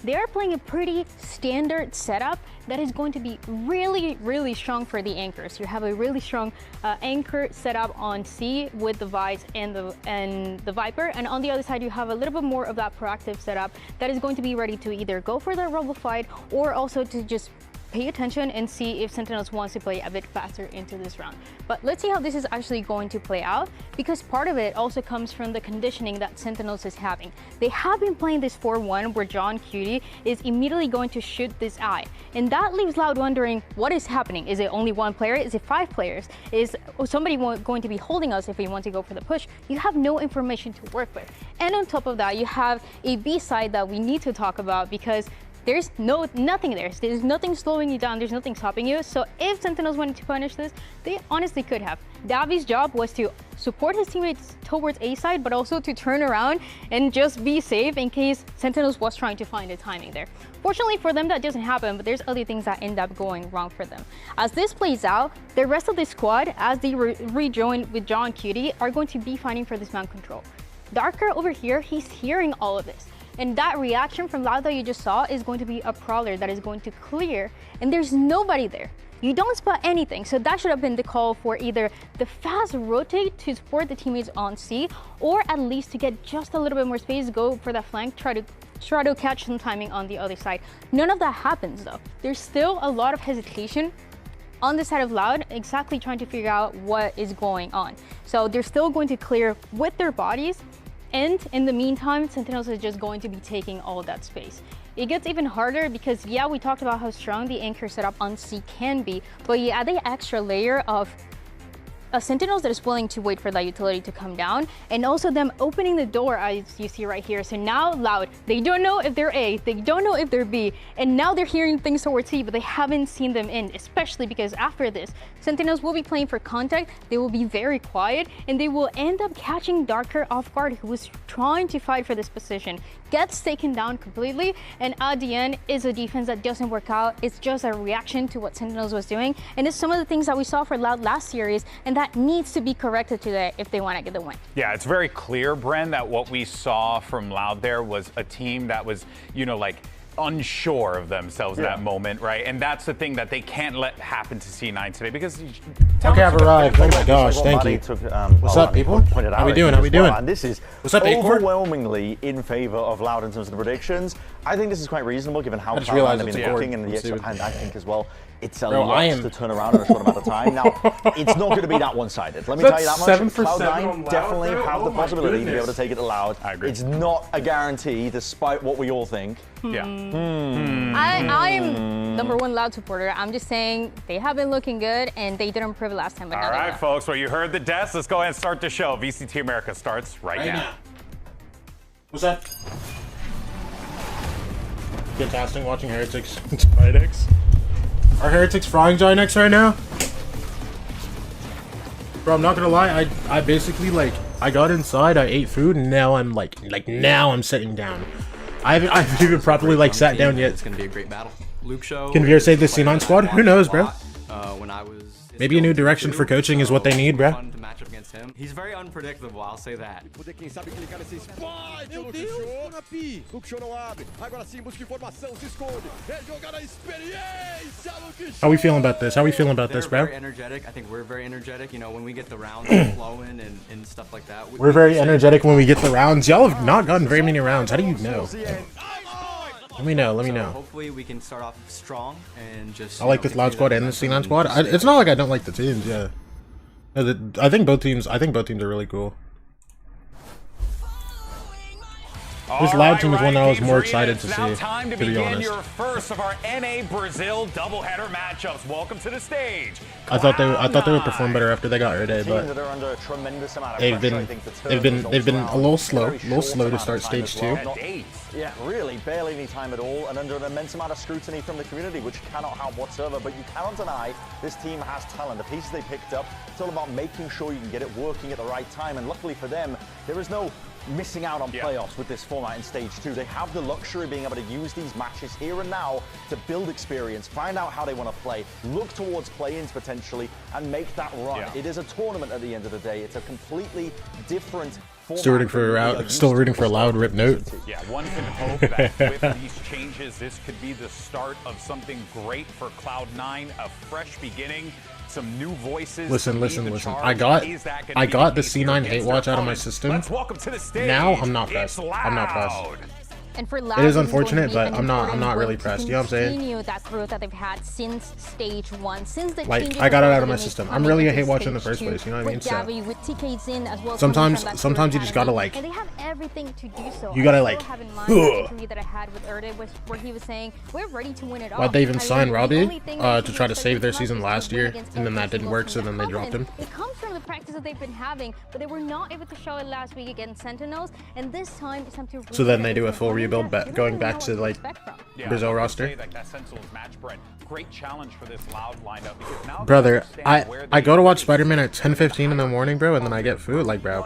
they are playing a pretty standard setup that is going to be really, really strong for the anchors. You have a really strong anchor setup on C with the Vice and the Viper, and on the other side you have a little bit more of that proactive setup that is going to be ready to either go for that rumble fight or also to just pay attention and see if Sentinels wants to play a bit faster into this round. But let's see how this is actually going to play out, because part of it also comes from the conditioning that Sentinels is having. They have been playing this 4-1 where John Cutie is immediately going to shoot this eye, and that leaves Loud wondering what is happening. Is it only one player? Is it 5 players? Is somebody going to be holding us if we want to go for the push? You have no information to work with. And on top of that, you have a B side that we need to talk about, because there's nothing there. There's nothing slowing you down. There's nothing stopping you. So if Sentinels wanted to punish this, they honestly could have. Davi's job was to support his teammates towards A side, but also to turn around and just be safe in case Sentinels was trying to find the timing there. Fortunately for them, that doesn't happen, but there's other things that end up going wrong for them. As this plays out, the rest of the squad, as they rejoin with John Cutie, are going to be fighting for this mount control. Darker over here, he's hearing all of this. And that reaction from Loud that you just saw is going to be a Prowler that is going to clear, and there's nobody there. You don't spot anything, so that should have been the call for either the fast rotate to support the teammates on C, or at least to get just a little bit more space, go for that flank, try to catch some timing on the other side. None of that happens though. There's still a lot of hesitation on the side of Loud, exactly trying to figure out what is going on. So they're still going to clear with their bodies, and in the meantime, Sentinels is just going to be taking all of that space. It gets even harder because, yeah, we talked about how strong the anchor setup on C can be, but you add the extra layer of a Sentinels that is willing to wait for that utility to come down, and also them opening the door, as you see right here. So now Loud, they don't know if they're A, they don't know if they're B, and now they're hearing things towards C, but they haven't seen them in, especially because after this, Sentinels will be playing for contact, they will be very quiet, and they will end up catching Darker off guard, who was trying to fight for this position, gets taken down completely, and at the end is a defense that doesn't work out. It's just a reaction to what Sentinels was doing, and it's some of the things that we saw for Loud last series, and that needs to be corrected today if they want to get the win. Yeah, it's very clear, Bren, that what we saw from Loud there was a team that was, you know, like unsure of themselves in that moment, right? And that's the thing that they can't let happen to C9 today, because okay, I've arrived. Oh my gosh, thank you. What's up, people? How we doing? How we doing? And this is what's up, overwhelmingly in favor of Loud in terms of the predictions. I think this is quite reasonable given how far they've been looking, and I think as well it's a lot to turn around in a short amount of time. Now, it's not going to be that one-sided. Let me tell you that much. Cloud9 definitely have the possibility to be able to take it to Loud. I agree. It's not a guarantee, despite what we all think. Yeah. I'm #1 Loud supporter. I'm just saying they have been looking good, and they didn't prove it last time. But all right, folks. Well, you heard the desk. Let's go ahead and start the show. VCT America starts right now. What's that? Fantastic watching Heretics and Spidex. Are Heretics frying Ginex right now? Bro, I'm not gonna lie, I basically, like, I got inside, I ate food, and now I'm now I'm sitting down. I haven't even properly, like, sat down yet. It's gonna be a great battle. Luke show. Can Veer save the C9 squad? Who knows, bro? When I was maybe a new direction for coaching is what they need, bro. Fun to match up against him. He's very unpredictable, I'll say that. How we feeling about this? How we feeling about this, bro? Very energetic. I think we're very energetic. You know, when we get the rounds flowing and stuff like that. We're very energetic when we get the rounds. Y'all have not gotten very many rounds. How do you know? Let me know. Let me know. Hopefully we can start off strong and just. I like this Loud squad and the C9 squad. It's not like I don't like the teams. Yeah, I think both teams. I think both teams are really cool. This Loud team is one that I was more excited to see. Now time to be honest. Your first of our NA Brazil doubleheader matchups. Welcome to the stage. I thought they would perform better after they got Erde, but they've been a little slow to start stage 2. Yeah, really, barely any time at all, and under an immense amount of scrutiny from the community, which cannot help whatsoever. But you cannot deny this team has talent. The pieces they picked up, it's all about making sure you can get it working at the right time. And luckily for them, there is no missing out on playoffs with this format in stage 2. They have the luxury of being able to use these matches here and now to build experience, find out how they want to play, look towards play-ins potentially, and make that run. It is a tournament at the end of the day. It's a completely different Still rooting for a loud rip note. Yeah, one can hope that with these changes, this could be the start of something great for Cloud9, a fresh beginning, some new voices. Listen. I got the C9 hate watch out of my system. Now I'm not pressed. And for It is unfortunate, but I'm not really pressed. You know what I'm saying? Continue that growth that they've had since stage 1, since the Like, I got it out of my system. I'm really a hate watcher in the first place. You know what I mean? So with TK's in as well, sometimes you just gotta like. And they have everything to do so. You gotta like. Have in mind the interview that I had with Erde, where he was saying we're ready to win it all. Why'd they even sign Robbie to try to save their season last year, and then that didn't work, so then they dropped him. It comes from the practice that they've been having, but they were not able to show it last week against Sentinels, and this time it's time to. So then they do a full rebuild, going back to like Brazil roster. Great challenge for this Loud lineup because now brother, I go to watch Spider-Man at 10:15 in the morning, bro, and then I get food like bro.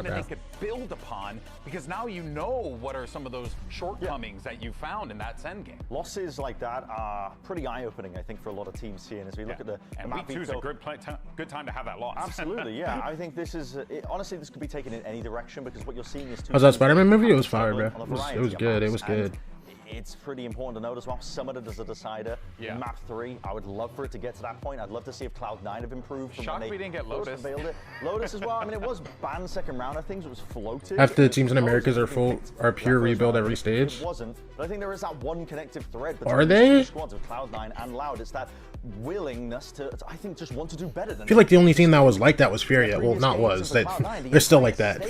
They could build upon because now you know what are some of those shortcomings that you found in that Zen game. Losses like that are pretty eye-opening, I think, for a lot of teams here. And as we look at the week 2 is a good time to have that loss. Absolutely, yeah. I think this is honestly, this could be taken in any direction because what you're seeing is how's that Spider-Man movie? It was fire, bro. It was good. It was good. It's pretty important to note as well. Summoned as a decider in map 3. I would love for it to get to that point. I'd love to see if Cloud9 have improved. Shocked we didn't get Lotus. Lotus as well. I mean, it was banned second round. I think it was floated. Half the teams in Americas are pure rebuild every stage. It wasn't, but I think there is that one connective thread between the squads of Cloud9 and Loud. It's that willingness to, I think, just want to do better than. I feel like the only team that was like that was Furia. Well, not was. They're still like that.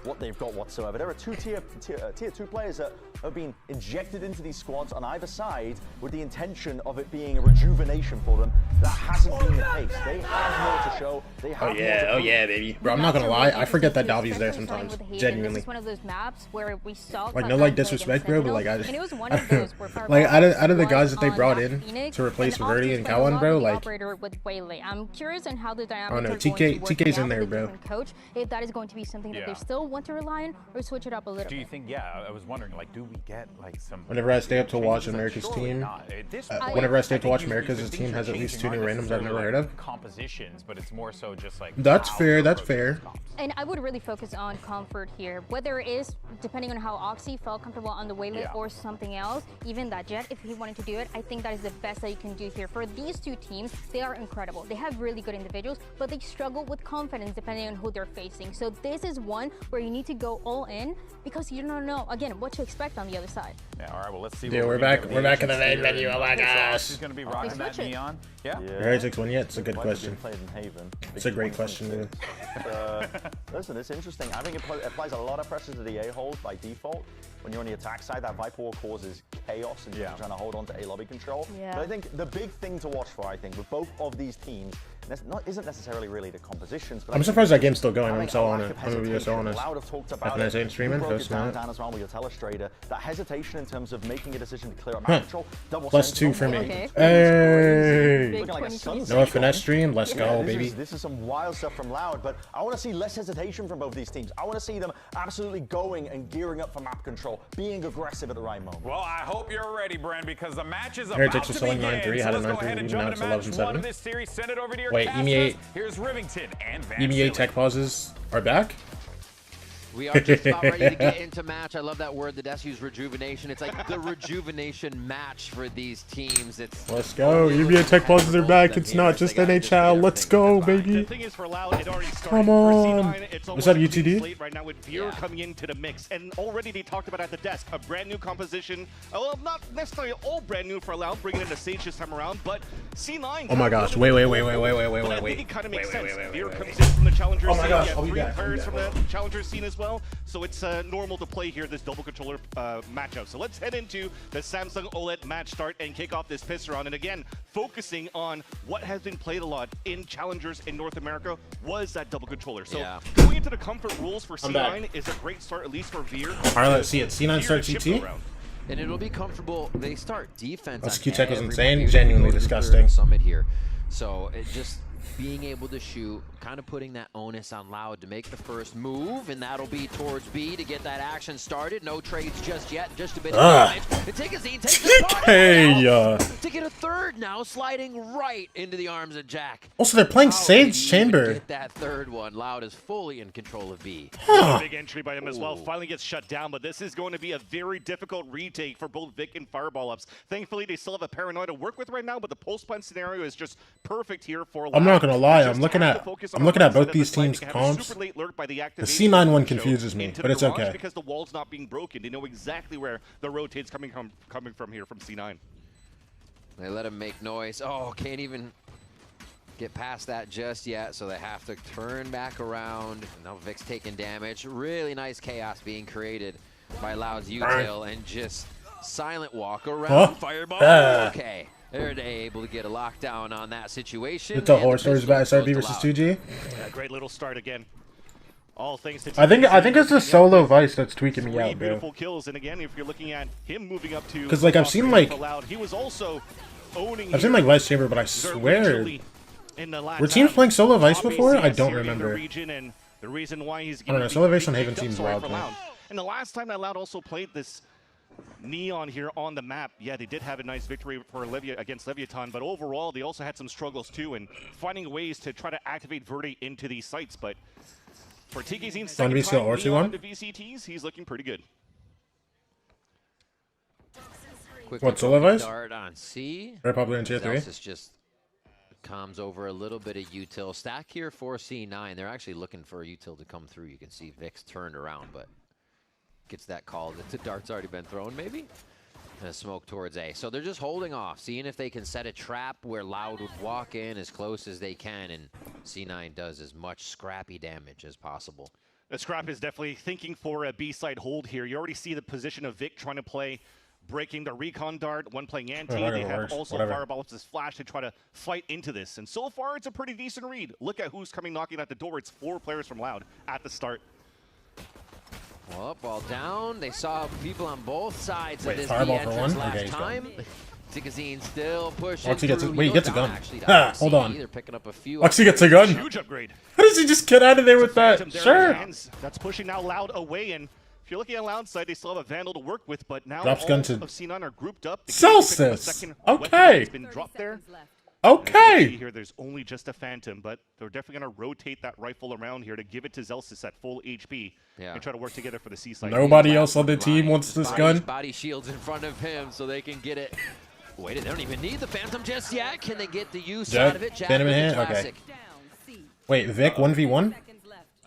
What they've got whatsoever. There are two tier 2 players that have been injected into these squads on either side with the intention of it being a rejuvenation for them. That hasn't been the case. They have more to show. They have oh yeah, baby. Bro, I'm not gonna lie. I forget that Davi's there sometimes. Genuinely. It's one of those maps where we saw like no like disrespect, bro, but like I just like out of the guys that they brought in to replace Verdi and Cowan, bro, like. I'm curious on how the dynamic. Oh no, TK's in there, bro. Coach, if that is going to be something that they still want to rely on or switch it up a little. Do you think? Yeah, I was wondering. Like, do we get like some? Whenever I stay up to watch America's team, whenever I stay up to watch America's team has at least 2 new randoms I've never heard of. Compositions, but it's more so just like. That's fair. That's fair. And I would really focus on comfort here, whether it is depending on how Oxy felt comfortable on the waylet or something else. Even that Jet, if he wanted to do it, I think that is the best that you can do here. For these 2 teams, they are incredible. They have really good individuals, but they struggle with confidence depending on who they're facing. So this is one where you need to go all in because you don't know again what to expect on the other side. Yeah. All right. Well, let's see. Yeah, we're back in the main menu. Oh my gosh. She's gonna be rocking that neon. Yeah. Heretics won yet? It's a good question. It's a great question. Listen, it's interesting. I think it applies a lot of pressure to the A-hold by default. When you're on the attack side, that Viper Wall causes chaos and you're trying to hold on to A lobby control. But I think the big thing to watch for, I think, with both of these teams, isn't necessarily really the compositions. But I'm surprised that game's still going. I'm so on it. I'm gonna be so honest. FNS ain't streaming. Post down as well with your telestrator. That hesitation in terms of making a decision to clear up map control. +2 for me. Hey. No finesse stream. Let's go, baby. This is some wild stuff from Loud, but I want to see less hesitation from both these teams. I want to see them absolutely going and gearing up for map control, being aggressive at the right moment. Well, I hope you're ready, Brand, because the match is Heretics about are to begin. selling 9-3, had a 9-3 lead, now it's 11-7. This series, send it over to your wait, EMEA, here's Rivington and EMEA tech pauses are back? We are just about ready to get into match. I love that word. The Des used rejuvenation. It's like the rejuvenation match for these teams. It's let's go. EMEA tech pauses are back. It's not just NHL. Let's go, baby. The thing is, for Loud, it already started. Come on. Was that UTD? Right now with Veer coming into the mix, and already they talked about at the desk a brand new composition. Well, not necessarily all brand new for Loud, bringing in the Sage this time around, but C9. Oh my gosh! Wait. I think it kind of makes sense. Veer comes in from the challenger scene. I'll be back. From the challenger scene as well. So it's normal to play here, this double controller matchup. So let's head into the Samsung OLED match start and kick off this piss round. And again, focusing on what has been played a lot in challengers in North America was that double controller. So going into the comfort rules for C9 is a great start, at least for Veer. All right, let's see it. C9 starts CT. And it'll be comfortable. They start defense. This Q-Tech was insane, genuinely disgusting. Summit here. So it just being able to shoot, kind of putting that onus on Loud to make the first move, and that'll be towards B to get that action started. No trades just yet, just a bit of damage. And Tigazine takes the spot to get a third now, sliding right into the arms of Jack. Also, they're playing How Sage did he Chamber. even get that third one. Loud is fully in control of B. Big entry by him as well. Finally gets shut down, but this is going to be a very difficult retake for both Vic and Fireball Ups. Thankfully, they still have a Paranoid to work with right now, but the post punt scenario is just perfect here for Loud. I'm not gonna lie, I'm looking at both these teams' comps. The C9 one confuses me, but it's okay. Because the wall's not being broken. They know exactly where the rotate's coming from here from C9. They let him make noise. Oh, can't even get past that just yet, so they have to turn back around. Now Vic's taking damage. Really nice chaos being created by Loud's util and just silent walk around. Fireball. Okay. They're able to get a lockdown on that situation. It's a horror stories about SRB versus 2G. Yeah, great little start again. All thanks to I think it's the solo Vice that's tweaking me out, bro. Beautiful kills, and again, if you're looking at him moving up to, because like I've seen like he was also owning. I've seen like Vice Chamber, but I swear were teams playing solo Vice before? I don't remember. The reason why he's I don't know. Solo Vice on Haven seems wild. And the last time that Loud also played this Neon here on the map, yeah, they did have a nice victory for against Leviathan, but overall they also had some struggles too, and finding ways to try to activate Verde into these sites. But for TKZ's second time Neon to VCTs, he's looking pretty good. What, solo Vice? Dart on C. Very popular in tier 3. Just comes over a little bit of util stack here for C9. They're actually looking for a util to come through. You can see Vic's turned around, but gets that call. The dart's already been thrown, maybe? And a smoke towards A. So they're just holding off, seeing if they can set a trap where Loud would walk in as close as they can, and C9 does as much scrappy damage as possible. The Scrap is definitely thinking for a B-side hold here. You already see the position of Vic trying to play, breaking the recon dart, one playing anti. They have also Fireballs as flash to try to fight into this. And so far, it's a pretty decent read. Look at who's coming knocking at the door. It's 4 players from Loud at the start. Well, up, ball down. They saw people on both sides of this Fireball B for entrance one? last Okay, time. Tigazine still pushing Oxy gets through. wait, he gets a gun. Hold on. They're picking up a few. Oxy gets a gun. Huge upgrade. How does he just get out of there with that? Sure. That's pushing now Loud away, and if you're looking at Loud side, they still have a Vandal to work with, but now Drops all gun to of C9 are grouped up. Celsius. Okay. It's been dropped there. Okay. Here, there's only just a Phantom, but they're definitely going to rotate that rifle around here to give it to Zelsis at full HP and try to work together for the C side. Nobody else on the team wants this gun. Body shields in front of him so they can get it. Wait, they don't even need the Phantom just yet. Can they get the use out of it? Jack Phantom in with the hand? classic. Okay. Wait, Vic 1v1?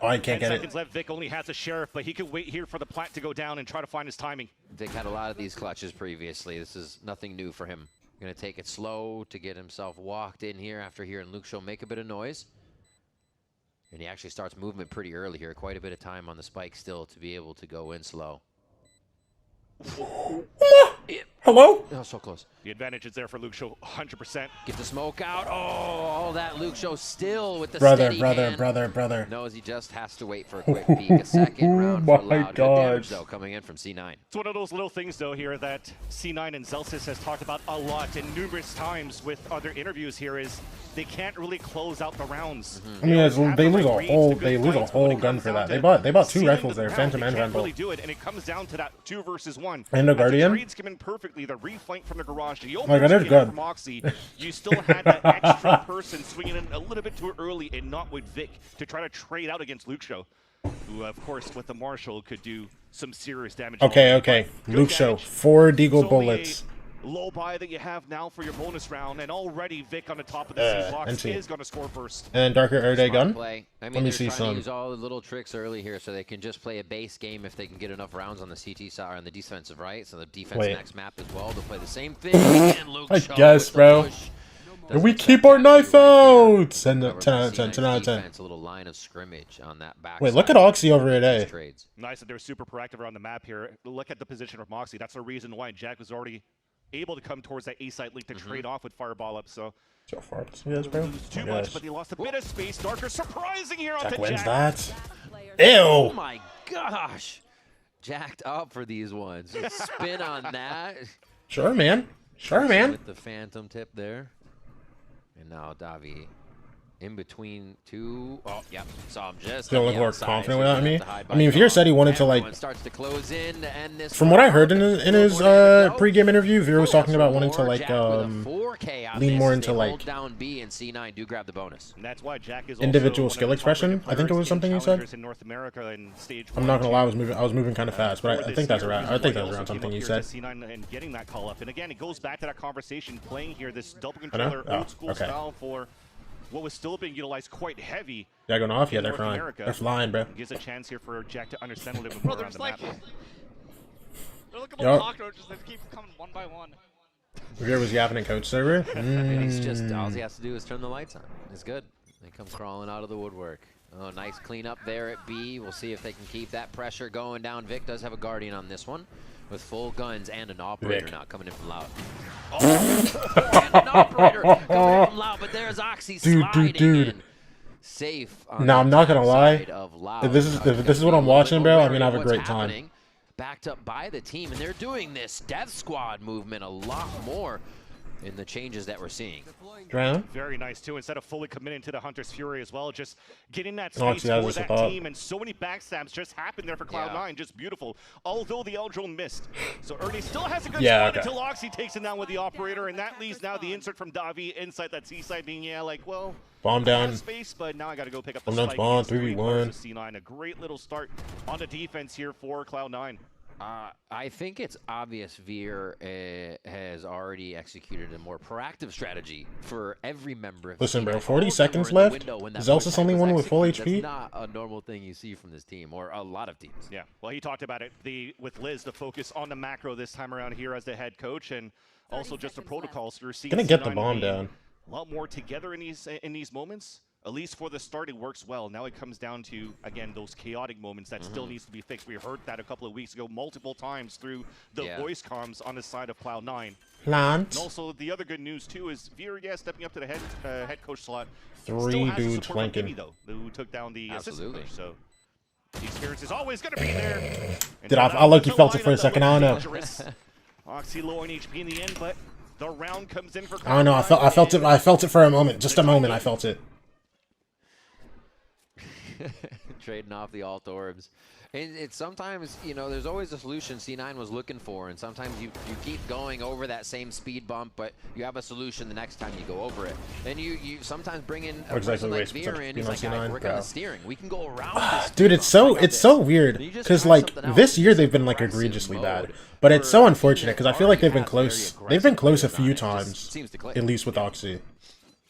Oh, I can't 10 get seconds it. left. Vic only has a Sheriff, but he could wait here for the plat to go down and try to find his timing. Vic had a lot of these clutches previously. This is nothing new for him. Going to take it slow to get himself walked in here after hearing Luke Show make a bit of noise. And he actually starts movement pretty early here. Quite a bit of time on the spike still to be able to go in slow. Hello? Oh, so close. The advantage is there for Luke Show, 100%. Get the smoke out. Oh, all that Luke Show still with the Brother. Knows he just has to wait for a quick peek. A second round for Loud. Good damage, though, coming in from C9. It's one of those little things, though, here that C9 and Zelsis has talked about a lot and numerous times with other interviews here is they can't really close out the rounds. I mean, they lose a whole gun for that. They bought 2 rifles there, Phantom and Vandal. Really do it, and it comes down to that 2 versus 1. And a Guardian. Trades come in perfectly. The reflank from the garage. The my God, that's good. From Oxy, you still had that extra person swinging in a little bit too early, and not with Vic to try to trade out against Luke Show, who, of course, with the Marshall could do some serious damage. Okay. Luke Show, 4 Deagle bullets. Low buy that you have now for your bonus round, and already Vic on the top of the C box is going to score first. And Darker Air Day gun. Play. I mean, Let me see some. Use all the little tricks early here so they can just play a base game if they can get enough rounds on the CT side or on the defensive right. So the defense next map as well. They'll play the same thing. And Luke I Shaw guess, bro. And we keep our knife out. And 10 out of 10. 10 out of 10. A little line of scrimmage on that back. Wait, look at Oxy over at A. Nice that they're super proactive around the map here. Look at the position of Moxie. That's the reason why Jack was already able to come towards that A site link to trade off with Fireball Up. So far, yes, bro. Too much, but he lost a bit of space. Darker surprising here on Jack the wins Jack. that. Oh Ew. my gosh. Jacked up for these ones. Spin on that. Sure, man. With the Phantom tip there. And now Davi in between two. Oh, yep. Saw him just. Don't on look the more outside, confident so without he's me. gonna have to hide I mean, by Veer said he Dom. wanted to, like, Everyone starts to close in to end this from what I one. heard in his pre-game interview, Veer was talking about wanting to, like, Jack with a 4K on lean this more as into, they like, hold down B and C9 do grab the bonus. And that's why Jack is individual also skill one of the top expression. rated I think it was players something in he said. challengers in North America in stage I'm 1 not and gonna 2. lie, I was moving kind of fast, but I think that's year, right. I think that's also around came something up he here said. to C9 and getting that call up. And again, it goes back to that conversation playing here, this double I know? controller Oh, old school okay. style for what was still being utilized quite heavy. Yeah, going off. Yeah, in they're North flying. America. They're flying, bro. Gives a chance here for Jack to understand a little bit more around the map. They're looking Yup. for cockroaches that keep coming one by one. Veer was yapping in coach server. And he's just, all he has to do is turn the lights on. It's good. They come crawling out of the woodwork. Oh, nice cleanup there at B. We'll see if they can keep that pressure going down. Vic does have a Guardian on this one with full guns and an operator Vic. now coming in from Loud. Oh, and an operator coming in from Loud, but there's Oxy sliding in. Safe on Now, the I'm not gonna top lie. side of Loud. If this is Now, if this is what I'm watching, bro, I'm gonna have a what's great time. happening. Backed up by the team, and they're doing this death squad movement a lot more in the changes that we're seeing. Drown. Very nice too. Instead of fully committing to the Hunter's Fury as well, just getting that Oh, space see, that for was a that thought. team, and so many backstabs just happened there for Cloud9. Just beautiful. Although the L drone missed, so Ernie still has a good spot until Oxy takes him down with the operator, and that leaves now the insert from Davi inside that C side, being like, well, Bomb I down. have space, but now I got to go pick up the Bomb down spike. spawn, against 3 3v1. bars of C9. A great little start on the defense here for Cloud9. I think it's obvious Veer has already executed a more proactive strategy for every member of Listen, the bro, team. 40 All of them seconds were in the left. window when that Zelsa's voice only was one with full executed. HP. That's not a normal thing you see from this team, or a lot of teams. Yeah, well, he talked about it with Liz, the focus on the macro this time around here as the head coach, and also just the protocols. You're seeing Gonna get the C9 bomb being down. a lot more together in these moments. At least for the start, it works well. Now it comes down to, again, those chaotic moments that still needs to be fixed. We heard that a couple of weeks ago multiple times through the voice comms on the side of Cloud9. Plant. And also, the other good news, too, is Veer, stepping up to the head coach slot. Three Still has the dudes support from flanking. Kimmy, though, who took down the assistant Absolutely. coach. So the experience is always going to be there. And Did so I that look, was you a felt it for a lineup second, that I don't looked know. dangerous. Oxy low on HP in the end, but the round comes in for I don't know. I felt it for a moment. Just a moment. I felt it. Trading off the alt orbs. And it's sometimes, you know, there's always a solution C9 was looking for, and sometimes you keep going over that same speed bump, but you have a solution the next time you go over it. And you sometimes bring in a person like Veer in, he's like, guys, work on the steering. We can go around this Dude, it's so weird because like this year they've been like egregiously bad, but it's so unfortunate because I feel like they've been close. They've been close a few times, at least with Oxy.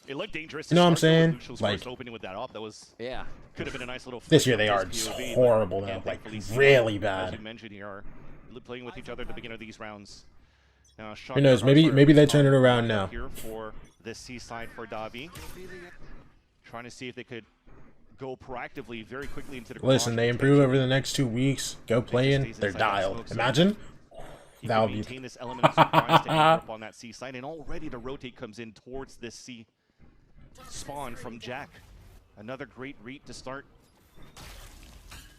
It looked dangerous. You know what I'm saying? Lucio's Like, first opening with that op, that was could have been a nice little. this year they flick are of his just POV, horrible but now, again, like thankfully, really As bad. you mentioned here, are playing with each other at the beginning of these rounds. Now, Who knows? Maybe they turn it around now. Here for the C side for Davi, trying to see if they could go proactively very quickly into the. Listen, they improve over the next 2 weeks. Go playing, they're dialed. Imagine. That would be. Maintain this element of surprise to up on that C side, and already the rotate comes in towards this C spawn from Jack. Another great read to start,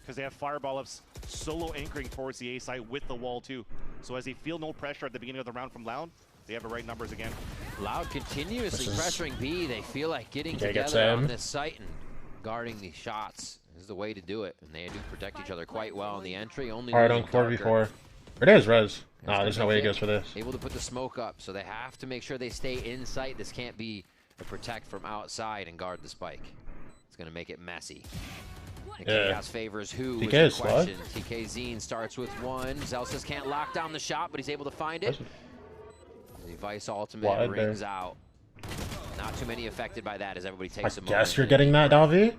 because they have Fireball ups solo anchoring towards the A side with the wall too. So as they feel no pressure at the beginning of the round from Loud, they have the right numbers again. Loud continuously pressuring B. They feel like getting Okay, gets together on him. this site and guarding these shots is the way to do it. And they do protect each other quite well on the entry. Only Hard on losing Darker. 4v4. It is res. It's Nah, gonna there's no be way he Vic, goes for this. Able to put the smoke up, so they have to make sure they stay in sight. This can't be a protect from outside and guard the spike. It's gonna make it messy. And Chaos favors who TK is is the question. TK Zine starts with one. Zelsis can't lock down the shot, but he's able to find it. The Vice ultimate Wide rings there. out. Not too many affected by that as everybody takes a I moment. guess you're getting that, Davi?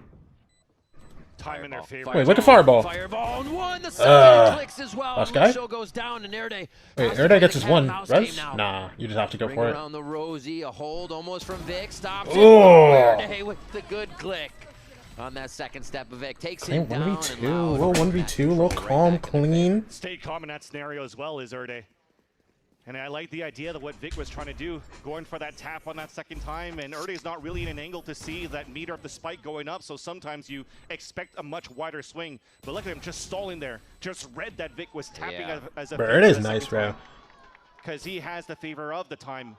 Time in their favor. Wait, look at Fireball. Fireball and one. The second clicks as well. Last guy? Lucio goes down and Erde. Wait, Erda gets his one res? Nah, you just have to go Ring for it. around the Rosie, a hold almost from Vic. Stops it. Oh. Erde with the good click on that second step of Vic. Takes Clean him down. 1v2, and Loud little right 1v2, back little control, right calm, back in the fight. clean. Stay calm in that scenario as well is Erde. And I like the idea of what Vic was trying to do, going for that tap on that second time, and Erde's not really in an angle to see that meter of the spike going up, so sometimes you expect a much wider swing. But look at him just stalling there. Just read that Vic was tapping as a Bro, favor Erde's the nice, second bro. time, because he has the favor of the time.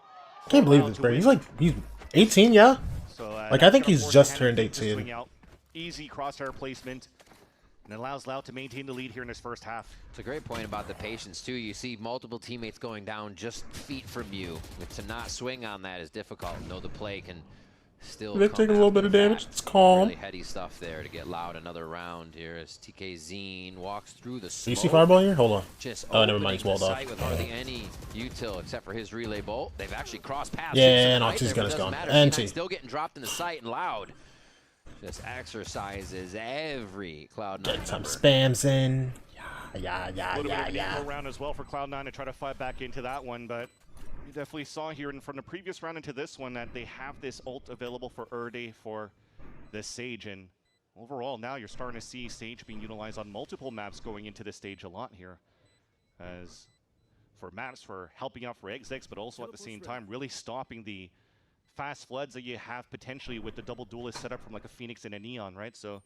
Can't believe this, bro. He's 18, yeah? So, Like, I think he's just turned 18. Easy crosshair placement. And it allows Loud to maintain the lead here in his first half. It's a great point about the patience, too. You see multiple teammates going down just feet from you. To not swing on that is difficult. No, the play can still They take a little bit of damage. It's calm. Really heady stuff there to get Loud another round here as TK Zine walks through the smoke. Do you see Fireball here? Hold on. Just oh, never mind. He's walled off. With hardly any util except for his relay bolt. They've actually crossed paths. Yeah, and Oxy's gun is gone. And T. Still getting dropped in the sight, and Loud just exercises every Cloud9. Get some spams in. Yeah. A little bit of an round as well for Cloud9 to try to fight back into that one, but you definitely saw here from the previous round into this one that they have this ult available for Erde for this Sage, and overall now you're starting to see Sage being utilized on multiple maps going into this stage a lot here, as for maps for helping out for execs, but also at the same time really stopping the fast floods that you have potentially with the double duelist setup from like a Phoenix and a Neon, right? So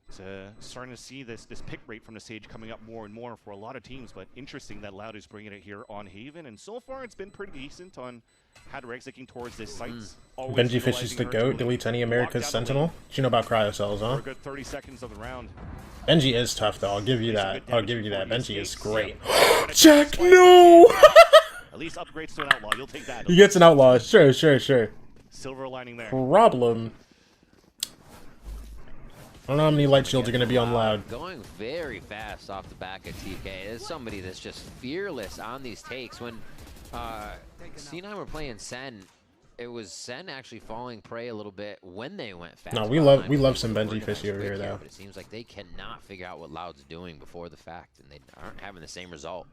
it's starting to see this pick rate from the Sage coming up more and more for a lot of teams, but interesting that Loud is bringing it here on Haven, and so far it's been pretty decent on how they're executing towards this site. Benji Fish is the GOAT, deletes any America's Sentinel. What you know about cryocells, huh? For a good 30 seconds of the round. Benji is tough, though. I'll give you that. I'll give you that. Benji is great. Jack, no! At least upgrades to an outlaw. You'll take that. He gets an outlaw. Sure. Silver lining there. Problem. I don't know how many light shields are going to be on Loud. Going very fast off the back of TK. There's somebody that's just fearless on these takes. When C9 were playing Sen, it was Sen actually falling prey a little bit when they went fast. No, we love some Benji Fish over here, though. But it seems like they cannot figure out what Loud's doing before the fact, and they aren't having the same result.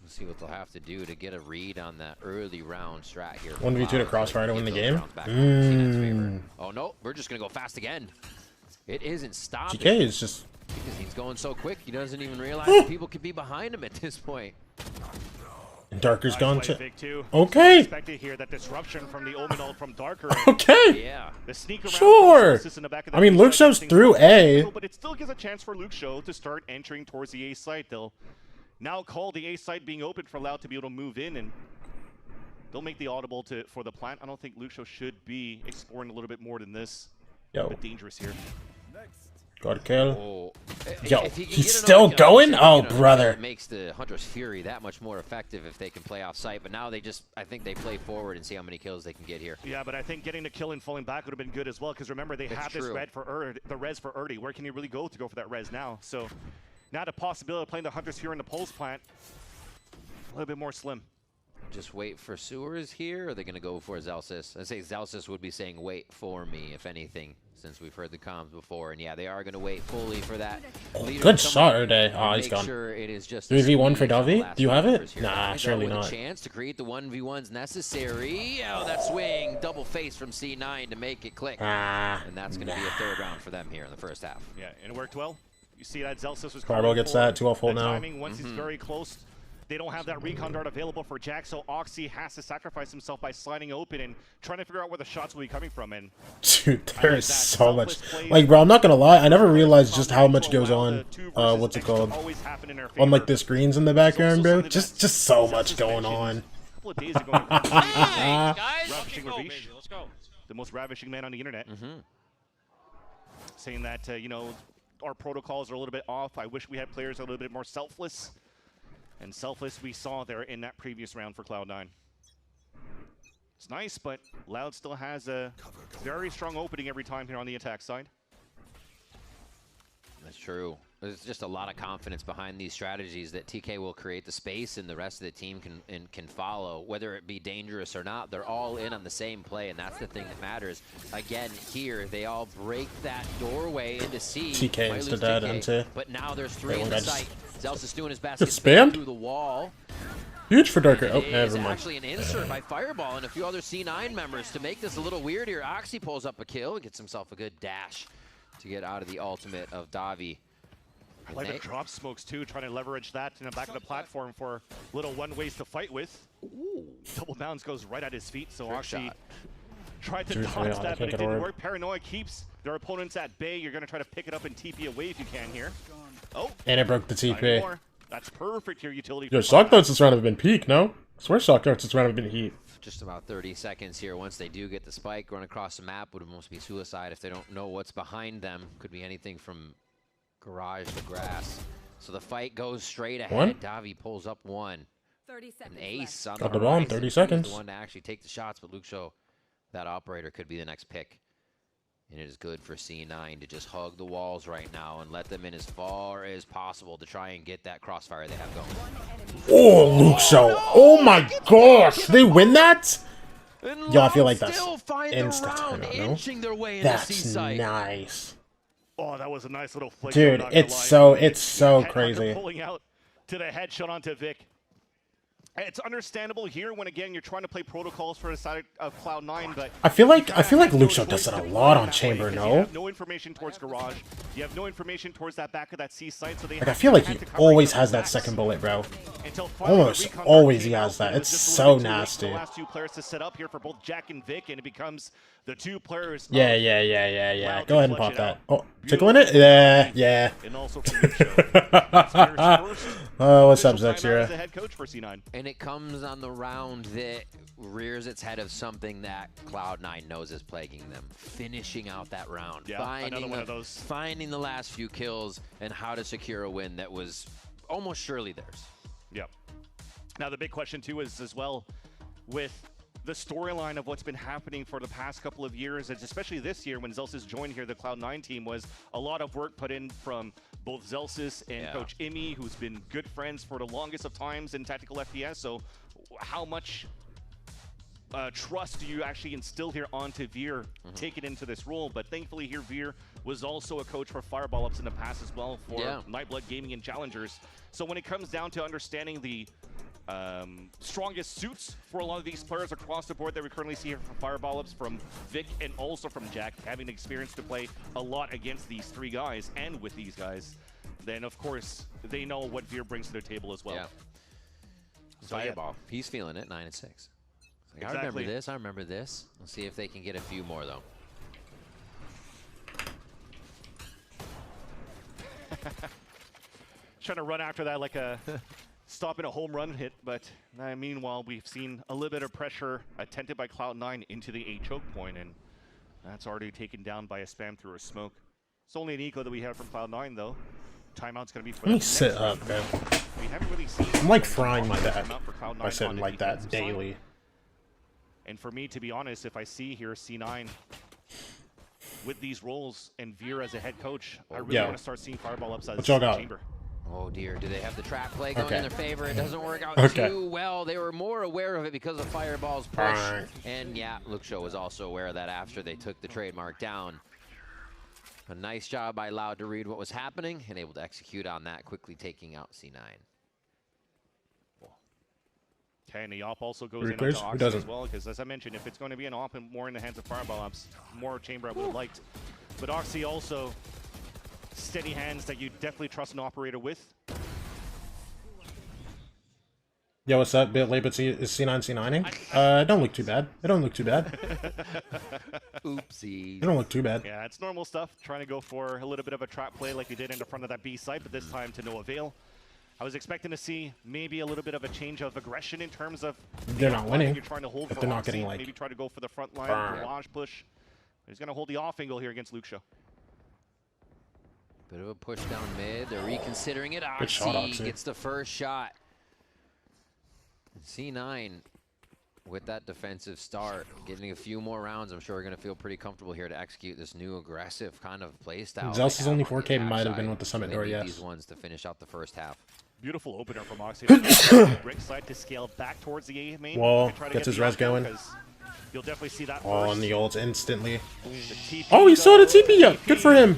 We'll see what they'll have to do to get a read on that early round strat here. 1v2 to Crossfire to win the game? Oh, no. We're just going to go fast again. It isn't stopping. TK is just... Because he's going so quick, he doesn't even realize that people could be behind him at this point. And Darker's gone too. Okay. Expected here that disruption from the Omen ult from Darker. Okay. Yeah. The sneak around sure. I mean, Luke Show's through A. But it still gives a chance for Luke Show to start entering towards the A site. They'll now call the A site being open for Loud to be able to move in, and they'll make the audible for the plant. I don't think Luke Show should be exploring a little bit more than this. Yo. But dangerous here. Got a kill. Oh. Yo, he's still going? Oh, brother. It makes the Hunter's Fury that much more effective if they can play off site, but now I think they play forward and see how many kills they can get here. Yeah, but I think getting the kill and falling back would have been good as well, because remember, they have this res for Erde. Where can you really go for that res now? So now the possibility of playing the Hunter's Fury in the Pulse plant, a little bit more slim. Just wait for Sewers here, or are they going to go for Zelsis? I say Zelsis would be saying wait for me, if anything, since we've heard the comms before. And yeah, they are going to wait fully for that. Good shot, Erde. Oh, he's gone. Sure it is just 3v1 for Davi? Do you have it? Nah, surely not. A chance to create the 1v1s necessary. Oh, that swing. Double face from C9 to make it click. And that's going to be a third round for them here in the first half. Yeah, and it worked well. You see that Zelsis was Fireball gets that. 2 off full now. Timing, once he's very close. They don't have that recon dart available for Jack, so Oxy has to sacrifice himself by sliding open and trying to figure out where the shots will be coming from. And dude, there is so much. Like, bro, I'm not gonna lie. I never realized just how much goes on. What's it called? On like the screens in the background, bro. Just so much going on. A couple of days ago, Ravishing Ravish, the most ravishing man on the internet, saying that you know, our protocols are a little bit off. I wish we had players a little bit more selfless. And selfless we saw there in that previous round for Cloud9. It's nice, but Loud still has a very strong opening every time here on the attack side. That's true. There's just a lot of confidence behind these strategies that TK will create the space and the rest of the team can follow. Whether it be dangerous or not, they're all in on the same play, and that's the thing that matters. Again, here, they all break that doorway into C. TK instead of NT. But now there's 3 in the site. Zelsis doing his best to spam through the wall. Huge for Darker. Oh, never mind. Actually an insert by Fireball and a few other C9 members to make this a little weird here. Oxy pulls up a kill and gets himself a good dash to get out of the ultimate of Davi. I like the drop smokes too, trying to leverage that in the back of the platform for little one-ways to fight with. Ooh. Double bounce goes right at his feet, so Oxy tried to dodge that, but it didn't work. Paranoia keeps their opponents at bay. You're going to try to pick it up and TP away if you can here. Oh, and it broke the TP. That's perfect here, utility. Yo, shock thoughts this round have been peak, no? Swear Shock Darts is right up in heat. Just about 30 seconds here. Once they do get the spike, run across the map would almost be suicide if they don't know what's behind them. Could be anything from garage to grass. So the fight goes straight ahead. One. Davi pulls up one. 30 seconds An ace left. on Got the the bomb, horizon. 30 He's seconds. the one to actually take the shots, but Luke Show, that operator, could be the next pick. And it is good for C9 to just hug the walls right now and let them in as far as possible to try and get that crossfire they have going. Oh, Luke Show. Oh my gosh. They win that? Yo, I feel like that's instant timeout, no? Inching their way into That's C-site. nice. Oh, that was a nice little flick. Dude, I'm not gonna it's lie. so Headhunter crazy. Pulling out to the headshot onto Vic. It's understandable here when, again, you're trying to play protocols for the side of Cloud9, but I feel like Luke Show does it a lot on Chamber, You no? have no information towards garage. You have no information towards that back of that C site, so they Like I feel like he always has that second bullet, bro. Almost always he has that. It's so nasty. The last two players to set up here for both Jack and Vic, and it becomes the two players. Yeah. Go ahead and pop that. Oh, tickling it? Yeah. And also for Luke Show. Oh, what's up, As Zexira? the head coach for C9. And it comes on the round that rears its head of something that Cloud9 knows is plaguing them. Finishing out that round. Yeah, another one of those. Finding the last few kills and how to secure a win that was almost surely theirs. Yep. Now the big question too is as well with the storyline of what's been happening for the past couple of years, and especially this year when Zelsis joined here, the Cloud9 team, was a lot of work put in from both Zelsis and Coach Imi, who's been good friends for the longest of times in tactical FPS. So how much trust do you actually instill here onto Veer, take it into this role? But thankfully here, Veer was also a coach for Fireball Ups in the past as well for Nightblood Gaming and Challengers. So when it comes down to understanding the strongest suits for a lot of these players across the board that we currently see here from Fireball Ups, from Vic, and also from Jack, having experience to play a lot against these three guys and with these guys, then of course they know what Veer brings to their table as well. Yeah. So, Fireball, he's feeling it, 9-6. Like, I remember this, I remember this. We'll see if they can get a few more though. Trying to run after that like a stopping a home run hit, but meanwhile we've seen a little bit of pressure attempted by Cloud9 into the A choke point, and that's already taken down by a spam through a smoke. It's only an eco that we have from Cloud9 though. Timeout's gonna be for Let me sit up, man. We haven't really seen. I'm like frying my back Cloud9 by sitting on the like that defensive side. daily. And for me, to be honest, if I see here C9 with these roles and Veer as a head coach, I really want to start seeing Fireball Ups as what y'all got? Chamber. Oh dear, do they have the trap play going in their favor? It doesn't work out too well. They were more aware of it because of Fireball's push. And yeah, Luke Show was also aware of that after they took the trademark down. A nice job by Loud to read what was happening and able to execute on that, quickly taking out C9. Okay, and the op also goes in onto Oxy as well, because as I mentioned, if it's going to be an op and more in the hands of Fireball Ops, more Chamber I would have liked. But Oxy also steady hands that you definitely trust an operator with. Yo, what's up? Bit late, but is C9 C9ing? It don't look too bad. It don't look too bad. Oopsie. It don't look too bad. Yeah, it's normal stuff. Trying to go for a little bit of a trap play like we did in the front of that B site, but this time to no avail. I was expecting to see maybe a little bit of a change of aggression in terms of they're not winning. You're trying to hold if for they're not Oxy, getting like maybe try to go for the front line barrage push. He's going to hold the off angle here against Luke Show. Bit of a push down mid. They're reconsidering it. Oxy gets the first shot. C9 with that defensive start, getting a few more rounds, I'm sure we're going to feel pretty comfortable here to execute this new aggressive kind of play style. Zelsis only 4K might have been with the Summit door, yes. These ones to finish out the first half. Beautiful opener from Oxy. Brick side to scale back towards the A main. Wall gets his res going. You'll definitely see that all on the ults instantly. The oh, he saw the TP up. Good for him.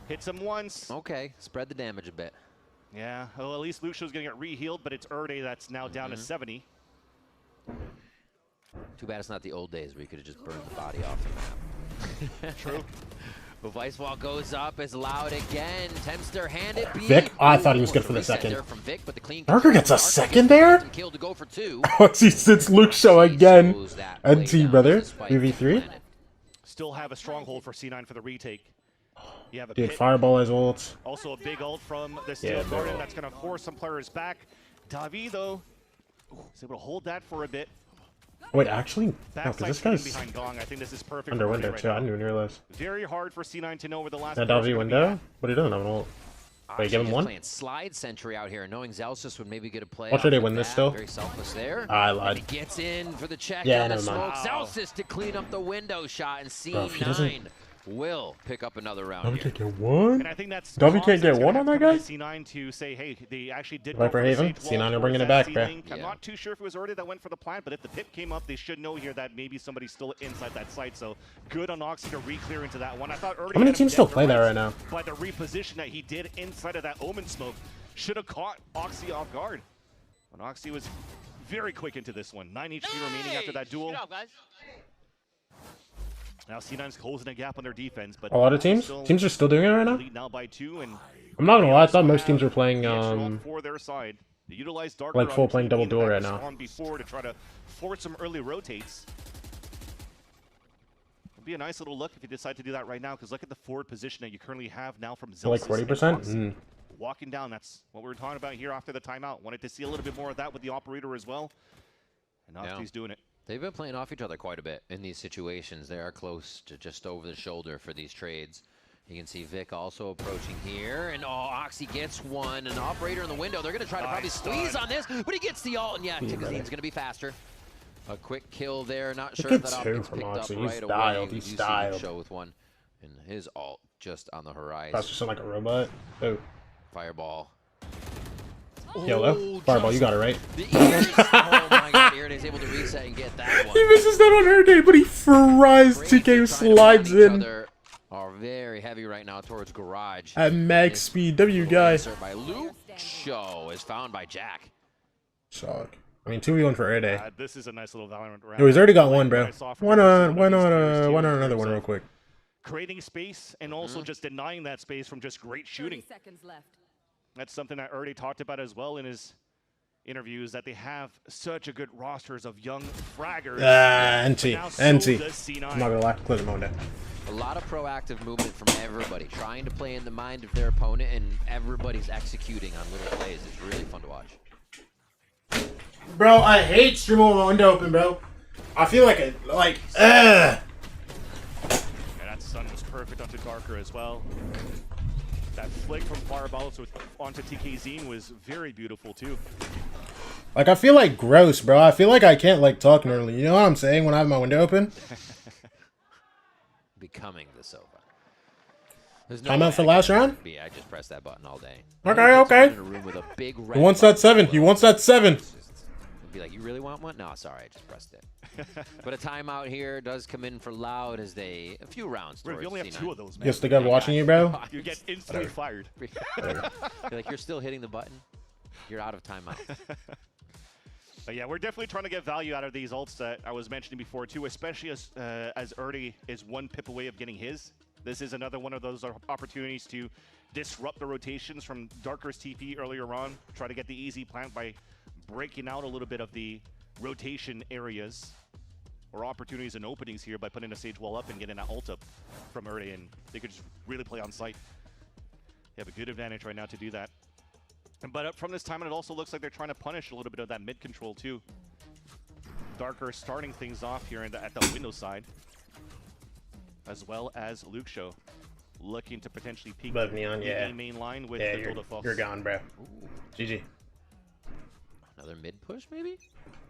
Hits him once. Okay, spread the damage a bit. Yeah, well, at least Lucia's going to get re-healed, but it's Erde that's now down to 70. Too bad it's not the old days where you could have just burned the body off the map. True. The Vice Wall goes up, is Loud again. Tempster handed B. Vic? Oh, I thought he was good for the second. From Vic, but the clean Burger gets a second there? Kill to go for 2. Oh, it's Luke Show again. NT, brother. 3v3. Still have a stronghold for C9 for the retake. You have a Dude, Fireball has ult. Also a big ult from the Steel Garden that's going to force some players back. Davi, though, He's able to hold that for a bit. Wait, actually, no, because Backside this shooting guy's behind Gong. I think this is perfect under for window right too. I now. didn't even realize. Very hard for C9 to know where the last That player's Dalvy gonna be window, at. but he doesn't have an ult. Wait, give him one. Playing slide sentry out here, knowing Zelsis would maybe get a play. Watch her, they off win of this that. still. Very selfless there. I And lied. he gets in for the check Yeah, on the never mind. smoke. Zelsis to clean up the window shot, and Bro, if he doesn't- C9 will pick up another round Dalvy here. can't get one. And I think that's Dalvy Gong can't that's get one gonna on have that to come guy? to C9 to say, hey, they actually did Viper go for the Haven? sage wall C9 are towards bringing it that back, bro. ceiling. I'm Yeah. not too sure if it was already that went for the plant, but if the pip came up, they should know here that maybe somebody's still inside that site. So good on Oxy to re-clear into that one. I thought already How many had him teams still dead play that to right now? But the reposition that he did inside of that Omen smoke should have caught Oxy off guard. But Oxy was very quick into this one. 9 HP remaining after that duel. Now C9's closing a gap on their defense, but A lot of teams are still doing it right now. lead now by 2, and I'm not gonna lie, I thought most teams were playing the echelon for their side. They utilize Darker like full on playing TP double that duel right was now. on before to try to force some early rotates. It'll be a nice little look if you decide to do that right now, because look at the forward position that you currently have now from Zelsis. Like 40%. and walking down. That's what we were talking about here after the timeout. Wanted to see a little bit more of that with the operator as well. And Oxy's doing it. They've been playing off each other quite a bit in these situations. They are close to just over the shoulder for these trades. You can see Vic also approaching here, and Oxy gets one. An operator in the window. They're going to try to probably squeeze on this, but he gets the ult, and yeah, Tigazine's going to be faster. A quick kill there. Not sure if that ult gets picked up right away. He's We do see styled. Show with one, and his ult just on the horizon. That's just like a robot. Oh, Fireball. YOLO. Fireball, you got it right. The Ears. Oh my god, Irida's able to reset and get that one. He misses that on her day, but he fries. Great TK trying to slides find each in other. Are very heavy right now towards Garage. at max speed. W guy. Insert by Luke Show is found by Jack. Shock. I mean, 2v1 for Erde. This is a nice little Valorant round. Yo, he's already got one, bro. What I saw from Why him was not? one Why of these not? players Why too, not in another terms one real of quick? Creating space and also just denying that space from just great shooting. Seconds left. That's something that Erde talked about as well in his interviews, that they have such a good rosters of young fraggers. NT. Now so NT. does C9. I'm not gonna lie. Close the window. A lot of proactive movement from everybody, trying to play in the mind of their opponent, and everybody's executing on little plays. It's really fun to watch. Bro, I hate streaming with my window open, bro. I feel like And that stun was perfect onto Darker as well. That flick from Fireballs onto TKZ was very beautiful too. Like, I feel like gross, bro. I feel like I can't, like, talk normally. You know what I'm saying when I have my window open? Becoming the Sova. There's Time way out for I last can round? be. I just press that button all day. Okay, He puts okay. him in a room with a big red He wants that button. 7. He wants that 7. Be like, you really want one? No, sorry, I just pressed it. But a timeout here does come in for Loud as they a few rounds. We towards only have C9. 2 of those, man. Yes, the guy watching you, bro. You get instantly fired. You're like, you're still hitting the button. You're out of timeout. But yeah, we're definitely trying to get value out of these ults that I was mentioning before too, especially as Erde is 1 pip away of getting his. This is another one of those opportunities to disrupt the rotations from Darker's TP earlier on. Try to get the easy plant by breaking out a little bit of the rotation areas or opportunities and openings here by putting a Sage Wall up and getting that ult up from Erde, and they could just really play on site. They have a good advantage right now to do that. But up from this time, and it also looks like they're trying to punish a little bit of that mid control too. Darker starting things off here at the window side, as well as Luke Show looking to potentially peek But Neon, the yeah. main line with Yeah, the you're, Build Fox. you're gone, bro. GG. Another mid push, maybe?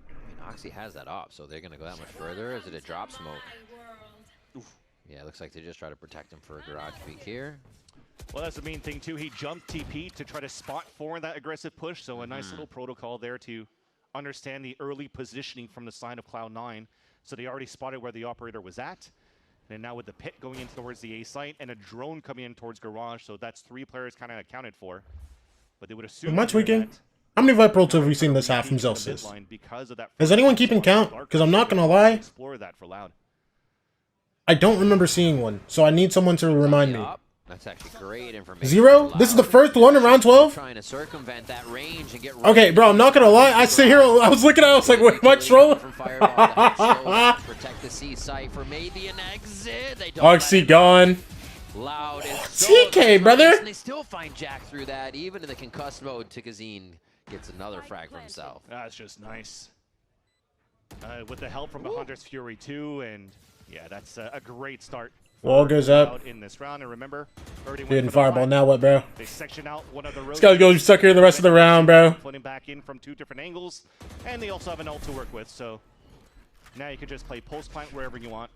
I mean, Oxy has that op, so they're going to go that much further. Is it a drop smoke? Yeah, it looks like they just try to protect him for a garage peek here. Well, that's the main thing too. He jumped TP to try to spot for that aggressive push, so a nice little protocol there to understand the early positioning from the side of Cloud9. So they already spotted where the operator was at. And now with the pit going in towards the A site and a drone coming in towards garage, so that's 3 players kind of accounted for. But they would assume Much here weaking. that How many Viper ults have we seen this half from from the Zelsis? midline because of that Is anyone keeping count? Because I'm not gonna lie, explore that for Loud. I don't remember seeing one, so I need someone to remind me. Yup. That's actually great information. 0? for This is the Loud. first one in round 12? Trying to circumvent that range and get Okay, bro, I'm not gonna lie. I sit here, I was looking at it, I was like, wait, am I trolling? From Fireball, that shows protect the C site for maybe an exit. They don't Oxy let it. gone. Loud is TK, so brother. And they still find Jack through that, even in the concussed mode. Tikazine gets another frag for himself. That's just nice. With the help from the Hunter's Fury too, and yeah, that's a great start. Wall goes up. In this round, and remember, Dude, fireball. Now what, bro? They section out one of the roads. This guy's gonna be stuck here the rest of the round, bro. Putting back in from 2 different angles, and they also have an ult to work with, so now you can just play pulse plant wherever you want.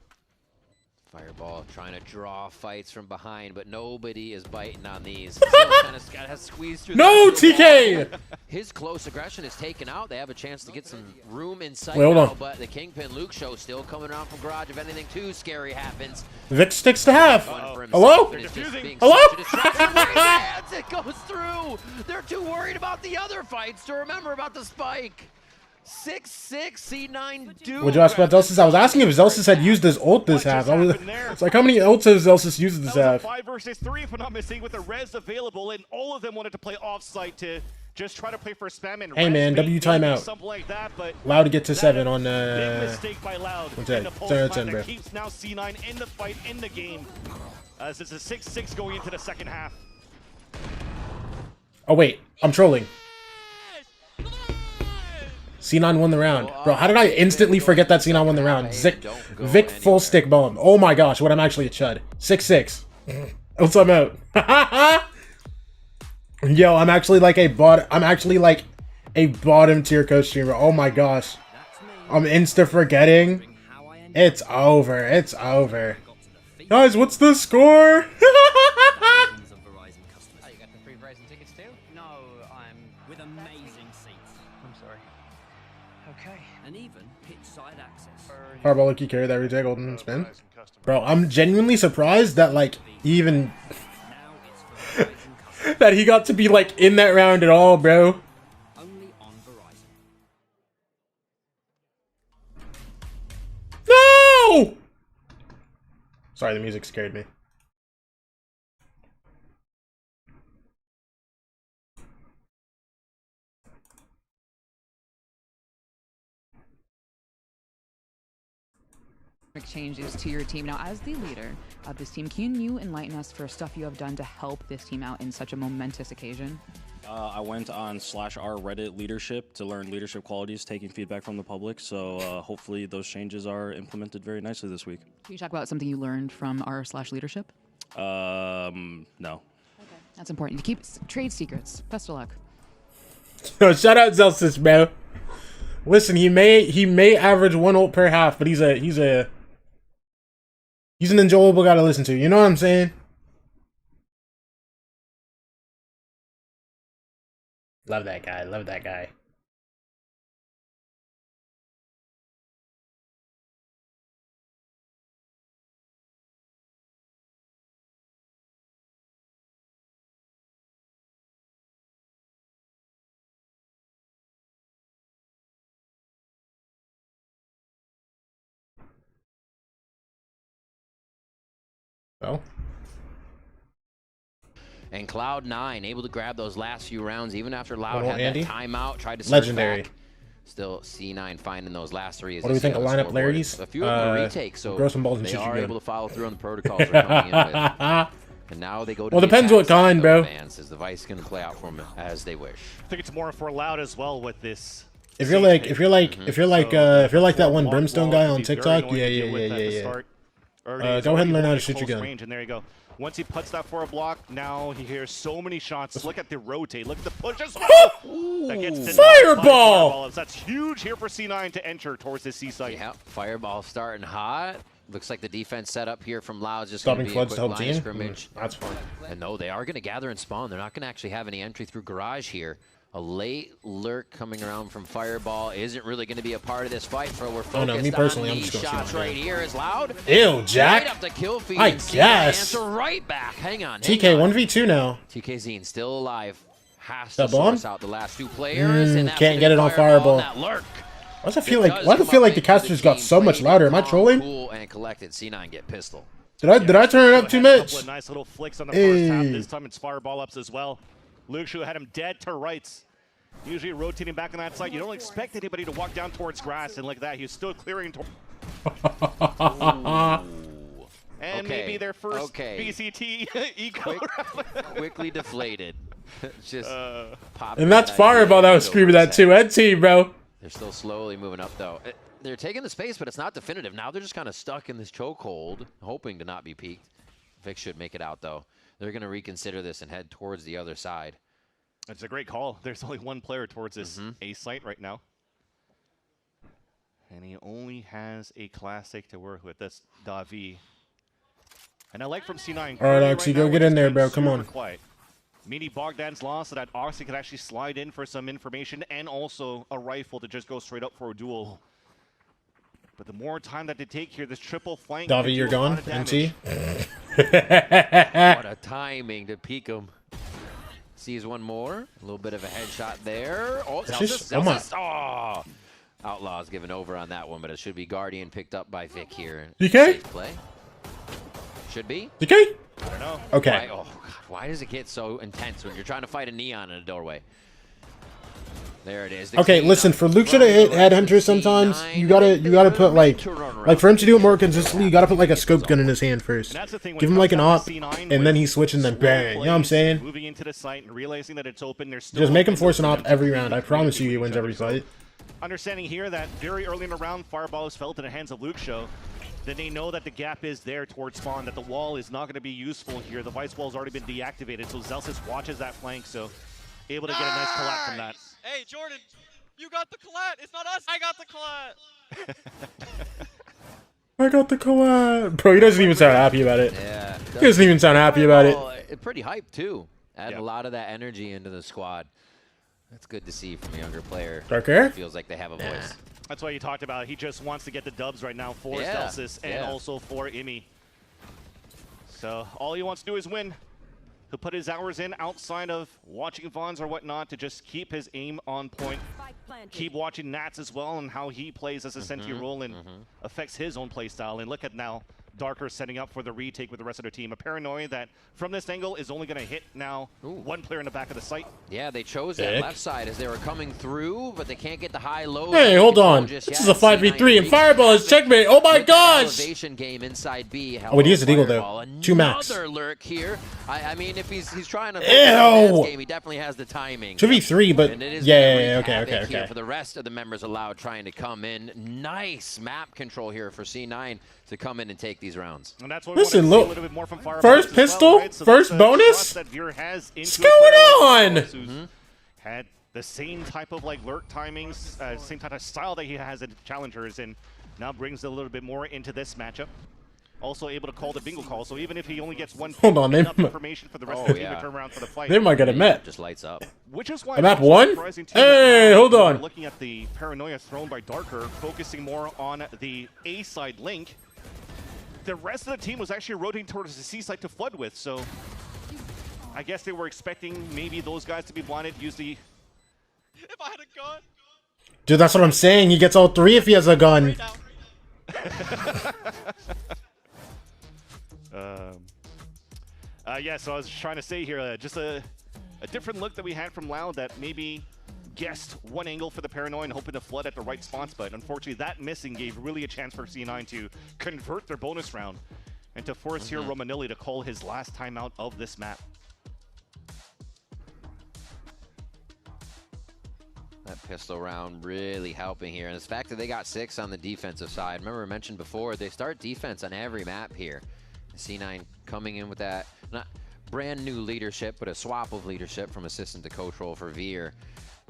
Fireball trying to draw fights from behind, but nobody is biting on these. Still kind of has squeezed through. No, TK! His close aggression is taken out. They have a chance to get some room inside Wait, hold now, on. but the Kingpin Luke show still coming around from garage. If anything too scary happens, Vic sticks to half. one for himself, Hello? and it's just being Hello? such a distraction. Lands, it goes through. They're too worried about the other fights to remember about the spike. 6-6 C9 dude. Would you ask about Zelsis? I was asking if Zelsis had used his ult this half. It's like, how many ults has Zelsis used this half? 5 versus 3, if I'm not missing, with the res available, and all of them wanted to play off-site to just try to play for spam and Hey, res, man, maybe W timeout. something like that, but Loud to get to 7 on big mistake by Loud. what's that? In the pulse Turn, plant bro. that keeps now C9 in the fight, in the game. As it's a 6-6 going into the second half. Oh wait, I'm trolling. C9 won the round. Bro, how did I instantly forget that C9 won the round? Vic full stick bomb. Oh my gosh, what I'm actually a chud. 6-6. Else I'm out. Yo, I'm actually like a bottom tier coach streamer. Oh my gosh. I'm insta forgetting. It's over. It's over. Guys, what's the score? Fireball Lucky carry that retake golden spin. Bro, I'm genuinely surprised that like even that he got to be like in that round at all, bro. No! Sorry, the music scared me. Changes to your team. Now, as the leader of this team, can you enlighten us for stuff you have done to help this team out in such a momentous occasion? I went on /r Reddit leadership to learn leadership qualities, taking feedback from the public. So hopefully those changes are implemented very nicely this week. Can you talk about something you learned from r/leadership? No. Okay. That's important. You keep trade secrets. Best of luck. Yo, shout out Zelsis, bro. Listen, he may average 1 ult per half, but he's an enjoyable guy to listen to. You know what I'm saying? Love that guy. Love that guy. Well. And Cloud9 able to grab those last few rounds even after Loud had Andy. that timeout, tried to surge Legendary. back. Still C9 finding those last 3. As What do we think of lineup Larry's? A few of them are retakes, so grow some balls and they shoot you are good. able to follow through on the protocols they're coming in with. And now they go to Well, the depends attack what kind, side, bro. Advance, as the Vice can play out for them as they wish. I think it's more for Loud as well with this. If you're like that one Brimstone guy on TikTok, yeah. Go ahead and learn how to shoot your gun. And there you go. Once he puts that for a block, now he hears so many shots. Look at the rotate. Look at the push as well. That gets denied by Fireball! That's huge here for C9 to enter towards the C site. Yeah, Fireball starting hot. Looks like the defense set up here from Loud just Stopping going to be a floods to quick help line of team. scrimmage. That's fun. And no, they are going to gather and spawn. They're not going to actually have any entry through garage here. A late lurk coming around from Fireball isn't really going to be a part of this fight, for we're focused no, me personally, on I'm these just gonna shots shoot my right gun. here as Loud. Ew, Jack. Right up the kill feed. I and see guess. the answer right back. Hang on. TK 1v2 now. TK Zine still alive. Has That to bomb? source out the last 2 players. And that's Can't gonna get be it on Fireball. Fireball. And that lurk. Why does I feel like the casters got so much louder? Am I trolling? Cool and collected. C9 get pistol. Did I turn it up too A couple much? of nice little flicks on the first half. Hey. This time it's Fireball ups as well. Luke Shu had him dead to rights. Usually rotating back on that side. You don't expect anybody to walk down towards grass, and like that, he's still clearing. And maybe their first VCT eco. Quickly deflated. Just And that's Fireball that was screaming that too. Ed team, bro. They're still slowly moving up, though. They're taking the space, but it's not definitive. Now they're just kind of stuck in this chokehold, hoping to not be peaked. Vic should make it out, though. They're going to reconsider this and head towards the other side. It's a great call. There's only one player towards this A site right now. And he only has a classic to work with. That's Davi. And I like from C9. All right, Oxy, go get in there, bro. Come on. Quiet. Meaning Bogdan's lost, so that Oxy could actually slide in for some information and also a rifle to just go straight up for a duel. But the more time that they take here, this triple flank. Davi, you're gone. NT. What a timing to peek him. Sees one more. A little bit of a headshot there. Oh, Zelsis. Oh. Outlaws given over on that one, but it should be Guardian picked up by Vic here. DK? Safe play. Should be. DK? I don't know. Okay. Why, oh, God, why does it get so intense when you're trying to fight a neon in a doorway? There it is. Okay, listen, for Luke to hit Headhunter sometimes, you gotta put like for him to do it more consistently, you gotta put like a scope gun in his hand first. Give him like an op, and then he switch and then bang. You know what I'm saying? Moving into the site and realizing that it's open, there's still Just make him force an op every round. I promise you, he wins every fight. Understanding here that very early in the round, Fireball is felt in the hands of Luke Show. Then they know that the gap is there towards spawn, that the wall is not going to be useful here. The Vice Wall's already been deactivated, so Zelsis watches that flank, so able to get a nice collat from that. Hey, Jordan, you got the collat. It's not us. I got the collat. I got the collab. Bro, he doesn't even sound happy about it. Yeah. He doesn't even sound happy about it. Pretty hyped, too. Add a lot of that energy into the squad. That's good to see from a younger player. Dark hair? Feels like they have a voice. That's why you talked about he just wants to get the dubs right now for Zelsis and also for Imi. So all he wants to do is win. He'll put his hours in outside of watching Vons or whatnot to just keep his aim on point. Keep watching Nats as well and how he plays as a sentry role and affects his own play style. And look at now Darker setting up for the retake with the rest of their team. A paranoia that from this angle is only going to hit now one player in the back of the site. Yeah, they chose that left side as they were coming through, but they can't get the high low. Hey, hold on. This is a 5v3 and Fireball is checkmate. Oh my gosh! Elevation game inside B. Oh, he is a deagle though. 2 max. Another lurk here. I mean, if he's trying to game, he definitely has the timing. 2v3, but yeah, okay. For the rest of the members allowed trying to come in. Nice map control here for C9 to come in and take these rounds. And that's what listen, we look. A little bit more from First pistol, well, right? So first bonus. What's going on? Had the same type of like lurk timings, same type of style that he has at Challengers, and now brings a little bit more into this matchup. Also able to call the bingo call, so even if he only gets one information for the rest of the team to turn around for the fight. They might get a met. Just lights up. Which is why map 1? Hey, hold on. Looking at the paranoia thrown by Darker, focusing more on the A side link. The rest of the team was actually rotating towards the C side to flood with, so I guess they were expecting maybe those guys to be blinded, use the... If I had a gun. Dude, that's what I'm saying. He gets all 3 if he has a gun. Yeah, so I was trying to say here, just a different look that we had from Loud that maybe guessed one angle for the paranoia and hoping to flood at the right spots, but unfortunately that missing gave really a chance for C9 to convert their bonus round and to force here Romanilli to call his last timeout of this map. That pistol round really helping here. And the fact that they got 6 on the defensive side. Remember I mentioned before, they start defense on every map here. C9 coming in with that, not brand new leadership, but a swap of leadership from assistant to coach role for Veer.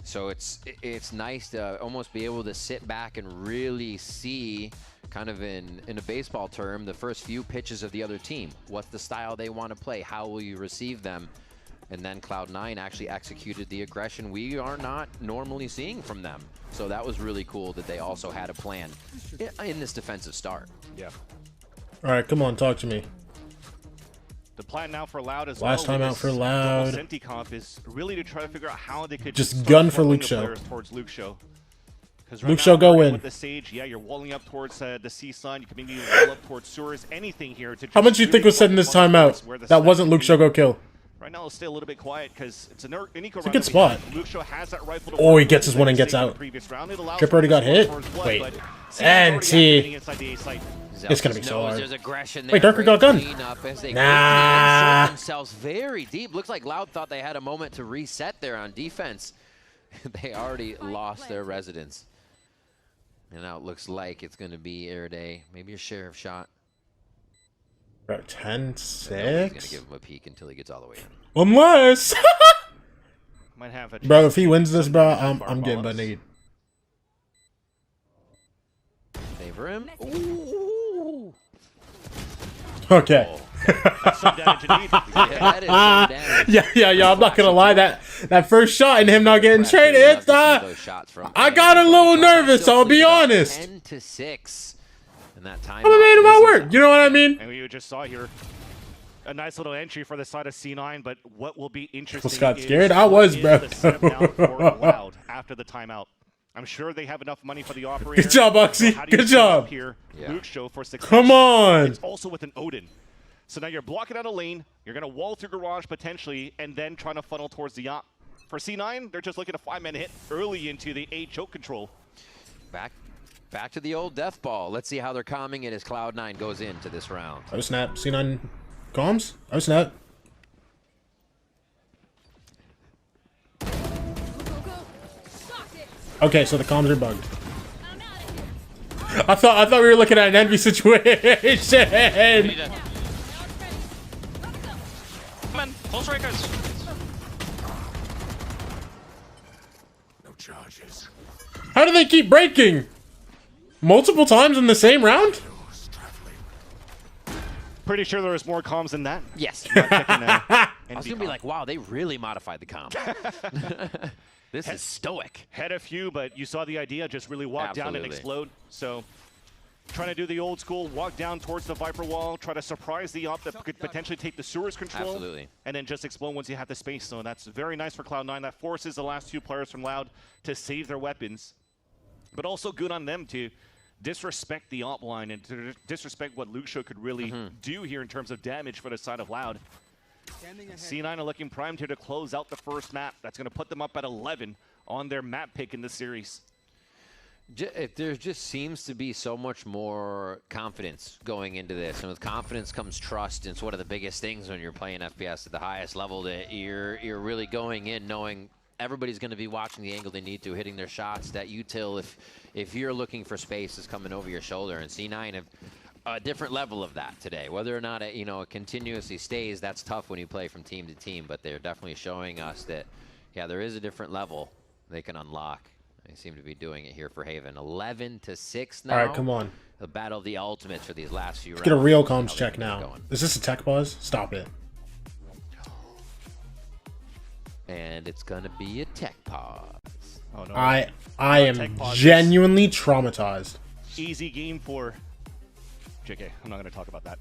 So it's nice to almost be able to sit back and really see, kind of in a baseball term, the first few pitches of the other team. What's the style they want to play? How will you receive them? And then Cloud9 actually executed the aggression we are not normally seeing from them. So that was really cool that they also had a plan in this defensive start. Yeah. All right, come on, talk to me. The plan now for Loud as last time out for Loud is really to try to figure out how they could just gun for Luke Show. Towards Luke Show. Luke Show go in. With the Sage, yeah, you're walling up towards the C side. You can maybe wall up towards sewers. Anything here to. How much do you think was said in this timeout? That wasn't Luke Show go kill. Right now, it'll stay a little bit quiet because it's an eco. It's a good spot. Luke Show has that rifle. Oh, he gets his one and gets out. Trip already got hit. Wait. NT. It's gonna be so hard. There's aggression there. Wait, Darker got gun. Nah. Themselves very deep. Looks like Loud thought they had a moment to reset there on defense. They already lost their residence. And now it looks like it's going to be Air Day. Maybe a sheriff shot. Bro, 10-6? He's going to give him a peek until he gets all the way in. Unless... Might have a bro, if he wins this, bro, I'm getting bunnied. Favor him. Ooh. Okay. That's some damage indeed. That is some damage. Yeah, I'm not gonna lie, that first shot and him not getting traded, it's I got a little nervous, I'll be honest. 10-6. And that time I'm made my work, you know what I mean? And we just saw here a nice little entry for the side of C9, but what will be interesting Was Scott is scared? I was, bro. the step down for Loud after the timeout. I'm sure they have enough money for the operator. Good job, Oxy. So Good job. Here, Luke show for success. Come on. It's also with an Odin. So now you're blocking out a lane, you're going to wall through garage potentially, and then trying to funnel towards the yacht. For C9, they're just looking to 5-man hit early into the A choke control. Back to the old death ball. Let's see how they're calming it as Cloud9 goes into this round. Oh snap, C9 comms? Oh snap. Okay, so the comms are bugged. I thought we were looking at an envy situation. Come on, close Rakers. No charges. How do they keep breaking? Multiple times in the same round? Pretty sure there was more comms than that. Yes. I was going to be like, wow, they really modified the comms. This is stoic. Had a few, but you saw the idea, just really walk down and explode. So trying to do the old school, walk down towards the Viper wall, try to surprise the op that could potentially take the sewers control. Absolutely. And then just explode once you have the space. So that's very nice for Cloud9. That forces the last two players from Loud to save their weapons. But also good on them to disrespect the op line and to disrespect what Luke Show could really do here in terms of damage for the side of Loud. C9 are looking primed here to close out the first map. That's going to put them up at 11 on their map pick in the series. There just seems to be so much more confidence going into this, and with confidence comes trust. And it's one of the biggest things when you're playing FPS at the highest level, that you're really going in knowing everybody's going to be watching the angle they need to, hitting their shots. That util, if you're looking for space, is coming over your shoulder, and C9 have a different level of that today. Whether or not it continuously stays, that's tough when you play from team to team. But they're definitely showing us that, yeah, there is a different level they can unlock. They seem to be doing it here for Haven. 11-6 now. All right, come on. The battle of the ultimates for these last few rounds. Get a real comms check now. Is this a tech pause? Stop it. And it's gonna be a tech pause. Oh, no. I am genuinely traumatized. Easy game for JK. I'm not going to talk about that.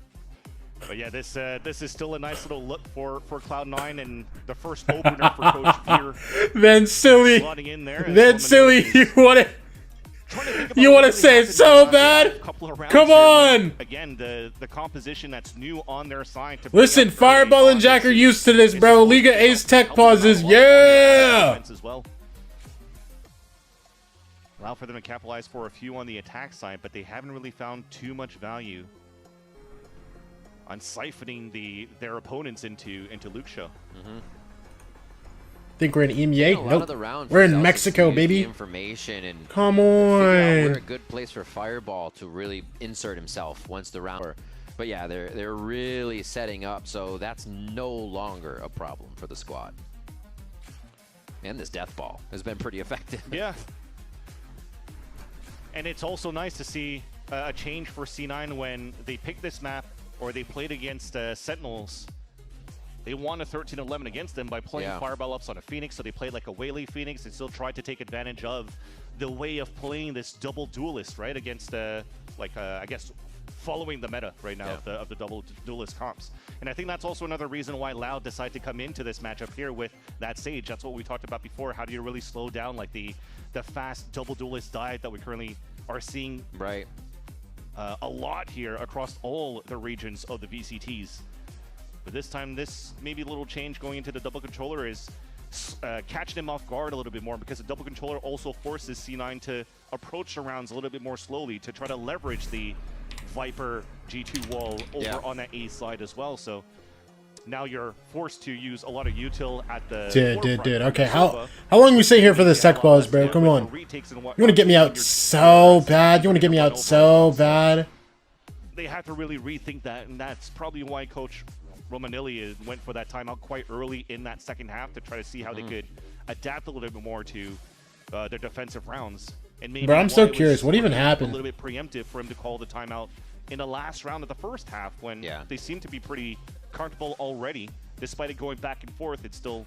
But yeah, this is still a nice little look for Cloud9 and the first opener for Coach Fear. Then silly. In there, then silly. You want to say it so bad? Come on. Again, the composition that's new on their side. To listen, Fireball and Jack are used to this, bro. Liga Ace tech pauses. Yeah. As well. Allow for them to capitalize for a few on the attack side, but they haven't really found too much value on siphoning their opponents into Luke Show. Think we're in EMEA? Nope. We're in Mexico, baby. Information and come on. We're a good place for Fireball to really insert himself once the round. But yeah, they're really setting up, so that's no longer a problem for the squad. And this death ball has been pretty effective. Yeah. And it's also nice to see a change for C9 when they picked this map or they played against Sentinels. They won a 13-11 against them by playing Fireball ups on a Phoenix, so they played like a Whaley Phoenix and still tried to take advantage of the way of playing this double duelist, right? Against, I guess, following the meta right now of the double duelist comps. And I think that's also another reason why Loud decided to come into this matchup here with that Sage. That's what we talked about before. How do you really slow down like the fast double duelist diet that we currently are seeing a lot here across all the regions of the VCTs. But this time, this maybe little change going into the double controller is catching him off guard a little bit more, because the double controller also forces C9 to approach the rounds a little bit more slowly to try to leverage the Viper G2 wall over on that A side as well. So now you're forced to use a lot of util at the Dude. Okay, how long we sit here for this tech pause, bro? Come on. You want to get me out so bad? You want to get me out so bad? They have to really rethink that, and that's probably why Coach Romanelli went for that timeout quite early in that second half to try to see how they could adapt a little bit more to their defensive rounds. And maybe Bro, I'm so curious. What even A happened? little bit preemptive for him to call the timeout in the last round of the first half when they seem to be pretty comfortable already. Despite it going back and forth, it's still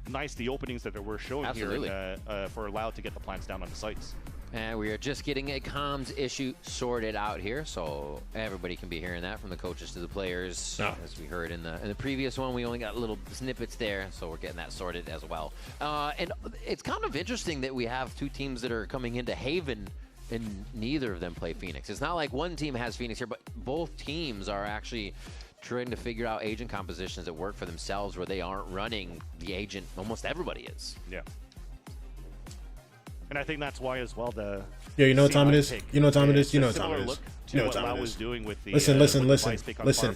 nice the openings that we're showing here for Loud to get the plants down on the sites. And we are just getting a comms issue sorted out here, so everybody can be hearing that from the coaches to the players. As we heard in the previous one, we only got little snippets there, so we're getting that sorted as well. And it's kind of interesting that we have two teams that are coming into Haven and neither of them play Phoenix. It's not like one team has Phoenix here, but both teams are actually trying to figure out agent compositions that work for themselves where they aren't running the agent. Almost everybody is. Yeah. And I think that's why as well the Yeah, you know what time it is? You know what time it is? You know what time it is. You know what time it is. Listen.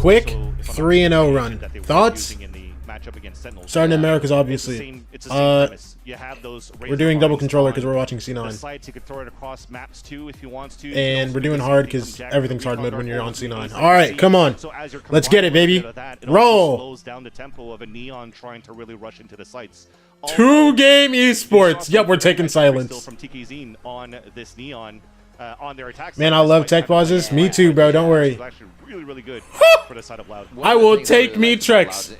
Quick 3-0 run. Thoughts? Starting America's obviously. We're doing double controller because we're watching C9. And we're doing hard because everything's hard mode when you're on C9. All right, come on. Let's get it, baby. Roll. Slows down the tempo of a Neon trying to really rush into the sites. 2-game esports. Yep, we're taking silence. From TKZ on this Neon on their attack. Man, I love tech pauses. Me too, bro. Don't worry. Really good for the side of Loud. I will take me tricks.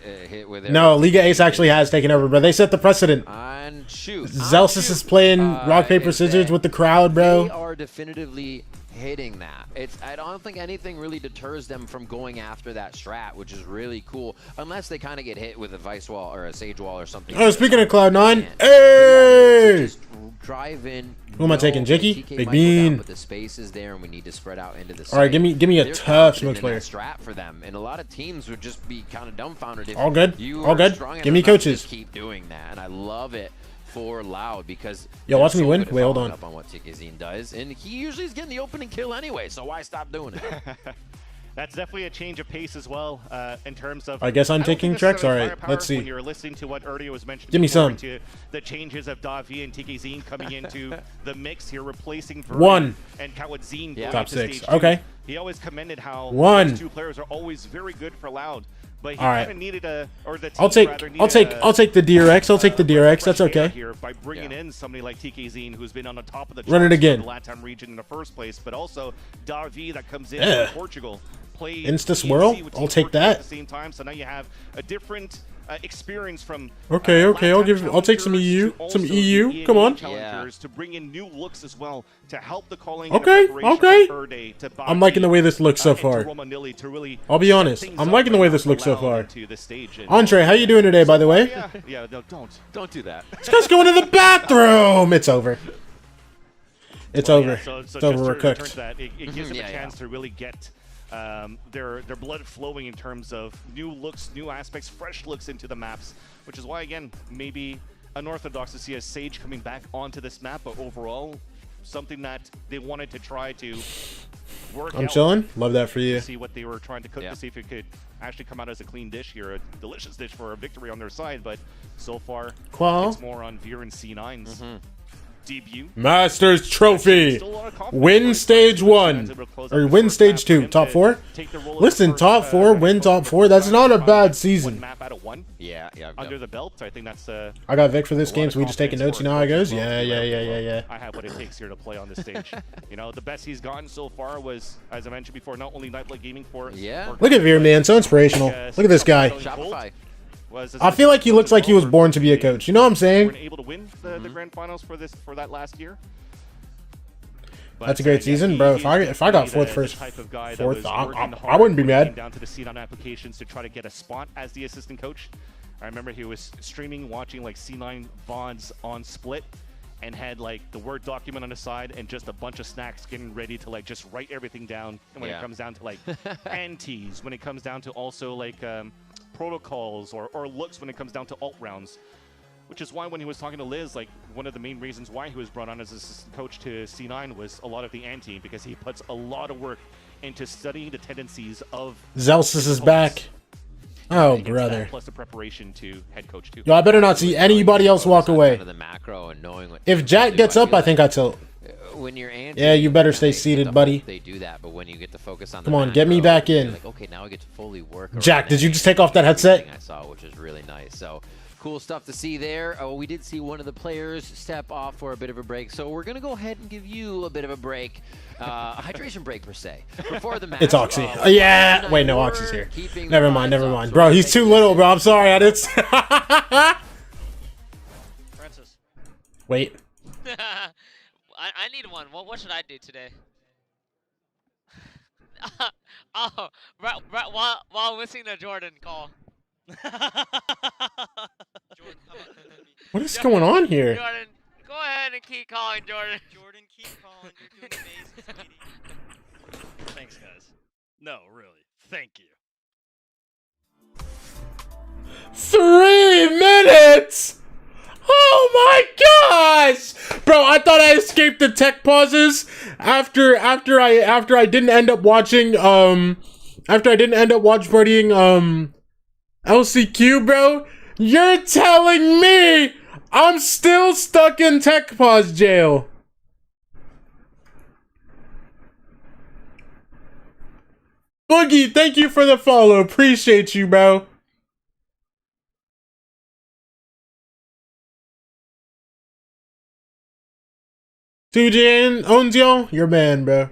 No, Liga Ace actually has taken over, bro. They set the precedent. Zelsis is playing rock, paper, scissors with the crowd, bro. They are definitively hitting that. I don't think anything really deters them from going after that strat, which is really cool, unless they kind of get hit with a Vice Wall or a Sage Wall or something. Oh, speaking of Cloud9, hey! Drive in. Who am I taking? Jicky? Big Bean. But the space is there, and we need to spread out into the. All right, give me a tough smoke player. Strat for them, and a lot of teams would just be kind of dumbfounded. If all good. You all good. Give me coaches. Keep doing that, and I love it for Loud because yo, watch me win. Wait, hold on. Up on what TKZ does, and he usually is getting the opening kill anyway. So why stop doing it? That's definitely a change of pace as well in terms of. I guess I'm taking tracks. All right, let's see. When you're listening to what Erdio was mentioning, give me some. The changes of Davi and TKZ coming into the mix here, replacing One and Kawatzin. Top 6. Okay. He always commended how these two players are always very good for Loud. But he kind of needed the team I'll take the DRX. I'll take the DRX. That's okay. Here by bringing in somebody like TKZ, who's been on the top of the run it again. The LATAM region in the first place, but also Davi that comes in from Portugal. Insta swirl. I'll take that. At the same time, so now you have a different experience from. Okay. I'll take some EU. Some EU. Come on. To bring in new looks as well to help the calling. Okay. I'm liking the way this looks so far. I'll be honest. I'm liking the way this looks so far. Andre, how you doing today, by the way? Yeah. Don't do that. This guy's going to the bathroom. It's over. It's over. It's over. We're cooked. It gives them a chance to really get their blood flowing in terms of new looks, new aspects, fresh looks into the maps, which is why, again, maybe unorthodox to see a Sage coming back onto this map, but overall, something that they wanted to try to work out. I'm chilling. Love that for you. See what they were trying to cook to see if it could actually come out as a clean dish here, a delicious dish for a victory on their side, but so far, it's more on Veer and C9's debut. Masters Trophy. Win stage 1. Or win stage 2. Top 4? Listen, top 4, win top 4. That's not a bad season. Map out of 1. Yeah. Under the belt, I think that's I got Vic for this game, so we just taking notes. You know how it goes? Yeah. I have what it takes here to play on this stage. You know, the best he's gotten so far was, as I mentioned before, not only Nightlight Gaming for us. Yeah. Look at Veer, man. So inspirational. Look at this guy. Shopify. I feel like he looks like he was born to be a coach. You know what I'm saying? Weren't able to win the grand finals for that last year. But that's a great season, bro. If I got fourth, I wouldn't be mad. Down to the C9 applications to try to get a spot as the assistant coach. I remember he was streaming, watching like C9 VODs on Split, and had like the Word document on the side and just a bunch of snacks, getting ready to like just write everything down. And when it comes down to like antes, when it comes down to also like protocols or looks when it comes down to alt rounds, which is why when he was talking to Liz, like one of the main reasons why he was brought on as assistant coach to C9 was a lot of the ante, because he puts a lot of work into studying the tendencies of Zelsis is back. Oh, brother. Plus the preparation to head coach too. Yo, I better not see anybody else walk away. The macro and knowing what If Jack gets up, I think I tilt. when you're yeah, you better stay seated, buddy. They do that, but when you get to focus on come on, get me back in. Like, okay, now I get to fully work. Jack, did you just take off that headset? I saw, which is really nice. So cool stuff to see there. Oh, we did see one of the players step off for a bit of a break, so we're gonna go ahead and give you a bit of a break, a hydration break per se, before the match. It's Oxy. Yeah. Wait, no, Oxy's here. Never mind. Never mind, bro. He's too little, bro. I'm sorry. I didn't. Francis. Wait. I need one. What should I do today? Oh, right while listening to Jordan call. What is going on here? Jordan, go ahead and keep calling, Jordan. Jordan, keep calling. You're doing amazing, sweetie. Thanks, guys. No, really. Thank you. 3 minutes! Oh my gosh! Bro, I thought I escaped the tech pauses after I didn't end up watching watch partying LCQ, bro. You're telling me I'm still stuck in tech pause jail. Boogie, thank you for the follow. Appreciate you, bro. Tujin Onzio, your man, bro.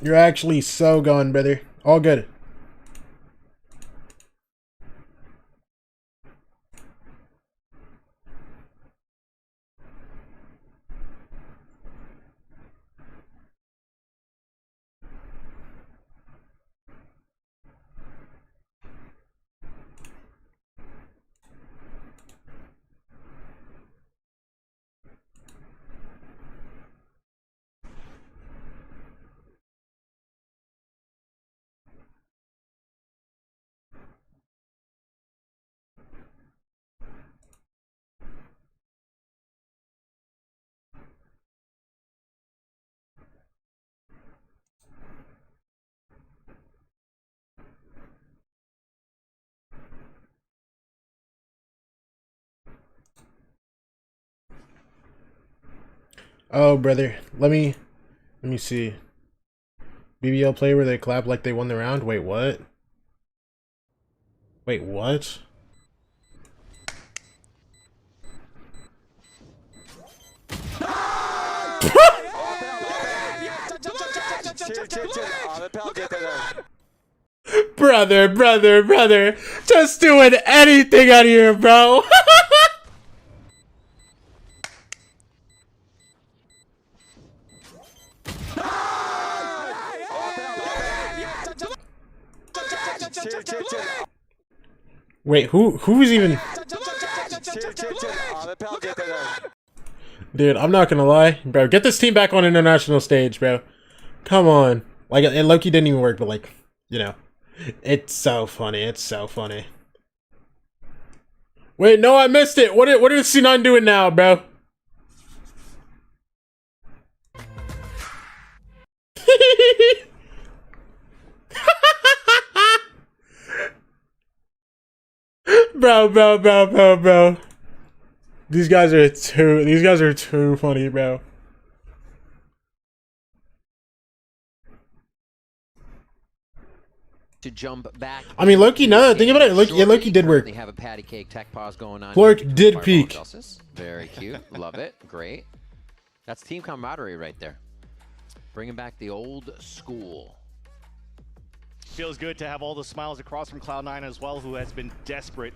You're actually so gone, brother. All good. Oh, brother. Let me see. BBL play where they clap like they won the round? Wait, what? Wait, what? Brother. Just doing anything out here, bro. Wait, who's even? Dude, I'm not gonna lie, bro. Get this team back on international stage, bro. Come on. Like, and Loki didn't even work, but like, you know, it's so funny. It's so funny. Wait, no, I missed it. What is C9 doing now, bro? Bro. These guys are too funny, bro. To jump back. I mean, Loki, no, think about it. Loki did work. They have a patty cake tech pause going on. Flork did peak. Very cute. Love it. Great. That's team camaraderie right there. Bringing back the old school. Feels good to have all the smiles across from Cloud9 as well, who has been desperately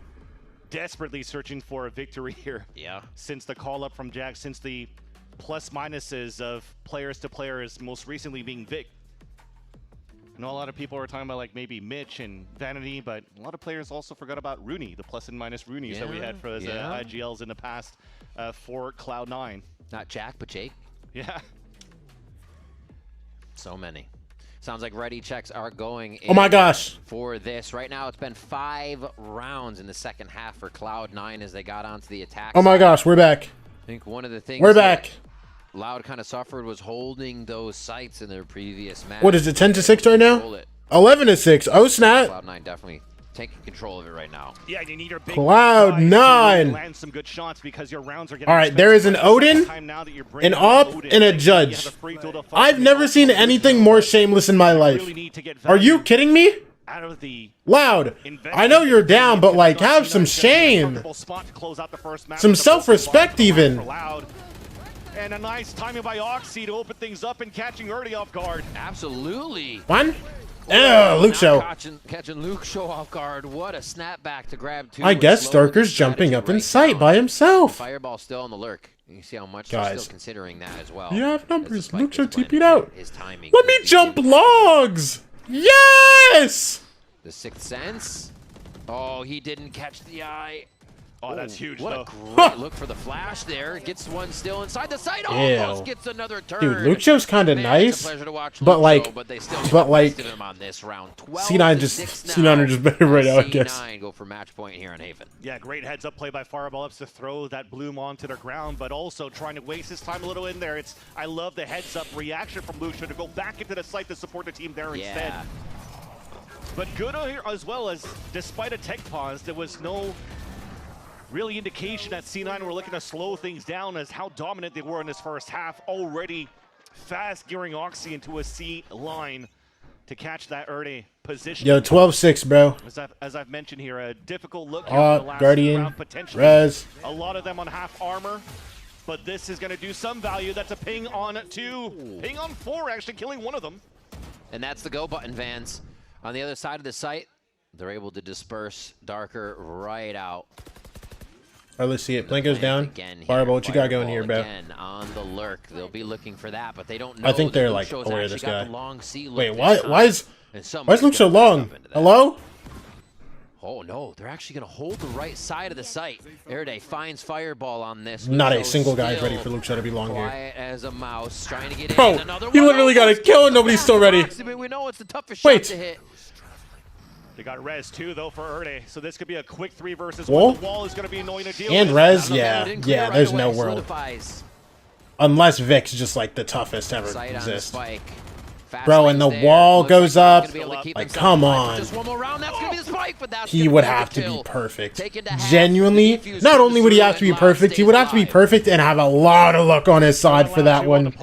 searching for a victory here. Yeah. Since the call up from Jack, since the plus minuses of players to players, most recently being Vic. I know a lot of people are talking about like maybe Mitch and Vanity, but a lot of players also forgot about Rooney, the plus and minus Roonies that we had for the IGLs in the past for Cloud9. Not Jack, but Jake. Yeah. So many. Sounds like ready checks are going Oh my gosh. For this. Right now, it's been 5 rounds in the second half for Cloud9 as they got onto the attack. Oh my gosh, we're back. I think one of the things we're back. Loud kind of suffered was holding those sites in their previous match. What is it, 10-6 right now? 11-6. Oh snap. Cloud9 definitely taking control of it right now. Yeah, you need your big Cloud9. land some good shots because your rounds are getting all right, there is an Odin, an Op, and a Judge. I've never seen anything more shameless in my life. Are you kidding me? Loud. I know you're down, but like, have some shame. Some self-respect even. And a nice timing by Oxy to open things up and catching Erdy off guard. Absolutely. One. Luke Show. Catching Luke Show off guard. What a snapback to grab 2. I guess Darker's jumping up in sight by himself. Fireball still on the lurk. You can see how much guys, they're still considering that as well. You have numbers. Luke Show TP'd out. His timing. Let me jump logs. Yes. The Sixth Sense. Oh, he didn't catch the eye. Oh, that's huge. What a great look for the flash there. Gets one still inside the site. Almost gets another turn. Dude, Luke Show's kind of nice, but like, him on this round. C9 are just better right now, I guess. C9 go for match point here on Haven. Yeah, great heads up play by Fireball Ups to throw that Bloom onto the ground, but also trying to waste his time a little in there. I love the heads up reaction from Luke Show to go back into the site to support the team there instead. But good here as well, as despite a tech pause, there was no really indication that C9 were looking to slow things down as how dominant they were in this first half, already fast gearing Oxy into a C line to catch that early position. Yo, 12-6, bro. As I've mentioned here, a difficult look here in the last Guardian, round, potentially. Rez. A lot of them on half armor, but this is going to do some value. That's a ping on 2, ping on 4, actually killing one of them. And that's the go button, Vans. On the other side of the site, they're able to disperse Darker right out. All right, let's see it. Blink goes down. Fireball, what you got going here, bro? Again on the lurk. They'll be looking for that, but they don't know. I think they're like aware of this guy. Wait, why is Luke so long? Hello? Oh no, they're actually going to hold the right side of the site. Erday finds Fireball on this. Not a single guy is ready for Luke Show to be long here. Quiet as a mouse, trying to get bro, in. Another he literally got a kill and nobody's still ready. We know it's the toughest shot to hit. They got Rez too, though, for Erday, so this could be a quick 3 versus 1. The wall is going to be annoying to deal with. And Rez, yeah, there's no world. Unless Vic's just like the toughest ever exist. Bro, and the wall goes up. Like, come on. He would have to be perfect. Genuinely, not only would he have to be perfect, he would have to be perfect and have a lot of luck on his side for that one.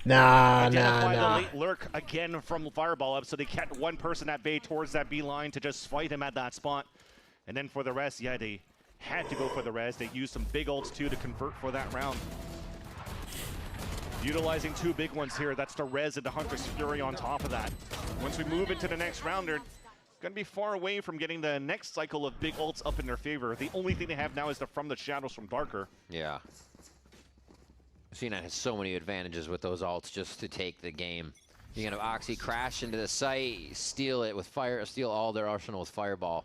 Nah. Late lurk again from Fireball Up, so they kept one person at bay towards that B line to just fight him at that spot. And then for the rest, yeah, they had to go for the res. They used some big ults too to convert for that round. Utilizing 2 big ones here. That's the Rez and the Hunter's Fury on top of that. Once we move into the next round, they're going to be far away from getting the next cycle of big ults up in their favor. The only thing they have now is the From the Shadows from Darker. Yeah. C9 has so many advantages with those ults just to take the game. You're going to Oxy crash into the site, steal it with fire, steal all their arsenal with Fireball.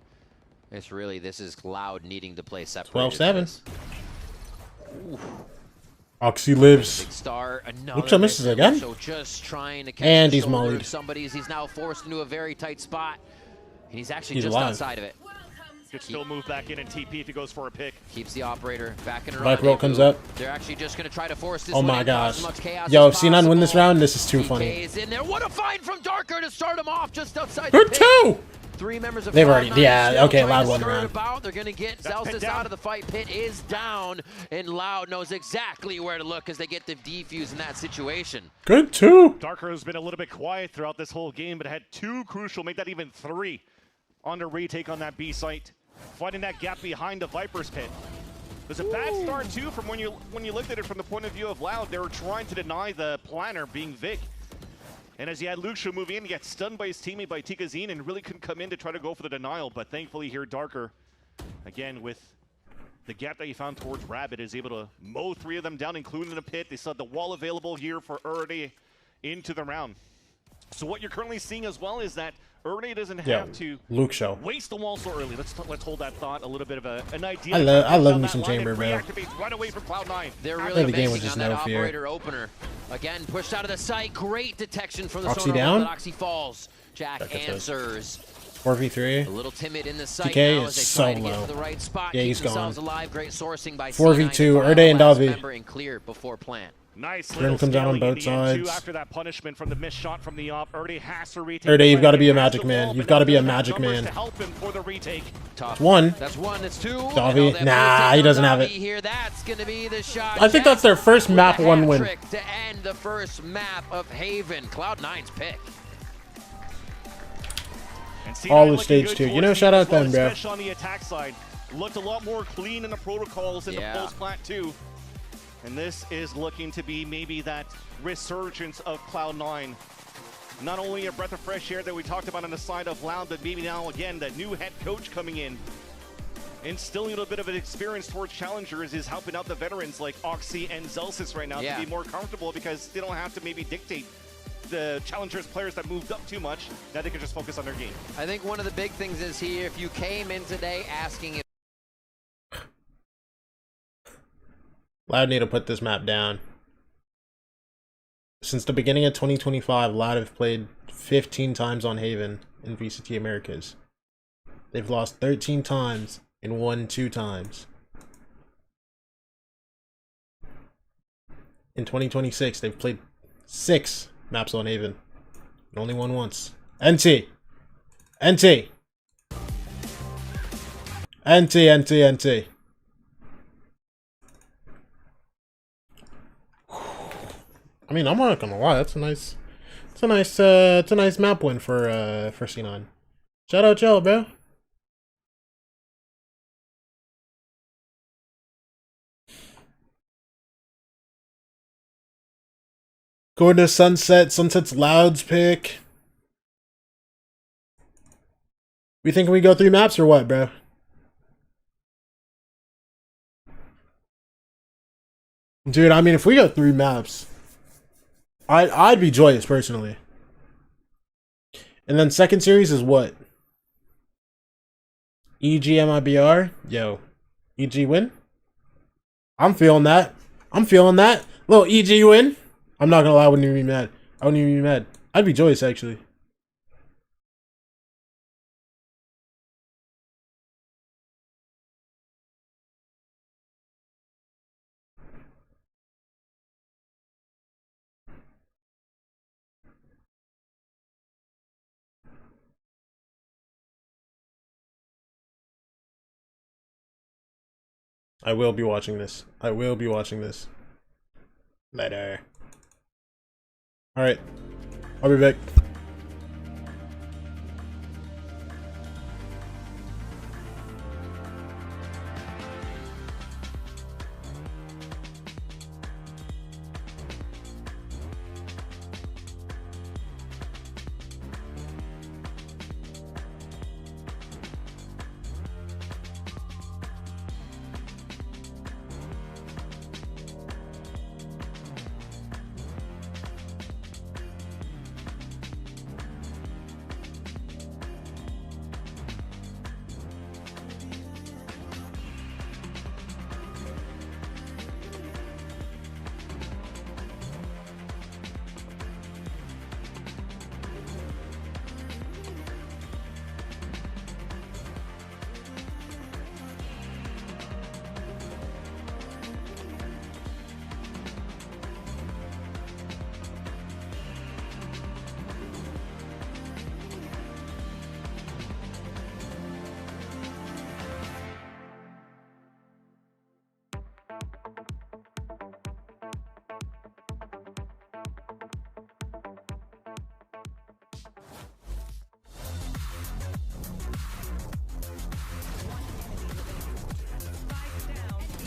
It's really, this is Cloud needing to play separate. 12-7. Oxy lives. Big star. Looks like misses again. So just trying to catch and he's mollied. He's now forced into a very tight spot. And he's actually just outside of it. Could still move back in and TP if he goes for a pick. Keeps the operator back in a Black roll comes up. They're actually just going to try to force this. Oh my gosh. Yo, if C9 win this round, this is too funny. Is in there. What a find from Darker to start him off just outside the pit. 3 members of they've already, okay, Loud won the round. They're going to get Zelsis out of the fight. Pit is down, and Loud knows exactly where to look as they get the defuse in that situation. Good too. Darker has been a little bit quiet throughout this whole game, but had 2 crucial, make that even 3 on the retake on that B site. Finding that gap behind the Viper's pit. There's a bad start too from when you looked at it from the point of view of Loud. They were trying to deny the planner being Vic. And as he had Luke Show move in, he got stunned by his teammate by Tikazine and really couldn't come in to try to go for the denial. But thankfully here, Darker, again, with the gap that he found towards Rabbit, is able to mow 3 of them down, including the pit. They saw the wall available here for Erdy into the round. So what you're currently seeing as well is that Erne doesn't have to Luke show. waste the wall so early. Let's hold that thought. A little bit of an idea. I love me some Chamber, bro. Right away from Cloud9. They're really the game was missing just on that no fear. operator opener. Again, pushed out of the site. Great detection from the Oxy sonar down? that Oxy falls. Jack answers. 4v3. A little timid in the site TK now is as they try so to get low. to the right spot. Yeah, keep he's themselves gone. alive. Great sourcing by 4v2, C9 Erde and last Davi. member and clear before plant. Nice Grim little comes down on scaling both in the end, too, sides. after that punishment from the missed shot from the op. Erde has to retake. Erde, you've got to be a He has magic the man. wall, You've but got to now be a doesn't have magic numbers man. to help him for the retake. That's one. That's one. That's two. Davi. Nah, he doesn't have it. Here, that's going to be the shot. I think that's their first map one win. To end the first map of Haven. Cloud9's pick. All of stage 2. You know, shout out them, bro. Especially on the attack side. Looked a lot more clean in the protocols in the Pulse plant too. And this is looking to be maybe that resurgence of Cloud9. Not only a breath of fresh air that we talked about on the side of Loud, but maybe now again that new head coach coming in. Instilling a little bit of an experience towards challengers is helping out the veterans like Oxy and Zelsis right now to be more comfortable because they don't have to maybe dictate the challengers players that moved up too much. Now they can just focus on their game. I think one of the big things is here, if you came in today asking if Loud need to put this map down. Since the beginning of 2025, Loud have played 15 times on Haven in VCT Americas. They've lost 13 times and won 2 times. In 2026, they've played 6 maps on Haven and only won once. NT! NT! NT, NT, NT. I mean, I'm not gonna lie. It's a nice map win for C9. Shout out y'all, bro. Going to Sunset. Sunset's Loud's pick. We thinking we go 3 maps or what, bro? Dude, I mean, if we go 3 maps, I'd be joyous personally. And then second series is what? EG MIBR? Yo. EG win? I'm feeling that. I'm feeling that. Little EG win. I'm not gonna lie, I wouldn't even be mad. I wouldn't even be mad. I'd be joyous actually. I will be watching this. I will be watching this. Later. Alright. I'll be back.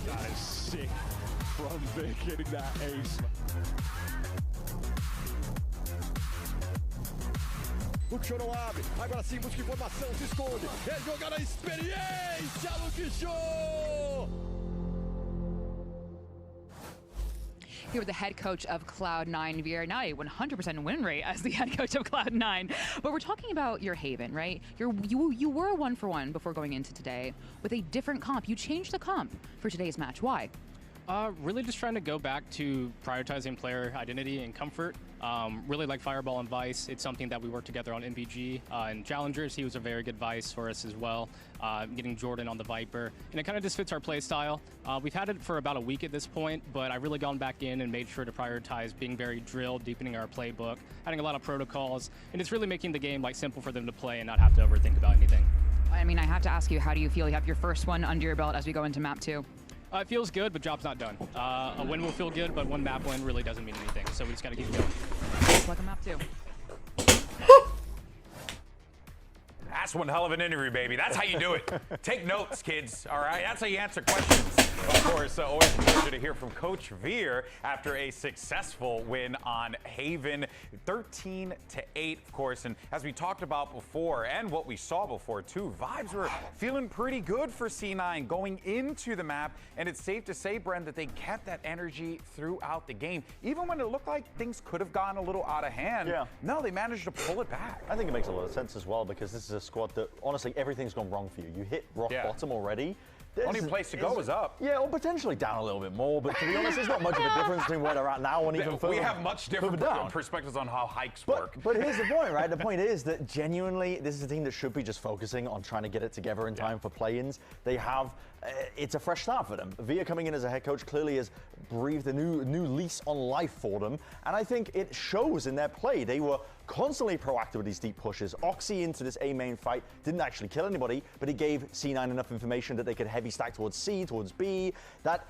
That is sick from Vic hitting that ace. O que não abre, agora sim busca informação, se esconde, é jogar a experiência, Luke Show! Here with the head coach of Cloud9, VCT, now a 100% win rate as the head coach of Cloud9. But we're talking about your Haven, right? You were 1-for-1 before going into today with a different comp. You changed the comp for today's match. Why? Really just trying to go back to prioritizing player identity and comfort. Really like Fireball and Vice. It's something that we worked together on MVG. And Challengers, he was a very good Vice for us as well. Getting Jordan on the Viper. And it kind of just fits our play style. We've had it for about a week at this point, but I've really gone back in and made sure to prioritize being very drilled, deepening our playbook, adding a lot of protocols, and it's really making the game like simple for them to play and not have to overthink about anything. I mean, I have to ask you, how do you feel? You have your first one under your belt as we go into map 2. It feels good, but job's not done. A win will feel good, but one map win really doesn't mean anything, so we just gotta keep going. It's like a map 2. That's one hell of an interview, baby. That's how you do it. Take notes, kids, all right? That's how you answer questions. Of course, always a pleasure to hear from Coach Veer after a successful win on Haven, 13-8, of course. And as we talked about before, and what we saw before, too, vibes were feeling pretty good for C9 going into the map. And it's safe to say, Bren, that they kept that energy throughout the game. Even when it looked like things could have gone a little out of hand, no, they managed to pull it back. I think it makes a lot of sense as well, because this is a squad that, honestly, everything's gone wrong for you. You hit rock bottom already. Only place to go is up. Yeah, or potentially down a little bit more, but to be honest, there's not much of a difference between where they're at now and even further. We have much different perspectives on how hikes work. But here's the point, right? The point is that genuinely, this is a team that should be just focusing on trying to get it together in time for play-ins. They have, it's a fresh start for them. Via coming in as a head coach clearly has breathed a new lease on life for them, and I think it shows in their play. They were constantly proactive with these deep pushes. Oxy into this A main fight didn't actually kill anybody, but he gave C9 enough information that they could heavy stack towards C, towards B. That,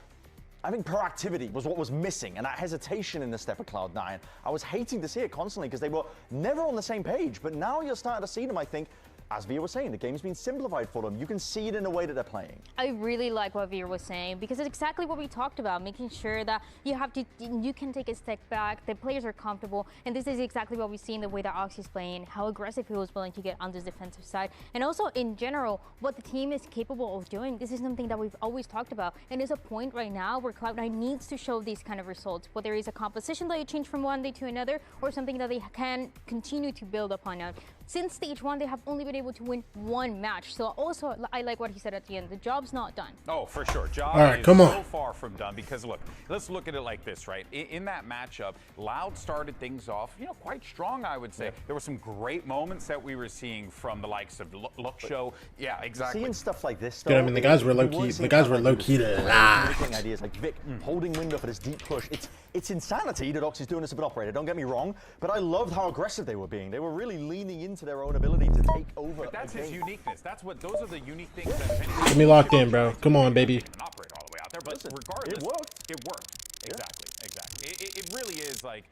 I think proactivity was what was missing, and that hesitation in the step of Cloud9. I was hating to see it constantly because they were never on the same page, but now you're starting to see them, I think. As Via was saying, the game's been simplified for them. You can see it in the way that they're playing. I really like what Via was saying, because it's exactly what we talked about, making sure that you can take a step back, the players are comfortable, and this is exactly what we see in the way that Oxy's playing, how aggressive he was willing to get on this defensive side, and also in general, what the team is capable of doing. This is something that we've always talked about, and there's a point right now where Cloud9 needs to show these kind of results, whether it's a composition that you change from one day to another, or something that they can continue to build upon. Now, since stage 1, they have only been able to win one match. So also, I like what he said at the end. The job's not done. Oh, for sure. Job is so far from done, because look, let's look at it like this, right? In that matchup, Loud started things off, quite strong, I would say. There were some great moments that we were seeing from the likes of Luxo. Yeah, exactly. Seeing stuff like this, though, I mean, the guys were low key. The guys were low key to making ideas like Vic holding window for this deep push. It's insanity that Oxy's doing this a bit operator. Don't get me wrong, but I loved how aggressive they were being. They were really leaning into their own ability to take over. But that's his uniqueness. Those are the unique things that Get me locked in, bro. Come on, baby. Operate all the way out there, but listen, regardless, it worked. Exactly. It really is like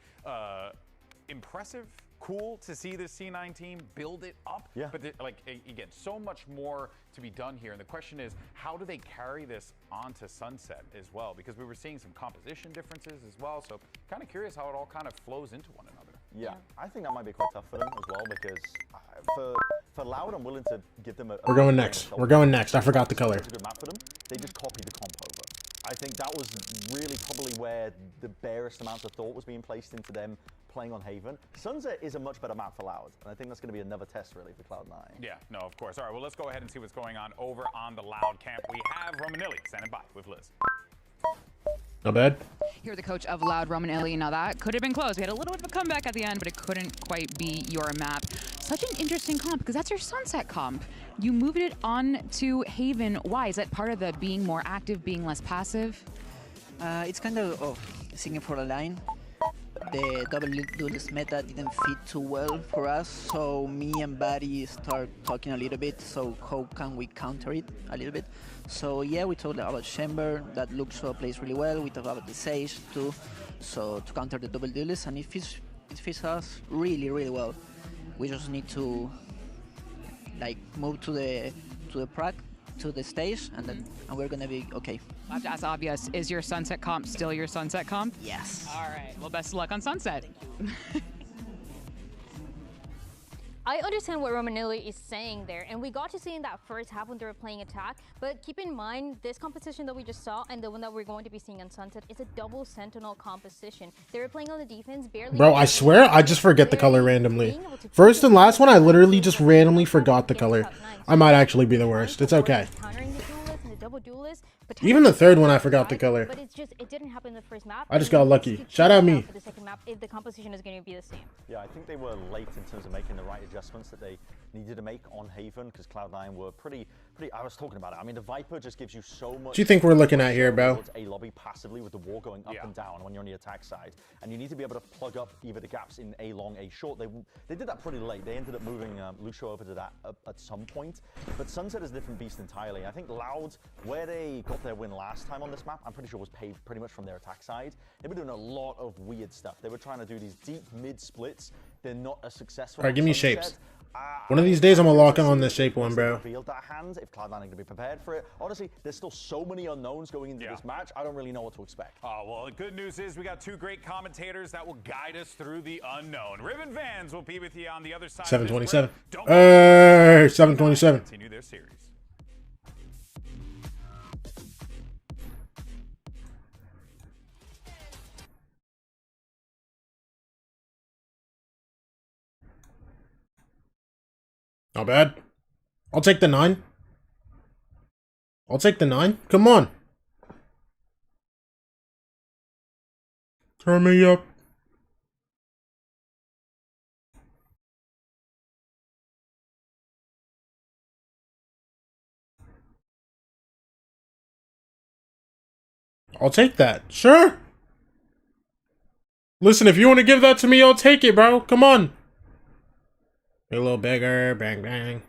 impressive, cool to see this C9 team build it up. Yeah. But again, so much more to be done here, and the question is, how do they carry this onto Sunset as well? Because we were seeing some composition differences as well. So kind of curious how it all kind of flows into one another. Yeah, I think that might be quite tough for them as well, because for Loud, I'm willing to give them a... We're going next. We're going next. I forgot the color. It's a good map for them. They just copied the comp over. I think that was really probably where the barest amount of thought was being placed into them playing on Haven. Sunset is a much better map for Loud, and I think that's going to be another test, really, for Cloud9. Yeah, no, of course. All right, well, let's go ahead and see what's going on over on the Loud camp. We have Romanilli standing by with Liz. Not bad. Here, the coach of Loud, Romanilli. Now that could have been close. We had a little bit of a comeback at the end, but it couldn't quite be your map. Such an interesting comp, because that's your Sunset comp. You moved it on to Haven. Why? Is that part of the being more active, being less passive? It's kind of singing for a line. The double duelist meta didn't fit too well for us, so me and Barry start talking a little bit, so how can we counter it a little bit. So yeah, we talked about Chamber, that Luxo plays really well. We talked about the Sage too, so to counter the double duelist, and it fits us really, really well. We just need to move to the stage, and then we're gonna be okay. I have to ask obvious, is your Sunset comp still your Sunset comp? Yes. All right, well, best of luck on Sunset. I understand what Romanelli is saying there, and we got to see in that first half when they were playing attack, but keep in mind, this composition that we just saw and the one that we're going to be seeing on Sunset is a double sentinel composition. They were playing on the defense, barely... Bro, I swear, I just forget the color randomly. First and last one, I literally just randomly forgot the color. I might actually be the worst. It's okay. Even the third one, I forgot the color. But it didn't happen in the first map. I just got lucky. Shout out me. For the second map, if the composition is going to be the same. Yeah, I think they were late in terms of making the right adjustments that they needed to make on Haven, because Cloud9 were pretty. I was talking about it. I mean, the Viper just gives you so much. What do you think we're looking at here, bro? A lobby passively with the wall going up and down when you're on the attack side, and you need to be able to plug up either the gaps in A long, A short. They did that pretty late. They ended up moving Lucio over to that at some point, but Sunset is a different beast entirely. I think Loud, where they got their win last time on this map, I'm pretty sure was paved pretty much from their attack side. They were doing a lot of weird stuff. They were trying to do these deep mid splits. They're not as successful. All right, give me shapes. One of these days, I'm gonna lock in on this shape one, bro. That hand, if Cloud9 are going to be prepared for it. Honestly, there's still so many unknowns going into this match. I don't really know what to expect. Oh, well, the good news is we got two great commentators that will guide us through the unknown. Ribbon Vans will be with you on the other side. 727. 727. Continue their series. Not bad. I'll take the 9. I'll take the 9. Come on. Turn me up. I'll take that. Sure. Listen, if you want to give that to me, I'll take it, bro. Come on. A little bigger. Bang, bang.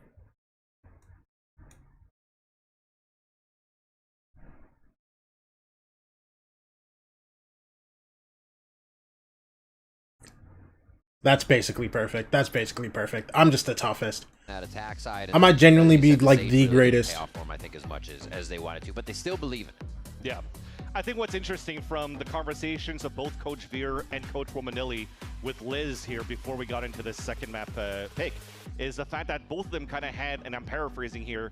That's basically perfect. That's basically perfect. I'm just the toughest. That attack side. I might genuinely be like the greatest. Pay off for them, I think, as much as they wanted to, but they still believe in it. Yeah. I think what's interesting from the conversations of both Coach Veer and Coach Romanelli with Liz here before we got into the second map pick is the fact that both of them kind of had, and I'm paraphrasing here,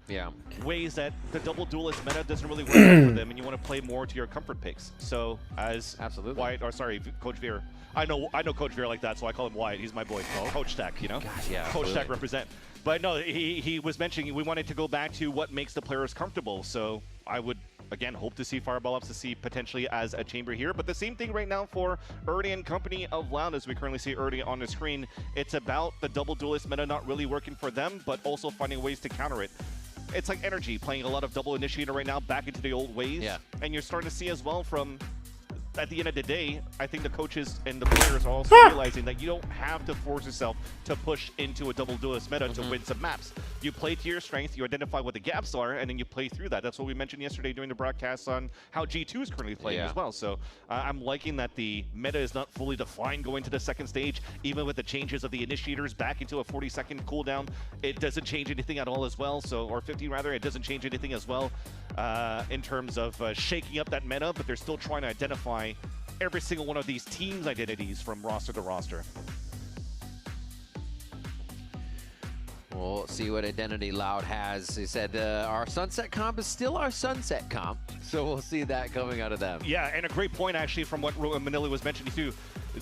ways that the double duelist meta doesn't really work out for them, and you want to play more to your comfort picks. So as Wyatt, or sorry, Coach Veer, I know Coach Veer like that, so I call him Wyatt. He's my boy. Coach Stack, you know? Gosh, yeah, Coach Stack represent. But no, he was mentioning we wanted to go back to what makes the players comfortable. So I would, again, hope to see Fireball Ups to see potentially as a chamber here. But the same thing right now for Ernie and company of Loud, as we currently see Ernie on the screen. It's about the double duelist meta not really working for them, but also finding ways to counter it. It's like Energy playing a lot of double initiator right now back into the old ways. Yeah. And you're starting to see as well from, at the end of the day, I think the coaches and the players are also realizing that you don't have to force yourself to push into a double duelist meta to win some maps. You play to your strength, you identify what the gaps are, and then you play through that. That's what we mentioned yesterday during the broadcast on how G2 is currently playing as well. So I'm liking that the meta is not fully defined going to the second stage, even with the changes of the initiators back into a 40-second cooldown. It doesn't change anything at all as well, so, or 50 rather, it doesn't change anything as well in terms of shaking up that meta, but they're still trying to identify every single one of these teams' identities from roster to roster. We'll see what identity Loud has. He said our Sunset comp is still our Sunset comp, so we'll see that coming out of them. Yeah, and a great point actually from what Manila was mentioning too.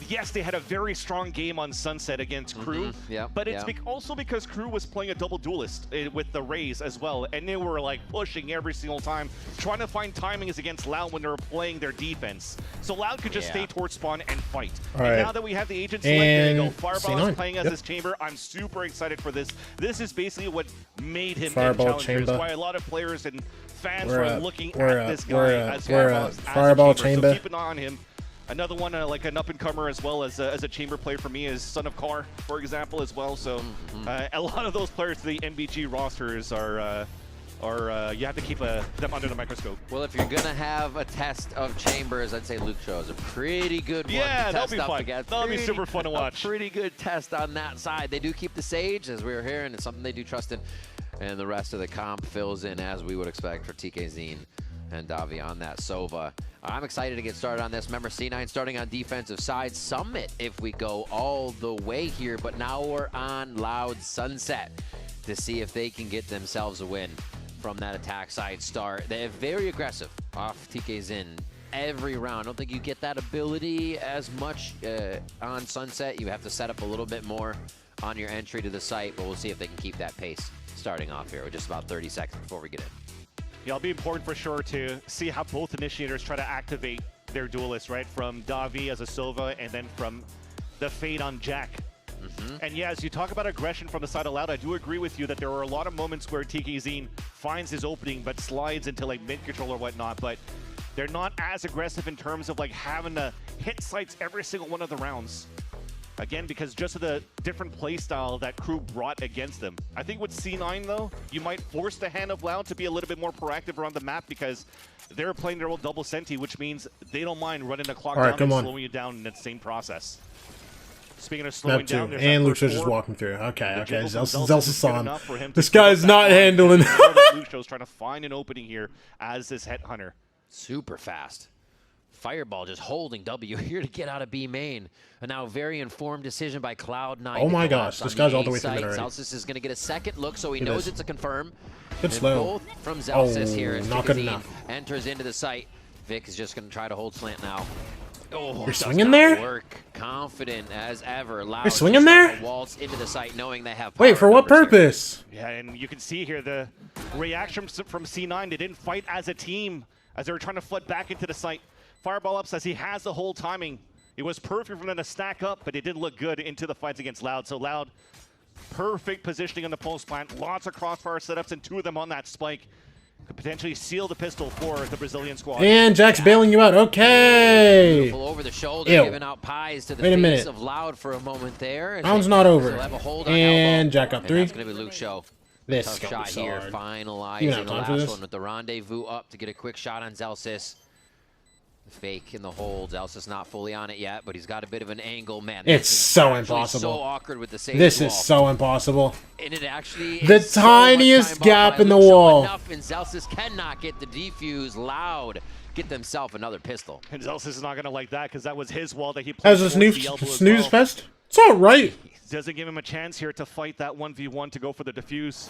Yes, they had a very strong game on Sunset against Crew, but it's also because Crew was playing a double duelist with the Rays as well, and they were like pushing every single time, trying to find timings against Loud when they were playing their defense. So Loud could just stay towards spawn and fight. And now that we have the agent selected, there you go. Fireball is playing as his chamber. I'm super excited for this. This is basically what made him Fireball Challengers. chamber. Why a lot of players and fans were looking at this guy as Fireball chamber. So keep an eye on him. Another one, like an up-and-comer as well as a chamber player for me is Son of Car, for example, as well. So a lot of those players to the MBG rosters are you have to keep them under the microscope. Well, if you're going to have a test of chambers, I'd say Luke Shaw is a pretty good one to that'll test be up fun. against. That'll be super fun to watch. A pretty good test on that side. They do keep the Sage, as we were hearing. It's something they do trust in. And the rest of the comp fills in as we would expect for TK Zine And Davi on that Sova. I'm excited to get started on this. Remember, C9 starting on defensive side. Summit if we go all the way here, but now we're on Loud Sunset to see if they can get themselves a win from that attack side start. They're very aggressive off TK's in every round. I don't think you get that ability as much on Sunset. You have to set up a little bit more on your entry to the site, but we'll see if they can keep that pace starting off here with just about 30 seconds before we get in. Yeah, it'll be important for sure to see how both initiators try to activate their duelists, right? From Davi as a Sova, and then from the Fade on Jack. And yeah, as you talk about aggression from the side of Loud, I do agree with you that there are a lot of moments where TKZ finds his opening but slides into like mid-control or whatnot, but they're not as aggressive in terms of like having to hit sites every single one of the rounds. Again, because just of the different play style that crew brought against them. I think with C9 though, you might force the hand of Loud to be a little bit more proactive around the map because they're playing their old double senti, which means they don't mind running the clock down and slowing you down in that same process. Speaking of slowing down, and Luxio's just walking through. Okay. Zelsis on. This guy's not handling. Luxio's trying to find an opening here as this headhunter. Super fast. Fireball just holding W here to get out of B main. And now very informed decision by Cloud9. Oh my gosh, this guy's all the way through there. Zelsis is going to get a second look, so he knows it's a confirm. Good slow. Both from Zelsis here as not good enough. Enters into the site. Vic is just going to try to hold slant now. Oh, you're swinging there? Work. Confident as ever. Loud you're swinging there? Waltz into the site knowing they have Wait, for what purpose? Here. Yeah, and you can see here the reaction from C9. They didn't fight as a team as they were trying to flood back into the site. Fireball up says he has the whole timing. It was perfect for them to stack up, but it didn't look good into the fights against Loud. So Loud, perfect positioning on the post plant. Lots of crossfire setups, and 2 of them on that spike. Could potentially seal the pistol for the Brazilian squad. And Jack's bailing you out. Okay. Beautiful over the shoulder, giving out pies to the face of Loud for a moment there. Round's not over. And Jack up 3. That's going to be Luke Show. This tough shot here, finalizing the last one with the rendezvous up to get a quick shot on Zelsis. The fake in the hold. Zelsis not fully on it yet, but he's got a bit of an angle. Man, it's so impossible. So awkward with the save this wall. is so impossible. And it actually the is tiniest so gap in the wall. Enough, and Zelsis cannot get the defuse. Loud get themselves another pistol. And Zelsis is not going to like that because that was his wall that he played. As a snooze fest? It's all right. Doesn't give him a chance here to fight that 1v1 to go for the defuse.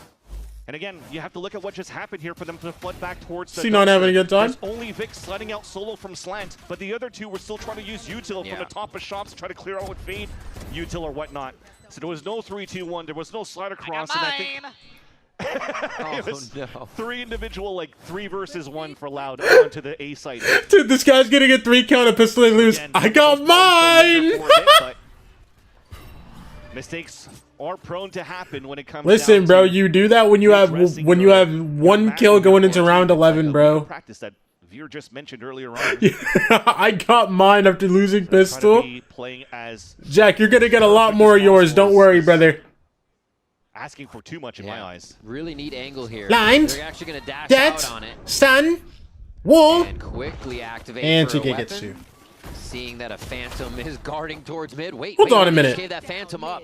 And again, you have to look at what just happened here for them to flood back towards the C9 having a good time. There's only Vic sliding out solo from slant, but the other 2 were still trying to use util from the top of shops to try to clear out with Fade, util or whatnot. So there was no 3-2-1, there was no slide across, and I think it was 3 individual, like 3 versus 1 for Loud onto the A site. Dude, this guy's gonna get 3 count of pistol and lose. I got mine! Mistakes are prone to happen when it comes Listen, bro, you do that when you have 1 kill going into round 11, bro. Practice that Veer just mentioned earlier on. I got mine after losing pistol. Playing as Jack, you're gonna get a lot more of yours. Don't worry, brother. Asking for too much in my eyes. Really neat angle here. Lined. They're actually gonna dash Dead. out on it. Stun. Wall. And quickly activate and for TK gets 2. Seeing that a Phantom is guarding towards mid. Hold on a minute. Gave that Phantom up.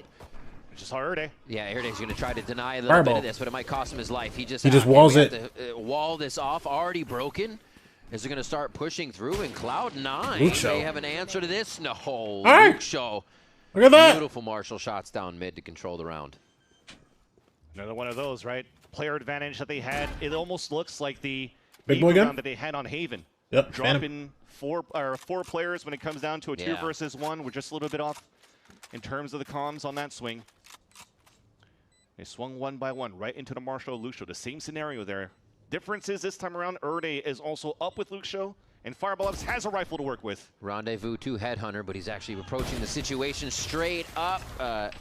Just Erde. Yeah, Erde's going to try to deny a little bit of this, but it might cost him his life. He just walls it. To, wall this off, already broken. Is it going to start pushing through? And Cloud9, they have an answer to this? No, Luke Show. Look at that. Beautiful Marshall shots down mid to control the round. Another one of those, right? Player advantage that they had. It almost looks like the big boy gun that they had on Haven. Yep. Dropping 4 players when it comes down to a 2 versus 1. We're just a little bit off in terms of the comms on that swing. They swung 1 by 1 right into the Marshall Lucio. The same scenario there. Difference is this time around, Erde is also up with Lucio, and Fireball has a rifle to work with. Rendezvous 2 Headhunter, but he's actually approaching the situation straight up.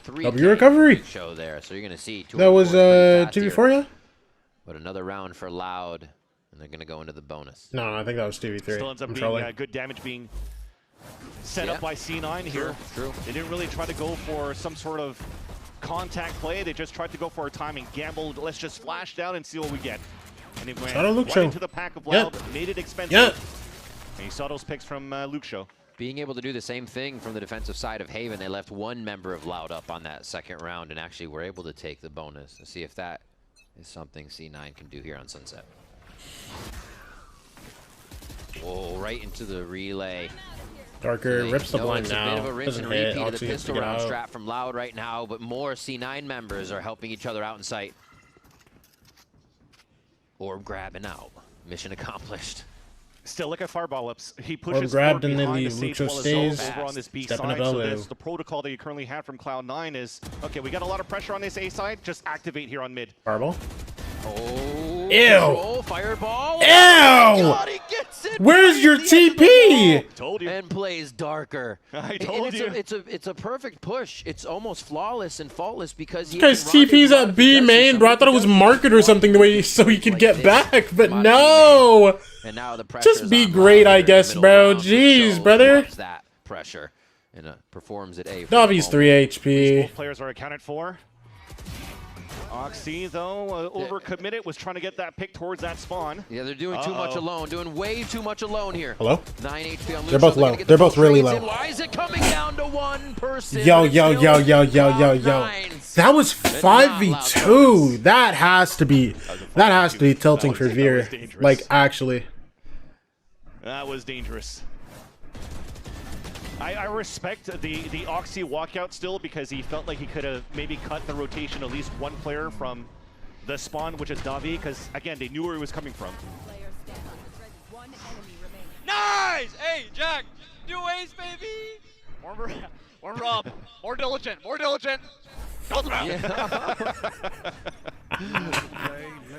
3 W recovery. Show there, so you're going to see. That was 2v4, yeah? But another round for Loud, and they're going to go into the bonus. No, I think that was 2v3. Still ends up being good damage being set up by C9 here. True. They didn't really try to go for some sort of contact play. They just tried to go for a timing. Gambled, let's just flash down and see what we get. And it went right into the pack of Loud, made it expensive. And you saw those picks from Luke Show. Being able to do the same thing from the defensive side of Haven, they left 1 member of Loud up on that second round and actually were able to take the bonus. To see if that is something C9 can do here on Sunset. Whoa, right into the relay. Darker rips the blind it's now. a bit of a rinse Doesn't and hit. repeat of the Oxy gets to pistol get round out. strat from Loud right now, but more C9 members are helping each other out in sight. Orb grabbing out. Mission accomplished. Still look at Fireball ups. He pushes grabbed forward and then behind the the sage Lucho while stays. over on this B Stepping side. up So elbow. the protocol that you currently have from Cloud9 is, okay, we got a lot of pressure on this A side. Just activate here on mid. Fireball. Oh, Ew. Control, fireball. Ew. Oh God, he gets it. Where's your TP? Told you. And plays darker. I told you. It's a perfect push. It's almost flawless and faultless because he Guys, TP's at B main, bro. I thought it was market or something the way so he could get back, but no. And now the Just be great, I guess, bro. Jeez, brother. That pressure and performs at A. Davi's 3 HP. Both players are accounted for. Oxy, though, overcommitted, was trying to get that pick towards that spawn. Yeah, they're doing too much alone, doing way too much alone here. Hello? 9 HP on Lucio. They're both low. They're both really low. Why is it coming down to one person? Yo. That was 5v2. That has to be tilting for Veer. Like, actually. That was dangerous. I respect the Oxy walkout still because he felt like he could have maybe cut the rotation at least one player from the spawn, which is Davi, because again, they knew where he was coming from. Nice! Hey, Jack, do ace, baby! More Rob, more diligent, more diligent.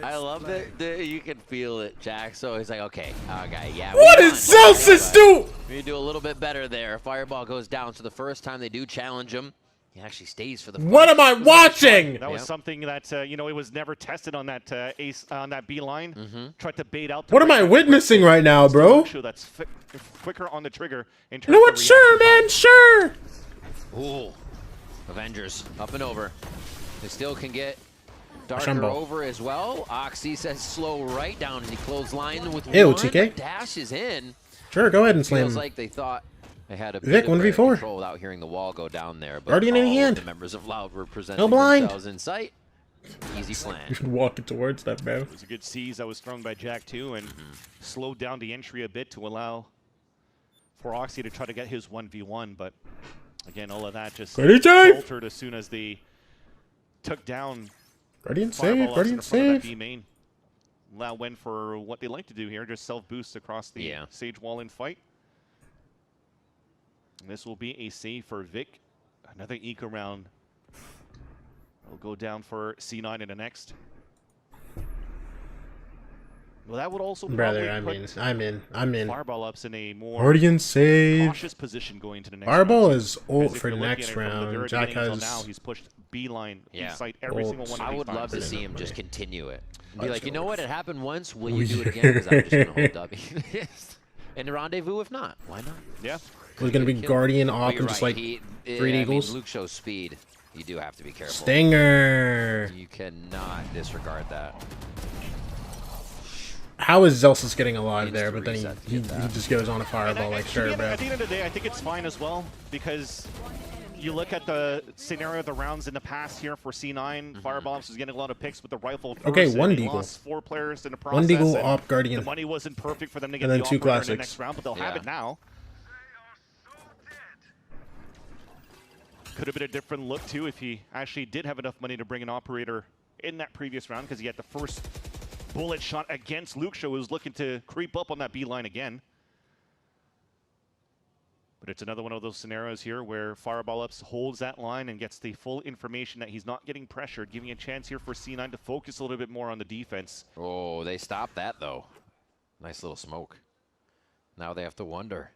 I love that you can feel it, Jack. So he's like, okay, yeah. What did Celsius do? We do a little bit better there. Fireball goes down. So the first time they do challenge him, he actually stays for the fight. What am I watching? That was something that it was never tested on that ace on that B line. Tried to bait out. What am I witnessing right now, bro? That's quicker on the trigger. In terms You know what? of Sure, man. Sure. Ooh, Avengers up and over. They still can get Darker Shumble. over as well. Oxy says slow right down, and he clothesline with Ew, one. TK. Dashes in. Sure, go ahead and slam Feels him. like they thought they had a Vic, bit of 1v4. control without hearing the wall go down there. But Guardian in all hand. of the members of Loud were presenting No blind. themselves in sight. Easy plan. You're walking towards that, bro. It was a good seize that was thrown by Jack too, and slowed down the entry a bit to allow for Oxy to try to get his 1v1. But again, all of that just altered as soon as they took down. Guardian save, Guardian save. B-main. Loud went for what they like to do here, just self-boost across the Sage wall in fight. And this will be a save for Vic. Another eco round. Will go down for C9 in the next. Well, that would also Brother, probably I'm in. Fireball ups in a more Guardian save. cautious position going into the next Fireball round. is ult Because if for you're looking next at it from the round. very Jack beginning has. till now, he's pushed B-line, Yeah. B-site, every single one of I these would love to times. see him just continue it. Be Let's like, you go. know what? It happened once. Will you do it again? Because I'm just going to hold W. And the rendezvous, if not, why not? Yeah. Was gonna be Guardian off But you're and just right, like he- 3 I eagles. mean, Luke shows speed. You do have to be careful. Stinger. You cannot disregard that. How is Zelsus getting alive Needs there? to But then reset to he get that. just goes on a fireball like, sure, bro. At the end of the day, I think it's fine as well because you look at the scenario of the rounds in the past here for C9. Fireballs was getting a lot of picks with the rifle. Okay, first, one and they deagle. lost 4 players in the process. One deagle, and op, Guardian. The money wasn't perfect for them to get And then the 2 operator in the classics. next round, but they'll have it now. Could have been a different look too if he actually did have enough money to bring an operator in that previous round because he had the first bullet shot against Luke Show, who was looking to creep up on that B line again. But it's another one of those scenarios here where Fireball Ups holds that line and gets the full information that he's not getting pressured, giving a chance here for C9 to focus a little bit more on the defense. Oh, they stopped that, though. Nice little smoke. Now they have to wonder.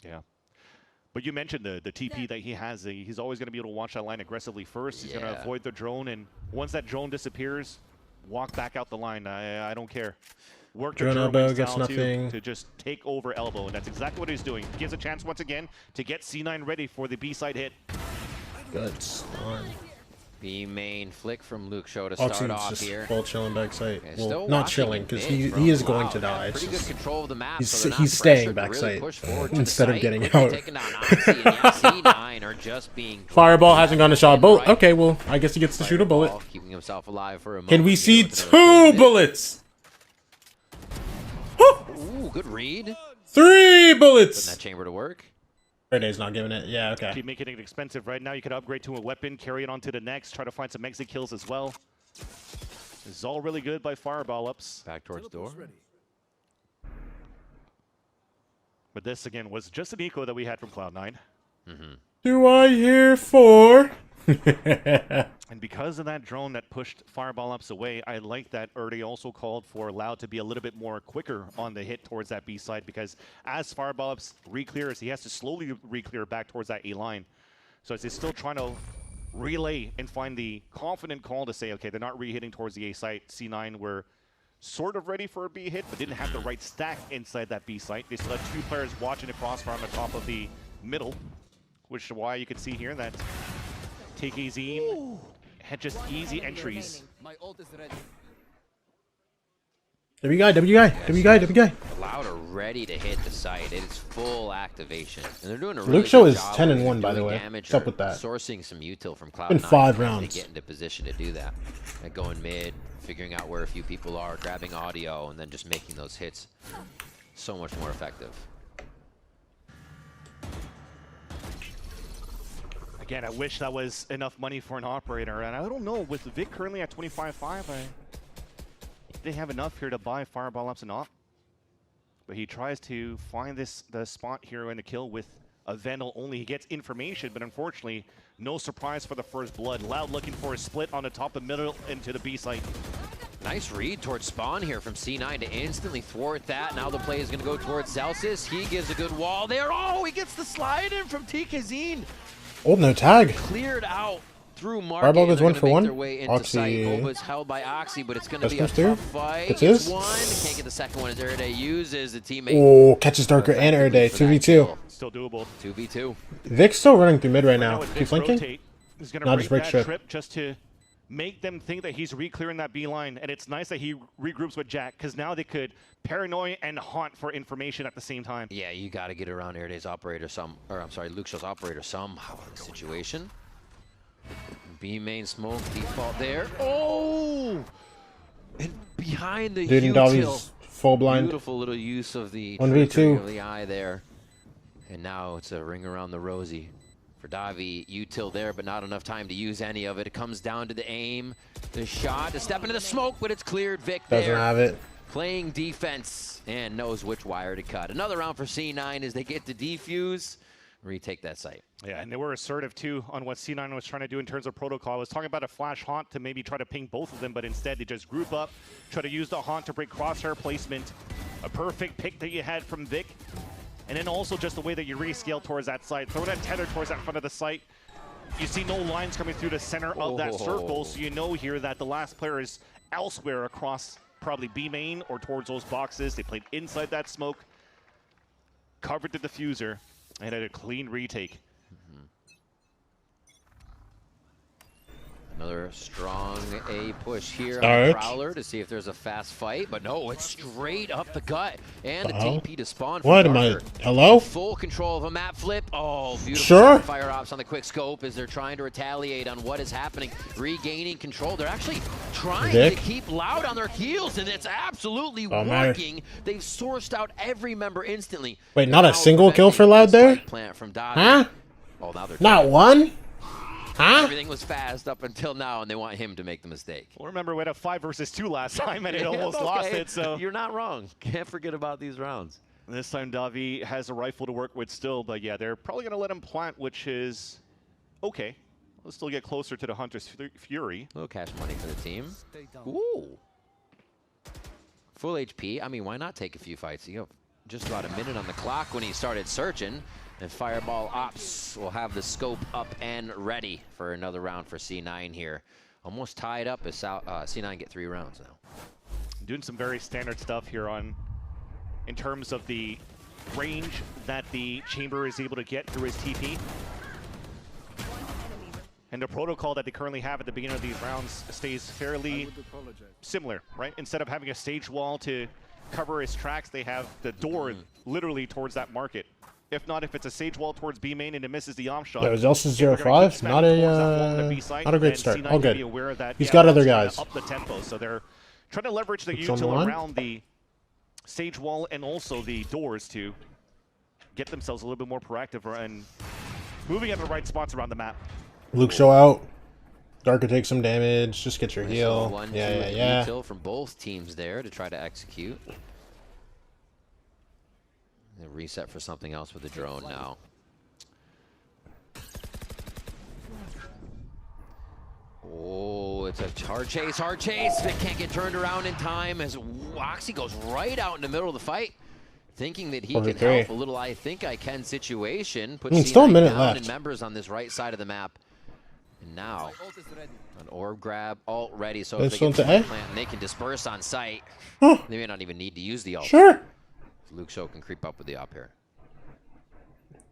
Yeah. But you mentioned the TP that he has. He's always going to be able to watch that line aggressively first. He's going to avoid the drone, and once that drone disappears, walk back out the line. I don't care. Work the Drone German elbow gets style nothing. to just take over elbow, and that's exactly what he's doing. Gives a chance once again to get C9 ready for the B-side hit. Good stun. B main flick from Luke Show to Oxy's start off just here. full chilling backside. Okay, Well, still not watching chilling a because bit he is from going Loud. to die. Pretty It's good control of the map. he's so they're he's not staying pressured to really backside push forward to the instead of site. getting Quickly out. taking down Oxy, and yeah, C9 are just being Fireball hasn't gone to shot a bullet. right. Okay, well, I guess he gets to shoot a bullet. Fireball keeping himself alive for a moment. Can we see With another 2 bullets? Ooh, good read. 3 bullets. Putting that chamber to work. Erday's not giving it. Yeah, okay. Keep making it expensive. Right now, you could upgrade to a weapon, carry it on to the next, try to find some exit kills as well. This is all really good by Fireball Ups. Back towards door. But this, again, was just an eco that we had from Cloud9. Do I hear 4? And because of that drone that pushed Fireball Ups away, I like that Erday also called for Loud to be a little bit more quicker on the hit towards that B side, because as Fireball Ups re-clears, he has to slowly re-clear back towards that A line. So as he's still trying to relay and find the confident call to say, okay, they're not re-hitting towards the A site. C9 were sort of ready for a B hit, but didn't have the right stack inside that B site. They still had 2 players watching the crossfire on the top of the middle, which is why you can see here that TKZ had just easy entries. W guy. Loud are ready to hit the site. It is full activation. And they're doing a really Luke Show good is job 10 and of 1, by the doing way. damage What's up or with that? Sourcing some util from Cloud9. Been 5 They rounds. get into position to do that. Like going mid, figuring out where a few people are, grabbing audio, and then just making those hits so much more effective. Again, I wish that was enough money for an operator, and I don't know, with Vic currently at 25.5, they have enough here to buy Fireball Ups and op. But he tries to find the spot here in the kill with a Vandal only. He gets information, but unfortunately, no surprise for the first blood. Loud looking for a split on the top of middle into the B site. Nice read towards spawn here from C9 to instantly thwart that. Now the play is going to go towards Celsius. He gives a good wall there. Oh, he gets the slide in from TKZ. Old no tag. Cleared out through Market. Fireball goes 1 for 1. Oxy. Oba's held by Oxy, but it's going to be a comes through. tough fight. It's his. One. Can't get the second one as Erday uses the teammate. Oh, catches Darker and Erday. 2v2. Still doable. 2v2. Vic's still running through mid right now. Keep flanking. He's going Nah, to just break break that strip. trip just to make them think that he's re-clearing that B line. And it's nice that he regroups with Jack, because now they could paranoia and haunt for information at the same time. Yeah, you got to get around Erday's operator Luke Show's operator somehow in the situation. B main smoke default there. Oh! And behind the Dude, and Davi's full blind. Beautiful little use of the 1v2 of the eye there. And now it's a ring around the rosy for Davi. Util there, but not enough time to use any of it. It comes down to the aim, the shot, to step into the smoke, but it's cleared. Vic Doesn't there. have it. Playing defense and knows which wire to cut. Another round for C9 as they get to defuse, retake that site. Yeah, and they were assertive too on what C9 was trying to do in terms of protocol. I was talking about a flash haunt to maybe try to ping both of them, but instead they just group up, try to use the haunt to break crosshair placement. A perfect pick that you had from Vic. And then also just the way that you rescale towards that site. Throw that tether towards that front of the site. You see no lines coming through the center of that circle, so you know here that the last player is elsewhere across probably B main or towards those boxes. They played inside that smoke, covered the diffuser, and had a clean retake. Another strong A push here on Prowler to see if there's a fast fight, but no, it's straight up the gut. And the TP to spawn. What am I? Hello? Full control of a map flip. Oh, beautiful. Sure. Fire ops on the quick scope as they're trying to retaliate on what is happening. Regaining control. They're actually trying to keep Loud on their heels, and it's absolutely working. They've sourced out every member instantly. Wait, not a single kill for Loud there? Huh? Oh, now they're not one? Huh? Everything was fast up until now, and they want him to make the mistake. Well, remember, we had a 5 versus 2 last time, and it almost lost it, so... You're not wrong. Can't forget about these rounds. This time, Davi has a rifle to work with still, but yeah, they're probably going to let him plant, which is okay. Let's still get closer to the Hunter's Fury. A little cash money for the team. Ooh. Full HP. I mean, why not take a few fights? You have just about a minute on the clock when he started searching. And Fireball Ops will have the scope up and ready for another round for C9 here. Almost tied up as C9 get 3 rounds now. Doing some very standard stuff here in terms of the range that the chamber is able to get through his TP. And the protocol that they currently have at the beginning of these rounds stays fairly similar, right? Instead of having a stage wall to cover his tracks, they have the door literally towards that market. If not, if it's a sage wall towards B main and it misses the arm shot. Yeah, it was Elsa's 0-5. Not a great start. All good. He's got other guys. Up the tempo, so they're trying to leverage the util around the Sage Wall and also the doors to get themselves a little bit more proactive and moving at the right spots around the map. Luke show out. Dark could take some damage. Just get your heal. Yeah. Util from both teams there to try to execute. A reset for something else with the drone now. Oh, it's a hard chase, hard chase. It can't get turned around in time as Woxy goes right out in the middle of the fight, thinking that he can help a little I think I can situation. Puts still a minute down left. And members on this right side of the map. And now, an orb grab, ult ready, so if they get the plant, they can disperse on site. They may not even need to use the ult. Sure. Luke Show can creep up with the op here.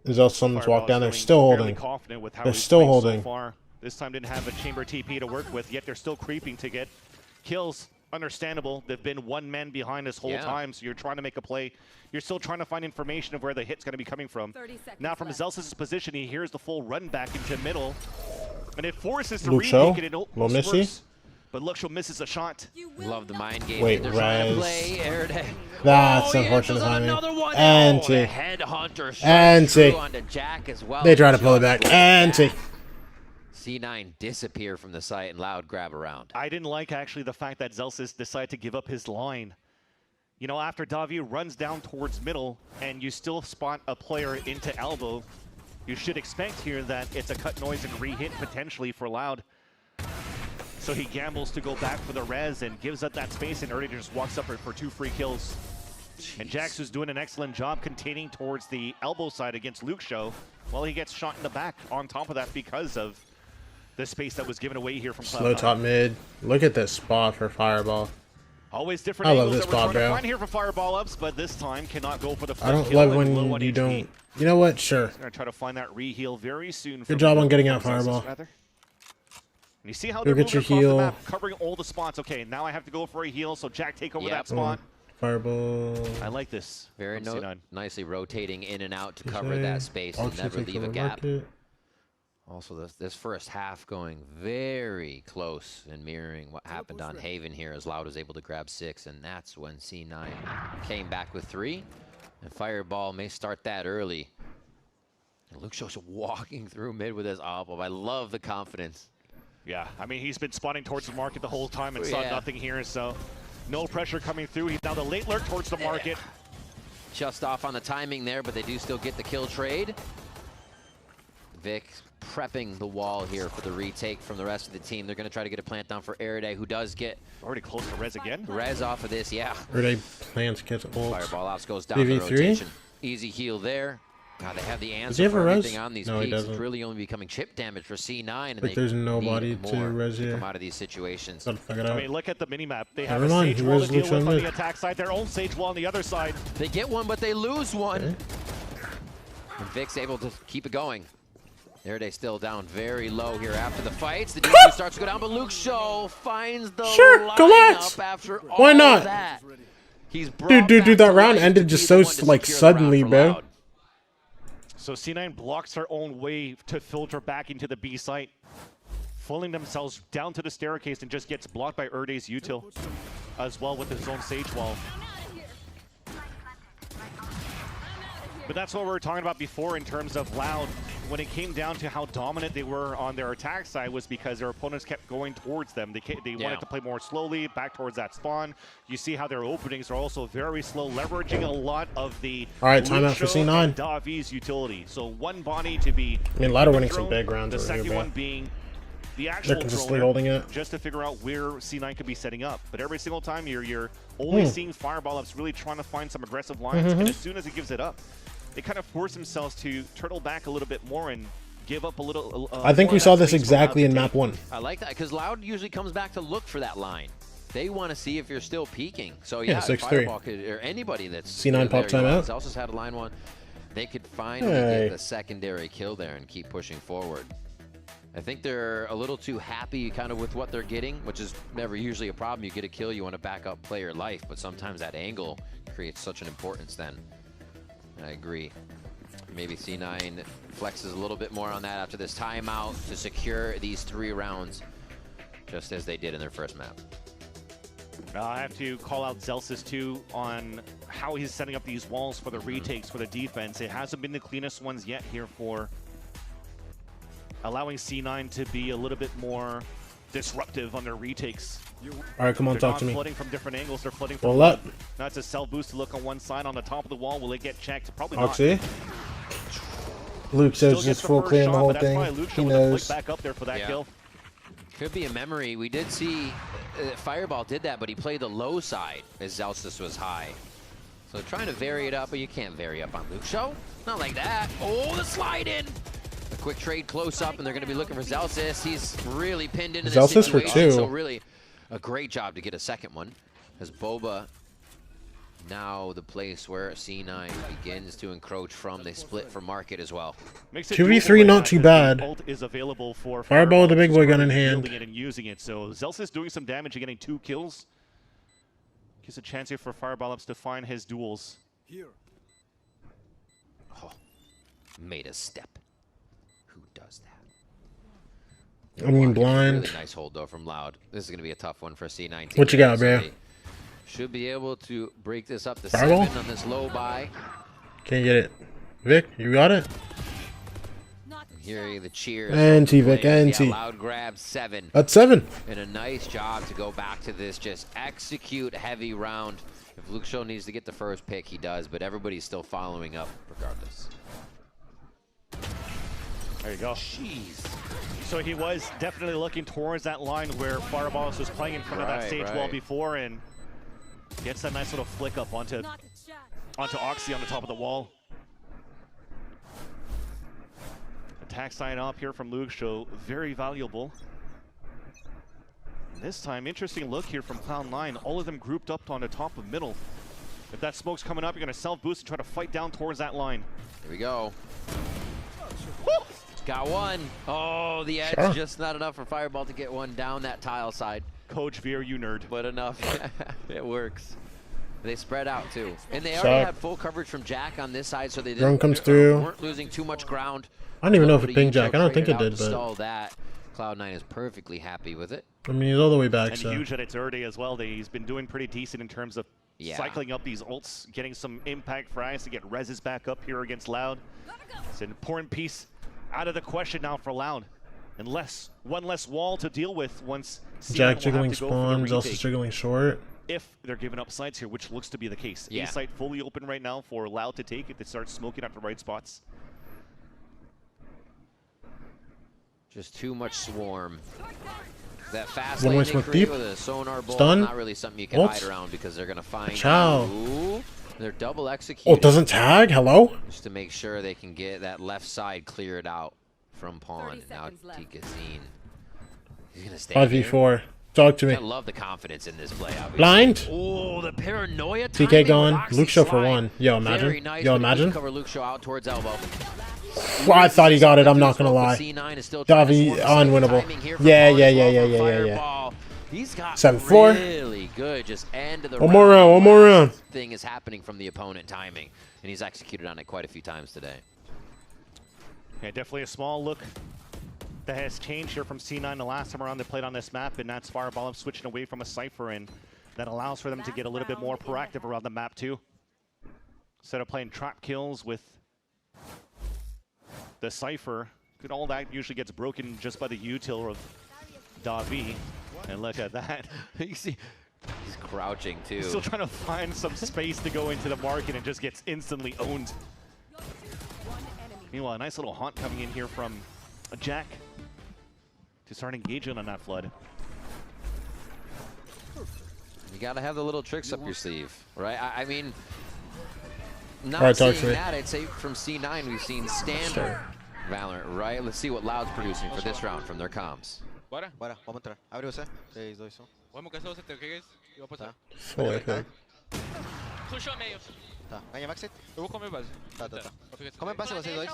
There's also someone's walked down there, still holding. They're still holding. So this time didn't have a chamber TP to work with, yet they're still creeping to get kills. Understandable. They've been one man behind this whole time, so you're trying to make a play. You're still trying to find information of where the hit's going to be coming from. Now from Zelsis' position, he hears the full run back into middle, and it forces to retake it. Low missy. But Luxo misses a shot. Love the mind game. Wait, Res. That's unfortunate timing. Anti. Anti. They try to pull it back. Anti. C9 disappear from the site and Loud grab around. I didn't like actually the fact that Zelsis decided to give up his line. You know, after Davi runs down towards middle and you still spot a player into elbow, you should expect here that it's a cut noise and re-hit potentially for Loud. So he gambles to go back for the res and gives up that space, and Ernie just walks up for 2 free kills. And Jax is doing an excellent job containing towards the elbow side against Luke Show while he gets shot in the back on top of that because of the space that was given away here from Cloud9. Slow top mid. Look at this spot for Fireball. Always different I angles love this that we're spot, trying to bro. find here for Fireball ups, but this time cannot go for the I don't love when you don't. You know what? Sure. He's gonna try to find that re-heal very soon. Good job on getting out Fireball. And you see how Go they're get moving your across the heal. map, covering all the spots. Okay, now I have to go for a heal, so Jack take over that spot. Fireball. I like this. Very nicely rotating in and out to cover that space and never leave a gap. Also, this first half going very close and mirroring what happened on Haven here as Loud was able to grab 6, and that's when C9 came back with 3. And Fireball may start that early. And Luke Show's walking through mid with his op. I love the confidence. Yeah, I mean, he's been spawning towards the market the whole time and saw nothing here, so no pressure coming through. He's now the late lurk towards the market. Just off on the timing there, but they do still get the kill trade. Vic prepping the wall here for the retake from the rest of the team. They're going to try to get a plant down for Eride, who does get already close to res again. Res off of this, yeah. Eride plants, gets ult. Fireball ops goes down the rotation. Easy heal there. God, they have the answer for everything on these peaks. It's really only becoming chip damage for C9. And but there's nobody to res here. Come out of these situations. I mean, look at the minimap. They have a Sage Wall to deal with on the attack side. Their own Sage Wall on the other side. They get one, but they lose one. Okay. And Vic's able to keep it going. Eride still down very low here after the fights. The DQ starts to go down, but Luke Show finds the lineup after Why not? That. He's dude, that round ended just so like suddenly, bro. So C9 blocks their own way to filter back into the B site, pulling themselves down to the staircase and just gets blocked by Erde's util as well with his own Sage Wall. But that's what we were talking about before in terms of Loud. When it came down to how dominant they were on their attack side was because their opponents kept going towards them. They wanted to play more slowly, back towards that spawn. You see how their openings are also very slow, leveraging a lot of the timeout for C9. Davi's utility. So one body to be Ladder winning some big rounds. The second one being the actual consistently holding it. Just to figure out where C9 could be setting up. But every single time you're only seeing Fireball ups really trying to find some aggressive lines, and as soon as he gives it up, they kind of force themselves to turtle back a little bit more and give up a little. I think we saw this exactly in map 1. I like that because Loud usually comes back to look for that line. They want to see if you're still peeking. So yeah, 6-3. Fireball could, or anybody that's C9 pop timeout. Zelsis had a line 1. They could finally get the secondary kill there and keep pushing forward. I think they're a little too happy kind of with what they're getting, which is never usually a problem. You get a kill, you want to back up player life, but sometimes that angle creates such an importance then. I agree. Maybe C9 flexes a little bit more on that after this timeout to secure these 3 rounds, just as they did in their first map. I have to call out Zelsis too on how he's setting up these walls for the retakes for the defense. It hasn't been the cleanest ones yet here for allowing C9 to be a little bit more disruptive on their retakes. All right, come on, talk to me. They're flooding from different angles. They're flooding from Roll up. Now it's a self-boost to look on one side on the top of the wall. Will it get checked? Probably Oxy. not. Luke says just full clear the whole thing. He knows. Back up there for that kill. Could be a memory. We did see Fireball did that, but he played the low side as Zelstis was high. So trying to vary it up, but you can't vary up on Luke Show. Not like that. Oh, the slide in. A quick trade close up, and they're going to be looking for Zelstis. He's really pinned into this Zelstis for two. So really a great job to get a second one. As Boba now the place where C9 begins to encroach from. They split for market as well. 2v3 not too bad. Is available for Fireball with the big boy gun in hand. And using it. So Zelstis doing some damage and getting 2 kills. Gives a chance here for Fireball to find his duels. Here. Oh, made a step. Who does that? I mean, blind. Really nice hold though from Loud. This is going to be a tough one for C19. What you got, bro? Should be able to break this up to Fireball? 7 on this low buy. Can't get it. Vic, you got it? Hearing the cheers. Vic, Yeah, Loud grab 7. That's 7. And a nice job to go back to this. Just execute heavy round. If Luke Show needs to get the first pick, he does. But everybody's still following up regardless. There you go. Jeez. So he was definitely looking towards that line where Fireball was playing in front of that stage wall before and gets that nice little flick up onto Oxy on the top of the wall. Attack sign up here from Luke Show, very valuable. This time, interesting look here from Cloud9. All of them grouped up on the top of middle. If that smoke's coming up, you're going to self-boost and try to fight down towards that line. Here we go. Woo! Got one. Oh, the edge just not enough for Fireball to get one down that tile side. Coach Veer, you nerd. But enough. It works. They spread out too. And they already had full coverage from Jack on this side, so they Drone comes through. Weren't losing too much ground. I don't even know if it pinged Jack. I don't think it did, but stall that. Cloud9 is perfectly happy with it. I mean, he's all the way back. And So huge at its early as well. He's been doing pretty decent in terms of cycling up these ults, getting some impact frags to get reses back up here against Loud. It's an important piece out of the question now for Loud. Unless one less wall to deal with once Jack jiggling spawn, Zelstis jiggling short. If they're giving up sites here, which looks to be the case. Yeah. A site fully open right now for Loud to take if they start smoking at the right spots. Just too much swarm. That fast One lane way they smoke create deep. with a sonar bolt Stun. is not really something you can hide around because they're going to find Chow. Ooh, they're double executing. Oh, it doesn't tag? Hello? Just to make sure they can get that left side cleared out from Pawn. And now Tikazine. He's going to stay 5v4. Talk to me. I love the confidence in this play, obviously. Blind. Oh, the paranoia. TK gone. Luke Show for 1. Yo, imagine. Nice, Yo, imagine. Cover Luke Show out towards elbow. Well, I thought he got it. I'm not gonna lie. Davi, unwinnable. Yeah. He's got 7-4. really good. Just end of the One more round. One more round. Thing is happening from the opponent timing, and he's executed on it quite a few times today. Yeah, definitely a small look that has changed here from C9 the last time around they played on this map, and that's Fireball switching away from a Cypher, and that allows for them to get a little bit more proactive around the map too. Instead of playing trap kills with the Cypher, all that usually gets broken just by the util of Davi. And look at that. You see, he's crouching too. Still trying to find some space to go into the market and just gets instantly owned. Meanwhile, a nice little haunt coming in here from Jack to start engaging on that flood. You gotta have the little tricks up your sleeve, right? I mean, not right, seeing that, I'd say from C9 we've seen standard Valorant, right? Let's see what Loud's producing for this round from their comms. Bora, vamos entrar. Abre você. 3, 2, 1. Vamos caçar você, o que é isso? Eu vou passar. Puxou meio. Tá, ganha Maxi. Eu vou comer base. Tá. Come base vocês dois.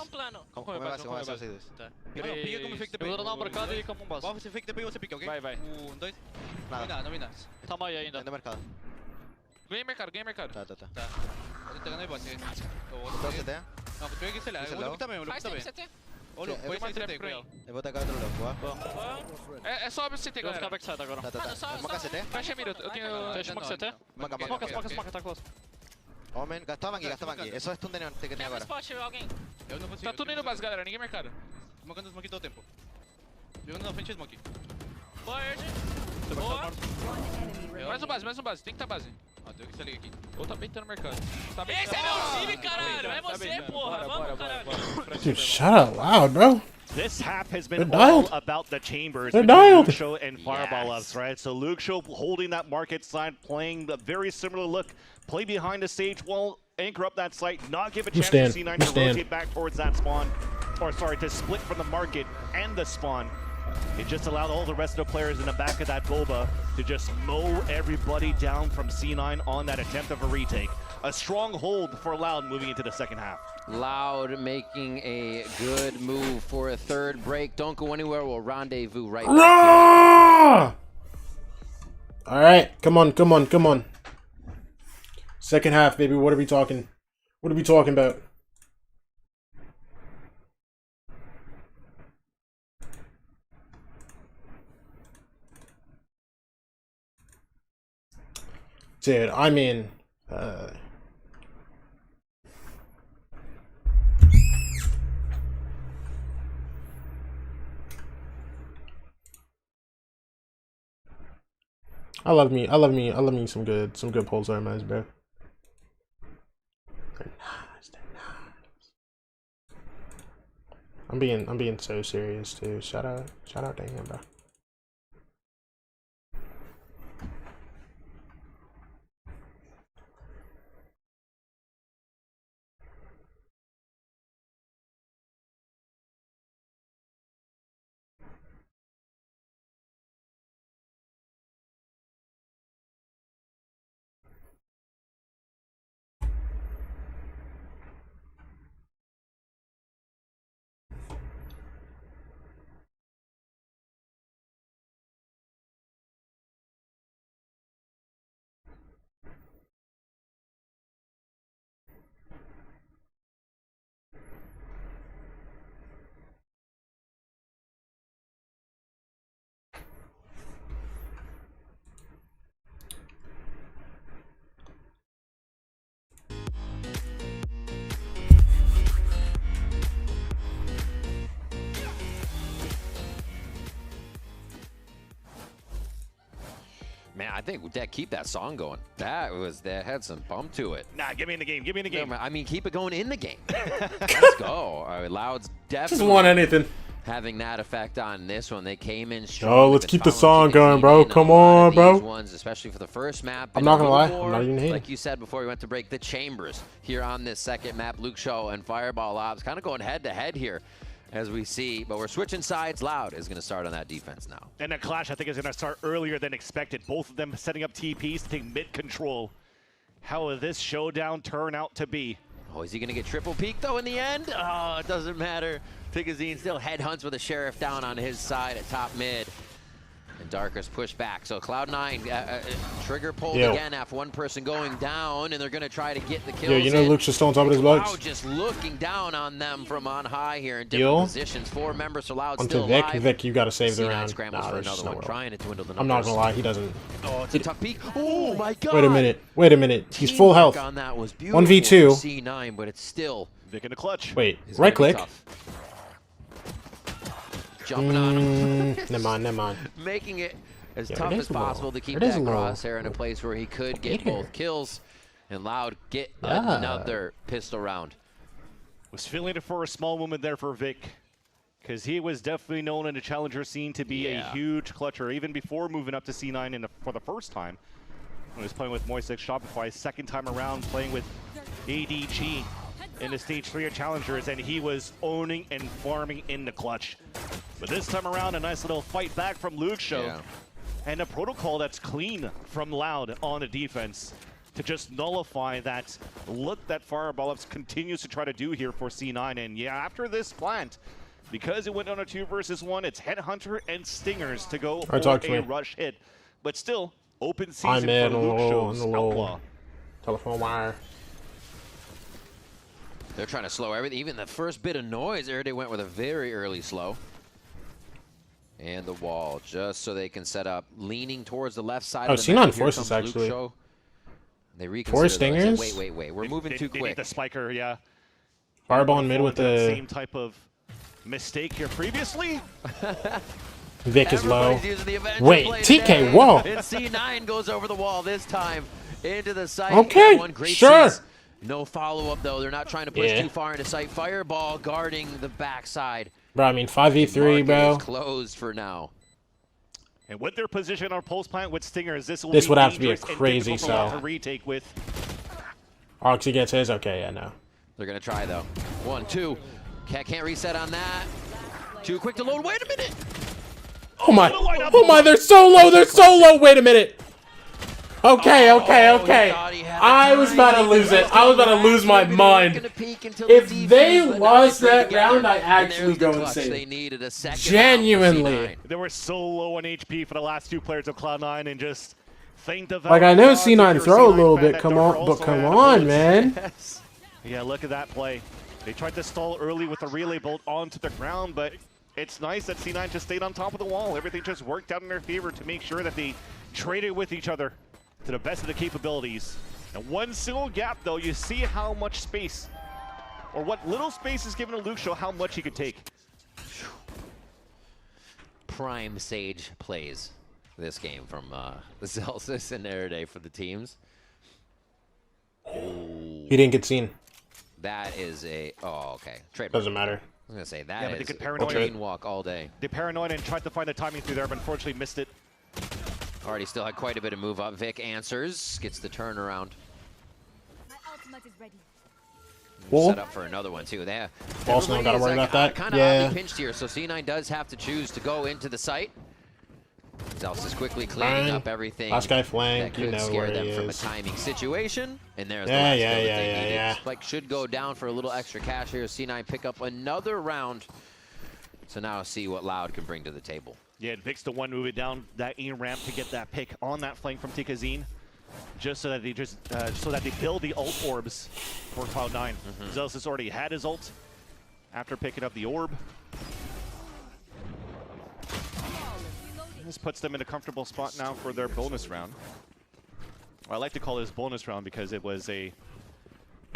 Come base vocês dois. Tá. Pica como fake TP. Eu vou dar uma bracada e como um base. Você fake TP e você pica, ok? Vai. 1, 2. Não vi nada. Tamo aí ainda. Ainda mercado. Ganhei mercado. Tá. Tô tentando aí base. Então você tem? Não, tu que sei lá. Eu vou também, eu vou também. Olha, põe mais TP com ele. Eu vou tacar outro logo, É só abrir CT, galera. Vou ficar backside agora. Tá. Smoke CT? Fecha a mira, eu tenho... Smoke CT? Smoke, tá close. Omen, gastou a Bang. É só stun de neon que tem agora. Spot, alguém. Eu não consigo. Tá tudo indo base, galera. Ninguém marcado. Smokando smoke todo o tempo. Jogando na frente smoke. Bird. Boa. Mais um base. Tem que tá base. Ó, deu que se liga aqui. Ou tá bem, tá no mercado. Tá bem. Esse é meu time, caralho. É você, porra. Vamos, caralho. Dude, shout out loud, bro. This half has been They're all dialed. about the chambers They're between dialed. Luke Show and Fireball Ups, right? So Luke Show holding that market side, playing a very similar look, play behind the stage wall, anchor up that site, not give a chance to C9 to rotate back towards that spawn, or sorry, to split from the market and the spawn. It just allowed all the rest of the players in the back of that Boba to just mow everybody down from C9 on that attempt of a retake. A strong hold for Loud moving into the second half. Loud making a good move for a third break. Don't go anywhere. We'll rendezvous right back here. All right, come on. Second half, baby. What are we talking? What are we talking about? Dude, I mean, I love me some good Pulsar matches, bro. They're nice. I'm being so serious too. Shout out to him, bro. Man, I think that keep that song going. That had some bump to it. Nah, give me in the game. I mean, keep it going in the game. Let's go. All right, Loud's definitely Just want anything. having that effect on this one. They came in strong. Oh, let's keep the song going, bro. Come on, bro. Ones, especially for the first map. I'm not gonna lie. I'm not even hating. Like you said before we went to break, the chambers here on this second map. Luke Show and Fireball Ops kind of going head to head here, as we see, but we're switching sides. Loud is going to start on that defense now. And the clash, I think, is going to start earlier than expected. Both of them setting up TPs to take mid control. How will this showdown turn out to be? Oh, is he going to get triple peak, though, in the end? Oh, it doesn't matter. Tigazine still headhunts with a Sheriff down on his side at top mid. And Darkest push back. So Cloud9 trigger pulled again after one person going down, and they're going to try to get the kills. Yeah, you know Luke's just on top of his bugs. Cloud just looking down on them from on high here in different positions. 4 members are Loud still Vic. alive. Vic, you got to save the C9 round. scrambles for another one, trying to dwindle the numbers. I'm not going to lie, he doesn't. Oh, it's a tough peak. Oh, my God. Wait a minute. He's full health. On that was beautiful 1v2. C9, but it's still Vic in the clutch. Wait, right click. Jumping on him. Never mind. Making it as tough as possible to keep that crosshair in a place where he could get both kills and Loud get another pistol round. Was feeling it for a small moment there for Vic, because he was definitely known in the challenger scene to be a huge clutcher, even before moving up to C9 for the first time. When he was playing with Moisix Shopify, second time around playing with ADG in the stage 3 of challengers, and he was owning and farming in the clutch. But this time around, a nice little fight back from Luke Show. And a protocol that's clean from Loud on the defense to just nullify that look that Fireball Ups continues to try to do here for C9. And yeah, after this plant, because it went on a 2 versus 1, it's Headhunter and Stingers to go for a rush hit. But still, open season for Luke Show's Outlaw. Telephone wire. They're trying to slow everything. Even the first bit of noise there, they went with a very early slow. And the wall, just so they can set up, leaning towards the left side of the map. C9 forces actually. They Four stingers? Wait. We're moving too quick. They need the spiker, yeah. Fireball in mid with the same type of mistake here previously. Vic is low. Wait, TK, whoa. And C9 goes over the wall this time into the site. Okay, One great sure. seize. No follow-up, though. They're not trying to push too far into sight. Fireball guarding the backside. Bro, I mean, 5v3, bro. Is closed for now. And with their position on post plant with stingers, this would have to be a crazy sell. sell. Retake with Oxy gets his. Okay, yeah, no. They're gonna try though. 1, 2. Can't reset on that. Too quick to load. Wait a minute. Oh my! Oh my! They're so low. They're so low. Wait a minute. Okay. I was about to lose it. I was about to lose my mind. If they lost that round, I actually go insane. Genuinely. They were so low on HP for the last two players of Cloud9 and just think of like I know C9 throw a little bit. Come on, but come on, man. Yeah, look at that play. They tried to stall early with a relay bolt onto the ground, but it's nice that C9 just stayed on top of the wall. Everything just worked out in their favor to make sure that they traded with each other to the best of the capabilities. And one single gap, though, you see how much space, or what little space is given to Luke Show, how much he could take. Prime Sage plays this game from the Celsius and Airday for the teams. He didn't get seen. That is a... Oh, okay. Trademark. Doesn't matter. I was going to say, that but is they could a green walk all day. They paranoid and tried to find the timing through there, but unfortunately missed it. Already still had quite a bit of move up. Vic answers, gets the turnaround. Set up for another one too. There. Also, not gotta worry about that. Kind of oddly pinched here, so C9 does have to choose to go into the site. Zelsus is quickly cleaning up everything. Last guy flank, that could scare them from a timing situation. And there's the last kill that they needed. Spike should go down for a little extra cash here. C9 pick up another round. So now see what Loud can bring to the table. Yeah, Vic's the one moving down that A ramp to get that pick on that flank from Tikazine, just so that they build the ult orbs for Cloud9. Zelsus already had his ult after picking up the orb. This puts them in a comfortable spot now for their bonus round. Well, I like to call this bonus round because it was a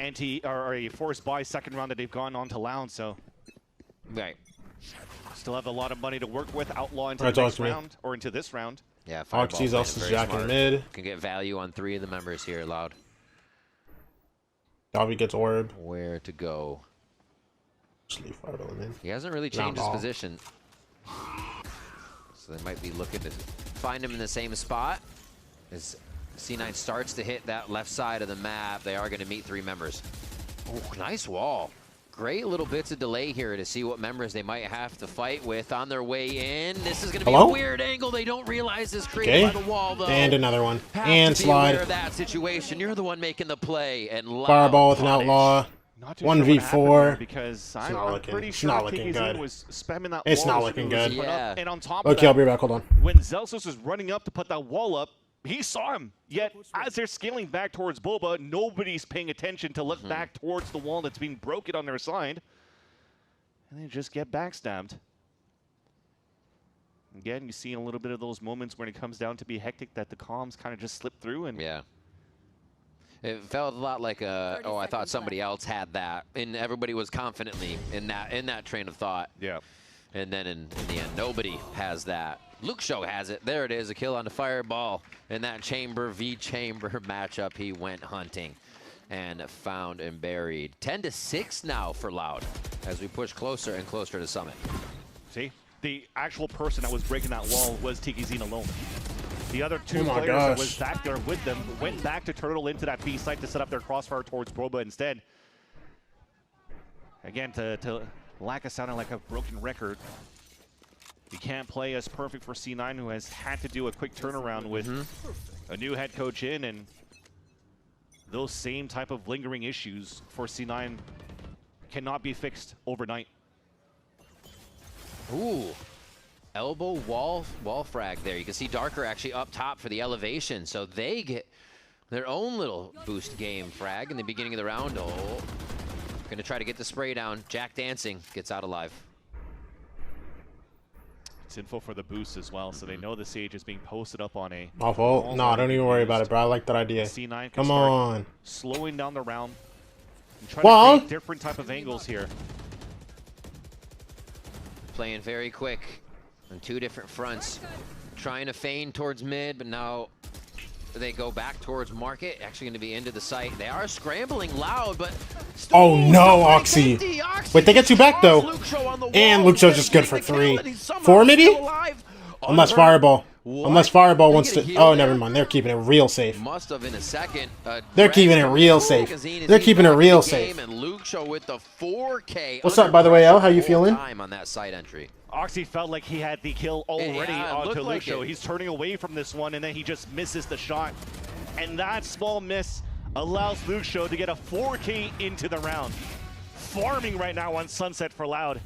a forced buy second round that they've gone on to Loud, so right. Still have a lot of money to work with. Outlaw into the next round, or into this round. Yeah, Oxy's also jacking mid. Can get value on 3 of the members here, Loud. Dobby gets orb. Where to go? Just leave Fireball in. He hasn't really changed his position. So they might be looking to find him in the same spot. As C9 starts to hit that left side of the map, they are going to meet 3 members. Oh, nice wall. Great little bits of delay here to see what members they might have to fight with on their way in. This is going to be a weird angle. They don't realize this created by the wall, though. And another one. Have and to slide. Be aware of that situation. You're the one making the play. And Fireball with an outlaw. 1v4. Because I'm pretty it's sure not looking good. Was spamming that it's wall not looking good. Yeah. And on top of okay, I'll be back. Hold on. When Zelsus was running up to put that wall up, he saw him. Yet, as they're scaling back towards Boba, nobody's paying attention to look back towards the wall that's being broken on their side. And they just get backstabbed. Again, you see a little bit of those moments when it comes down to be hectic that the comms kind of just slip through. And yeah. It felt a lot like oh, I thought somebody else had that. And everybody was confidently in that train of thought. Yeah. And then in the end, nobody has that. Luke Show has it. There it is, a kill on the Fireball. In that Chamber v Chamber matchup, he went hunting and found and buried. 10-6 now for Loud as we push closer and closer to Summit. See, the actual person that was breaking that wall was Tikazine alone. The other 2 players that was back there with them went back to turtle into that B site to set up their crossfire towards Boba instead. Again, to lack of sounding like a broken record, you can't play as perfect for C9, who has had to do a quick turnaround with a new head coach in, and those same type of lingering issues for C9 cannot be fixed overnight. Ooh. Elbow wall frag there. You can see Darker actually up top for the elevation, so they get their own little boost game frag in the beginning of the round. Oh, gonna try to get the spray down. Jack Dancing gets out alive. It's info for the boost as well, so they know the Sage is being posted up on a... Off ult? No, don't even worry about it, bro. I like that idea. C9 Come on. Slowing down the round. And trying to create different type of angles here. Playing very quick on 2 different fronts. Trying to feign towards mid, but now they go back towards market. Actually going to be into the site. They are scrambling loud, but... Oh no, Oxy. Wait, they get you back though. And Luxo's just good for 3. 4 maybe? Unless Fireball. Unless Fireball wants to... Oh, never mind. They're keeping it real safe. Must have in a second. They're keeping it real safe. They're keeping it real safe. And Luxo with the 4K. What's up, by the way, L? How you feeling? On that side entry. Oxy felt like he had the kill already onto Luxo. Like He's turning away from this one, and then he just misses the shot. And that small miss allows Luxo to get a 4K into the round. Farming right now on Sunset for Loud.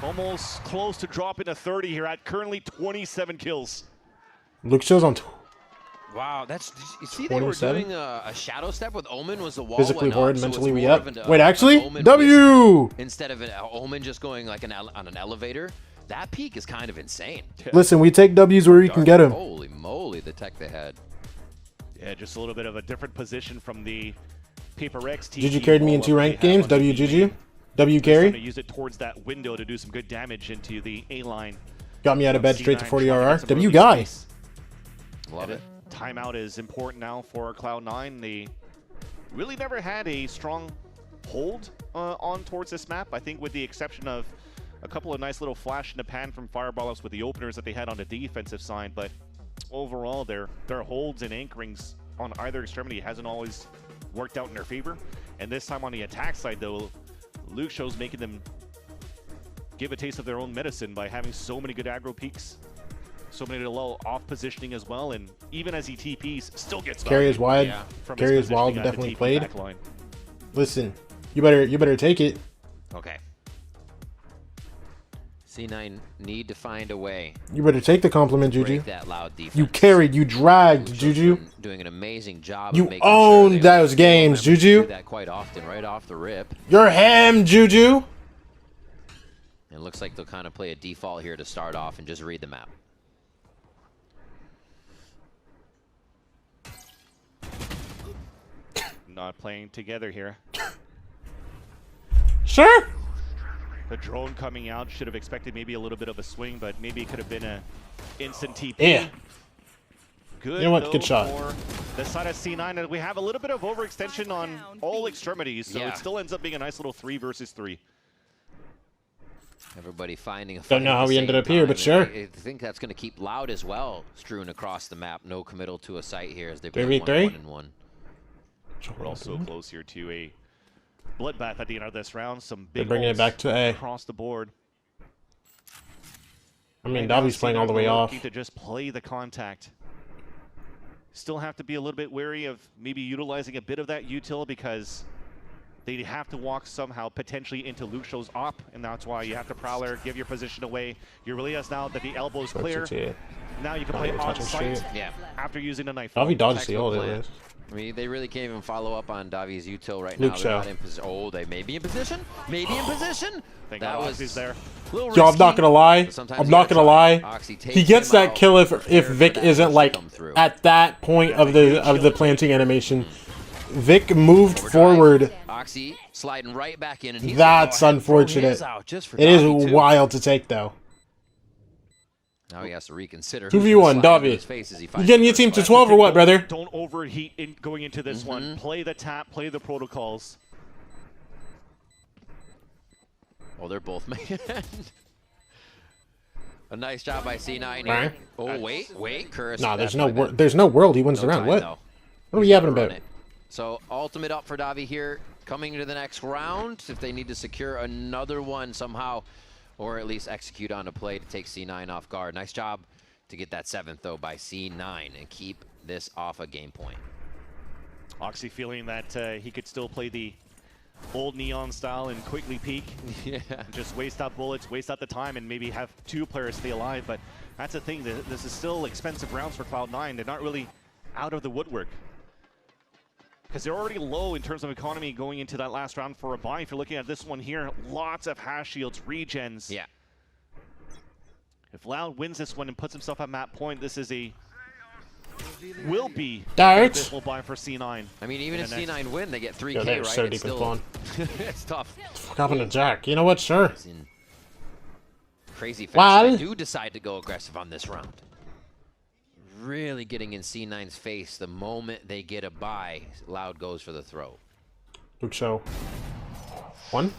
Almost close to dropping a 30 here at currently 27 kills. Luxo's on... Wow, that's... You see they were doing a shadow step with Omen was the wall Physically went horrid, up, mentally so we it's up. more of Wait, actually? Omen W! Instead of an Omen just going like on an elevator. That peak is kind of insane. Listen, we take W's where we can get them. Holy moly, the tech they had. Yeah, just a little bit of a different position from the Paper X team. Juju carried me in 2 ranked games. W Juju. W carry. To use it towards that window to do some good damage into the A line. Got me out of bed straight to 40 RR. W guy. Love it. Timeout is important now for Cloud9. They really never had a strong hold on towards this map. I think with the exception of a couple of nice little flash in the pan from Fireballs with the openers that they had on the defensive side, but overall their holds and anchorings on either extremity hasn't always worked out in their favor. And this time on the attack side though, Luxo's making them give a taste of their own medicine by having so many good aggro peaks, so many little off positioning as well, and even as he TPs, still gets Carry is wide. Carry is wild. Definitely played. Listen, you better take it. Okay. C9 need to find a way. You better take the compliment, Juju. Break that loud defense. You carried. You dragged, Juju. Doing an amazing job. You of making owned sure those games, Juju. Do that quite often, right off the rip. You're ham, Juju. It looks like they'll kind of play a default here to start off and just read the map. Not playing together here. Sure. The drone coming out should have expected maybe a little bit of a swing, but maybe it could have been a instant TP. Yeah. Good. You know what? Good shot. For the side of C9, and we have a little bit of overextension on all extremities, so it still ends up being a nice little 3 versus 3. Everybody finding a fight. Don't know how we ended up here, but sure. I think that's going to keep Loud as well, strewn across the map. No committal to a site here as they 3v3. We're also close here to a bloodbath at the end of this round. Some big They're bringing it back to A across the board. I mean, Davi's playing all the way off. To just play the contact. Still have to be a little bit wary of maybe utilizing a bit of that util because they have to walk somehow potentially into Luxo's op, and that's why you have to Prowler, give your position away. You realize now that the elbow is clear. Now you can play on site after using a knife. Davi dodged the ult at least. I mean, they really can't even follow up on Davi's util right now. They're not in position. Oh, they may be in position. Maybe in position. That was there. Yo, I'm not gonna lie. I'm not gonna lie. He gets that kill if Vic isn't like at that point of the planting animation. Vic moved forward. Oxy sliding right back in, and he's that's unfortunate. It is wild to take though. Now he has to reconsider. 2v1, Davi. You getting your team to 12 or what, brother? Don't overheat going into this one. Play the tap, play the protocols. Oh, they're both making a nice job by C9 here. Right. Oh, wait, Curse. Nah, there's no world he wins the round. What? What are we yapping about? So, ultimate up for Davi here. Coming to the next round, if they need to secure another one somehow, or at least execute on a play to take C9 off guard. Nice job to get that 7th, though, by C9 and keep this off a game point. Oxy feeling that he could still play the old Neon style and quickly peek. Yeah. Just waste out bullets, waste out the time, and maybe have 2 players stay alive. But that's the thing. This is still expensive rounds for Cloud9. They're not really out of the woodwork, because they're already low in terms of economy going into that last round for a buy. If you're looking at this one here, lots of hash shields, regens. Yeah. If Loud wins this one and puts himself at map point, this is will be Darts. will buy for C9. I mean, even if C9 win, they get 3K, Yo, they're right? so It's deep in still, spawn. it's tough. Fuck up in the Jack. You know what? Sure. Crazy fast. Well, They do decide to go aggressive on this round. Really getting in C9's face the moment they get a buy. Loud goes for the throw. Luke Show. One.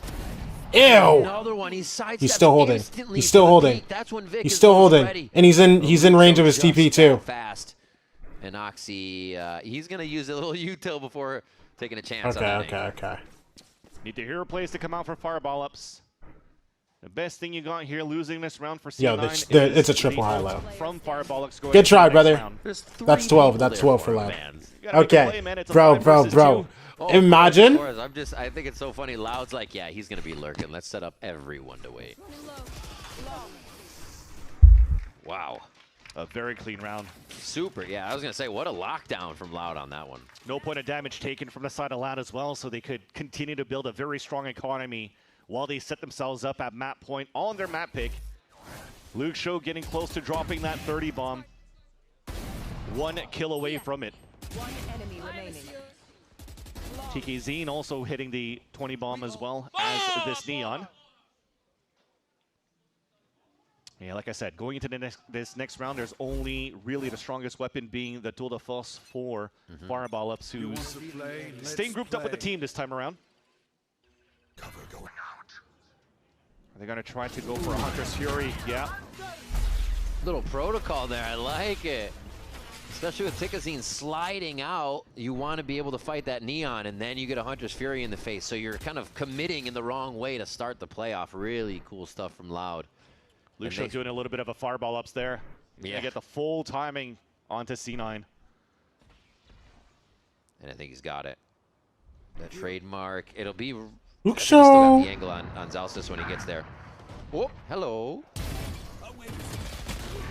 Ew. Another one. He's still holding. instantly He's still for the holding. peak. That's when Vic He's is still most holding. ready. And he's in range of his TP too. Fast. And Oxy, he's gonna use a little util before taking a chance. Okay. Need to hero plays to come out for fireball ups. The best thing you got here, losing this round for C9. Yo, it's a triple high low. From fireball ups going Good try, brother. round. That's 12. That's 12 for Loud. Okay, bro. Oh, Imagine. of course. I think it's so funny. Loud's like, yeah, he's gonna be lurking. Let's set up everyone to wait. Wow. A very clean round. Super, yeah. I was gonna say, what a lockdown from Loud on that one. No point of damage taken from the side of Loud as well, so they could continue to build a very strong economy while they set themselves up at map point on their map pick. Luke Show getting close to dropping that 30 bomb. 1 kill away from it. One enemy remaining. TKZine also hitting the 20 bomb as well as this Neon. Yeah, like I said, going into this next round, there's only really the strongest weapon being the Tour de Force for Fireball Ups, who's staying grouped up with the team this time around. Cover going out. Are they going to try to go for a Hunter's Fury? Yeah. Little protocol there. I like it. Especially with TKZine sliding out, you want to be able to fight that Neon, and then you get a Hunter's Fury in the face. So you're kind of committing in the wrong way to start the playoff. Really cool stuff from Loud. Luke Show doing a little bit of a fireball ups there. Yeah. To get the full timing onto C9. And I think he's got it. The trademark. It'll be... Luke Show. Still got the angle on Zalstis when he gets there. Oh, hello.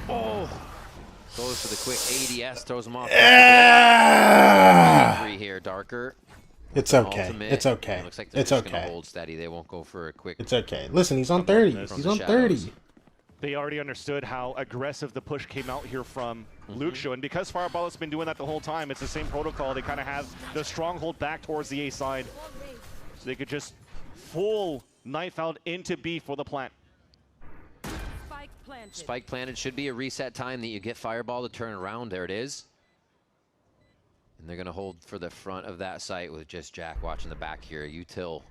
Oh. Goes for the quick ADS, throws him off. Three here, Darker. It's okay. Ultimate. It's okay. Looks like they're It's just okay. gonna hold steady. They won't go for a quick... It's okay. Listen, he's on 30. He's on 30. They already understood how aggressive the push came out here from Luke Show, and because Fireball has been doing that the whole time, it's the same protocol. They kind of have the stronghold back towards the A side, so they could just full knife out into B for the plant. Spike planted. Should be a reset time that you get Fireball to turn around. There it is. And they're going to hold for the front of that site with just Jack watching the back here. Util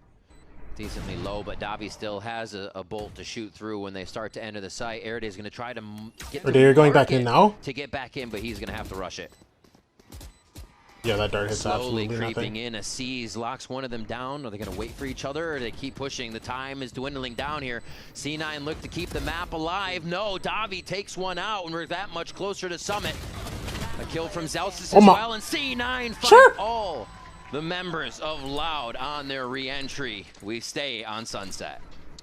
decently low, but Davi still has a bolt to shoot through when they start to enter the site. Eride is going to try to get They're going back in now? to get back in, but he's going to have to rush it. Yeah, that dart hits Slowly absolutely creeping nothing. in. A C's locks one of them down. Are they going to wait for each other, or do they keep pushing? The time is dwindling down here. C9 look to keep the map alive. No, Davi takes one out, and we're that much closer to Summit. A kill from Zalstis as well, and C9 fight all the members of Loud on their re-entry. We stay on Sunset.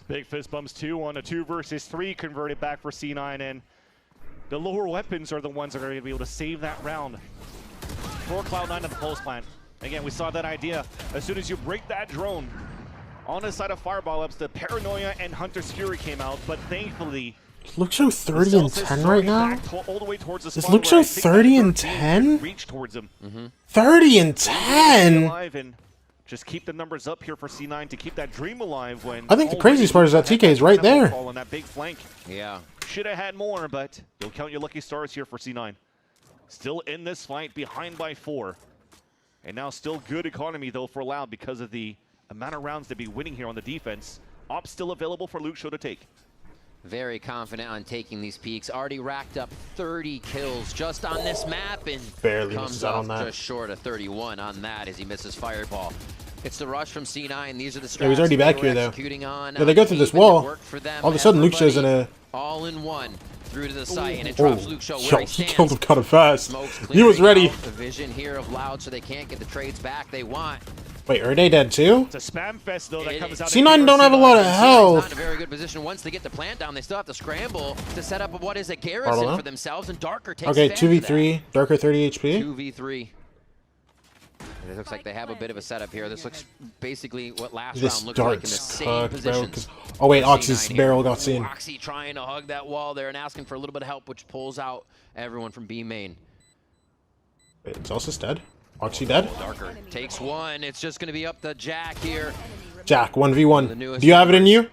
Big fist bumps 2 on a 2 versus 3 converted back for C9, and the lower weapons are the ones that are going to be able to save that round for Cloud9 at the Pulse plant. Again, we saw that idea. As soon as you break that drone on the side of Fireball Ups, the Paranoia and Hunter's Fury came out, but thankfully Luke Show 30 and 10 right now? all the way towards the Is spawn Luke where Show I think 30 that and 13 10? reach towards him. 30 and 10? Alive and just keep the numbers up here for C9 to keep that dream alive when I think the craziest part is that TK is right there. On that big flank. Yeah. Should have had more, but you'll count your lucky stars here for C9. Still in this fight, behind by 4. And now still good economy, though, for Loud because of the amount of rounds to be winning here on the defense. Ops still available for Luke Show to take. Very confident on taking these peaks. Already racked up 30 kills just on this map, and barely comes misses out off on that. just short of 31 on that as he misses Fireball. It's the rush from C9. These are the strats Yeah, he's already back they were here, though. executing on. Yeah, they go through this wall. All of a sudden, Luke Show's in a... All in one through to the site, and it drops Luke Show where Yo, he he stands. killed him kind of fast. Smoke's He was clearing ready. out the vision here of Loud, so they can't get the trades back they want. Wait, are they dead too? It's a spam fest, though, that comes out. C9 don't have a lot of Not health. in a very good position. Once they get the plant down, they still have to scramble to set up what is a garrison for themselves, and Darker takes Okay, advantage of 2v3, Darker 30 HP. 2v3. It looks like they have a bit of a setup here. This looks basically what last This round looked like in the dart's same cooked, bro. positions. Oh wait, Oxy's barrel got seen. Oxy trying to hug that wall there and asking for a little bit of help, which pulls out everyone from B main. Wait, it's also dead. Oxy dead. Darker takes one. It's just going to be up to Jack here. Jack, 1v1. Do you have it in you?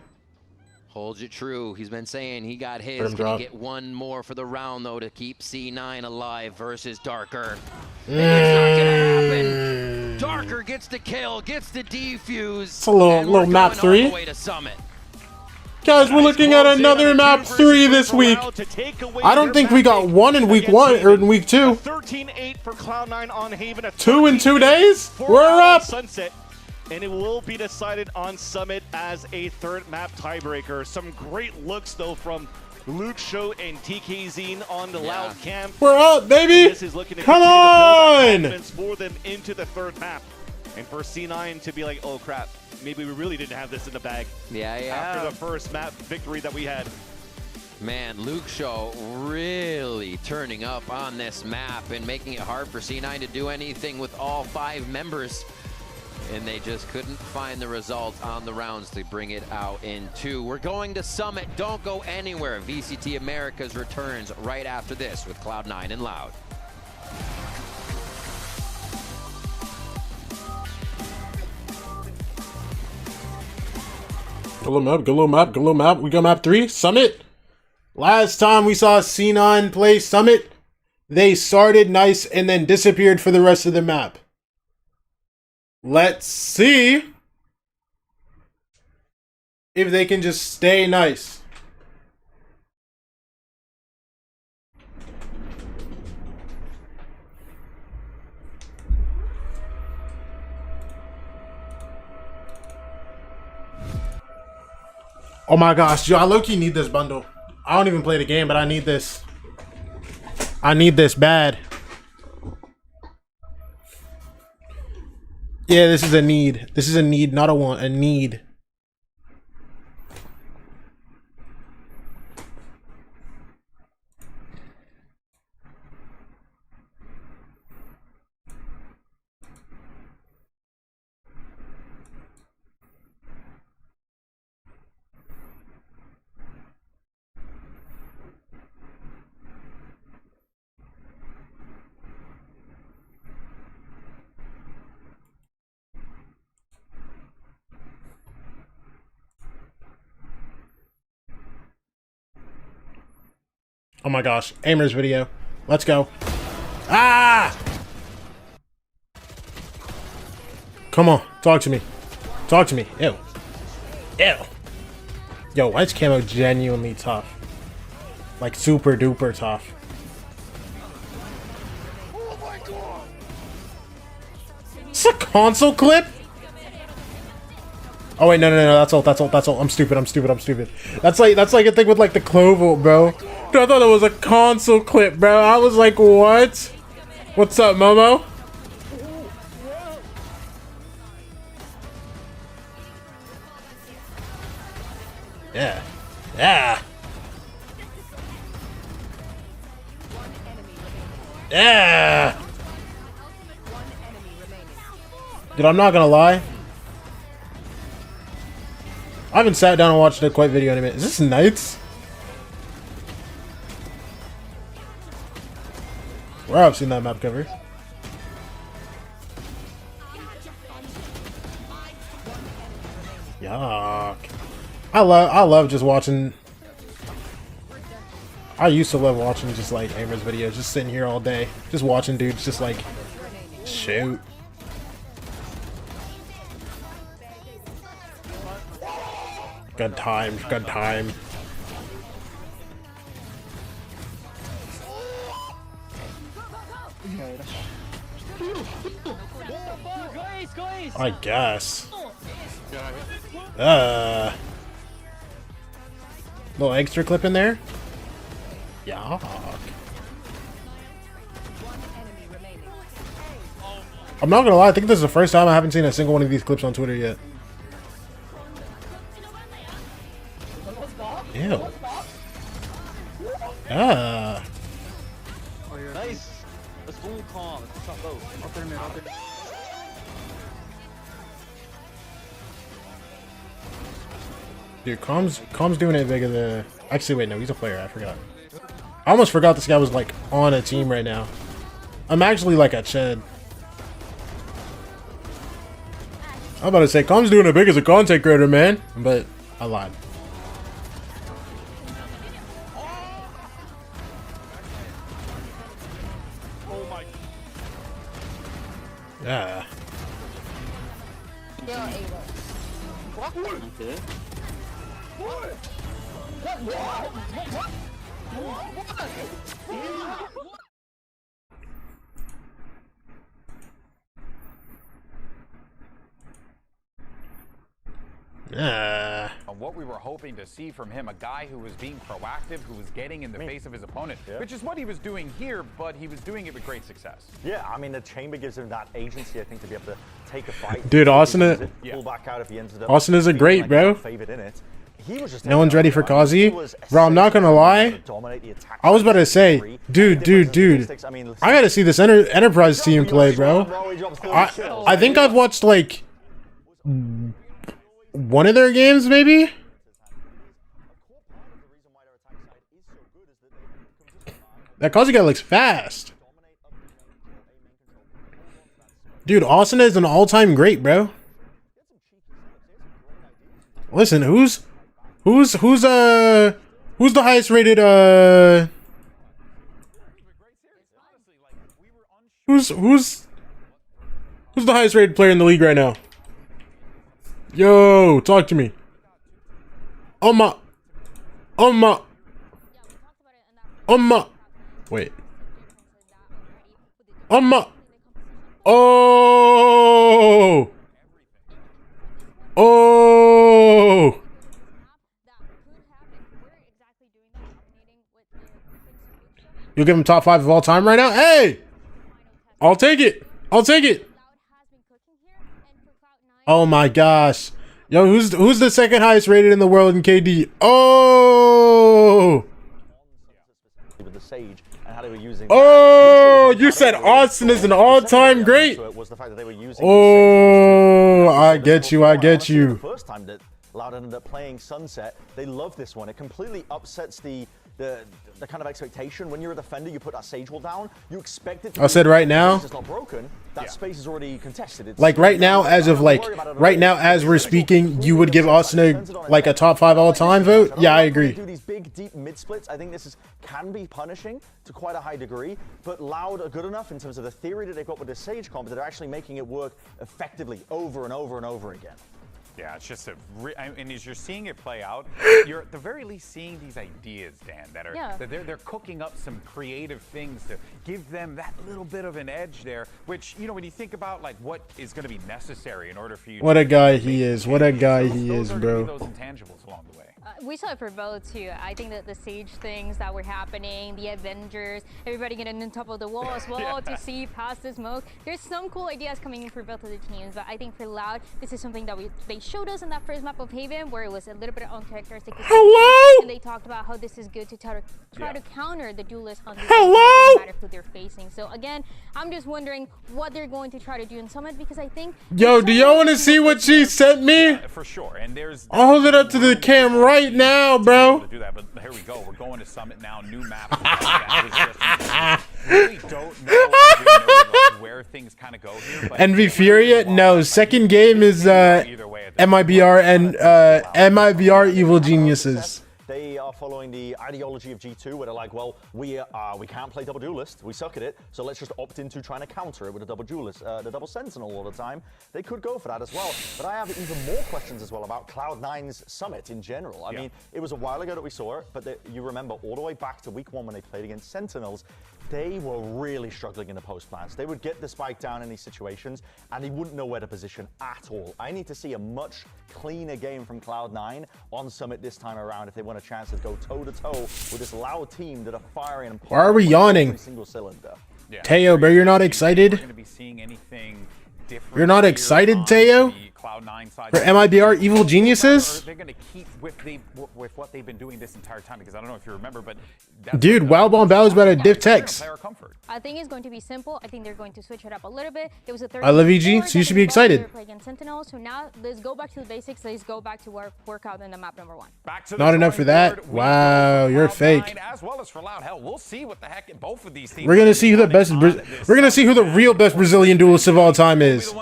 Holds it true. He's been saying he got his. Let him Can he drop. get one more for the round, though, to keep C9 alive versus Darker? Mm. And it's not going to happen. Darker gets the kill, gets the defuse. It's a little map 3. All the way to Summit. Guys, we're looking at another map 3 this week. I don't think we got 1 in week 1 or in week 2. 13-8 for Cloud9 on Haven. 2 in 2 days? We're up. Sunset. And it will be decided on Summit as a third map tiebreaker. Some great looks, though, from Luke Show and TKZ on the Loud Camp. We're up, baby. This is looking to Come continue on. to build that confidence for them into the third map. And for C9 to be like, oh, crap, maybe we really didn't have this in the bag. After the first map victory that we had. Man, Luke Show really turning up on this map and making it hard for C9 to do anything with all 5 members. And they just couldn't find the result on the rounds to bring it out in 2. We're going to Summit. Don't go anywhere. VCT Americas returns right after this with Cloud9 and Loud. Good little map. We got map 3, Summit. Last time we saw C9 play Summit, they started nice and then disappeared for the rest of the map. Let's see if they can just stay nice. Oh my gosh, yo, I low-key need this bundle. I don't even play the game, but I need this. I need this bad. Yeah, this is a need. This is a need, not a want, a need. Oh my gosh, Amer's video. Let's go. Ah! Come on, talk to me. Talk to me. Ew. Ew. Yo, why is camo genuinely tough? Like super duper tough. Oh my god! Is this a console clip? Oh wait, no, that's all. I'm stupid. That's like a thing with like the Clovo, bro. Dude, I thought it was a console clip, bro. I was like, what? What's up, Momo? Yeah. Yeah. Yeah. Dude, I'm not gonna lie. I haven't sat down and watched a Quite video in a minute. Is this Knights? Where I've seen that map cover. Yuck. I love just watching. I used to love watching just like Amer's videos, just sitting here all day, just watching dudes just like shoot. Good time, good time. I guess. Little extra clip in there. Yuck. I'm not gonna lie, I think this is the first time I haven't seen a single one of these clips on Twitter yet. Ew. Ah. Nice. Let's go calm. Let's not go. Dude, Calm's doing it bigger than... Actually, wait, no, he's a player. I forgot. I almost forgot this guy was, like, on a team right now. I'm actually, like, a Chad. I'm about to say, Calm's doing it big as a content creator, man. But I lied. Yeah. What we were hoping to see from him, a guy who was being proactive, who was getting in the face of his opponent, which is what he was doing here, but he was doing it with great success. Yeah, I mean, the chamber gives him that agency, I think, to be able to take a fight. Dude, Austin isn't great, bro. No one's ready for Kazi. Bro, I'm not gonna lie. I was about to say, dude. I gotta see this Enterprise team play, bro. I think I've watched, like, one of their games, maybe? That Kazi guy looks fast. Dude, Austin is an all-time great, bro. Listen, who's the highest rated who's the highest rated player in the league right now? Yo, talk to me. Wait. Oh. You'll give him top 5 of all time right now? Hey! I'll take it. Oh my gosh. Yo, who's the second highest rated in the world in KD? Oh! Oh, you said Austin is an all-time great. Oh, I get you. First time that Loud ended up playing Sunset, they love this one. It completely upsets the kind of expectation. When you're a defender, you put that Sage wall down, you expect it to I said right now, it's not broken. That space is already contested. It's like right now, as we're speaking, you would give Austin a top 5 all-time vote? Yeah, I agree. Do these big, deep mid splits. I think this can be punishing to quite a high degree, but Loud are good enough in terms of the theory that they've got with the Sage comp that they're actually making it work effectively over and over and over again. Yeah, it's just and as you're seeing it play out, you're at the very least seeing these ideas, Dan, that they're cooking up some creative things to give them that little bit of an edge there, which, you know, when you think about like what is going to be necessary in order for you what a guy he is, bro. Those intangibles along the way. We saw it for Bella too. I think that the Sage things that were happening, the Avengers, everybody getting on top of the wall as well to see past the smoke. There's some cool ideas coming in for both of the teams, but I think for Loud, this is something that they showed us in that first map of Haven, where it was a little bit uncharacteristic. Hello! And they talked about how this is good to try to counter the duelist on the Hello! matter who they're facing. So again, I'm just wondering what they're going to try to do in Summit, because I think. Yo, do y'all want to see what she sent me? Yeah, for sure. And I'll hold it up to the cam right now, bro. Do that, but here we go. We're going to Summit now. New map. Really don't know where things kind of go here. Envy Furia? No. Second game is MIBR and MIBR Evil Geniuses. They are following the ideology of G2, where they're like, well, we can't play double duelist, we suck at it, so let's just opt into trying to counter it with a double duelist, the double sentinel all the time. They could go for that as well, but I have even more questions as well about Cloud9's Summit in general. I mean, it was a while ago that we saw it, but you remember all the way back to week 1 when they played against Sentinels, they were really struggling in the post plants. They would get the spike down in these situations, and they wouldn't know where to position at all. I need to see a much cleaner game from Cloud9 on Summit this time around if they want a chance to go toe-to-toe with this Loud team that are firing and why are we yawning? Single cylinder. Yeah. Teo, bro, you're not excited? You're not excited, Teo? For MIBR Evil Geniuses? They're going to keep with what they've been doing this entire time, because I don't know if you remember, but dude, Wild Bomb Battle is about to diff text. I think it's going to be simple. I think they're going to switch it up a little bit. There was a 30 I love EG, so you should be excited. Against Sentinel. So now let's go back to the basics. Let's go back to work out in the map number 1. Not enough for that. Wow, you're fake. As well as for Loud. Hell, we'll see what the heck both of these teams. We're gonna see who the best. We're gonna see who the real best Brazilian duelist of all time is.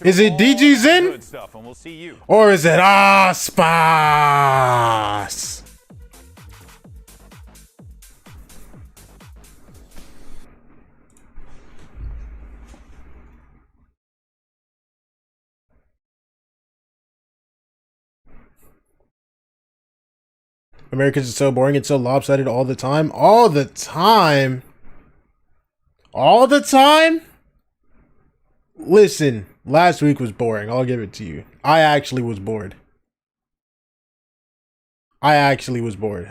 Is it DG Zin? Or is it Aspas? Americans are so boring and so lopsided all the time. All the time? All the time? Listen, last week was boring. I'll give it to you. I actually was bored. I actually was bored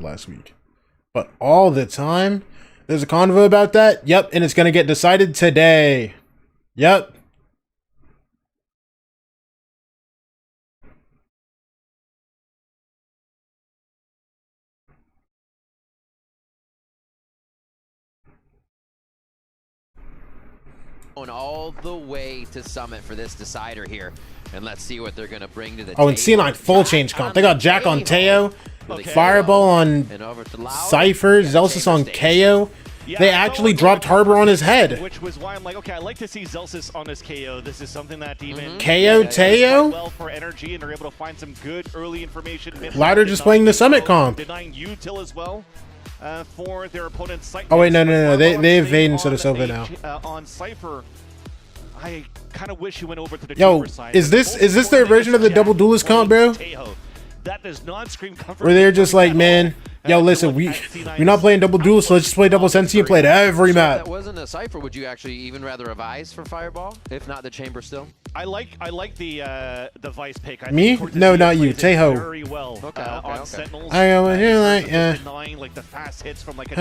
last week. But all the time? There's a convo about that? Yep, and it's going to get decided today. Yep. All the way to Summit for this decider here, and let's see what they're gonna bring to the table. Oh, and C9 full change comp. They got Jack on Teo, Fireball on Cypher, Zelsis on KO. They actually dropped Harbor on his head. Which was why I'm like, okay, I like to see Zelsis on this KO. This is something that even KO Teo? well for energy, and they're able to find some good early information. Louder just playing the Summit comp. Denying util as well. For their opponent's Cypher. Oh wait, no. They have Vayne instead of Silva now. On Cypher, I kind of wish he went over to the Yo, side. is this their version of the double duelist comp, bro? That does not scream comfort. Where they're just like, man, yo, listen, we're not playing double duelist, so let's just play double Sensi and play it every map. If that wasn't a Cypher, would you actually even rather revise for Fireball, if not the Chamber still? I like the Vice pick. I Me? think No, not you. Teho. Very well on Sentinels. I go here like denying like the fast hits from like a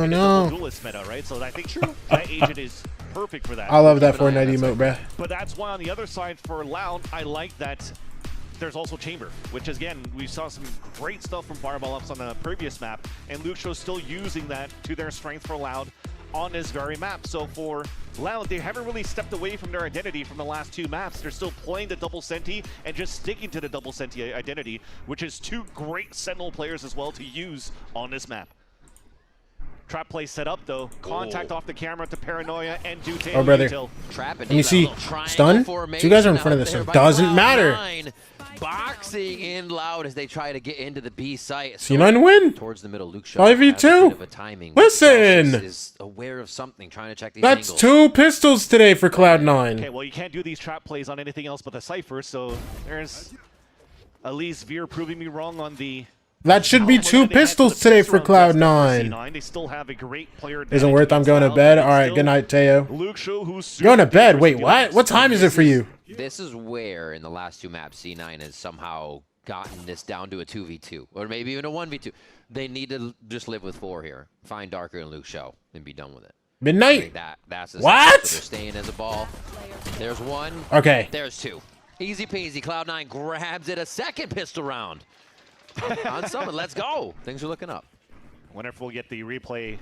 no. duelist meta, right? So I think that agent is perfect for that. I love that 490 emote, bruh. But that's why on the other side for Loud, I like that there's also Chamber, which again, we saw some great stuff from Fireball Ups on the previous map, and Luxio's still using that to their strength for Loud on this very map. So for Loud, they haven't really stepped away from their identity from the last 2 maps. They're still playing the double Senti and just sticking to the double Senti identity, which is 2 great Sentinel players as well to use on this map. Trap play set up though. Contact off the camera to Paranoia and do Oh, brother. Trap And you see, stun? 2 guys are in front of this, so it doesn't matter. Boxing in Loud as they try to get into the B site. C9 win. Towards the middle, Luke 5v2. Listen. Is aware of something, trying to check these That's angles. 2 pistols today for Cloud9. Okay, well you can't do these trap plays on anything else but the Cypher, so there's at least Veer proving me wrong on the... That should be 2 pistols today for Cloud9. They still have a great player. Isn't worth. I'm going to bed. All right, good night, Teo. Going to bed. Wait, what? What time is it for you? This is where, in the last 2 maps, C9 has somehow gotten this down to a 2v2, or maybe even a 1v2. They need to just live with 4 here. Find Darker and Luke Show and be done with it. Midnight? That's what? So they're staying as a ball. There's 1. Okay. There's 2. Easy peasy. Cloud9 grabs it. A second pistol round. On Summit, let's go. Things are looking up. Wonder if we'll get the replay.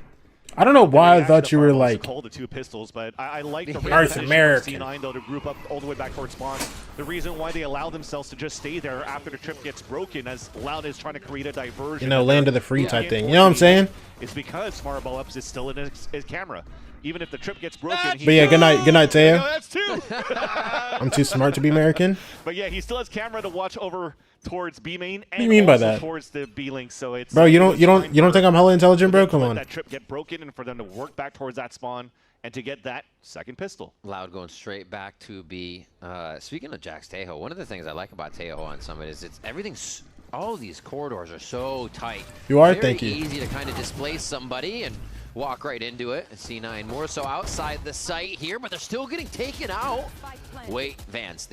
I don't know why I thought you were like Call the 2 pistols, but I like the North American. C9 though to group up all the way back towards spawn. The reason why they allow themselves to just stay there after the trip gets broken, as Loud is trying to create a diversion. You know, land of the free type thing. You know what I'm saying? It's because Fireball Ups is still in his camera. Even if the trip gets broken. But yeah, good night, Teo. That's 2. I'm too smart to be American. But yeah, he still has camera to watch over towards B main and What do you mean by also that? towards the B link. So it's Bro, you don't think I'm hella intelligent, bro? Come on. That trip get broken and for them to work back towards that spawn and to get that second pistol. Loud going straight back to B. Speaking of Jax Tejo, one of the things I like about Tejo on Summit is everything's all of these corridors are so tight. You are, Very thank you. easy to kind of displace somebody and walk right into it. C9 more so outside the site here, but they're still getting taken out. Wait, Vance,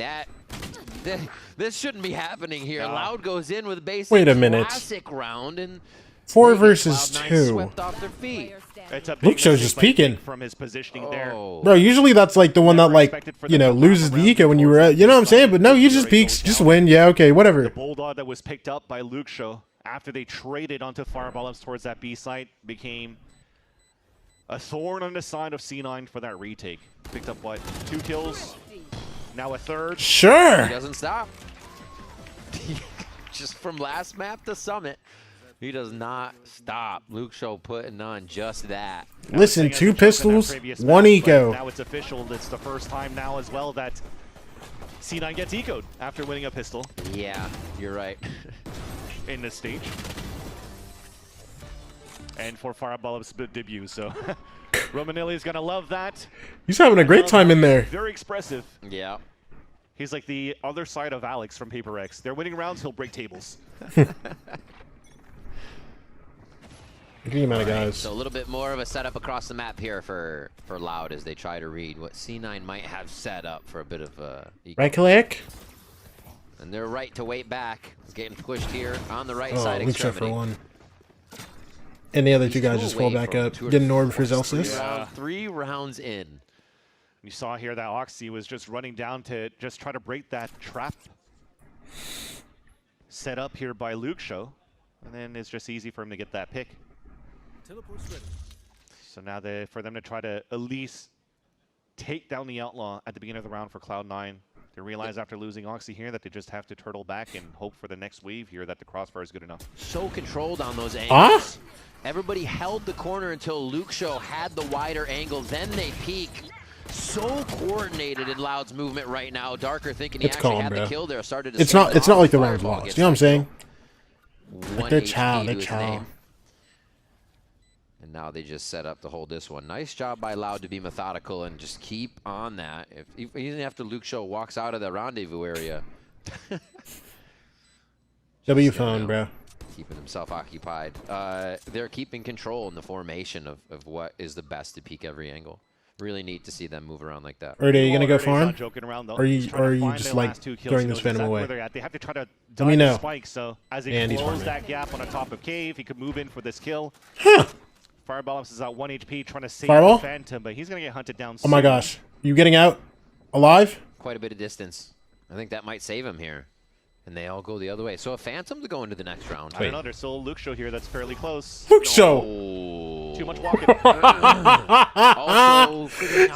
this shouldn't be happening here. Loud goes in with basic Wait a minute. classic round and 4 versus Cloud9 2. swept off their feet. Luke Show's just peeking. From his positioning there. Bro, usually that's like the one that like, you know, loses the eco when you were at, you know what I'm saying? But no, he just peeks, just win. Yeah, okay, whatever. The bulldog that was picked up by Luke Show after they traded onto Fireball Ups towards that B site became A thorn on the side of C9 for that retake. Picked up, what, 2 kills? Now a third. Sure. He doesn't stop. Just from last map to Summit, he does not stop. Luke Show putting on just that. Listen, 2 pistols, 1 eco. Now it's official. It's the first time now as well that C9 gets ecoed after winning a pistol. Yeah, you're right. In this stage. And for Fireball's debut, so Romanelli is gonna love that. He's having a great time in there. Very expressive. Yeah. He's like the other side of Alex from Paper X. They're winning rounds, he'll break tables. Look at the amount of guys. So a little bit more of a setup across the map here for Loud as they try to read what C9 might have set up for a bit of a... Right click. And they're right to wait back. It's getting pushed here on the right Oh, side Luke Show extremity. for 1. And the other 2 guys just fall back up. Get an orb for Zelsis. 3 rounds in. You saw here that Oxy was just running down to just try to break that trap set up here by Luke Show. And then it's just easy for him to get that pick. So now for them to try to at least take down the Outlaw at the beginning of the round for Cloud9. They realize after losing Oxy here that they just have to turtle back and hope for the next wave here that the crossfire is good enough. So controlled on those angles. Everybody held the corner until Luke Show had the wider angle, then they peek. So coordinated in Loud's movement right now. Darker thinking he actually had the kill there. Started to it's not like the round's lost. You know what I'm saying? Like they're chow. And now they just set up to hold this one. Nice job by Loud to be methodical and just keep on that. Even after Luke Show walks out of the rendezvous area. W phone, bro. Keeping himself occupied. They're keeping control in the formation of what is the best to peak every angle. Really neat to see them move around like that. Are you gonna go farm? Or are you just like throwing this Phantom away? They have to try to Let me know. spike, so as he closes that gap on the top of Cave, he could move in for this kill. Huh. Fireball is at 1 HP trying to save Fireball? the Phantom, but he's gonna get hunted down Oh my gosh. You getting out alive? Quite a bit of distance. I think that might save him here. And they all go the other way. So a Phantom to go into the next round. I don't know, there's still a Luke Show here that's fairly close. Luke Show! Too much walking.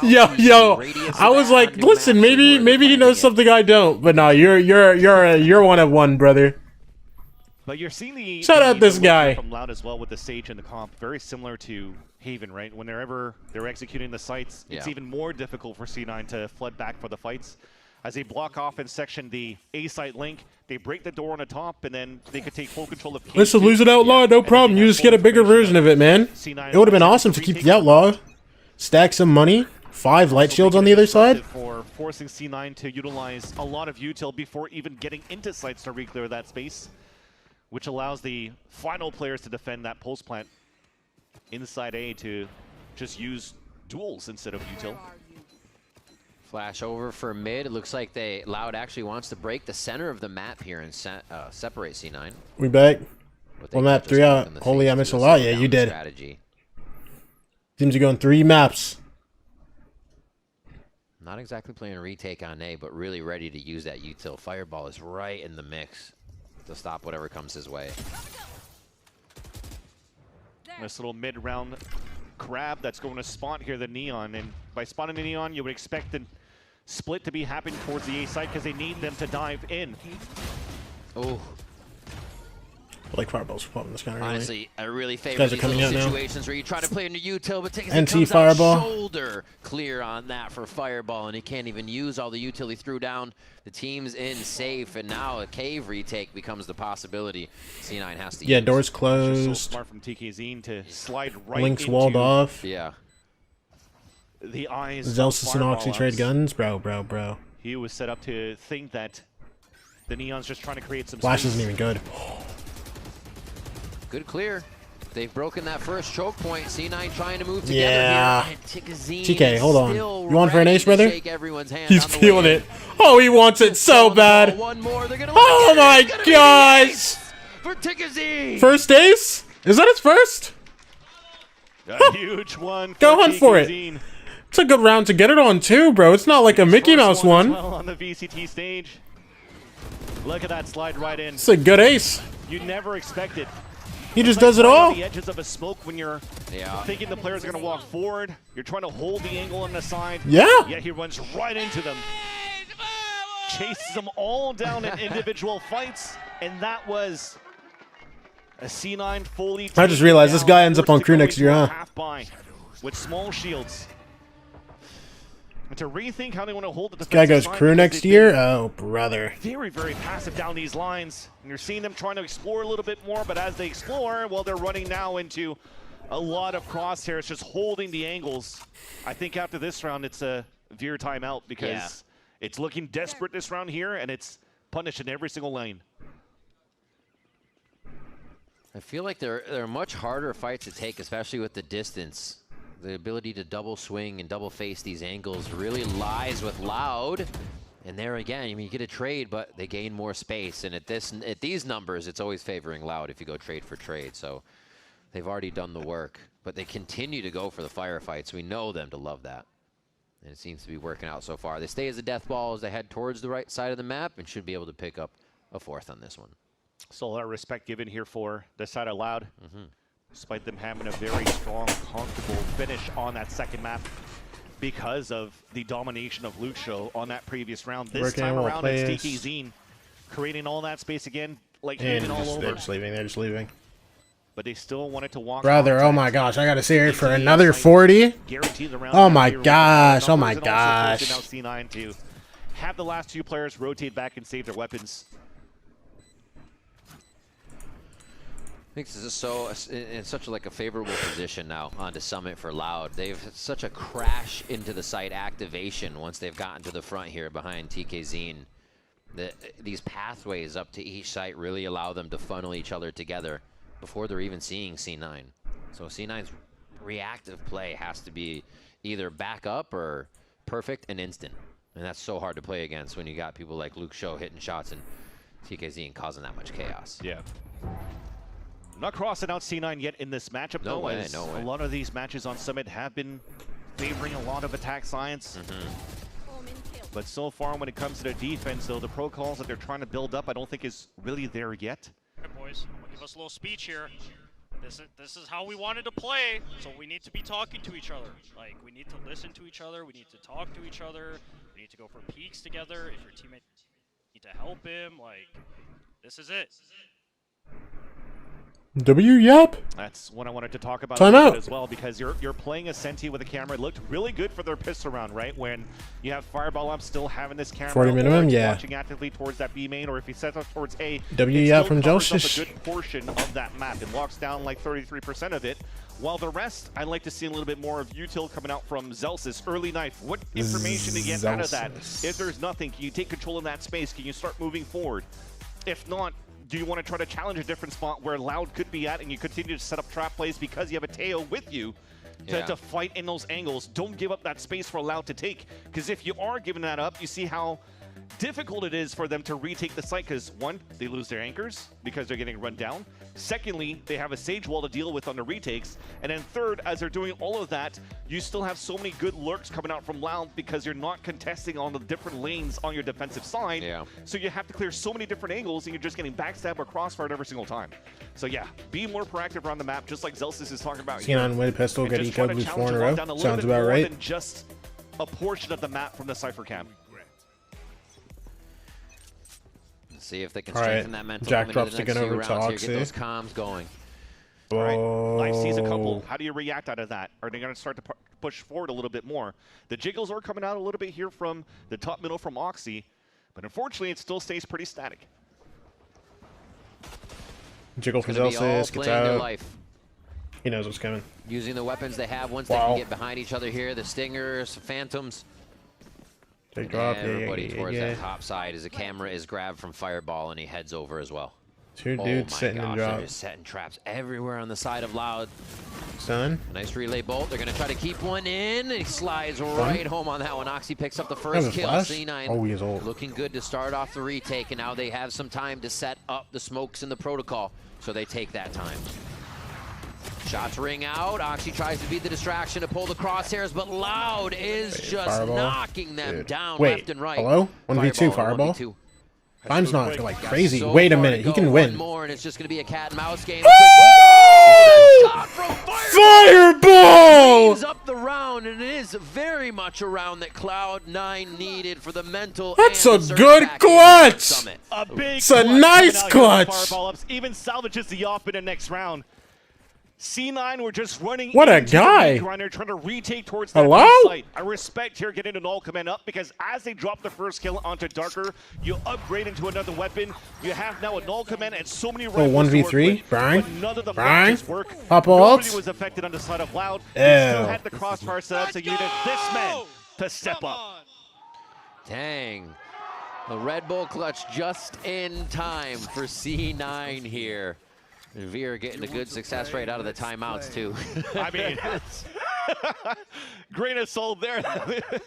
Yo, I was like, listen, maybe he knows something I don't, but no, you're one of one, brother. But you're seeing the shout out this guy from Loud as well with the Sage and the comp, very similar to Haven, right? Whenever they're executing the sites, it's even more difficult for C9 to flood back for the fights. As they block off and section the A site link, they break the door on the top, and then they could take full control of. Listen, lose it Outlaw, no problem. You just get a bigger version of it, man. It would have been awesome to keep the Outlaw, stack some money, 5 light shields on the other side. For forcing C9 to utilize a lot of util before even getting into sites to re-clear that space, which allows the final players to defend that pulse plant inside A to just use duels instead of util. Flash over for mid. It looks like Loud actually wants to break the center of the map here and separate C9. We back. One map, 3 out. Holy, I missed a lot. Yeah, you did. Teams are going 3 maps. Not exactly playing a retake on A, but really ready to use that util. Fireball is right in the mix to stop whatever comes his way. This little mid-round grab that's going to spawn here the Neon, and by spawning the Neon, you would expect the split to be happening towards the A site because they need them to dive in. Oh. I like Fireballs for popping this kind of early. Honestly, I really favor these little situations where you try to play into util, but take NT Fireball. Shoulder clear on that for Fireball, and he can't even use all the util he threw down. The team's in safe, and now a cave retake becomes the possibility C9 has to use. Doors closed. So smart from TKZ to slide right Links into walled off. Yeah. The eyes. Zelsis and Oxy trade guns, bro. He was set up to think that the Neon's just trying to create some Flash space. isn't even good. Good clear. They've broken that first choke point. C9 trying to move together yeah. here. TK, hold on. You want for an ace, brother? He's on feeling it. Oh, he wants it so bad. One more. Oh my gosh. For TKZ. First ace? Is that his first? A huge one. Go on for it. It's a good round to get it on too, bro. It's not like a Mickey Mouse one. Well on the VCT stage. Look at that slide right in. It's a good ace. You never expected He just does it all. On the edges of a smoke when you're thinking the player's going to walk forward. You're trying to hold the angle on the side. Yeah. Yet he runs right into them. Chases them all down in individual fights. And that was a C9 fully. I just realized this guy ends up on crew next year, huh? Half by with small shields. And to rethink how they want to hold the This guy goes crew next year? Oh, brother. Very, very passive down these lines. And you're seeing them trying to explore a little bit more, but as they explore, well, they're running now into a lot of crosshairs, just holding the angles. I think after this round, it's a Veer timeout because it's looking desperate this round here, and it's punished in every single lane. I feel like they're much harder fights to take, especially with the distance. The ability to double swing and double face these angles really lies with Loud. And there again, I mean, you get a trade, but they gain more space. And at these numbers, it's always favoring Loud if you go trade for trade. So they've already done the work, but they continue to go for the firefights. We know them to love that. And it seems to be working out so far. They stay as a death ball as they head towards the right side of the map and should be able to pick up a fourth on this one. So a lot of respect given here for this side of Loud. Despite them having a very strong, comfortable finish on that second map because of the domination of Luke Show on that previous round. This time around, it's TKZ creating all that space again, like hitting all over. They're just leaving. They're just leaving. But they still wanted to walk. Brother, oh my gosh, I gotta see it for another 40. Oh my gosh, oh my gosh. Now C9 to have the last two players rotate back and save their weapons. I think this is so in such like a favorable position now onto Summit for Loud. They've had such a crash into the site activation once they've gotten to the front here behind TKZ. These pathways up to each site really allow them to funnel each other together before they're even seeing C9. So C9's reactive play has to be either back up or perfect and instant. And that's so hard to play against when you got people like Luke Show hitting shots and TKZ causing that much chaos. Yeah. Not crossing out C9 yet in this matchup, no though, way, as no way. A lot of these matches on Summit have been favoring a lot of attack science. But so far, when it comes to their defense, though, the protocols that they're trying to build up, I don't think is really there yet. All right, boys, I'm gonna give us a little speech here. This is how we wanted to play, so we need to be talking to each other. Like, we need to listen to each other, we need to talk to each other, we need to go for peaks together. If your teammate need to help him, like, this is it. Yep. That's what I wanted to talk about Timeout as well, because you're playing a Senti with a camera. It looked really good for their pistol round, right? When you have Fireball up still having this camera 40 minimum, yeah. Watching actively towards that B main, or if he sets up towards A, W from Joseph. A good portion of that map. It locks down like 33% of it. While the rest, I'd like to see a little bit more of util coming out from Zelsis. Early knife. What information to get out of that? If there's nothing, can you take control of that space? Can you start moving forward? If not, do you want to try to challenge a different spot where Loud could be at and you continue to set up trap plays because you have a Teo with you to fight in those angles? Don't give up that space for Loud to take, because if you are giving that up, you see how difficult it is for them to retake the site, because one, they lose their anchors because they're getting run down. Secondly, they have a Sage Wall to deal with on the retakes. And then third, as they're doing all of that, you still have so many good lurks coming out from Loud because you're not contesting on the different lanes on your defensive side. So you have to clear so many different angles and you're just getting backstab or crossfired every single time. So yeah, be more proactive around the map, just like Zelsis is talking about. C9 win pistol, get eco boost 4 in a row. Sounds about right. Than just a portion of the map from the Cypher camp. See if they can strengthen that mental. Jack drops again over to Oxy. Get those comms going. All right, Life sees a couple. How do you react out of that? Are they going to start to push forward a little bit more? The jiggles are coming out a little bit here from the top middle from Oxy, but unfortunately it still stays pretty static. Jiggle from Zelsis, gets out. He knows what's coming. Using the weapons they have once they can get behind each other here. The Stingers, Phantoms. Everybody towards that top side as the camera is grabbed from Fireball and he heads over as well. Two dudes sitting and drop. They're setting traps everywhere on the side of Loud. Son. Nice relay bolt. They're going to try to keep one in. He slides right home on that one. Oxy picks up the first kill. C9 oh, he is old. Looking good to start off the retake, and now they have some time to set up the smokes in the protocol, so they take that time. Shots ring out. Oxy tries to be the distraction to pull the crosshairs, but Loud is just knocking them down left and right. Hello? 1v2 Fireball? Time's not like crazy. Wait a minute, he can win. More, and it's just going to be a cat and mouse game. Fireball! Up the round, and it is very much a round that Cloud9 needed for the mental. That's a good clutch. It's a nice clutch. Even salvages the off in the next round. C9 were just running. What a guy! Trying to retake towards that site. I respect here getting an all command up because as they drop the first kill onto Darker, you upgrade into another weapon. You have now a null command and so many rifles 1v3, Brian. Brian. Pop Nobody ult. was affected on the side of Loud. They still had the crossfire set up, so you needed this man to step up. Dang. The Red Bull clutch just in time for C9 here. And Veer getting a good success rate out of the timeouts, too. I mean, grain of salt there.